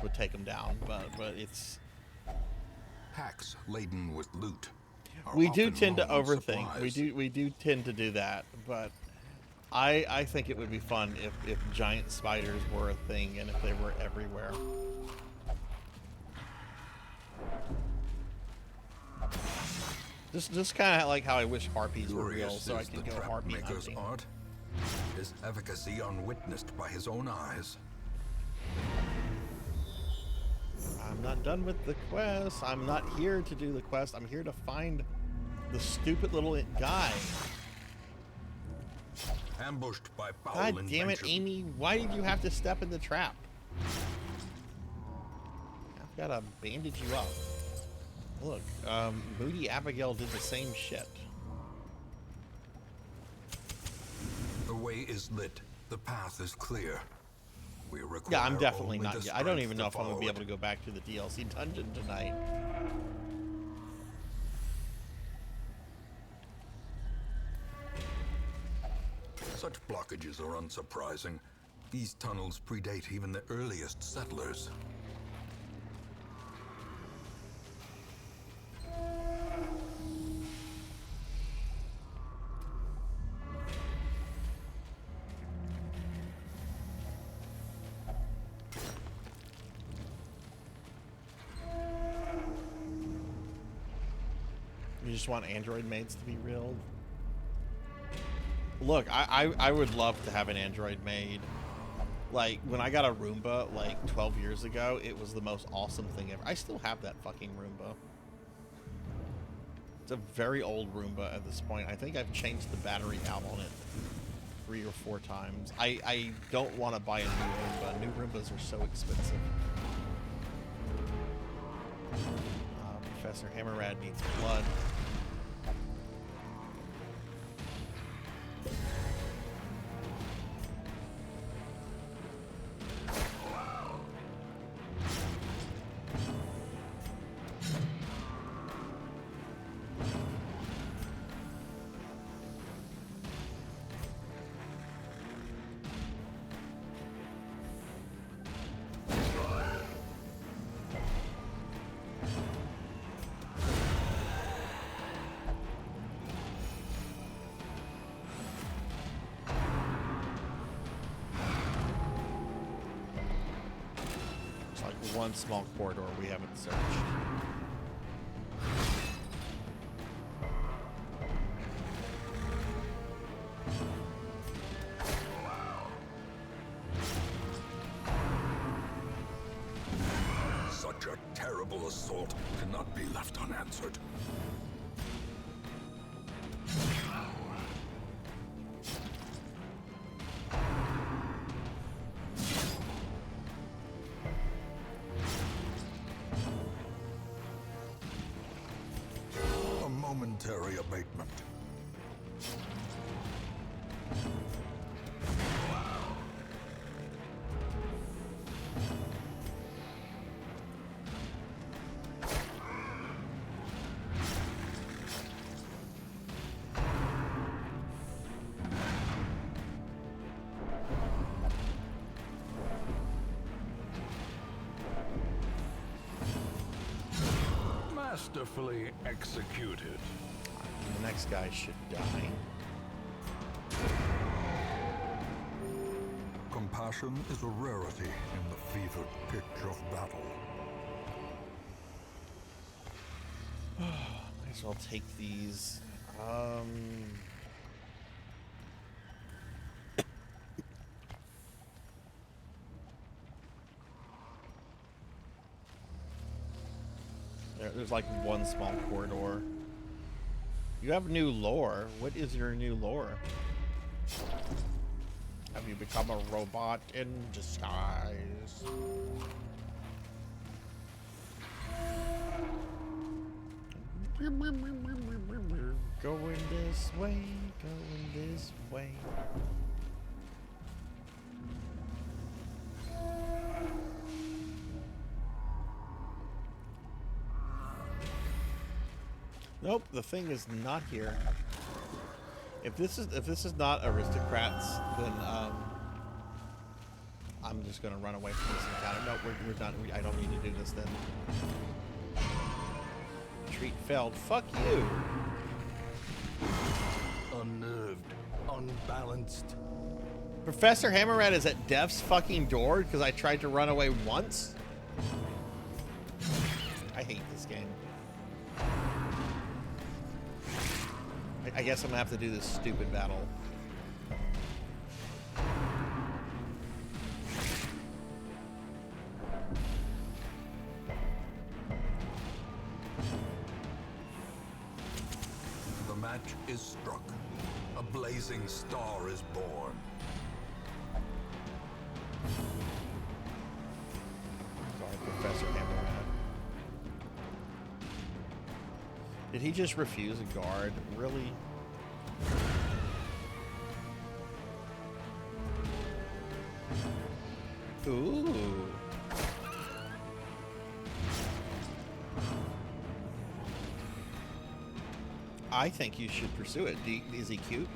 would take them down, but it's. Packs laden with loot. We do tend to overthink. We do tend to do that, but I think it would be fun if giant spiders were a thing and if they were everywhere. Just kind of like how I wish harpies were real, so I could go harpy hunting. Art, his efficacy unwitnessed by his own eyes. I'm not done with the quest. I'm not here to do the quest. I'm here to find the stupid little guy. Ambushed by foul God damn it, invention. Amy! Why did you have to step in the trap? I've got to bandage you up. Look, Moody Abigail did the same shit. The way is lit. The path is clear. We require Yeah, I'm definitely only not. the I don't even strength know if I'm gonna follow be it. able to go back to the DLC dungeon tonight. Such blockages are unsurprising. These tunnels predate even the earliest settlers. You just want android maids to be real? Look, I would love to have an android maid. Like, when I got a Roomba, like, 12 years ago, it was the most awesome thing ever. I still have that fucking Roomba. It's a very old Roomba at this point. I think I've changed the battery out on it 3 or 4 times. I don't want to buy a new Roomba. New Roombas are so expensive. Professor Hammerrad needs blood. One small corridor we haven't searched. Such a terrible assault cannot be left unanswered. A momentary abatement. Masterfully executed. The next guy should die. Compassion is a rarity in the fevered pitch of battle. Might as well take these. There's like one small corridor. You have new lore. What is your new lore? Have you become a robot in disguise? Going this way, going this way. Nope, the thing is not here. If this is not aristocrats, then I'm just gonna run away from this encounter. No, we're done. I don't need to do this then. Retreat failed. Fuck you. Unnerved, unbalanced. Professor Hammerhead is at Death's fucking door because I tried to run away once. I hate this game. I guess I'm gonna have to do this stupid battle. The match is struck. A blazing star is born. Sorry, Professor Hammerhead. Did he just refuse a guard? Really? Ooh. I think you should pursue it. Is he cute?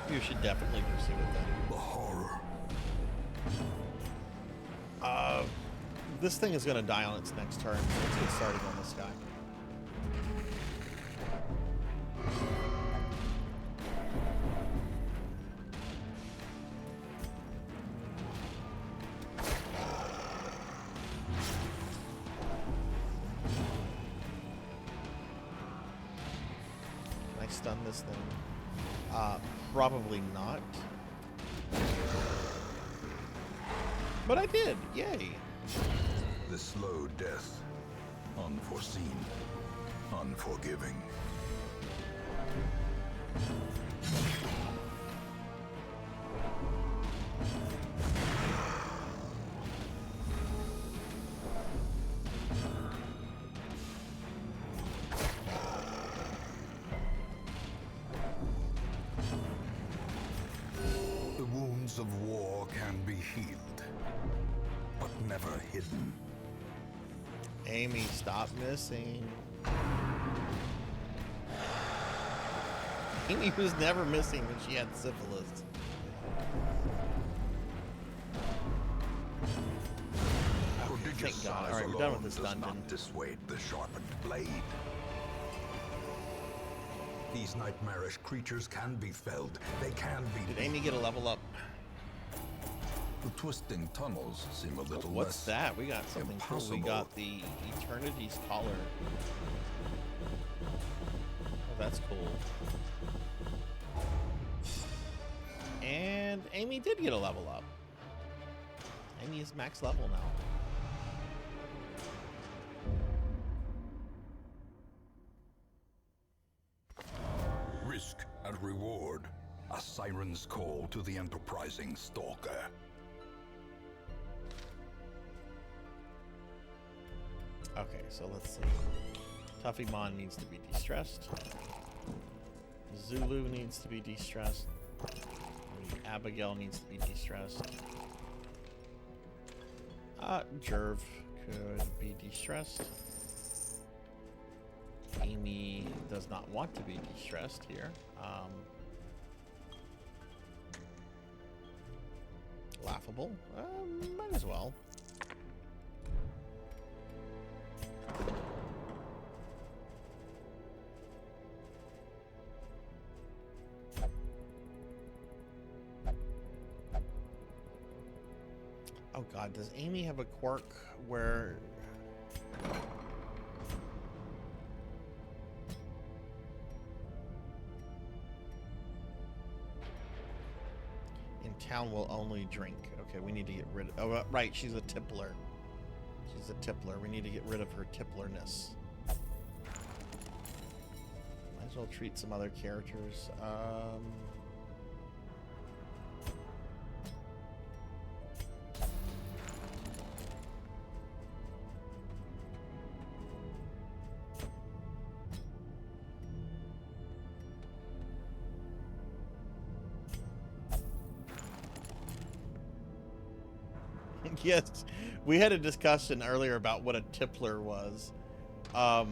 You should definitely pursue it then. The horror. This thing is going to die on its next turn, so let's get started on this guy. Can I stun this thing? Probably not. But I did! Yay! The slow death. Unforeseen. Unforgiving. The wounds of war can be healed, but never hidden. Amy, stop missing. Amy was never missing when she had syphilis. Thank God. Alright, we're done with this dungeon. Not dissuade the sharpened blade. These nightmarish creatures can be felled. They can be. Did Amy get a level up? The twisting tunnels seem a little What's less that? We got something impossible. cool. We got the Eternity's Collar. Oh, that's cool. And Amy did get a level up. Amy is max level now. Risk and reward. A siren's call to the enterprising stalker. Okay, so let's see. Tuffymon needs to be de-stressed. Zulu needs to be de-stressed. Abigail needs to be de-stressed. Jerv could be de-stressed. Amy does not want to be de-stressed here. Laughable. Might as well. Oh god, does Amy have a quirk where... In town will only drink. Okay, we need to get rid of... Oh, right, she's a tippler. She's a tippler. We need to get rid of her tipplerness. Might as well treat some other characters. Yes, we had a discussion earlier about what a tippler was. I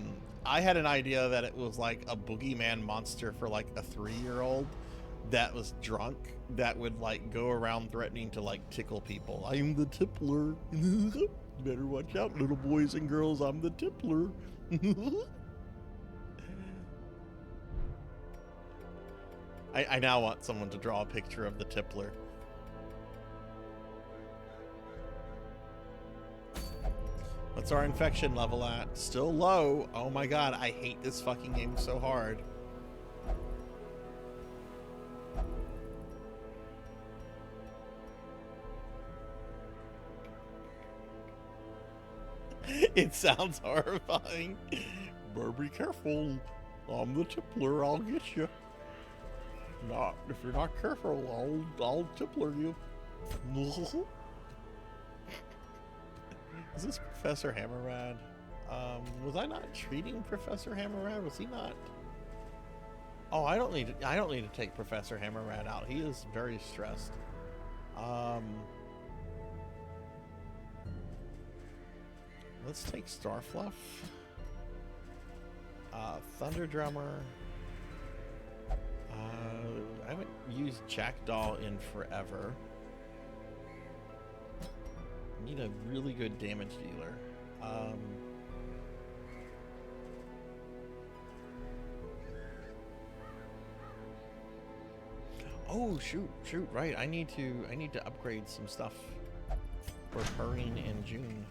had an idea that it was like a boogeyman monster for like a 3-year-old that was drunk that would like go around threatening to like tickle people. I'm the tippler. Better watch out, little boys and girls. I'm the tippler. I now want someone to draw a picture of the tippler. What's our infection level at? Still low. Oh my god, I hate this fucking game so hard. It sounds horrifying. Better be careful. I'm the tippler. I'll get you. Not if you're not careful. I'll tippler you. Is this Professor Hammerrad? Was I not treating Professor Hammerrad? Was he not? Oh, I don't need to take Professor Hammerrad out. He is very stressed. Let's take Starfluff. Thunder Drummer. I haven't used Jackdaw in forever. Need a really good damage dealer. Oh shoot, right. I need to upgrade some stuff for Purring in June.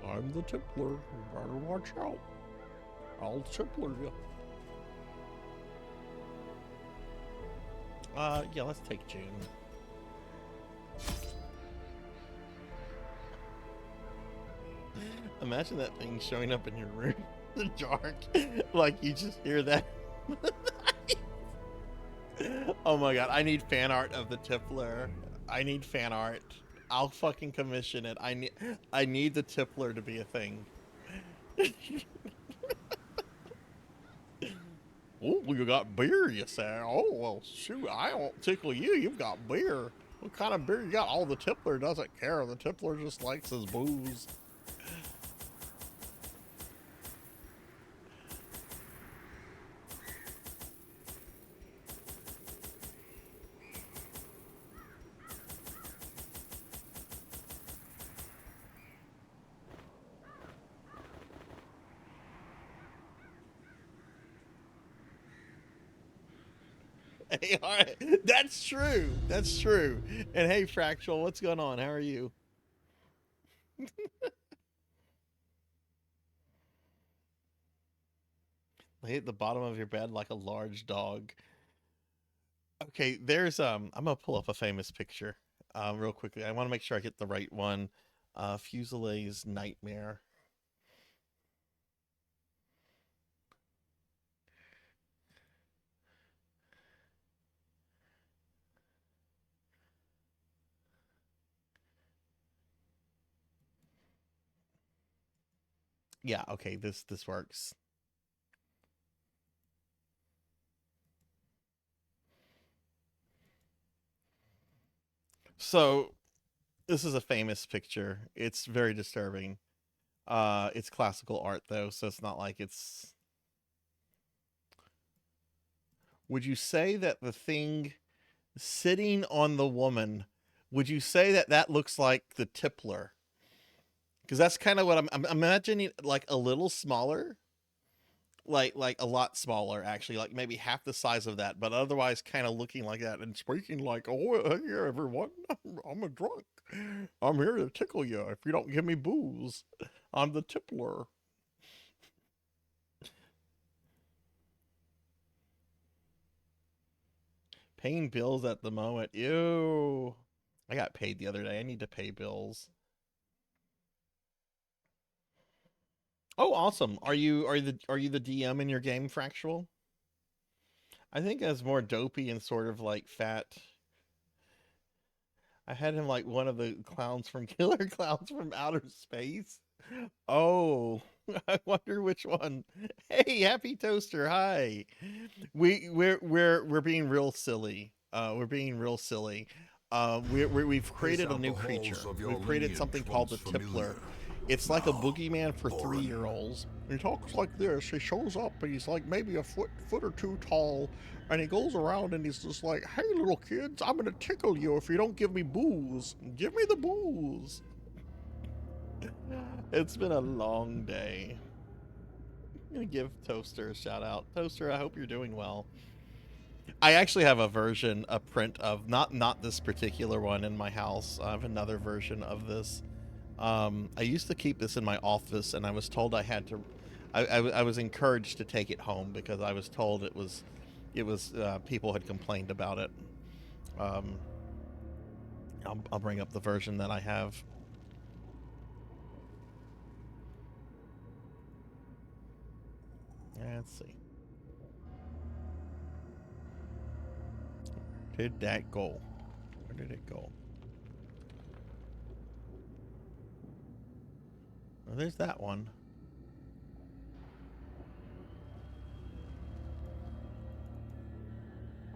I'm the tippler. You better watch out. I'll tippler you. Yeah, let's take June. Imagine that thing showing up in your room in the dark. Like you just hear that. Oh my god, I need fan art of the tippler. I need fan art. I'll fucking commission it. I need the tippler to be a thing. Oh, you got beer, you say? Oh, well, shoot, I won't tickle you. You've got beer. What kind of beer you got? Oh, the tippler doesn't care. The tippler just likes his booze. Hey, all right. That's true. That's true. And hey, Fractal, what's going on? How are you? Lay at the bottom of your bed like a large dog. Okay, there's I'm gonna pull up a famous picture real quickly. I want to make sure I get the right one. Fusile's Nightmare. Yeah, okay, this works. So This is a famous picture. It's very disturbing. It's classical art though, so it's not like it's. Would you say that the thing sitting on the woman, would you say that that looks like the tippler? Because that's kind of what I'm imagining, like a little smaller, like a lot smaller actually, like maybe half the size of that, but otherwise kind of looking like that and speaking like, oh, hey everyone, I'm a drunk. I'm here to tickle you if you don't give me booze. I'm the tippler. Paying bills at the moment. Ew. I got paid the other day. I need to pay bills. Oh, awesome. Are you the DM in your game, Fractual? I think as more dopey and sort of like fat. I had him like one of the clowns from Killer Clowns from Outer Space. Oh, I wonder which one. Hey, Happy Toaster, hi. We're being real silly. We're being real silly. We've created a new creature. We've created something called the Tippler. It's like a boogeyman for 3-year-olds. He talks like this. He shows up and he's like maybe a foot or two tall, and he goes around and he's just like, "Hey, little kids, I'm gonna tickle you if you don't give me booze. Give me the booze." It's been a long day. I'm gonna give Toaster a shout out. Toaster, I hope you're doing well. I actually have a version, a print of not this particular one in my house. I have another version of this. I used to keep this in my office, and I was told I had to. I was encouraged to take it home because I was told it was people had complained about it. I'll bring up the version that I have. Let's see. Where did that go? Where did it go? Well, there's that one.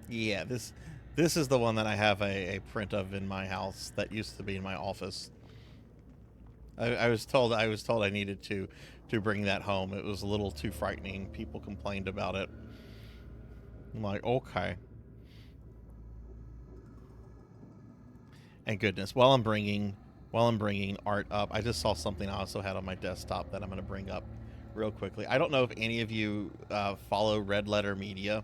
Yeah, this is the one that I have a print of in my house that used to be in my office. I was told I needed to bring that home. It was a little too frightening. People complained about it. I'm like, okay. And goodness, while I'm bringing art up, I just saw something I also had on my desktop that I'm going to bring up real quickly. I don't know if any of you follow Red Letter Media,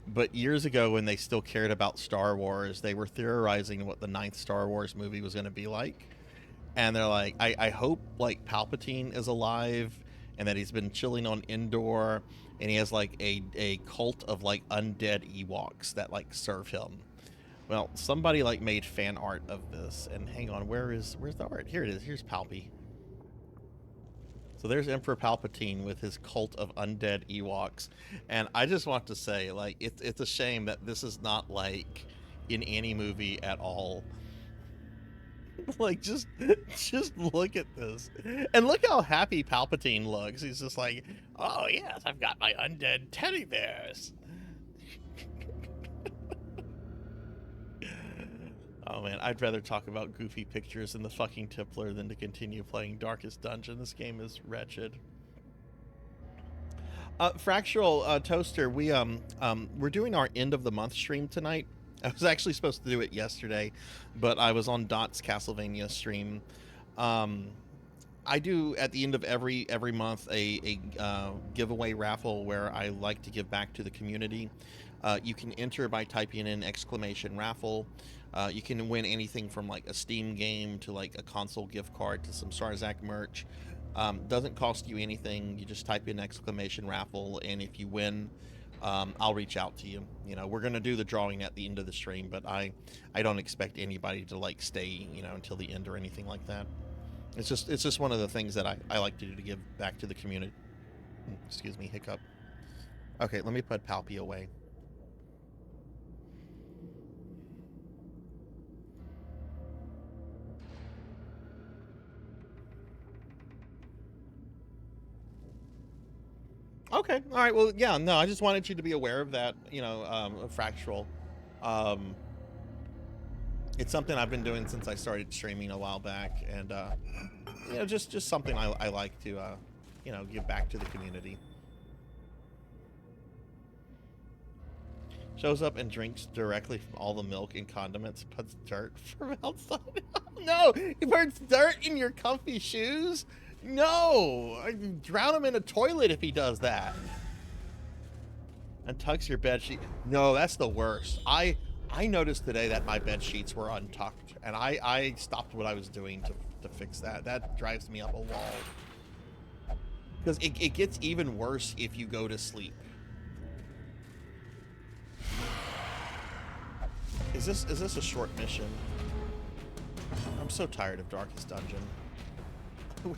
but years ago when they still cared about Star Wars, they were theorizing what the 9th Star Wars movie was going to be like. And they're like, I hope like Palpatine is alive and that he's been chilling on Endor and he has like a cult of like undead Ewoks that like serve him. Well, somebody like made fan art of this, and hang on, where's the art? Here it is. Here's Palpy. So there's Emperor Palpatine with his cult of undead Ewoks, and I just want to say, like, it's a shame that this is not like in any movie at all. Like, just look at this, and look how happy Palpatine looks. He's just like, oh yes, I've got my undead teddy bears. Oh man, I'd rather talk about goofy pictures in the fucking Tippler than to continue playing Darkest Dungeon. This game is wretched. Fractual Toaster, we're doing our end of the month stream tonight. I was actually supposed to do it yesterday, but I was on Dot's Castlevania stream. I do at the end of every month a giveaway raffle where I like to give back to the community. You can enter by typing in !raffle. You can win anything from like a Steam game to like a console gift card to some Sarzac merch. Doesn't cost you anything. You just type in !raffle, and if you win, I'll reach out to you. You know, we're gonna do the drawing at the end of the stream, but I don't expect anybody to like stay, you know, until the end or anything like that. It's just one of the things that I like to do to give back to the community. Excuse me, hiccup. Okay, let me put Palpy away. Okay, all right. Well, yeah, no, I just wanted you to be aware of that, you know, Fractual. It's something I've been doing since I started streaming a while back, and you know, just something I like to you know, give back to the community. Shows up and drinks directly from all the milk and condiments, puts dirt from outside. No, he puts dirt in your comfy shoes. No, I drown him in a toilet if he does that. And tucks your bed sheet. No, that's the worst. I noticed today that my bed sheets were untucked, and I stopped what I was doing to fix that. That drives me up a wall. Because it gets even worse if you go to sleep. Is this a short mission? I'm so tired of Darkest Dungeon.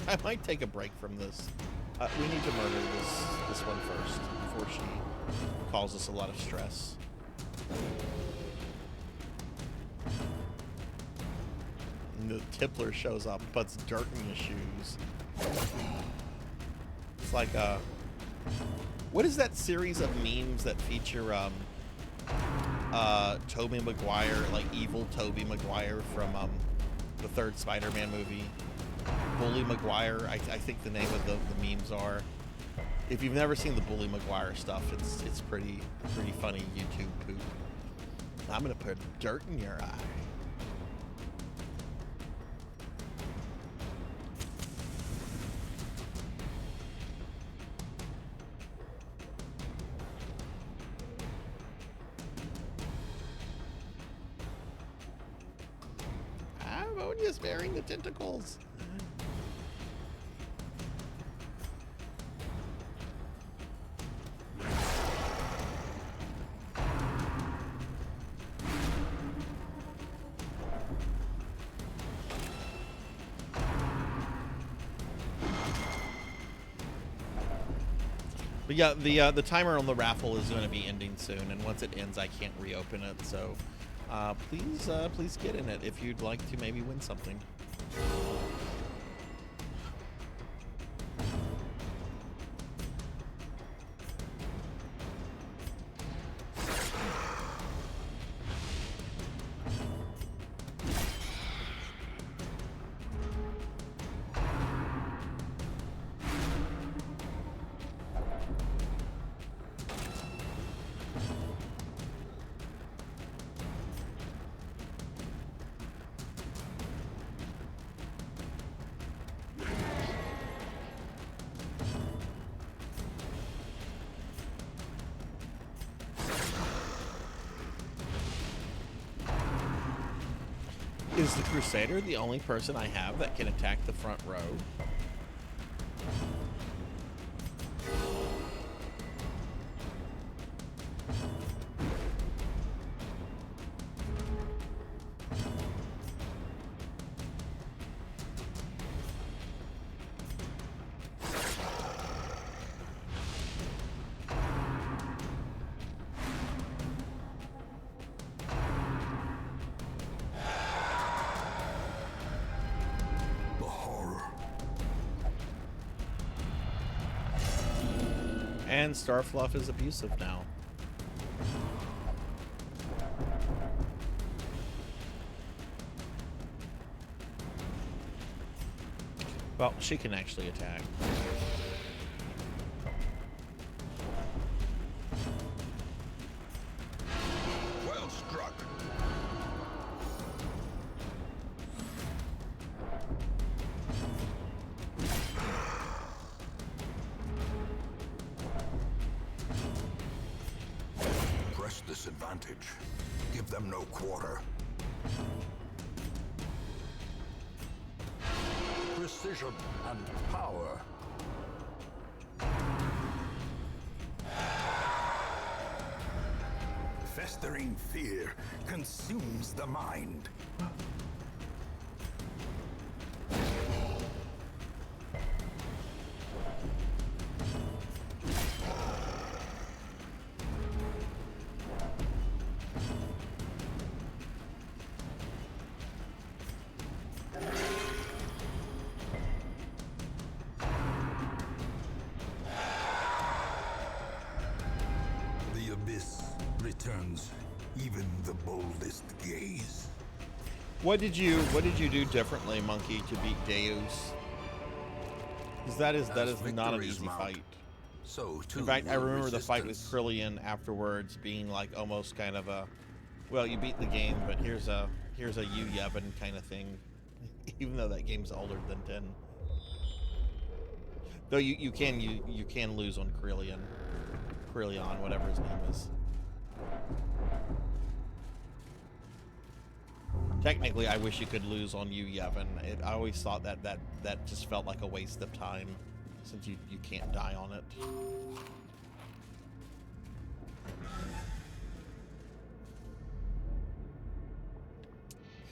I might take a break from this. We need to murder this one first before she causes us a lot of stress. And the Tippler shows up, puts dirt in your shoes. It's like what is that series of memes that feature Tobey Maguire, like evil Tobey Maguire from the third Spider-Man movie? Bully Maguire, I think the name of the memes are. If you've never seen the Bully Maguire stuff, it's pretty funny YouTube poop. I'm gonna put dirt in your eye. Ammonia's bearing the tentacles. But yeah, the timer on the raffle is going to be ending soon, and once it ends, I can't reopen it. So please get in it if you'd like to maybe win something. Is the Crusader the only person I have that can attack the front row? And Starfluff is abusive now. Well, she can actually attack. Well struck. Press this advantage. Give them no quarter. Precision and power. Festering fear consumes the mind. The abyss returns even the boldest gaze. What did you do differently, Monkey, to beat Deus? Because that is not an easy fight. So too In fact, I will remember the fight with resistance. Krillian afterwards being like almost kind of a, well, you beat the game, but here's a you Yevon kind of thing. Even though that game's older than 10. Though you can lose on Krillian, whatever his name is. Technically, I wish you could lose on you, Yevon. I always thought that just felt like a waste of time, since you can't die on it.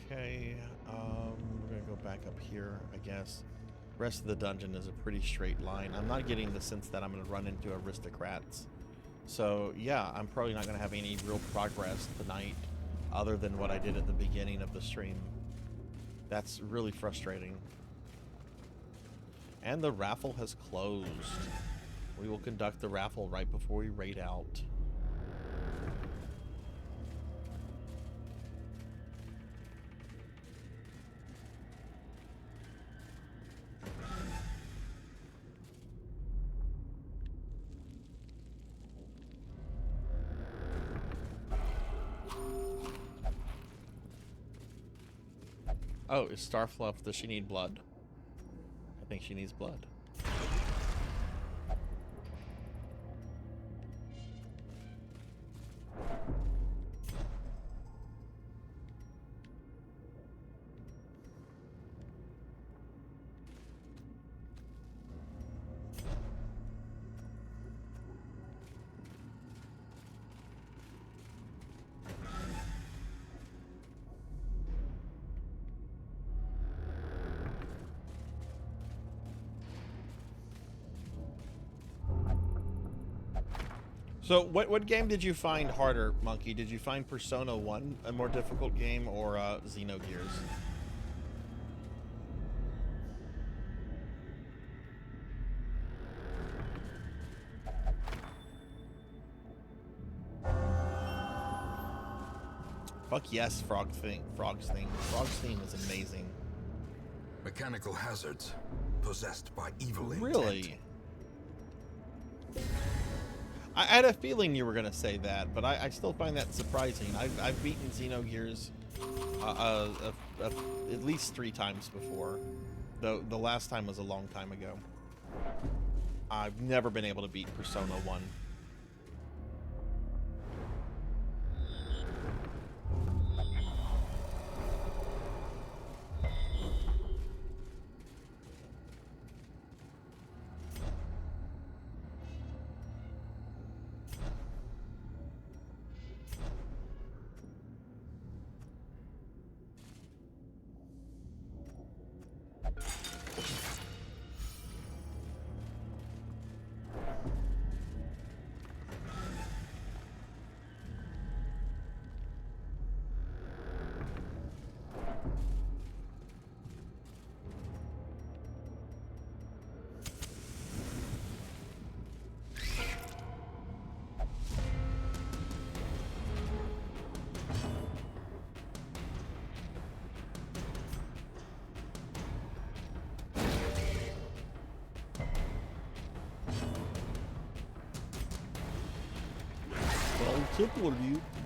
Okay, we're gonna go back up here, I guess. Rest of the dungeon is a pretty straight line. I'm not getting the sense that I'm gonna run into aristocrats. So yeah, I'm probably not gonna have any real progress tonight, other than what I did at the beginning of the stream. That's really frustrating. And the raffle has closed. We will conduct the raffle right before we raid out. Oh, is Starfluff, does she need blood? I think she needs blood. So, what game did you find harder, Monkey? Did you find Persona 1 a more difficult game, or Xenogears? Fuck yes, Frog's theme. Frog's theme is amazing. Mechanical hazards possessed by evil intent. Really? I had a feeling you were going to say that, but I still find that surprising. I've beaten Xenogears at least 3 times before, though the last time was a long time ago. I've never been able to beat Persona 1.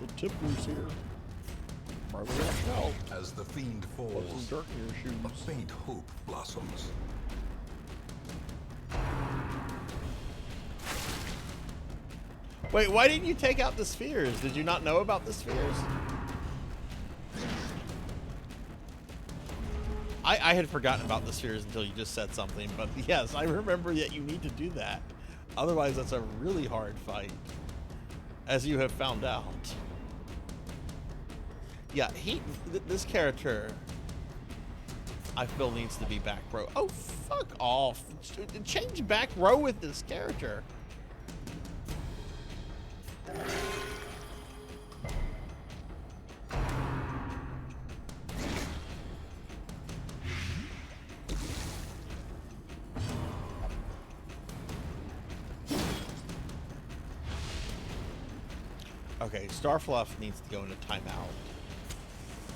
The Tippler's here. As the fiend falls, a faint hope blossoms. Wait, why didn't you take out the spheres? Did you not know about the spheres? I had forgotten about the spheres until you just said something, but yes, I remember that you need to do that. Otherwise, that's a really hard fight, as you have found out. Yeah, this character, I feel, needs to be back row. Oh, fuck off. Change back row with this character. Okay, Starfluff needs to go into timeout.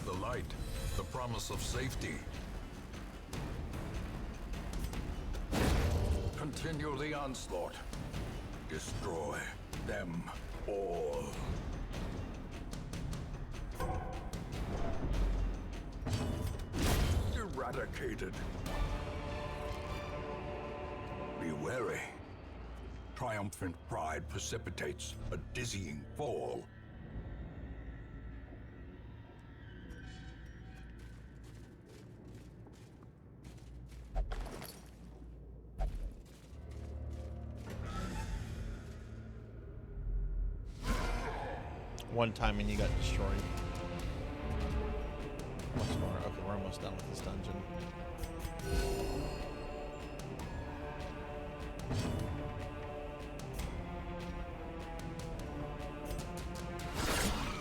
The light the promise of safety. Continue the onslaught. Destroy them all. Eradicated. Be wary. Triumphant pride precipitates a dizzying fall. One time and you got destroyed. Much more. Okay, we're almost done with this dungeon.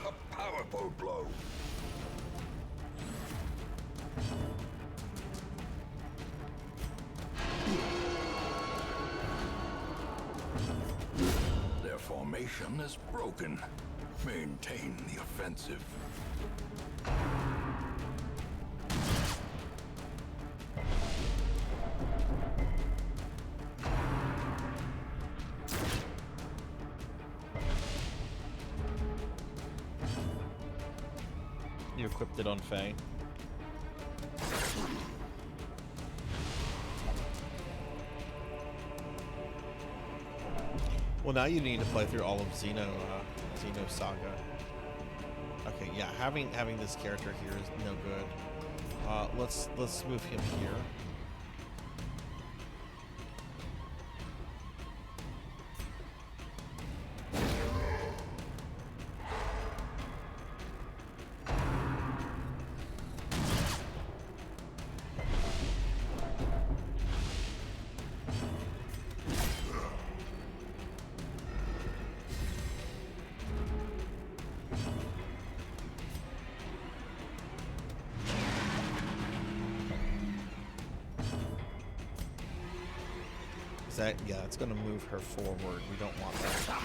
A powerful blow. Their formation is broken. Maintain the offensive. You equipped it on Faye. Well, now you need to play through all of Xeno Saga. Okay, yeah, having this character here is no good. Let's move him here. Yeah, it's gonna move her forward. We don't want that.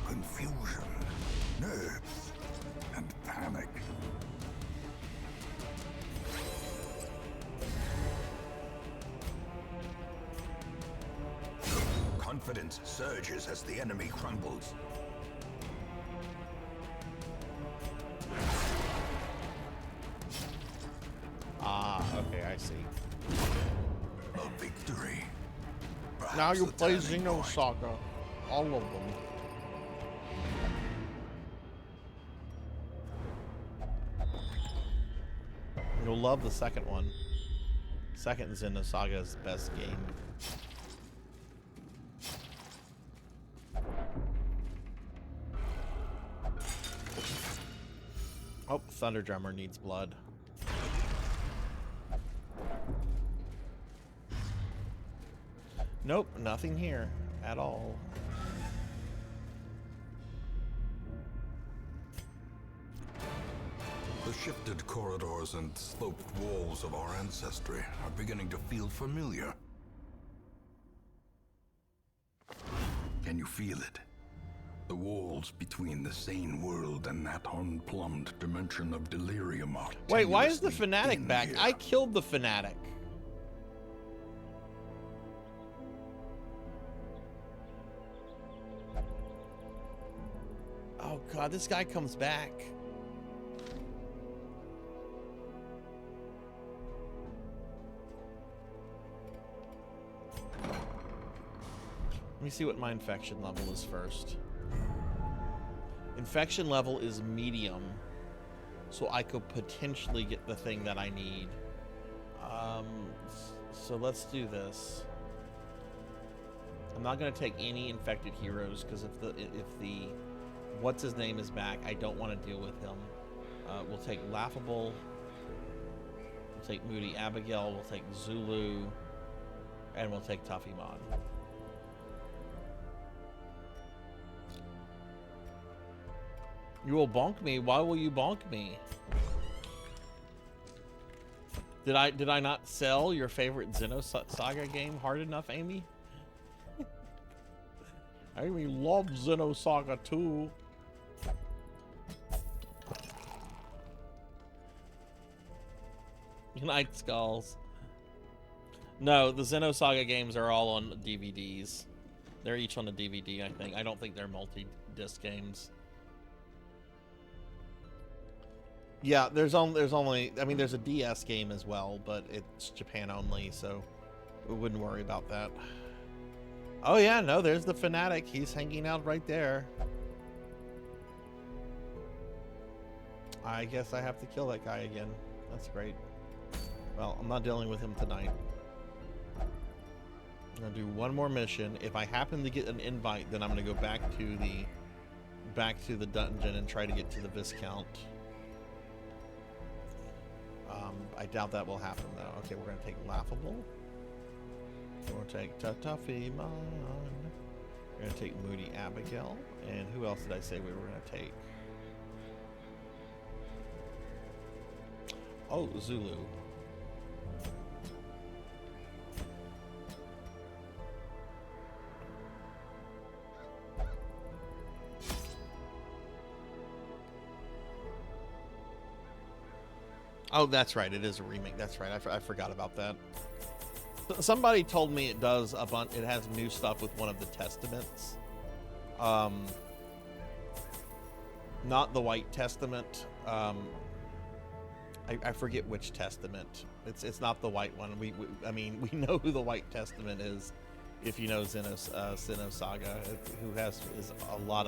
Confusion, nerves, and panic. Confidence surges as the enemy crumbles. Ah, okay, I see. A victory. Now Perhaps you the play turning Xeno point. Saga. All of them. You'll love the second one. Second Xeno Saga is the best game. Oh, Thunder Drummer needs blood. Nope, nothing here at all. The shifted corridors and sloped walls of our ancestry are beginning to feel familiar. Can you feel it? The walls between the sane world and that unplumbed dimension of delirium are Wait, why is the tenuously fanatic in back? here. I killed the fanatic. Oh god, this guy comes back. Let me see what my infection level is first. Infection level is medium. so I could potentially get the thing that I need. So let's do this. I'm not going to take any infected heroes because if the what's his name is back, I don't want to deal with him. We'll take Laughable. We'll take Moody Abigail. We'll take Zulu, and we'll take Tuffymon. You will bonk me. Why will you bonk me? Did I not sell your favorite Xenosaga game hard enough, Amy? Amy loves Xenosaga too. Night Skulls. No, the Xenosaga games are all on DVDs. They're each on a DVD, I think. I don't think they're multi-disc games. Yeah, there's only I mean there's a DS game as well, but it's Japan only, so we wouldn't worry about that. Oh yeah, no, there's the Fanatic. He's hanging out right there. I guess I have to kill that guy again. That's great. Well, I'm not dealing with him tonight. I'm gonna do one more mission. If I happen to get an invite, then I'm gonna go back to the dungeon and try to get to the Viscount. I doubt that will happen though. Okay, we're gonna take Laughable. We're gonna take Tuffymon. We're gonna take Moody Abigail. And who else did I say we were gonna take? Oh, Zulu. Oh, that's right. It is a remake. That's right. I forgot about that. Somebody told me it does a bunch. It has new stuff with one of the Testaments. Not the White Testament. I forget which Testament. It's not the white one. I mean, we know who the White Testament is, if you know Xenosaga, who is a lot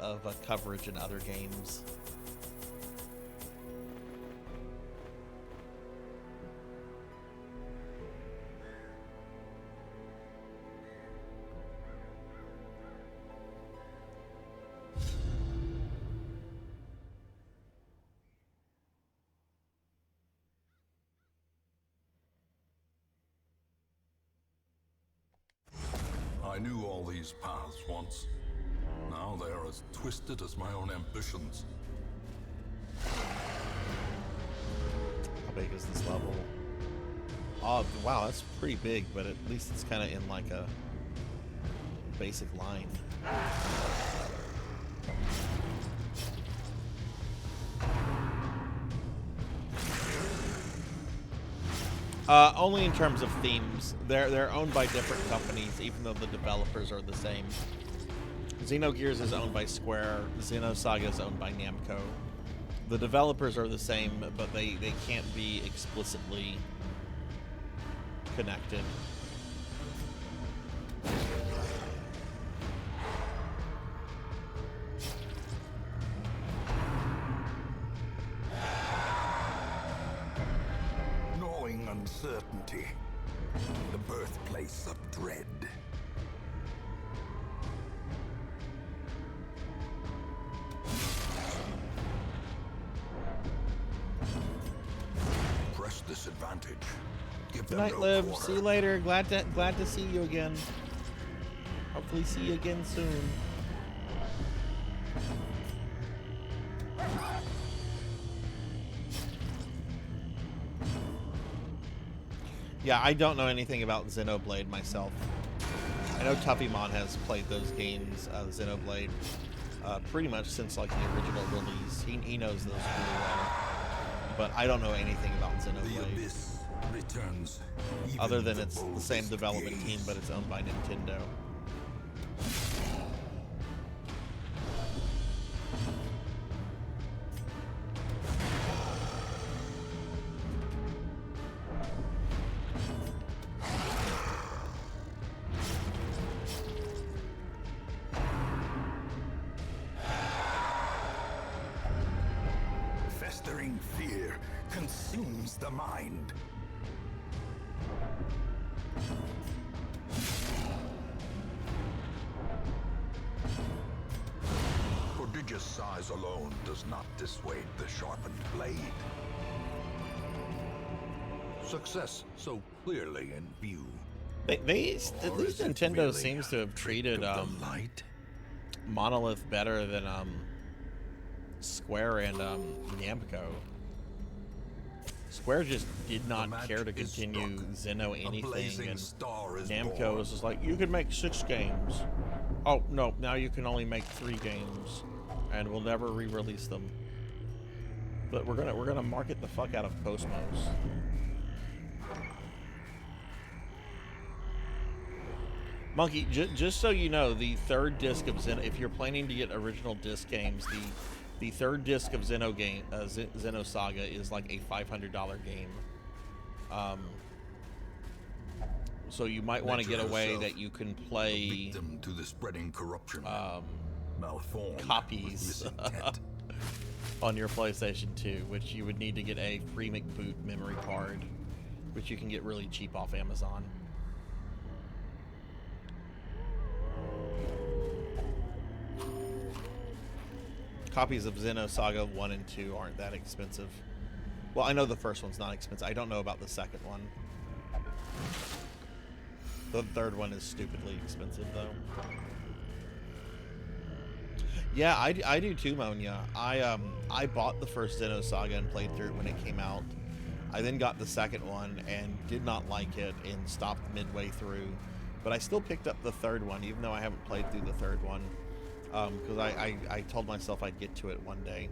of coverage in other games. I knew all these paths once. Now they are as twisted as my own ambitions. How big is this level? Oh, wow, that's pretty big, but at least it's kind of in like a basic line. Only in terms of themes. They're owned by different companies, even though the developers are the same. Xenogears is owned by Square. Xenosaga is owned by Namco. The developers are the same, but they can't be explicitly connected. Gnawing uncertainty. The birthplace of dread. Press this advantage. Give Good them night, no Liv. quarter. See you later. Glad to see you again. Hopefully see you again soon. Yeah, I don't know anything about Xenoblade myself. I know Tuffymon has played those games, Xenoblade, pretty much since like the original release. He knows those really well. But I don't know anything about The Xenoblade. abyss returns. Other Even than the it's the boldest same development gaze. team, but it's owned by Nintendo. devouring fear consumes the mind. Prodigious size alone does not dissuade the sharpened blade. Success so clearly in view. At least Nintendo seems to have treated light. Monolith better than Square and Namco. Square just did not care to continue Xeno anything, and Namco was just like, you can make 6 games. Oh no, now you can only make 3 games, and we'll never re-release them. But we're gonna market the fuck out of Cosmos. Monkey, just so you know, the 3rd disc of Xeno, if you're planning to get original disc games, the 3rd disc of Xeno Saga is like a $500 game. So you might want to get a way that you can play to the spreading corruption. Copies on your PlayStation 2, which you would need to get a free McBoot memory card, which you can get really cheap off Amazon. Copies of Xeno Saga 1 and 2 aren't that expensive. Well, I know the first one's not expensive. I don't know about the second one. The 3rd one is stupidly expensive, though. Yeah, I do too, Monya. I bought the first Xeno Saga and played through it when it came out. I then got the second one and did not like it and stopped midway through. But I still picked up the 3rd one, even though I haven't played through the 3rd one. Because I told myself I'd get to it one day.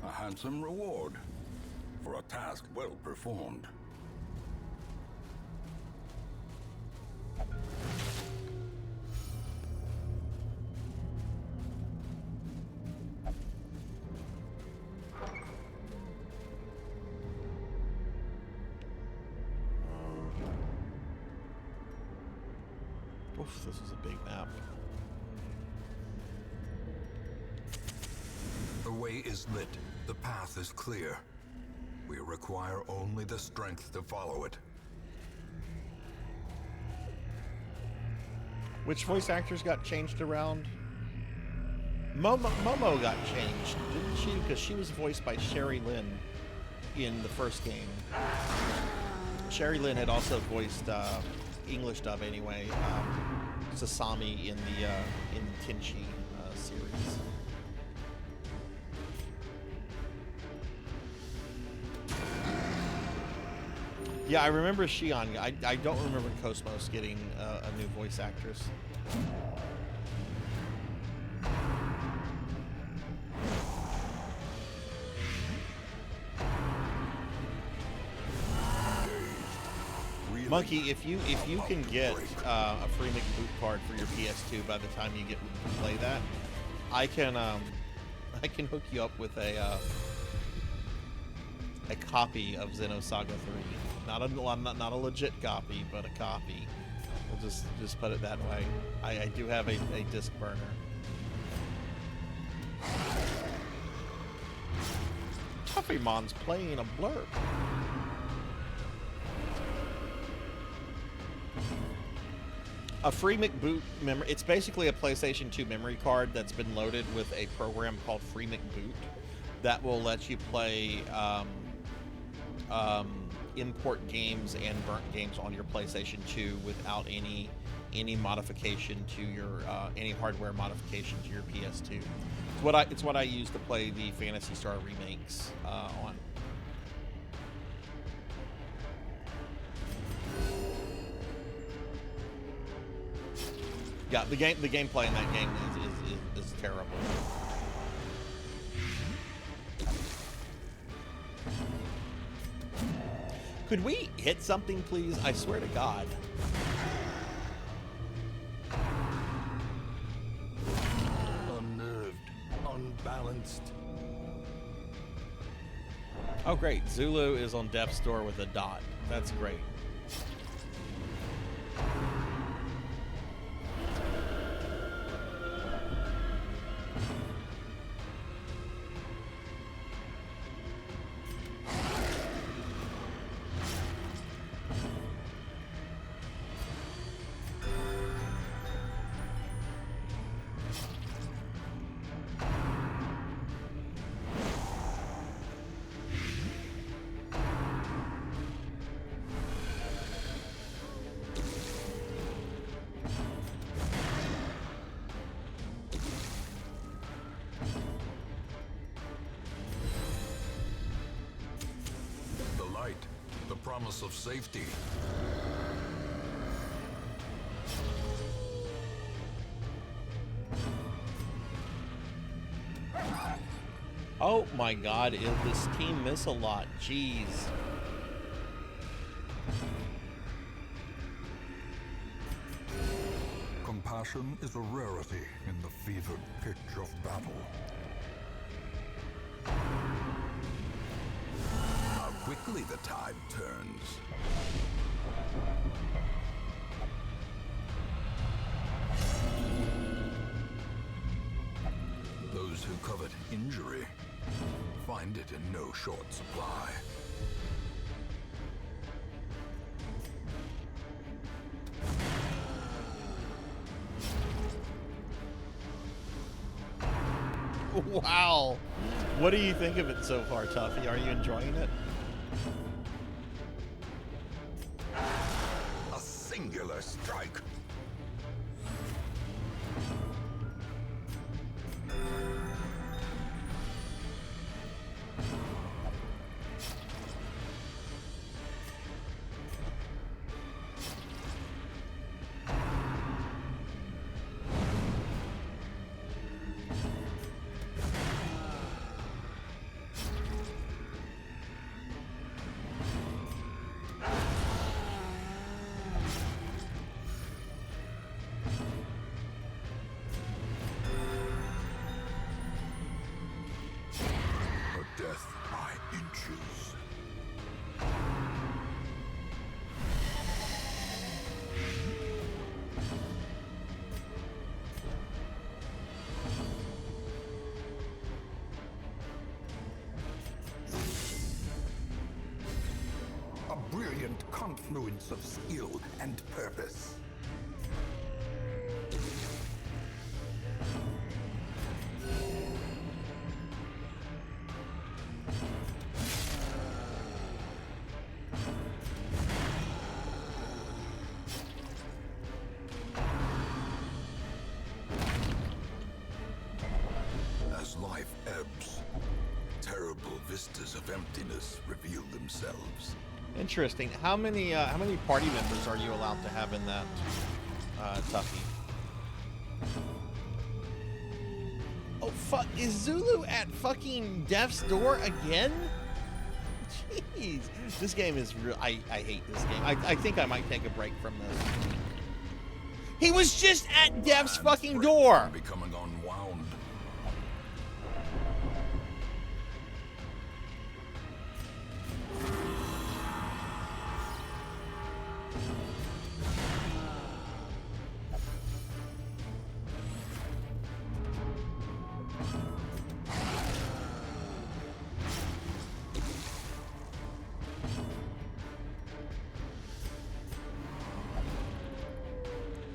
A handsome reward for a task well performed. Oof, this is a big map. The way is lit. The path is clear. We require only the strength to follow it. Which voice actors got changed around? Momo got changed, didn't she? Because she was voiced by Sherry Lynn in the first game. Sherry Lynn had also voiced English dub anyway, Sasami in the Tenchi series. Yeah, I remember Shion. I don't remember Cosmos getting a new voice actress. Monkey, if you can get a free McBoot card for your PS2 by the time you get to play that, I can hook you up with a copy of Xeno Saga 3. Not a legit copy, but a copy. We'll just put it that way. I do have a disc burner. Tuffymon's playing a blurb. A free McBoot memory. It's basically a PlayStation 2 memory card that's been loaded with a program called Free McBoot that will let you play import games and burnt games on your PlayStation 2 without any modification to your any hardware modification to your PS2. It's what I use to play the Phantasy Star remakes on. Yeah, the gameplay in that game is terrible. Could we hit something, please? I swear to God. Unnerved, unbalanced. Oh, great. Zulu is on death's door with a dot. That's great. promise of safety. Oh my god, this team miss a lot. Jeez. Compassion is a rarity in the fevered pitch of battle. How quickly the tide turns. Those who covet injury find it in no short supply. Wow. What do you think of it so far, Tuffy? Are you enjoying it? A singular strike. Death by inches. A brilliant confluence of skill and purpose. As life ebbs, terrible vistas of emptiness reveal themselves. Interesting. How many party members are you allowed to have in that, Tuffy? Oh fuck! Is Zulu at fucking Death's door again? Jeez, this game is real. I hate this game. I think I might take a break from this. He was just at Death's fucking door. Becoming unwound.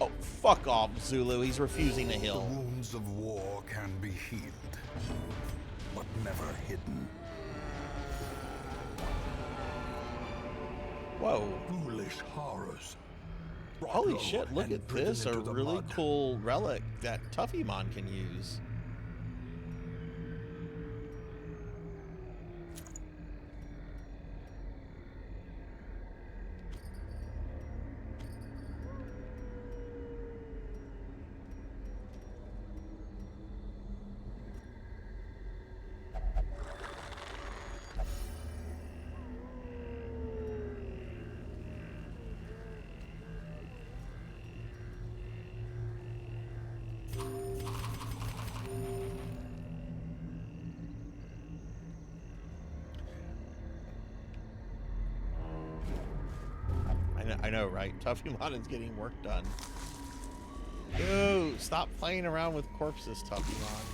Oh, fuck off, Zulu. He's refusing to The heal. wounds of war can be healed, but never hidden. Whoa. Foolish horrors. brought Holy low shit, look and at driven this. A into the really mud. cool relic that Tuffymon can use. I know, right? Tuffymon is getting work done. Ew, stop playing around with corpses, Tuffymon.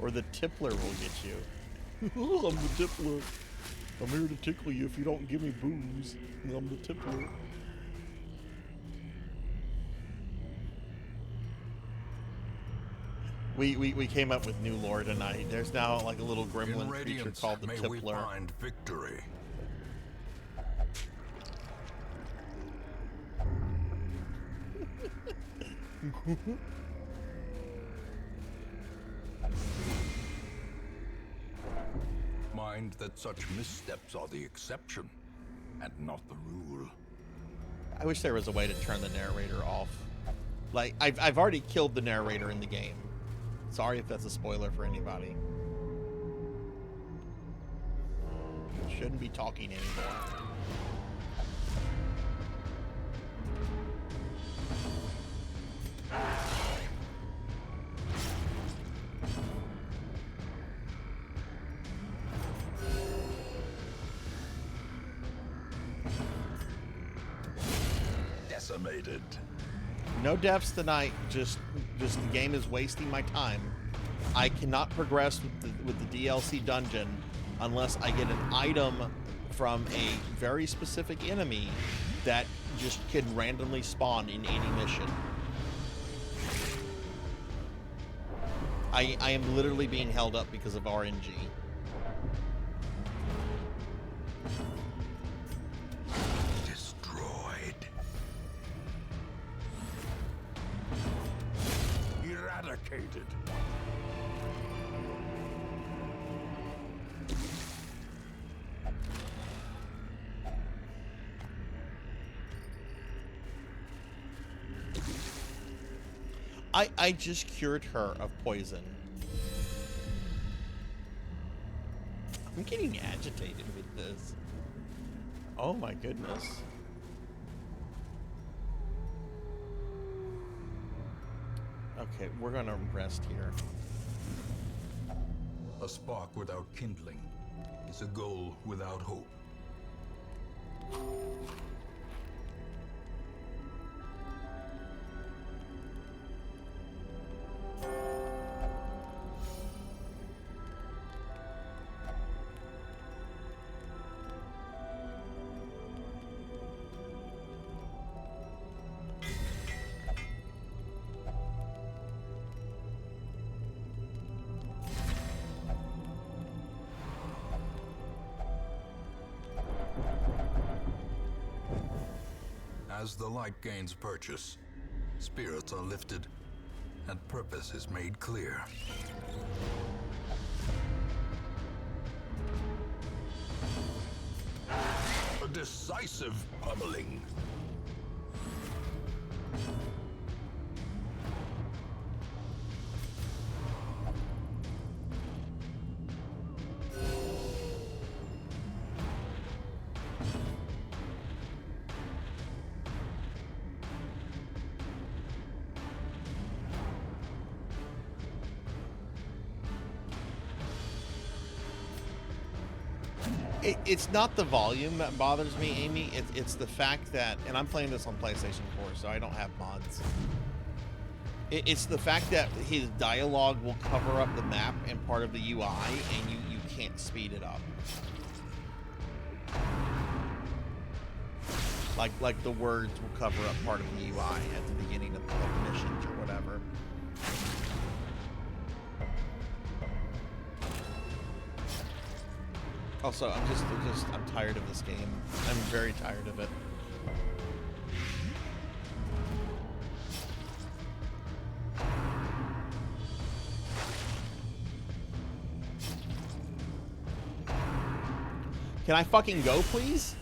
Or the tippler will get you. I'm the tippler. I'm here to tickle you if you don't give me booze. I'm the tippler. We came up with new lore tonight. There's now like a little gremlin In creature Radiance, called the may we tippler. find victory. Mind that such missteps are the exception, and not the rule. I wish there was a way to turn the narrator off. Like, I've already killed the narrator in the game. Sorry if that's a spoiler for anybody. Shouldn't be talking anymore. Decimated. No deaths tonight. Just the game is wasting my time. I cannot progress with the DLC dungeon unless I get an item from a very specific enemy that just can randomly spawn in any mission. I am literally being held up because of RNG. Destroyed. Eradicated. I just cured her of poison. I'm getting agitated with this. Oh my goodness. Okay, we're gonna rest here. A spark without kindling is a goal without hope. As the light gains purchase, spirits are lifted, and purpose is made clear. A decisive pummeling. It's not the volume that bothers me, Amy. It's the fact that, and I'm playing this on PlayStation 4, so I don't have mods. It's the fact that his dialogue will cover up the map and part of the UI, and you can't speed it up. Like the words will cover up part of the UI at the beginning of the missions or whatever. Also, I'm tired of this game. I'm very tired of it. Can I fucking go, please?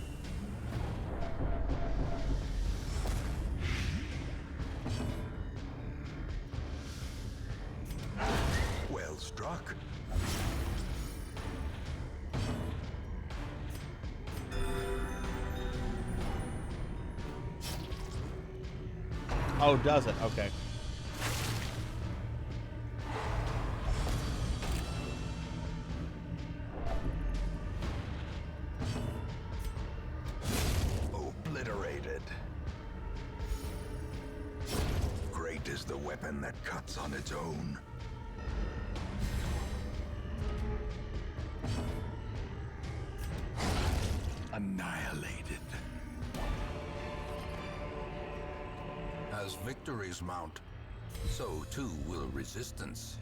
Well struck. Oh, does it? Okay. Obliterated. Great is the weapon that cuts on its own. Annihilated. As victories mount, so too will resistance.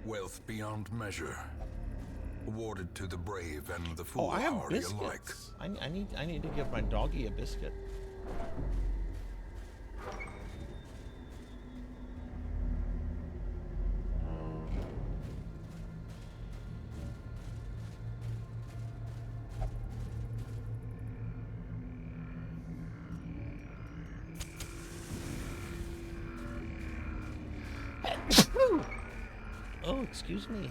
Wealth beyond measure, awarded to the brave and the Oh, I have foolhardy alike. biscuits. I need to give my doggy a biscuit. Oh, excuse me.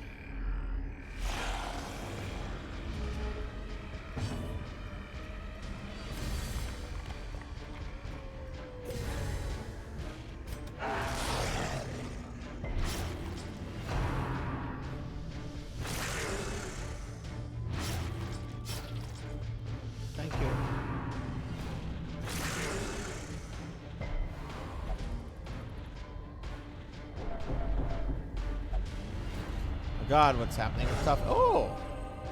Thank you. God, what's happening with Tuffy? Oh!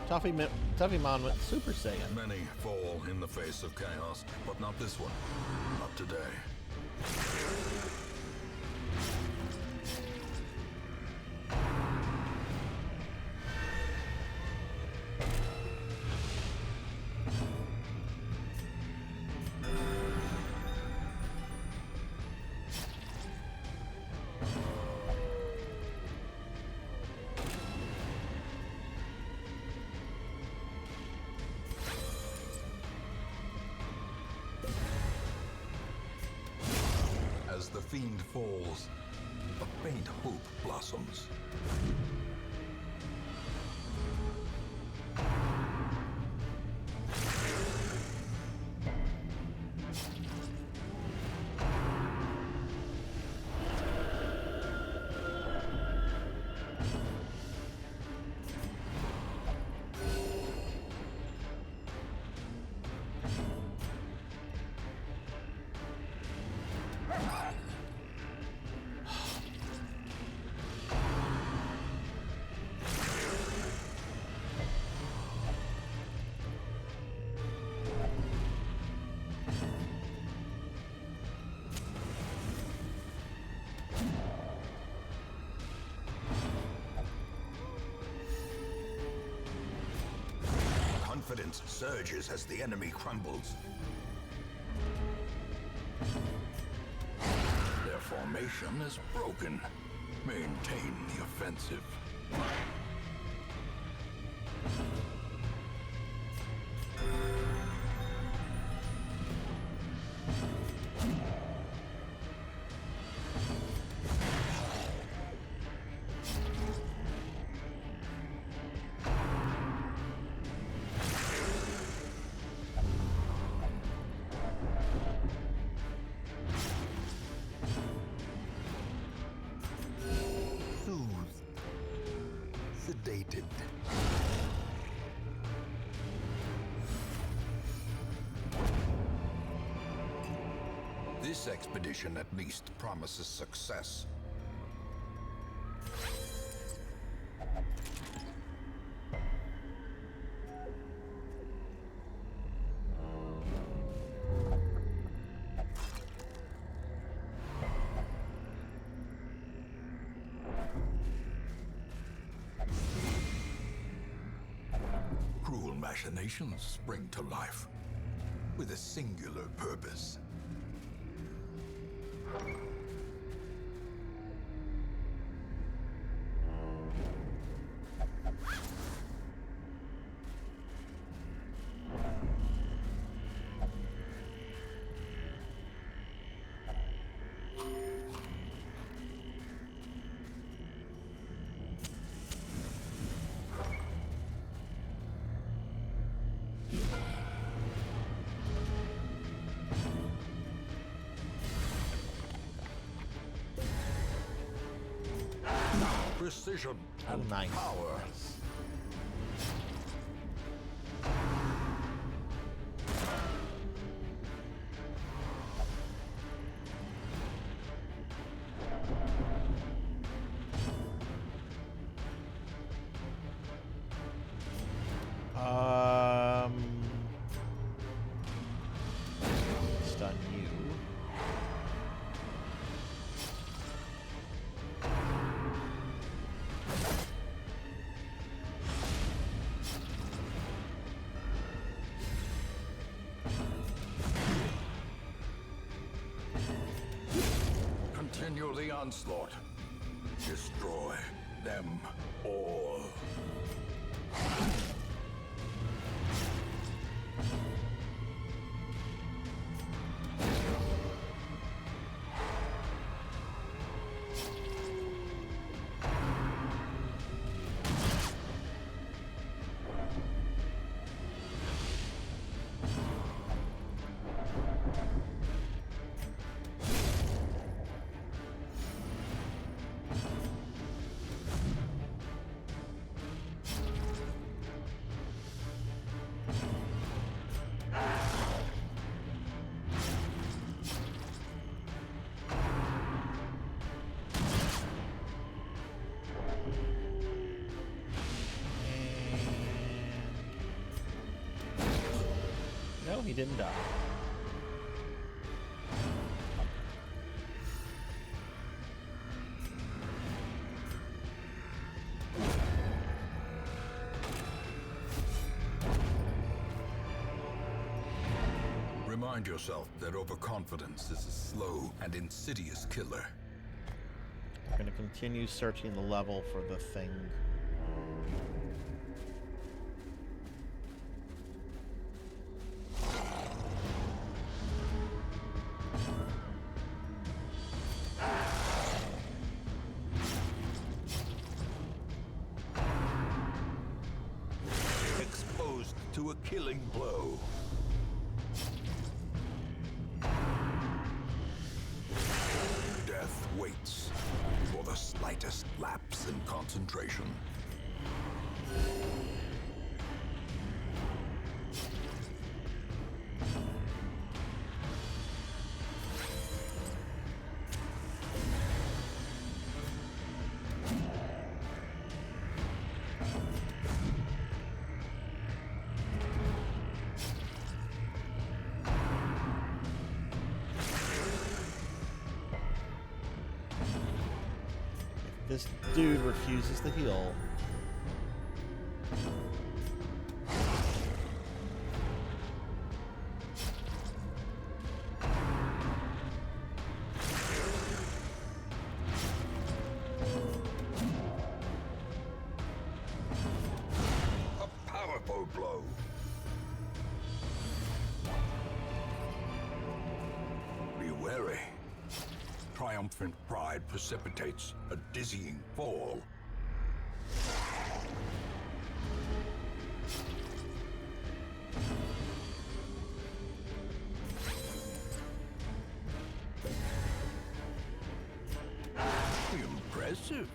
Tuffymon went Super Saiyan. Many fall in the face of chaos, but not this one. Not today. As the fiend falls, a faint hope blossoms. Confidence surges as the enemy crumbles. Their formation is broken. Maintain the offensive. Sedated. This expedition at least promises success. Cruel machinations spring to life with a singular purpose. Precision and nice. Power. Stun you. Continue the onslaught. Destroy them all. he didn't die. Remind yourself that overconfidence is a slow and insidious killer. I'm going to continue searching the level for the thing. Exposed to a killing blow. Death waits for the slightest lapse in concentration. This dude refuses to heal. A powerful blow. Be wary. Triumphant pride precipitates a dizzying fall. Impressive.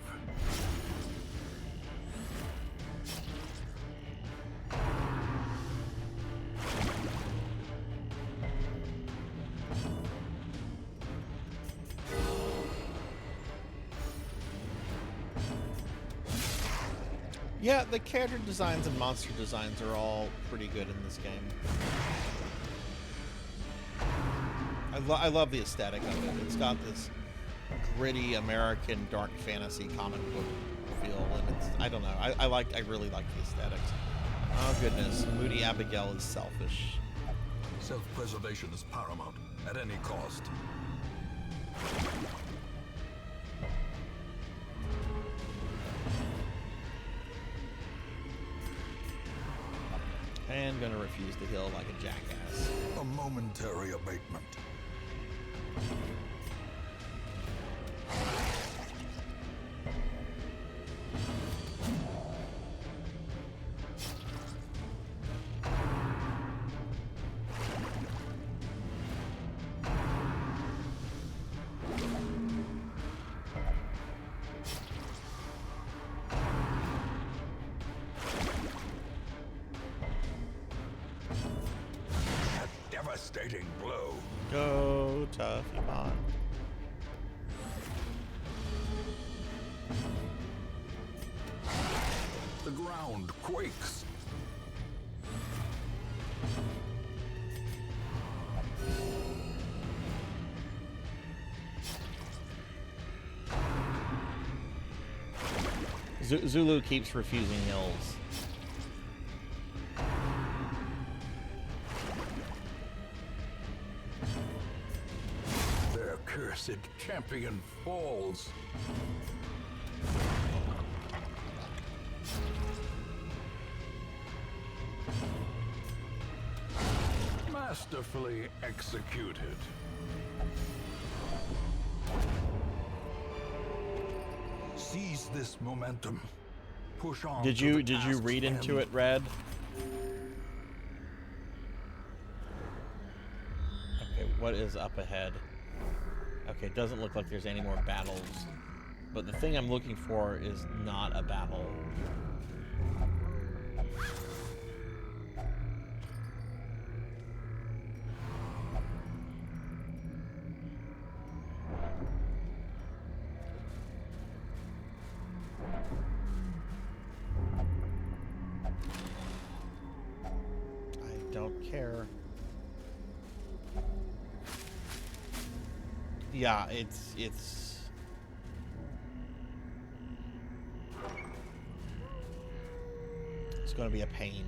Yeah, the character designs and monster designs are all pretty good in this game. I love the aesthetic of it. It's got this gritty American dark fantasy comic book feel, and it's, I don't know, I really like the aesthetics. Oh goodness, Moody Abigail is selfish. Self-preservation is paramount at any cost. And gonna refuse to heal like a jackass. A momentary abatement. Devastating blow. Go, tough Iman. The ground quakes. Zulu keeps refusing hills. Their cursed champion falls. Masterfully executed. Seize this momentum. Push on. Did you read into it, Red? Okay, what is up ahead? Okay, it doesn't look like there's any more battles. But the thing I'm looking for is not a battle. I don't care. Yeah, it's going to be a pain.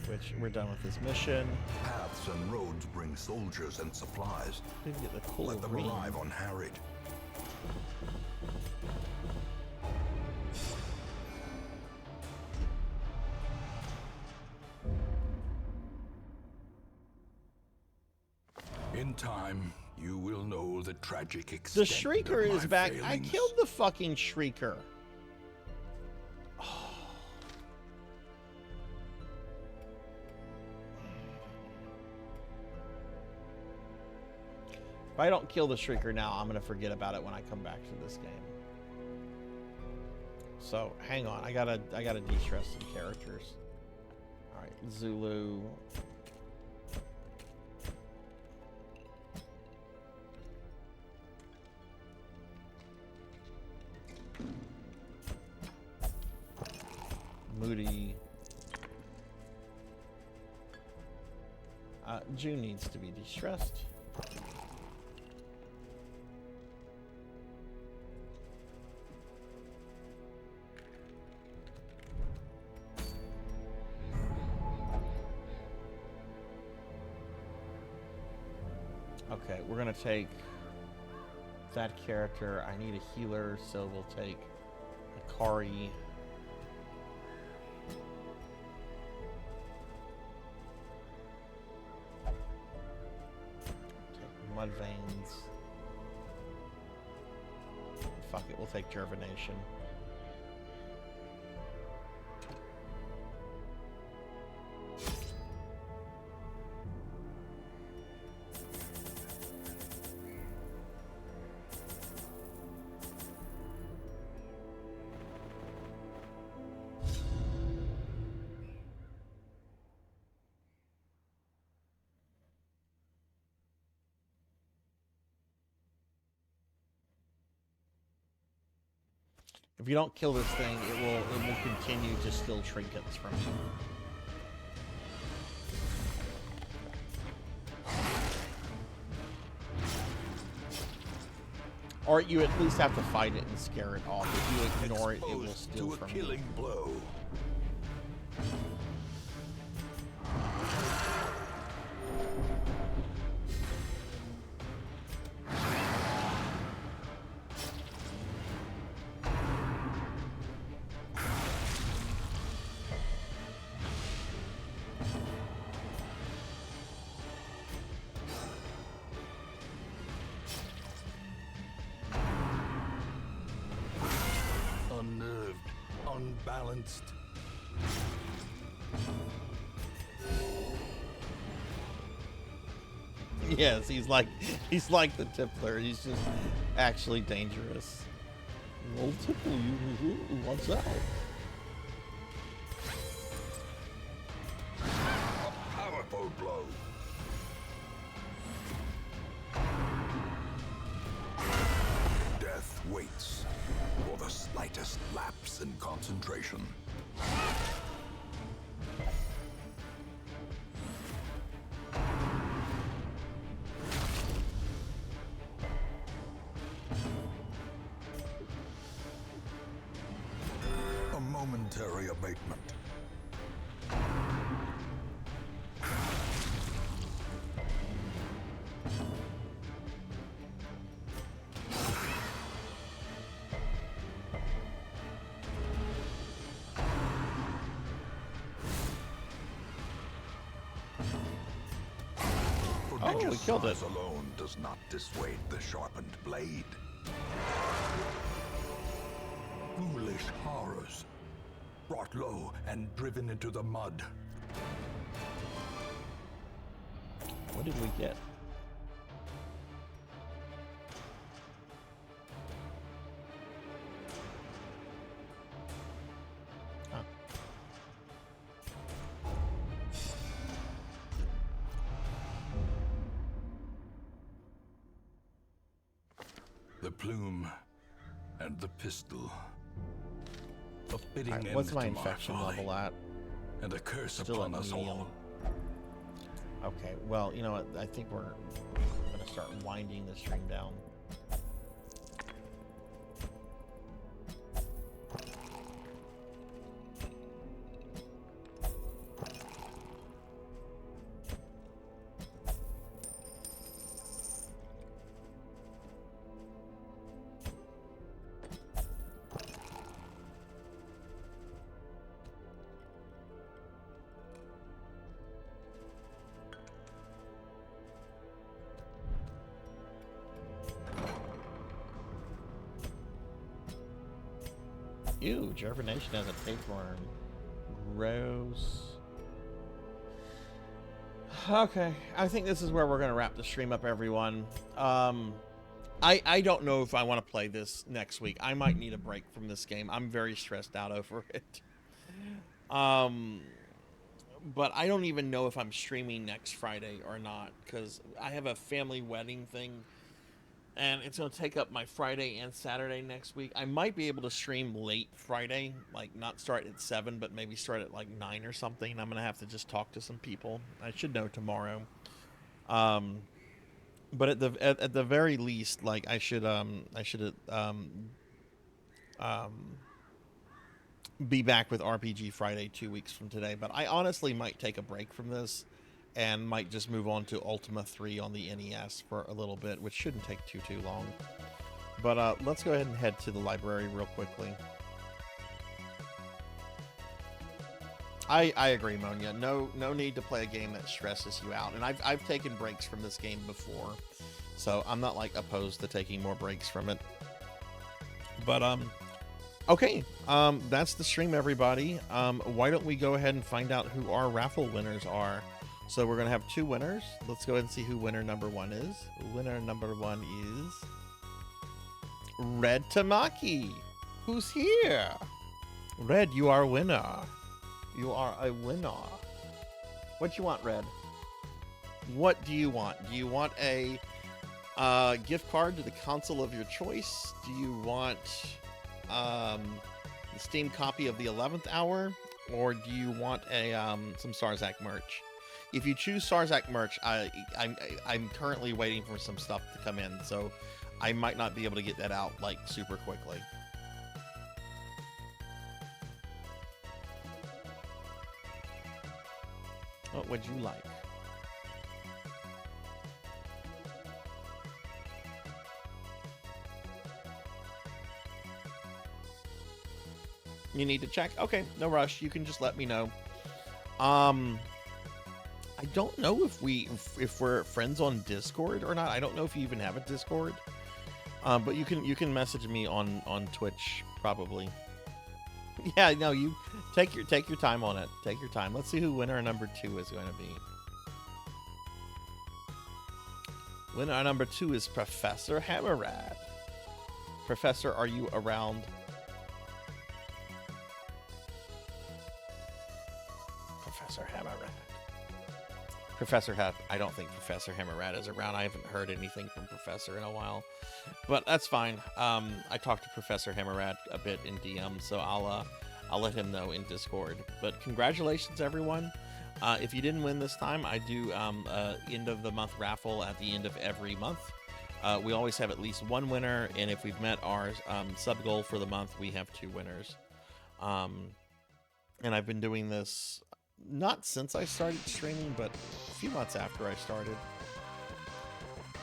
Which we're done with this mission. Paths and roads bring soldiers and supplies. Didn't get the cool Let them ring. arrive unharried. In time, you will know the tragic The extent Shrieker of is my back. I failings. killed the fucking Shrieker. If I don't kill the Shrieker now, I'm gonna forget about it when I come back to this game. So hang on, I gotta de-stress some characters. All right, Zulu. Moody. June needs to be de-stressed. Okay, we're gonna take that character. I need a healer, so we'll take Akari. Take Mudveins. Fuck it, we'll take Gervination. If you don't kill this thing, it will continue to steal trinkets from you. Or you at least have to fight it and scare it off. If you ignore it, it will steal to a from you. killing blow. Unnerved, unbalanced. Yes, he's like the Tippler. He's just actually dangerous. Old Tippler, you what's that? A powerful blow. Death waits for the slightest lapse in concentration. A momentary abatement. We killed it. Size alone does not dissuade the sharpened blade. Foolish horrors, brought low and driven into the mud. What did we get? Huh. The plume and the pistol. A fitting Alright, end what's my to infection folly, level at? and a curse Still upon at us medium. all. Okay, well, you know what? I think we're going to start winding the stream down. Ew, Germination has a tapeworm. Gross. Okay, I think this is where we're going to wrap the stream up, everyone. I don't know if I want to play this next week. I might need a break from this game. I'm very stressed out over it. But I don't even know if I'm streaming next Friday or not, because I have a family wedding thing, and it's going to take up my Friday and Saturday next week. I might be able to stream late Friday, like not start at 7, but maybe start at like 9 or something. I'm going to have to just talk to some people. I should know tomorrow. But at the very least, like I should be back with RPG Friday 2 weeks from today. But I honestly might take a break from this and might just move on to Ultima 3 on the NES for a little bit, which shouldn't take too long. But let's go ahead and head to the library real quickly. I agree, Monia. No need to play a game that stresses you out. And I've taken breaks from this game before, so I'm not like opposed to taking more breaks from it. But okay, that's the stream, everybody. Why don't we go ahead and find out who our raffle winners are? So we're gonna have 2 winners. Let's go ahead and see who winner number 1 is. Winner number 1 is Red Tamaki, who's here. Red, you are a winner. You are a winner. What you want, Red? What do you want? Do you want a gift card to the console of your choice? Do you want the Steam copy of the 11th Hour? Or do you want a some Sarzac merch? If you choose Sarzac merch, I'm currently waiting for some stuff to come in, so I might not be able to get that out like super quickly. What would you like? You need to check? Okay, no rush. You can just let me know. I don't know if we're friends on Discord or not. I don't know if you even have a Discord. But you can message me on Twitch probably. Yeah, no, you take your time on it. Take your time. Let's see who winner number 2 is going to be. Winner number 2 is Professor Hammerrad. Professor, are you around? Professor Hammerrad. I don't think Professor Hammerrad is around. I haven't heard anything from Professor in a while, but that's fine. I talked to Professor Hammerrad a bit in DM, so I'll let him know in Discord. But congratulations, everyone. If you didn't win this time, I do end of the month raffle at the end of every month. We always have at least 1 winner, and if we've met our sub goal for the month, we have 2 winners. And I've been doing this not since I started streaming, but a few months after I started.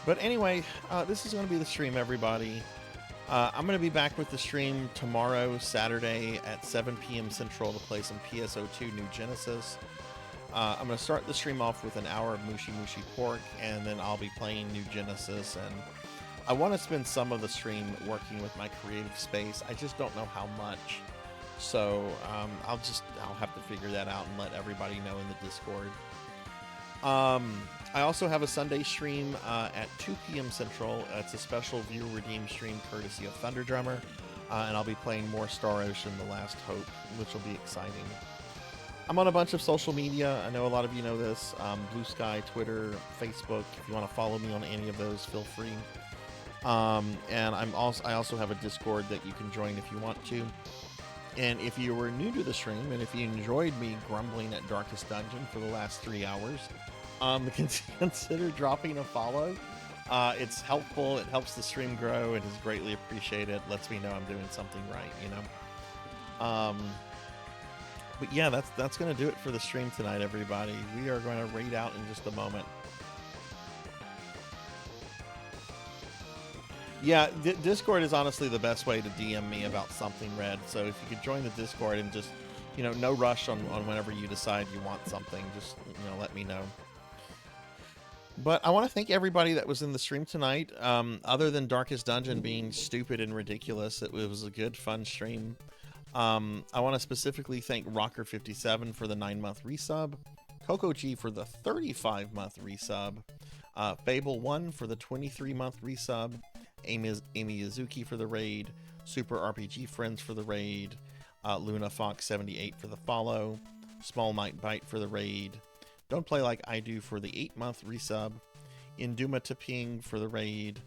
But anyway, this is going to be the stream, everybody. I'm going to be back with the stream tomorrow, Saturday at 7 p.m. Central to play some PSO2 New Genesis. I'm going to start the stream off with an hour of Mushi Mushi Pork, and then I'll be playing New Genesis. And I want to spend some of the stream working with my creative space. I just don't know how much. So I'll have to figure that out and let everybody know in the Discord. I also have a Sunday stream at 2 p.m. Central. It's a special viewer redeem stream courtesy of Thunder Drummer, and I'll be playing more Star Ocean: The Last Hope, which will be exciting. I'm on a bunch of social media. I know a lot of you know this. Blue Sky, Twitter, Facebook. If you want to follow me on any of those, feel free. And I also have a Discord that you can join if you want to. And if you were new to the stream, and if you enjoyed me grumbling at Darkest Dungeon for the last 3 hours, consider dropping a follow. It's helpful. It helps the stream grow. It is greatly appreciated. Lets me know I'm doing something right, you know. But yeah, that's going to do it for the stream tonight, everybody. We are going to raid out in just a moment. Yeah, Discord is honestly the best way to DM me about something, Red. So if you could join the Discord and just, you know, no rush on whenever you decide you want something, just, you know, let me know. But I want to thank everybody that was in the stream tonight. Other than Darkest Dungeon being stupid and ridiculous, it was a good, fun stream. I want to specifically thank Rocker57 for the 9-month resub, Coco G for the 35-month resub, Fable1 for the 23-month resub, Amy Yazuki for the raid, Super RPG Friends for the raid, Luna Fox 78 for the follow, Small Might Bite for the raid, Don't Play Like I Do for the 8-month resub, Induma Taping for the raid,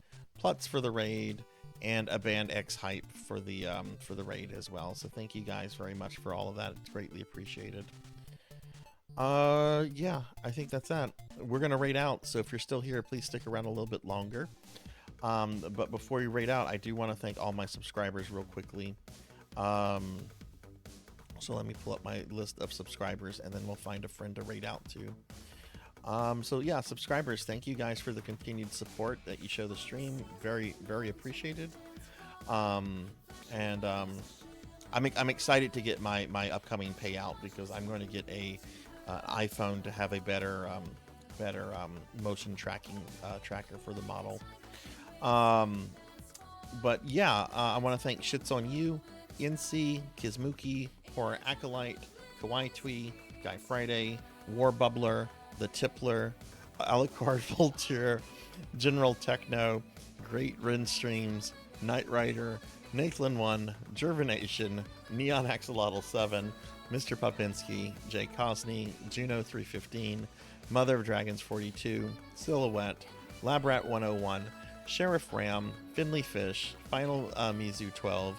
Plutz for the raid, and a Band X Hype for the raid as well. So thank you guys very much for all of that. It's greatly appreciated. Yeah, I think that's that. We're gonna raid out, so if you're still here, please stick around a little bit longer. But before you raid out, I do want to thank all my subscribers real quickly. So let me pull up my list of subscribers, and then we'll find a friend to raid out to. So yeah, subscribers, thank you guys for the continued support that you show the stream. Very, very appreciated. I'm excited to get my upcoming payout, because I'm going to get a iPhone to have a better motion tracking tracker for the model. But yeah, I want to thank Shits on You, NC, Kizmuki, Horror Acolyte, Kawaii Twee, Guy Friday, War Bubbler, The Tippler, Alucard Vulture, General Techno, Great Rin Streams, Knight Rider, Nathan1, Gervination, Neon Axolotl 7, Mr. Popinski, Jay Cosney, Juno315, Mother of Dragons 42, Silhouette, Labrat 101, Sheriff Ram, Finley Fish, Final Mizu 12,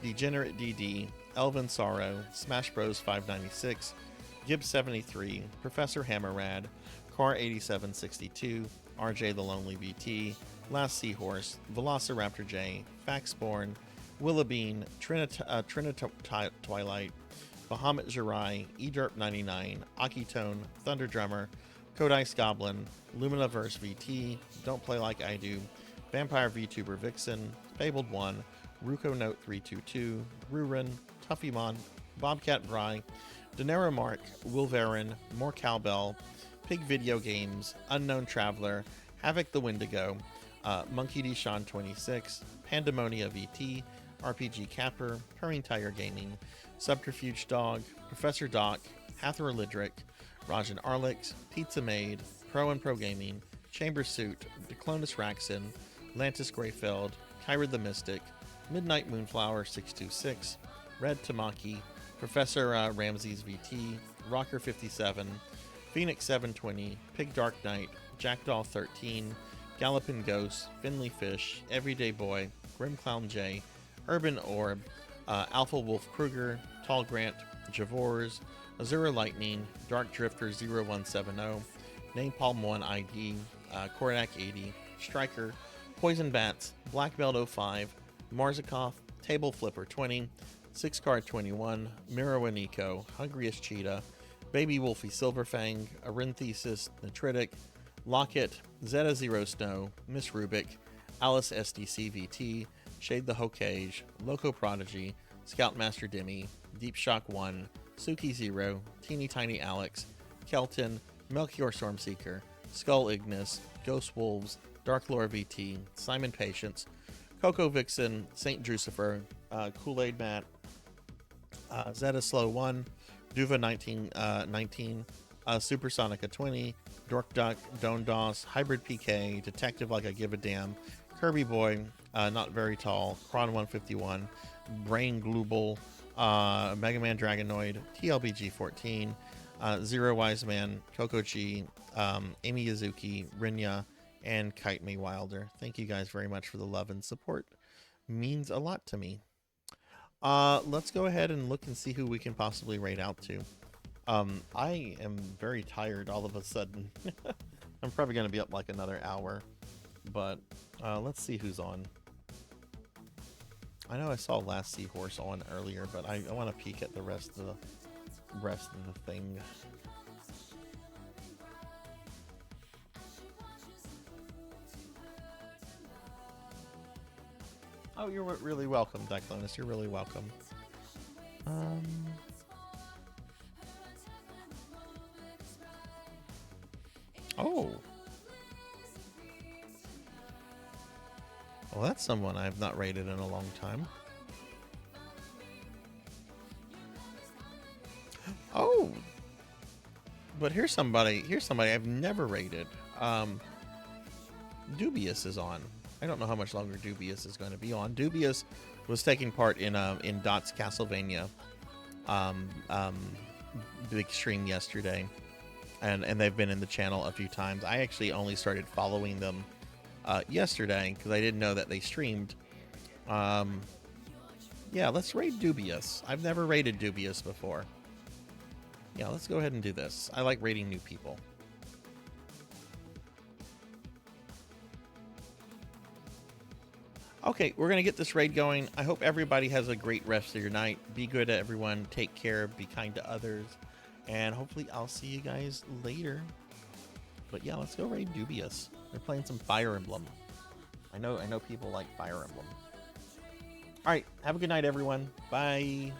Degenerate DD, Elvin Sorrow, Smash Bros 596, Gibbs 73, Professor Hammerrad, Car 8762, RJ the Lonely VT, Last Seahorse, Velociraptor J, Faxborn, Willabean, Trinita Twilight, Bahamut Jirai,Ederp 99, Akitone, Thunder Drummer, Codice Goblin, Luminiverse VT, Don't Play Like I Do, Vampire VTuber Vixen, Fabled 1, Ruko Note 322, Rurin, Tuffymon, Bobcat Bry, Denero Mark, Wolverin, More Cowbell, Pig Video Games, Unknown Traveler, Havoc the Wendigo, Monkey D. Sean 26, Pandemonia VT, RPG Capper, Purring Tiger Gaming, Subterfuge Dog, Professor Doc, Hathor Lidrick, Rajan Arlix, Pizza Maid, Pro and Pro Gaming, Chamber Suit, Declonus Raxon, Lantis Greyfeld, Kyra the Mystic, Midnight Moonflower 626, Red Tamaki, Professor Ramses VT, Rocker 57, Phoenix 720, Pig Dark Knight, Jackdaw 13, Gallopin Ghost, Finley Fish, Everyday Boy, Grim Clown J, Urban Orb, Alpha Wolf Kruger, Tall Grant, Javors, Azura Lightning, Dark Drifter 0170, Napalm 1 ID, Korak 80, Striker, Poison Bats, Black Belt 05, Marzikoff, Table Flipper 20, 6 Card 21, Miro and Eco, Hungriest Cheetah, Baby Wolfie Silverfang, Arinthesis, Nitritic, Locket, Zeta Zero Snow, Miss Rubik, Alice SDC VT, Shade the Hokage, Loco Prodigy, Scoutmaster Demi, Deep Shock 1, Suki Zero, Teeny Tiny Alex, Kelton, Melchior Stormseeker, Skull Ignis, Ghost Wolves, Dark Lore VT, Simon Patience, Coco Vixen, Saint Drucifer, Kool-Aid Matt, Zeta Slow 1, Duva 1919, Supersonica 20, Dork Duck, Don Doss, Hybrid PK, Detective Like I Give a Damn, Kirby Boy, Not Very Tall, Kron 151, Brain Global, Mega Man Dragonoid, TLBG 14, Zero Wise Man, Coco G, Amy Yazuki, Rinya, and Kite May Wilder. Thank you guys very much for the love and support. Means a lot to me. Let's go ahead and look and see who we can possibly raid out to. I am very tired all of a sudden. I'm probably going to be up like another hour. but let's see who's on. I know I saw Last Seahorse on earlier, but I want to peek at the rest of the thing. Oh, you're really welcome, Declanus. You're really welcome. Oh. Well, that's someone I've not rated in a long time. Oh. But here's somebody I've never rated. Dubious is on. I don't know how much longer Dubious is going to be on. Dubious was taking part in Dot's Castlevania big stream yesterday, and they've been in the channel a few times. I actually only started following them yesterday because I didn't know that they streamed. Yeah, let's raid Dubious. I've never raided Dubious before. Yeah, let's go ahead and do this. I like raiding new people. Okay, we're going to get this raid going. I hope everybody has a great rest of your night. Be good to everyone. Take care. Be kind to others. And hopefully I'll see you guys later. But yeah, let's go raid Dubious. They're playing some Fire Emblem. I know people like Fire Emblem. All right, have a good night, everyone. Bye.